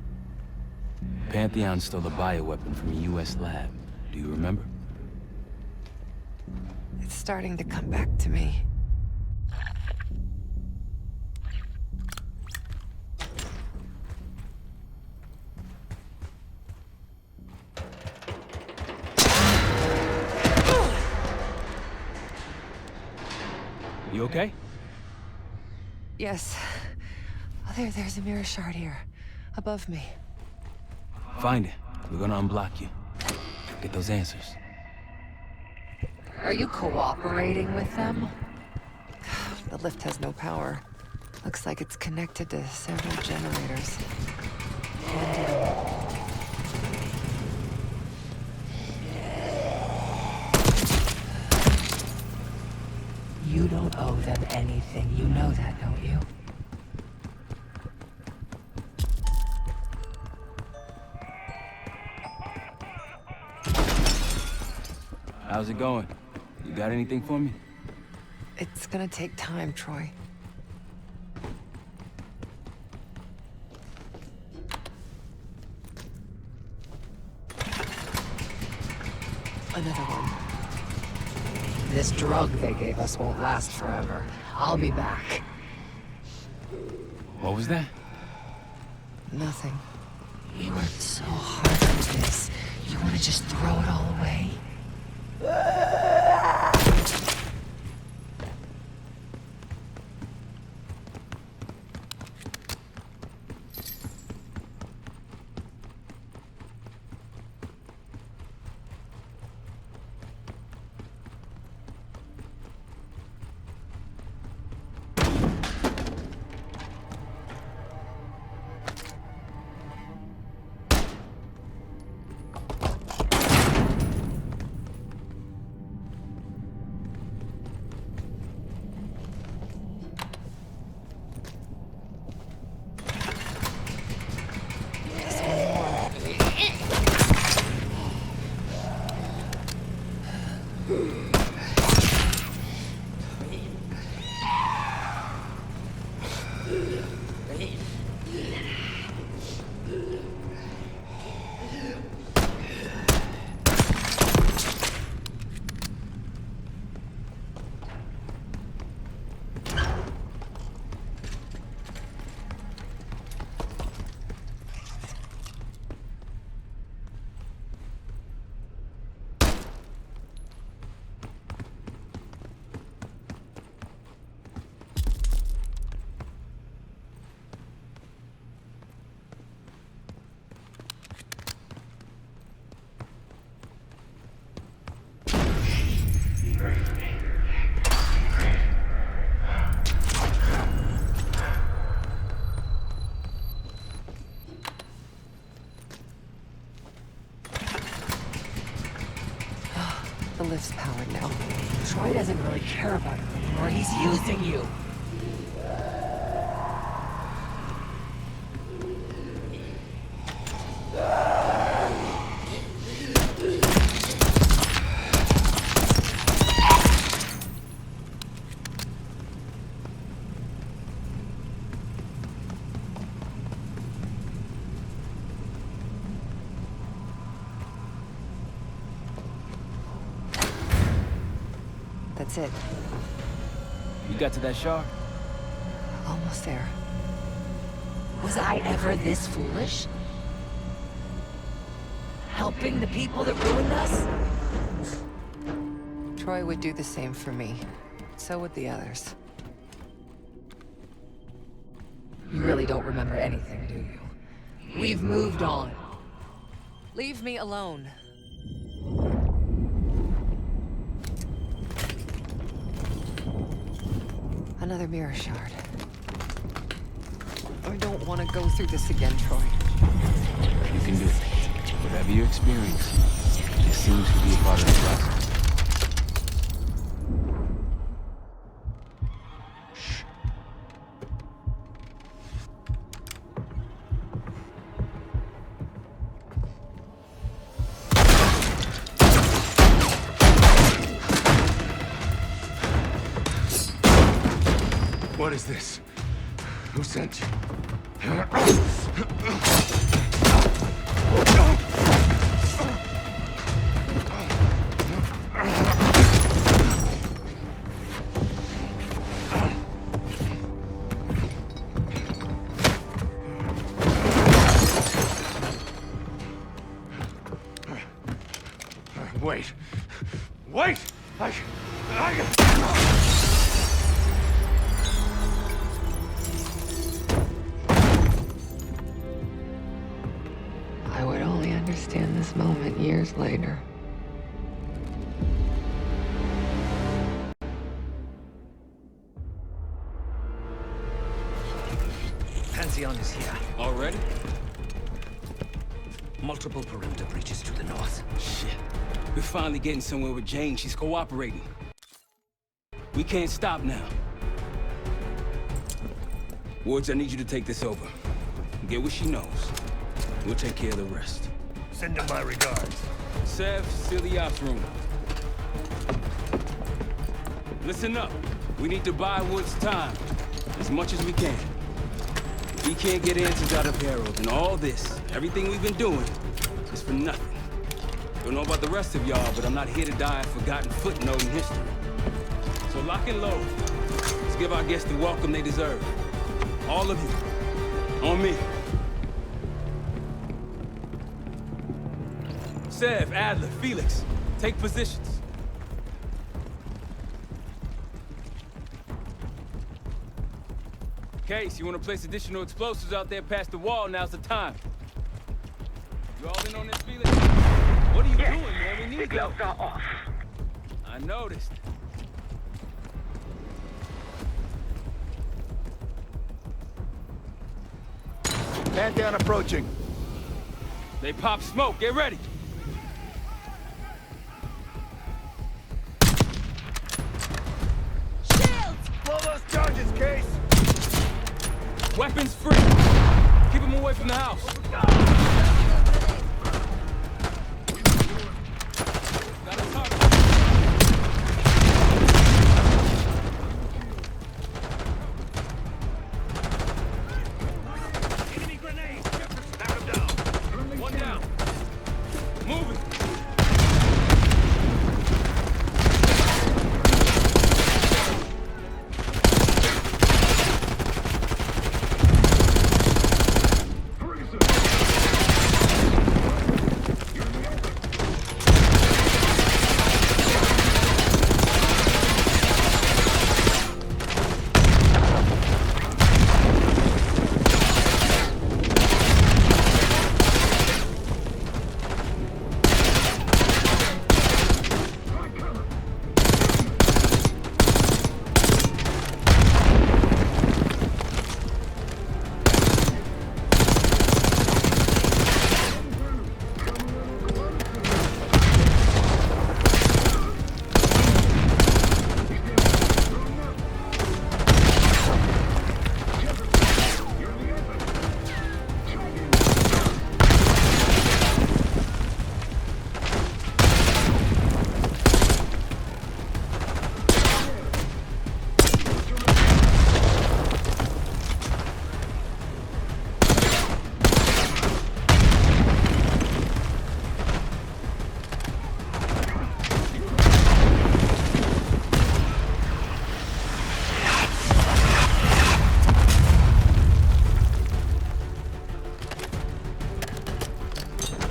Pantheon stole a bioweapon from a U.S. lab. Do you remember? It's starting to come back to me. You okay? Yes. Oh, there's a mirror shard here. Above me. Find it. We're gonna unblock you. Get those answers. Are you cooperating with them? The lift has no power. Looks like it's connected to several generators. You don't owe them anything. You know that, don't you? How's it going? You got anything for me? It's gonna take time, Troy. Another one. This drug they gave us won't last forever. I'll be back. What was that? Nothing. We worked so hard for this. You wanna just throw it all away? The lift's powered now. Troy doesn't really care about it anymore. He's using you. That's it. You got to that shard? Almost there. Was I ever this foolish? Helping the people that ruined us? Troy would do the same for me. So would the others. You really don't remember anything, do you? We've moved on. Leave me alone. Another mirror shard. I don't want to go through this again, Troy. You can do it. Whatever you experience, it seems to be a part of the process. What is this? Who sent you? Wait! Wait! this moment years later. Pantheon is here. Already? Multiple perimeter breaches to the north. Shit. We're finally getting somewhere with Jane. She's cooperating. We can't stop now. Woods, I need you to take this over. Get what she knows. We'll take care of the rest. Send him my regards. Sev, seal the ops room. Listen up. We need to buy Woods time. As much as we can. If we can't get answers out of Harold, and all this, everything we've been doing, is for nothing. Don't know about the rest of y'all, but I'm not here to die a forgotten footnote in history. So lock and load. Let's give our guests the welcome they deserve. All of you. On me. Sev, Adler, Felix, take positions. Case, you want to place additional explosives out there past the wall, now's the time. You all in on this, Felix? What are you doing, man? We need the gloves are off. I noticed. Pantheon approaching. They pop smoke. Get ready. Shields! Blow those charges, Case! Weapons free. Keep them away from the house. Got a target. Enemy grenade! Knock him down. One down. Move it.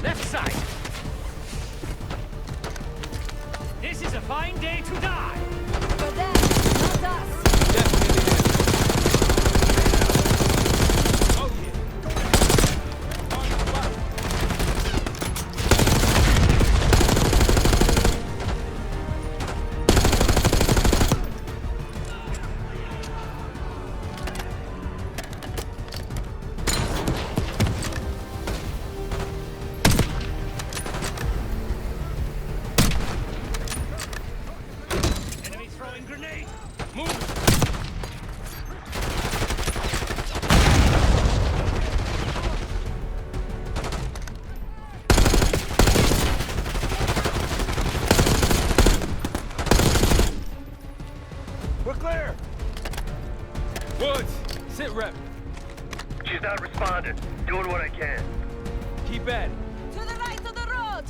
Left side. This is a fine day to die. For them, not us. Enemy throwing grenade. We're clear! Woods, sit rep. She's not responding. Doing what I can. Keep at it. To the right of the road!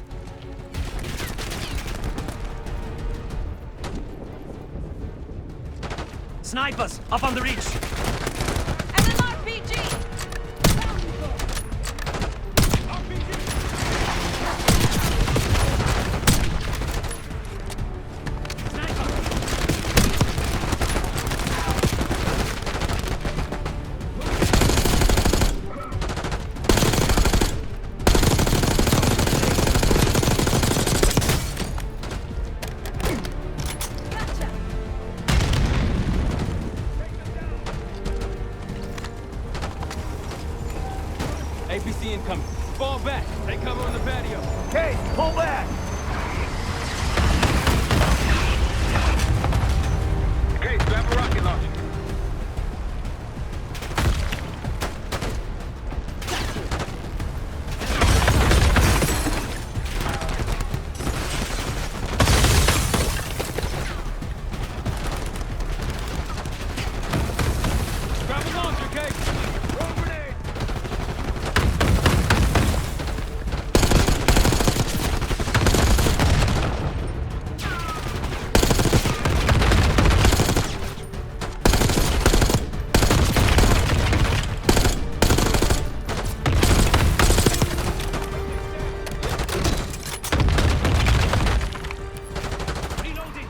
Snipers up on the reach. And an RPG! APC incoming. Fall back. Take cover on the patio. Hey, pull back! Okay, grab a rocket launcher. Grab a launcher, Kate. Throw grenade! Reloading.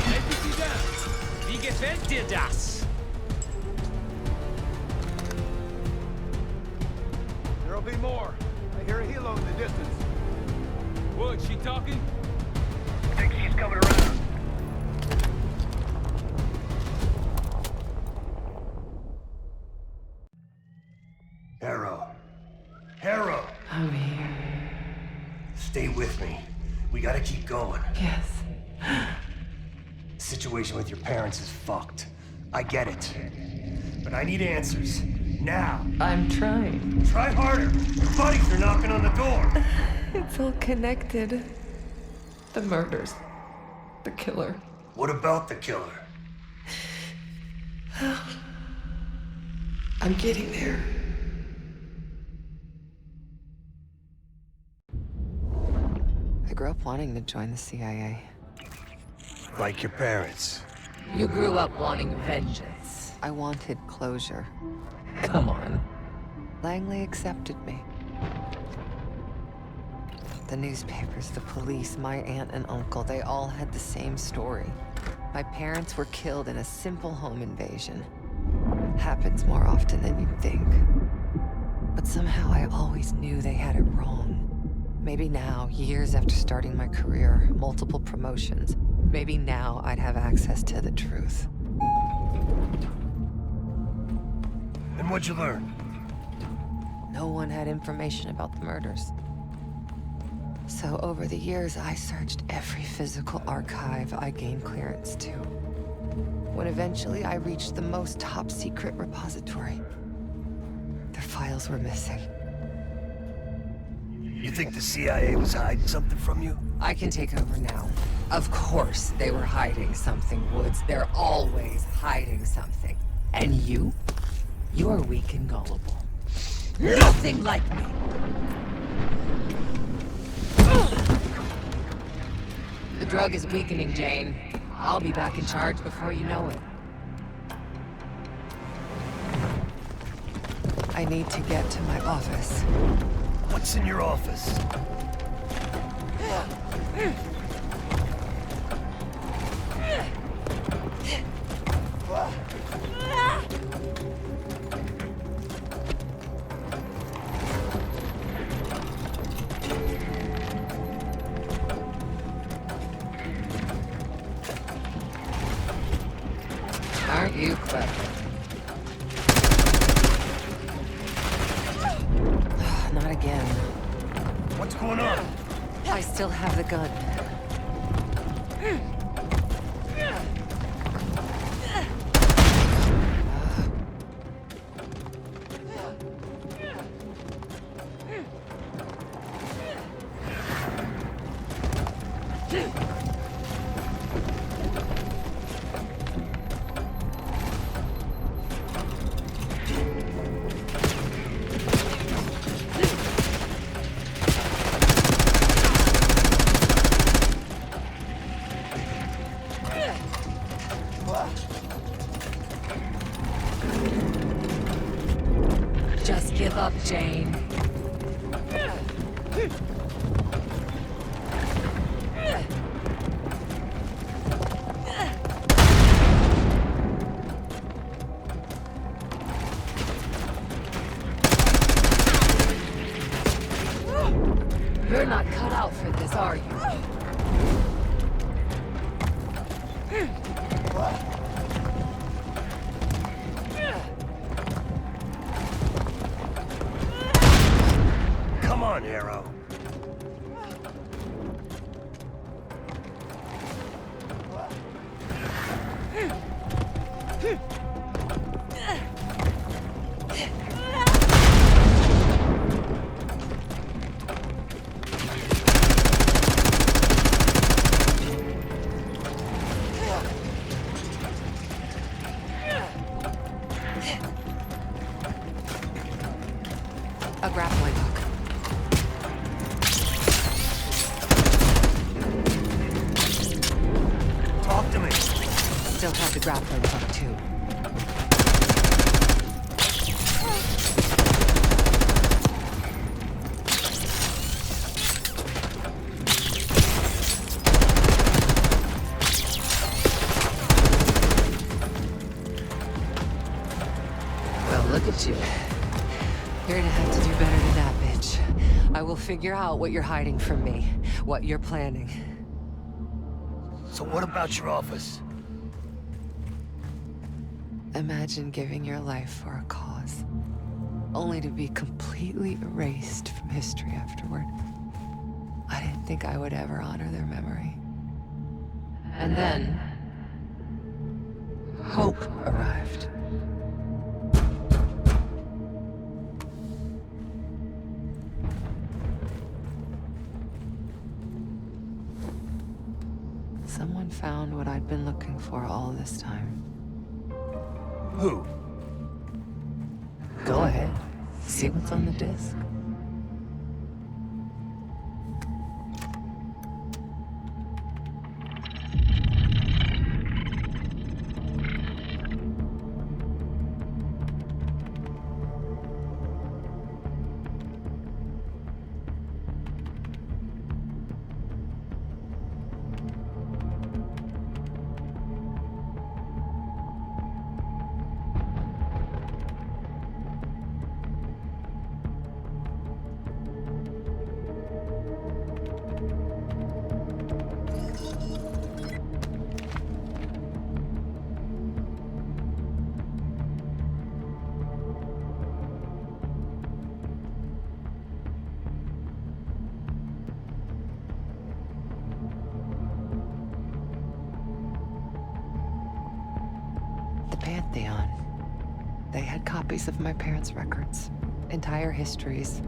APC down. Wie gefällt dir das? There'll be more. I hear a helo in the distance. Wood, she talking? I think she's coming around. Harrow. Harrow! I'm here. Stay with me. We gotta keep going. Yes. The situation with your parents is fucked. I get it. But I need answers. Now. I'm trying. Try harder. Your buddies are knocking on the door. It's all connected. The murders. The killer. What about the killer? I'm getting there. I grew up wanting to join the CIA. Like your parents. You grew up wanting vengeance. I wanted closure. Come on. Langley accepted me. The newspapers, the police, my aunt and uncle, they all had the same story. My parents were killed in a simple home invasion. Happens more often than you'd think. But somehow I always knew they had it wrong. Maybe now, years after starting my career, multiple promotions, maybe now I'd have access to the truth. And what'd you learn? No one had information about the murders. So over the years, I searched every physical archive I gained clearance to. When eventually I reached the most top-secret repository, their files were missing. You think the CIA was hiding something from you? I can take over now. Of course they were hiding something, Woods. They're always hiding something. And you? You're weak and gullible. Nothing like me! The drug is weakening, Jane. I'll be back in charge before you know it. I need to get to my office. What's in your office? Aren't you clever? Not again. What's going on? I still have the gun. Just give up, Jane. You're not cut out for this, are you? Come on, Arrow. A grappling hook. Talk to me. Still have the grappling hook, too. Well, look at you. You're gonna have to do better than that, bitch. I will figure out what you're hiding from me, what you're planning. So what about your office? Imagine giving your life for a cause, only to be completely erased from history afterward. I didn't think I would ever honor their memory. And then, hope arrived. Someone found what I'd been looking for all this time. Who? Go ahead. See what's on the disc. Pantheon. They had copies of my parents' records, entire histories,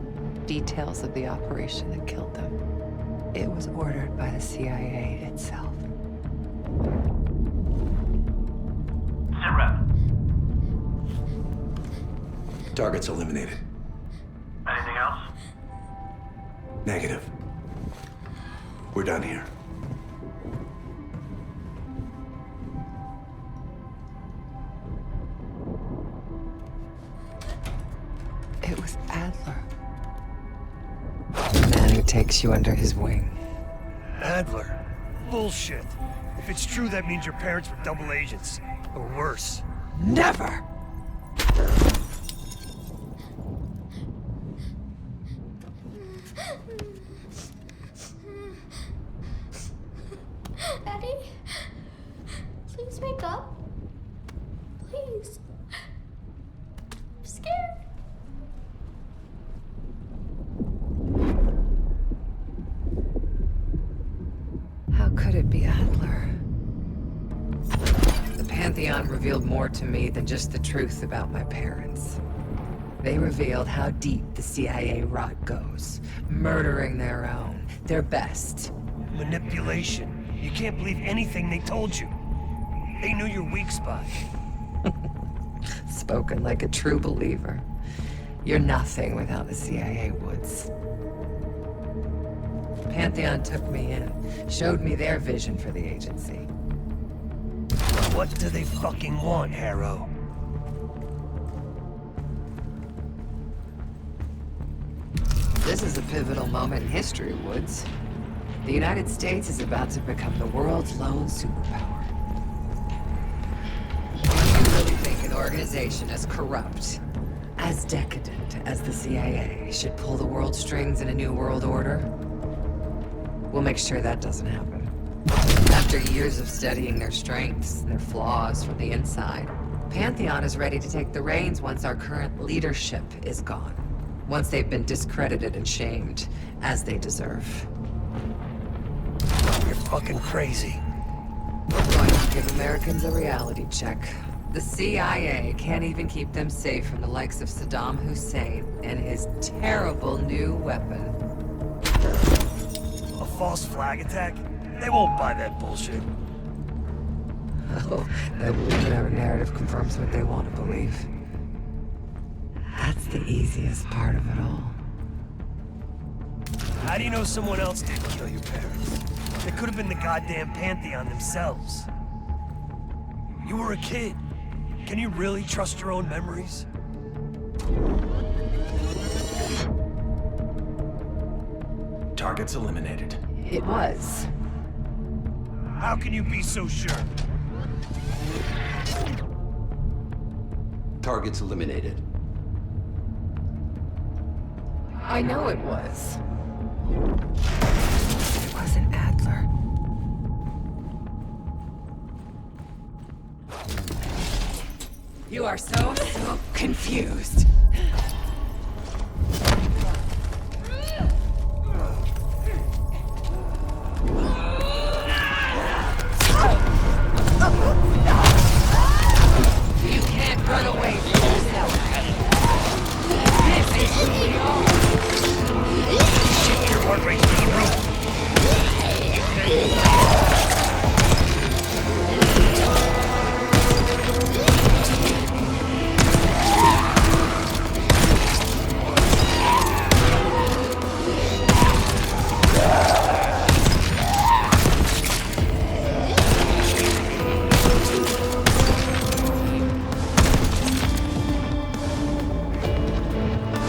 details of the operation that killed them. It was ordered by the CIA itself. Sit rep. Target's eliminated. Anything else? Negative. We're done here. It was Adler. The man who takes you under his wing. Adler? Bullshit. If it's true, that means your parents were double agents. Or worse. Never! Daddy? Please wake up. Please. I'm scared. How could it be Adler? The Pantheon revealed more to me than just the truth about my parents. They revealed how deep the CIA rot goes, murdering their own, their best. Manipulation. You can't believe anything they told you. They knew your weak spot. Spoken like a true believer. You're nothing without the CIA woods. Pantheon took me in, showed me their vision for the agency. What do they fucking want, Harrow? This is a pivotal moment in history, Woods. The United States is about to become the world's lone superpower. Do you really think an organization as corrupt, as decadent as the CIA should pull the world's strings in a new world order? We'll make sure that doesn't happen. After years of studying their strengths, their flaws from the inside, Pantheon is ready to take the reins once our current leadership is gone. Once they've been discredited and shamed, as they deserve. You're fucking crazy. We're going to give Americans a reality check. The CIA can't even keep them safe from the likes of Saddam Hussein and his terrible new weapon. A false flag attack? They won't buy that bullshit. Oh, that whatever narrative confirms what they want to believe. That's the easiest part of it all. How do you know someone else didn't kill your parents? It could have been the goddamn Pantheon themselves. You were a kid. Can you really trust your own memories? Targets eliminated. It was. How can you be so sure? Targets eliminated. I know it was. It wasn't Adler. You are so confused. You can't run away from yourself. This is who we are. Shit, your heart rate's through the roof.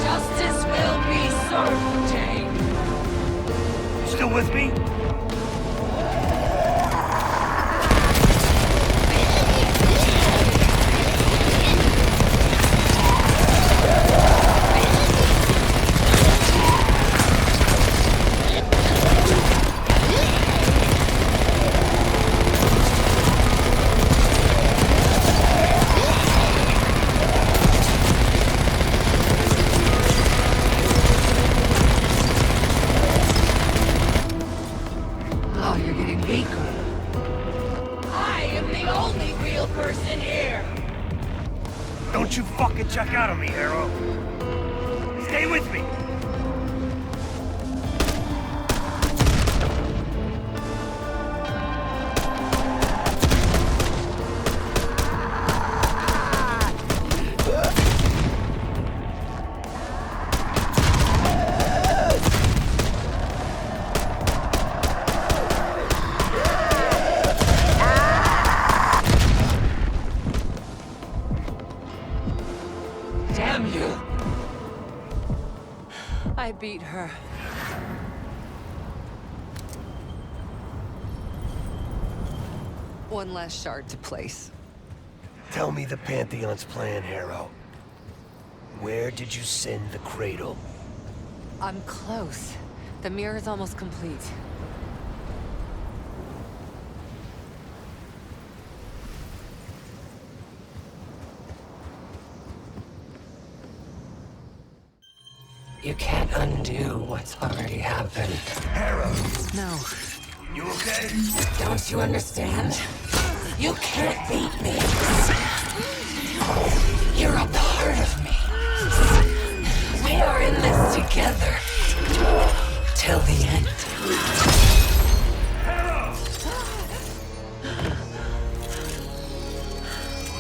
Justice will be served, Jane. Still with me? Oh, you're getting weaker. I am the only real person here. Don't you fucking check out on me, Harrow. Stay with me. Damn you. I beat her. One last shard to place. Tell me the Pantheon's plan, Harrow. Where did you send the cradle? I'm close. The mirror's almost complete. You can't undo what's already happened. Harrow! No. You okay? Don't you understand? You can't beat me. You're a part of me. We are in this together. Till the end. Harrow!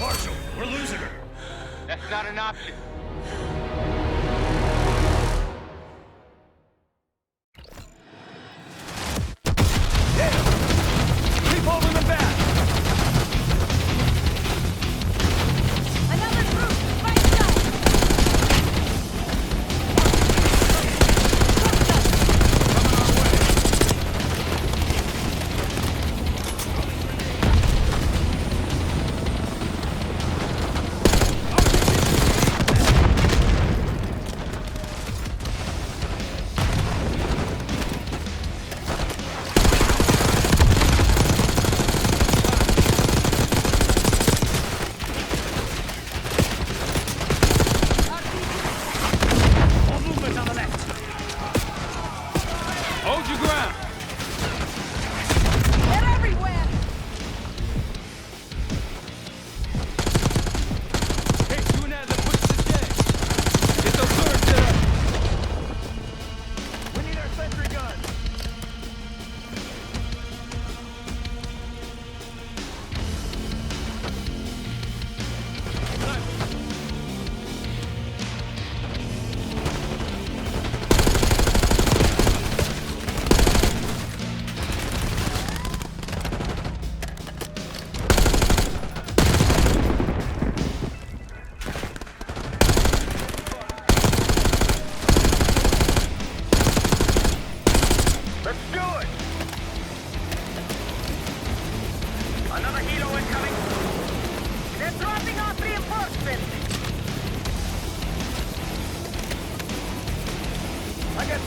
Marshal, we're losing her. That's not an option. Keep holding them back!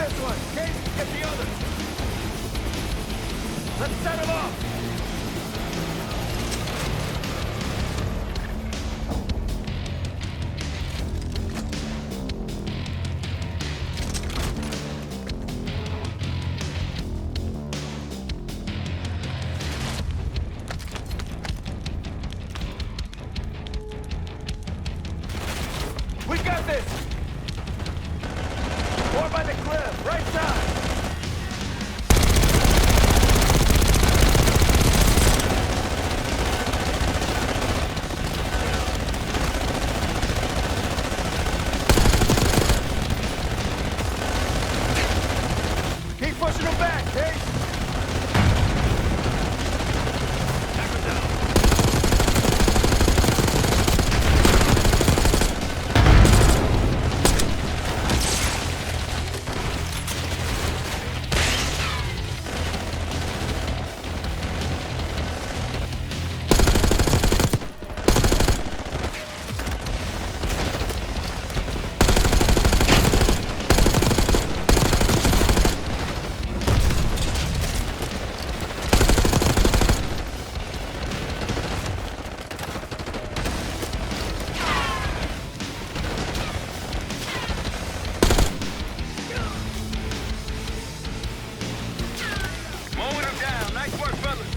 this one. Case, get the others. Let's set them off. We got this! More by the cliff, right side! Keep pushing them back, Case! Mowing them down. Nice work, fellas.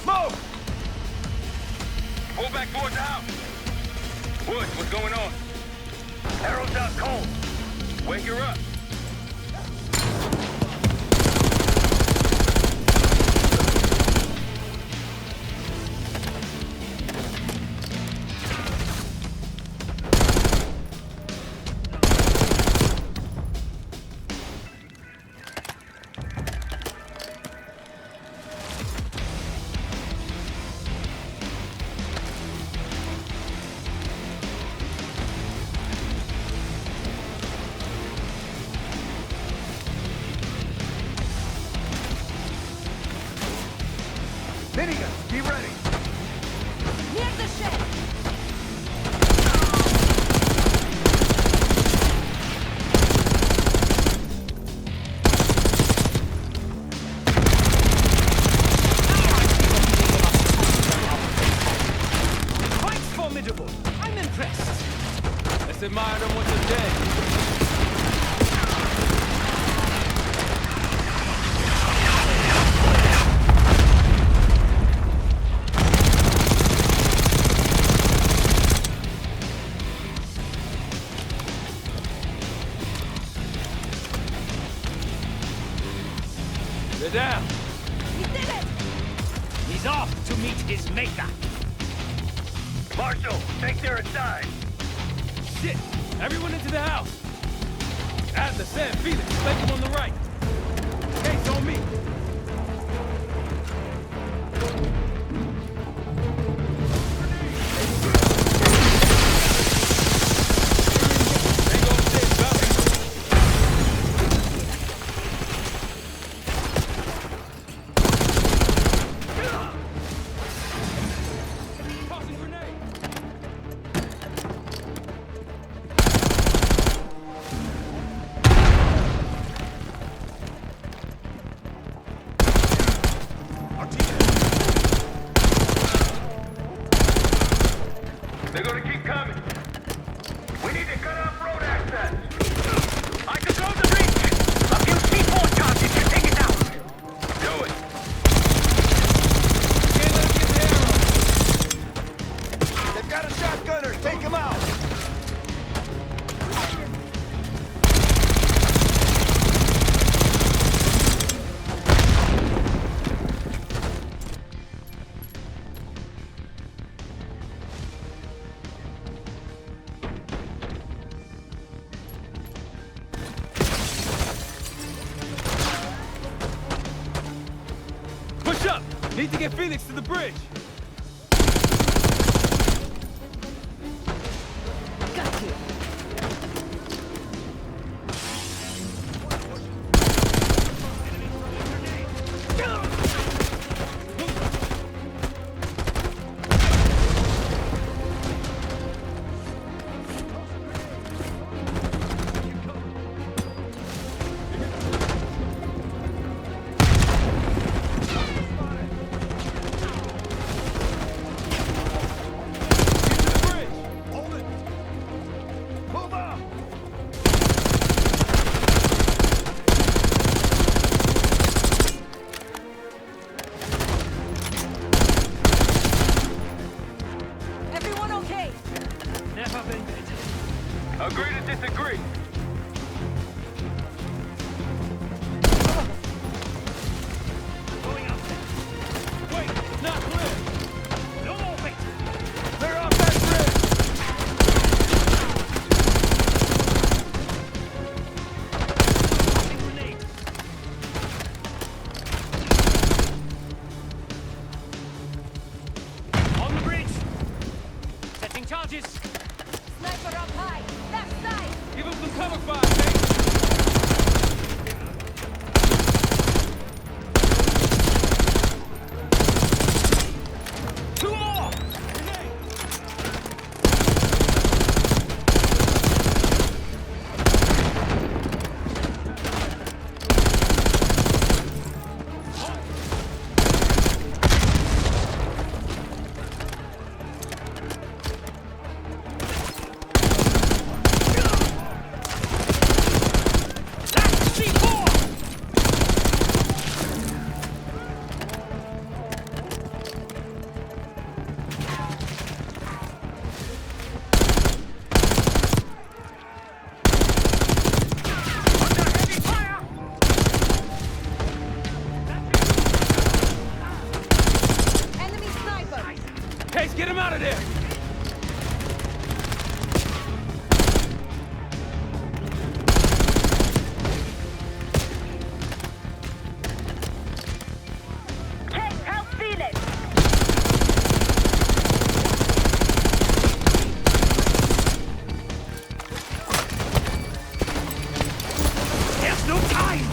Smoke! Pull back towards the house. Woods, what's going on? Arrow's out cold. Wake her up. Miniguns, be ready! Near the shed. Quite formidable. I'm impressed. Let's admire them once they're dead. They're down. We did it! He's off to meet his maker. Marshal, think they're inside. Shit! Everyone into the house. Adler, Sam, Felix, take him on the right. Case on me. They go upstairs, balcony. Tossing grenade. They're gonna keep coming. We need to cut off road access. I control the breach. A few C4 charges should take it out. Do it. Can't let him get the arrow. They've got a shotgunner, take him out! Push up! Need to get Felix to the bridge. Got you. Case, get him out of there! Case, help Felix! There's no time!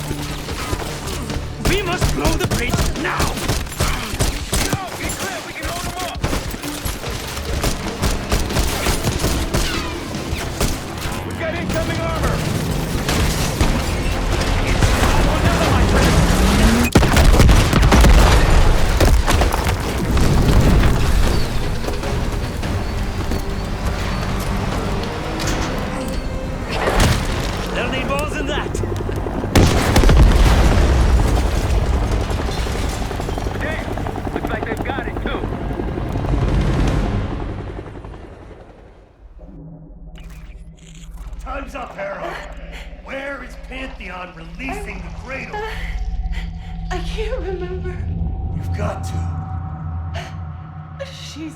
We must blow the bridge now! Get clear, we can hold them up! We've got incoming armor! They'll need more than that! Damn! Looks like they've got it, too. Time's up, Harrow! Where is Pantheon releasing the cradle? I can't remember. You've got to. She's...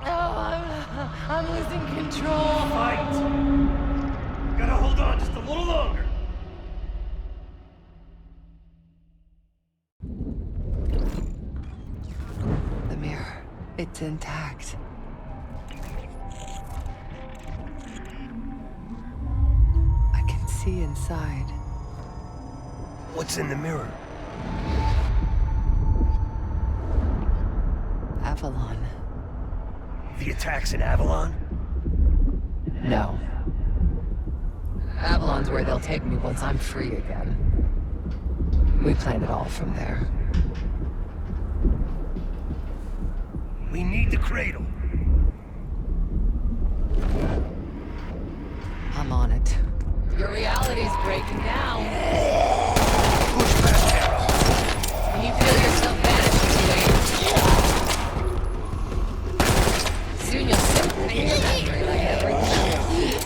Oh, I'm losing control. Fight! Gotta hold on just a little longer. The mirror. It's intact. I can see inside. What's in the mirror? Avalon. The attacks in Avalon? No. Avalon's where they'll take me once I'm free again. We planned it all from there. We need the cradle. I'm on it. Your reality's breaking down. Push past Harrow. When you feel yourself vanishing, soon you'll simply be a memory like everything else.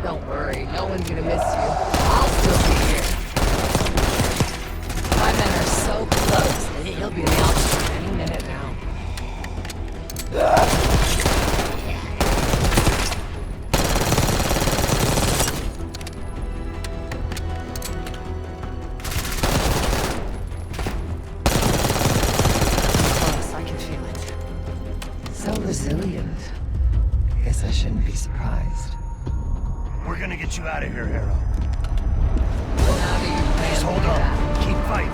Don't worry, no one's gonna miss you. I'll still be here. My men are so close that he'll be out any minute now. Close, I can feel it. So resilient. Guess I shouldn't be surprised. We're gonna get you out of here, Harrow. How do you plan Just hold for on. that? Keep fighting.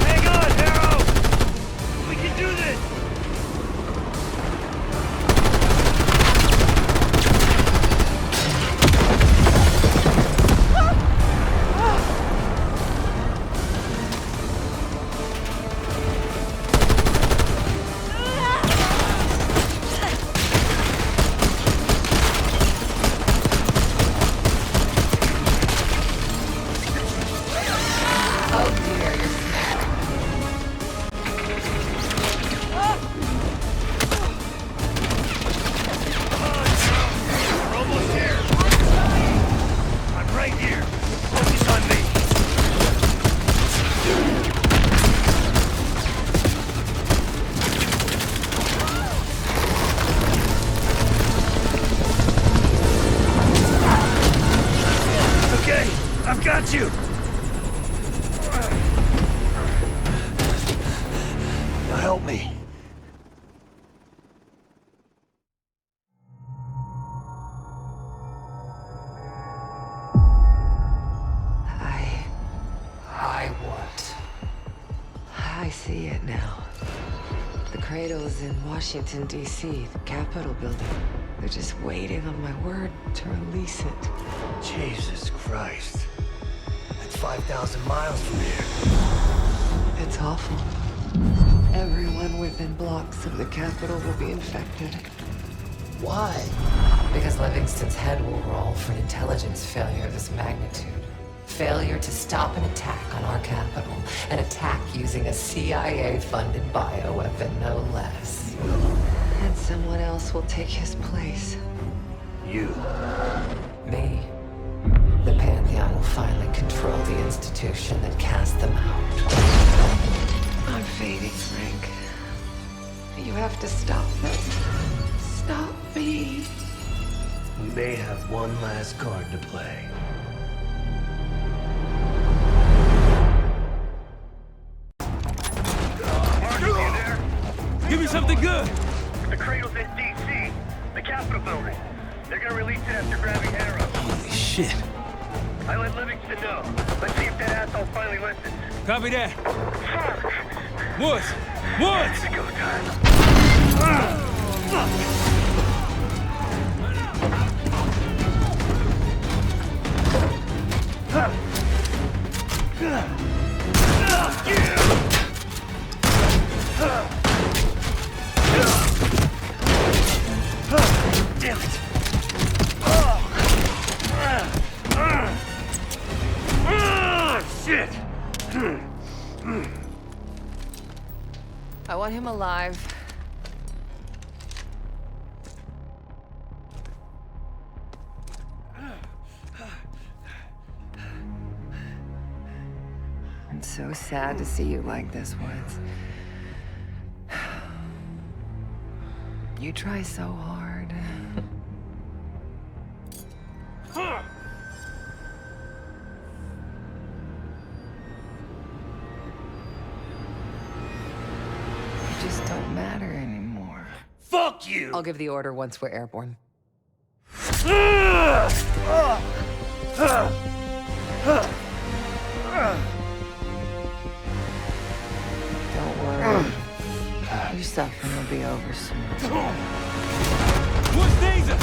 Hang on, Harrow! We can do this! Oh dear, you're smacked. We're almost here. I'm right here. Focus on me. Okay, I've got you. Now help me. I what? I see it now. The Cradle's in Washington, D.C., the Capitol building. They're just waiting on my word to release it. Jesus Christ. That's 5,000 miles from here. It's awful. Everyone within blocks of the Capitol will be infected. Why? Because Livingston's head will roll for an intelligence failure of this magnitude. Failure to stop an attack on our capital. An attack using a CIA-funded bioweapon, no less. And someone else will take his place. You. Me. The Pantheon will finally control the institution that cast them out. I'm fading, Frank. You have to stop this. Stop me. We may have one last card to play. Give me something good! The Cradle's in D.C., the Capitol building. They're gonna release it after grabbing Arrow. Holy shit. I let Livingston know. Let's see if that asshole finally listens. Copy that. Fuck! Woods! Woods! It's go time. Damn it! Shit! I want him alive. I'm so sad to see you like this, Woods. You try so hard. You just don't matter anymore. Fuck you! I'll give the order once we're airborne. Don't worry. Your suffering will be over soon. What's danger?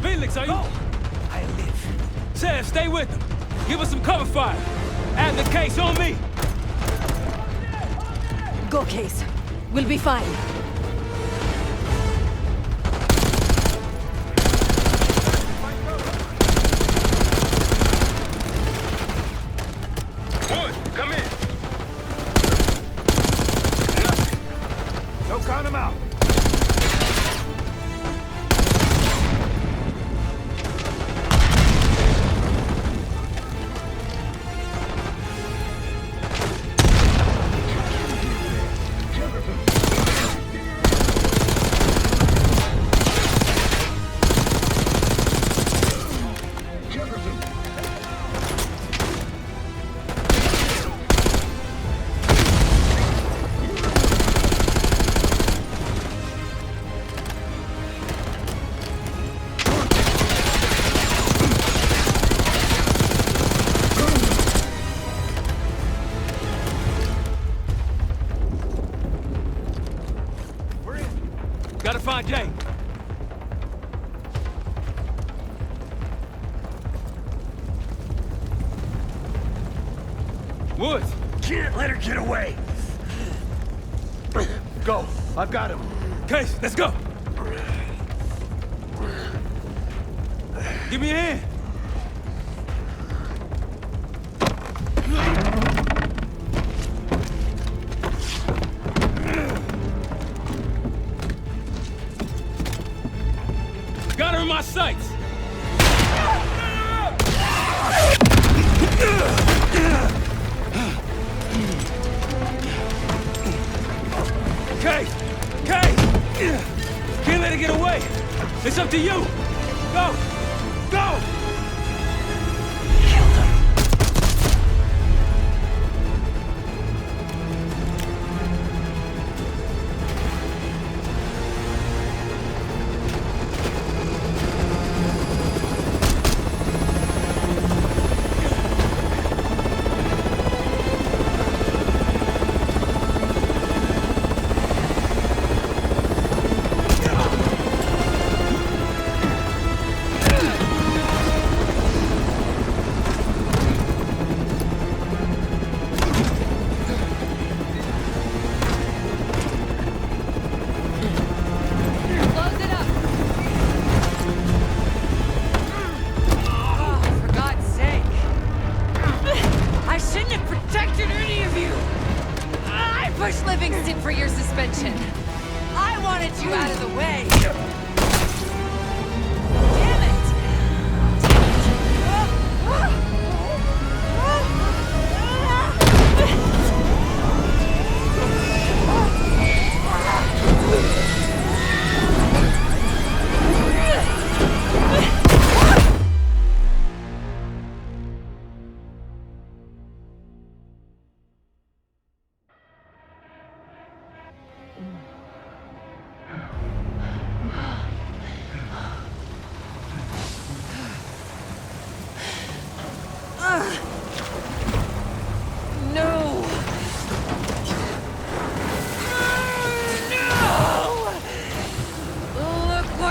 Felix, are you? I live. Sam, stay with them. Give us some cover fire. Add the case on me. Go, Case. We'll be fine. Wood, come in. Don't count him out. Gotta find Jay. Woods! Can't let her get away! Go. I've got him. Case, let's go! Give me a hand! Got her in my sights! Kay! Kay! Can't let her get away! It's up to you! Go! Go!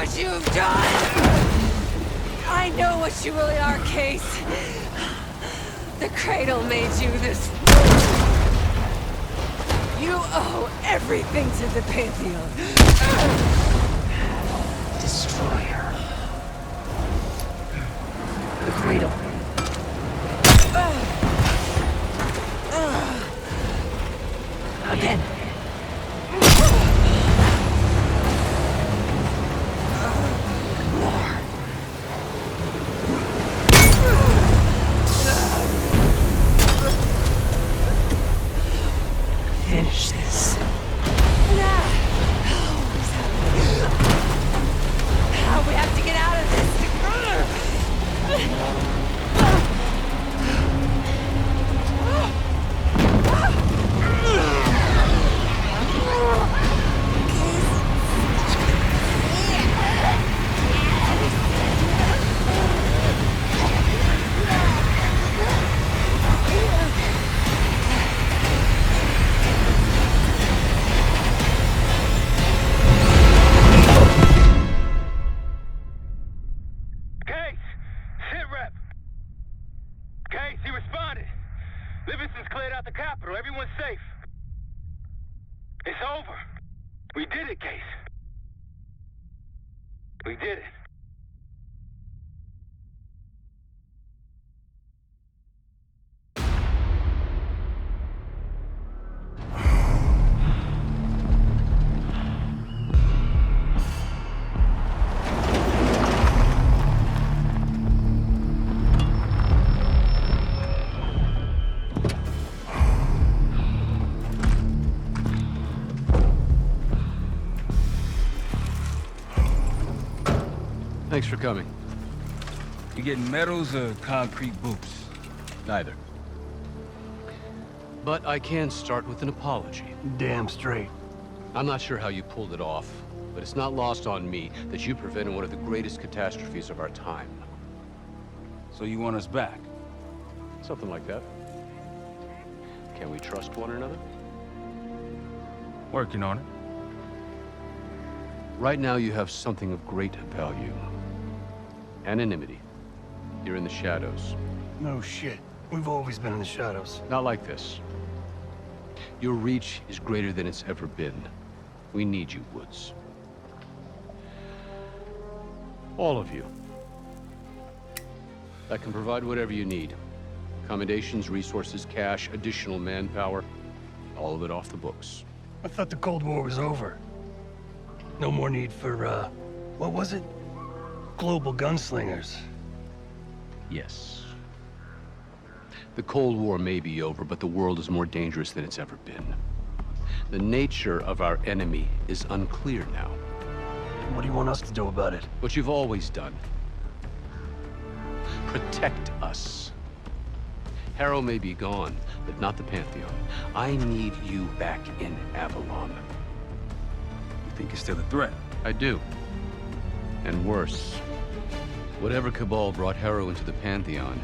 what you've done! I know what you really are, Case. The Cradle made you this. You owe everything to the Pantheon. Destroyer. The Cradle. Again. Finish this. We have to get out of this. It's over. We did it, Case. We did it. Thanks for coming. You getting medals or concrete boots? Neither. But I can start with an apology. Damn straight. I'm not sure how you pulled it off, but it's not lost on me that you prevented one of the greatest catastrophes of our time. So you want us back? Something like that. Can we trust one another? Working on it. Right now you have something of great value. Anonymity. You're in the shadows. No shit. We've always been in the shadows. Not like this. Your reach is greater than it's ever been. We need you, Woods. All of you. I can provide whatever you need. Accommodations, resources, cash, additional manpower. All of it off the books. I thought the Cold War was over. No more need for, what was it? Global gunslingers. Yes. The Cold War may be over, but the world is more dangerous than it's ever been. The nature of our enemy is unclear now. What do you want us to do about it? What you've always done. Protect us. Harrow may be gone, but not the Pantheon. I need you back in Avalon. You think it's still a threat? I do. And worse. Whatever cabal brought Harrow into the Pantheon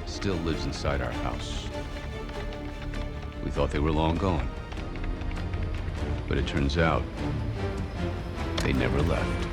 still lives inside our house. We thought they were long gone. But it turns out, they never left.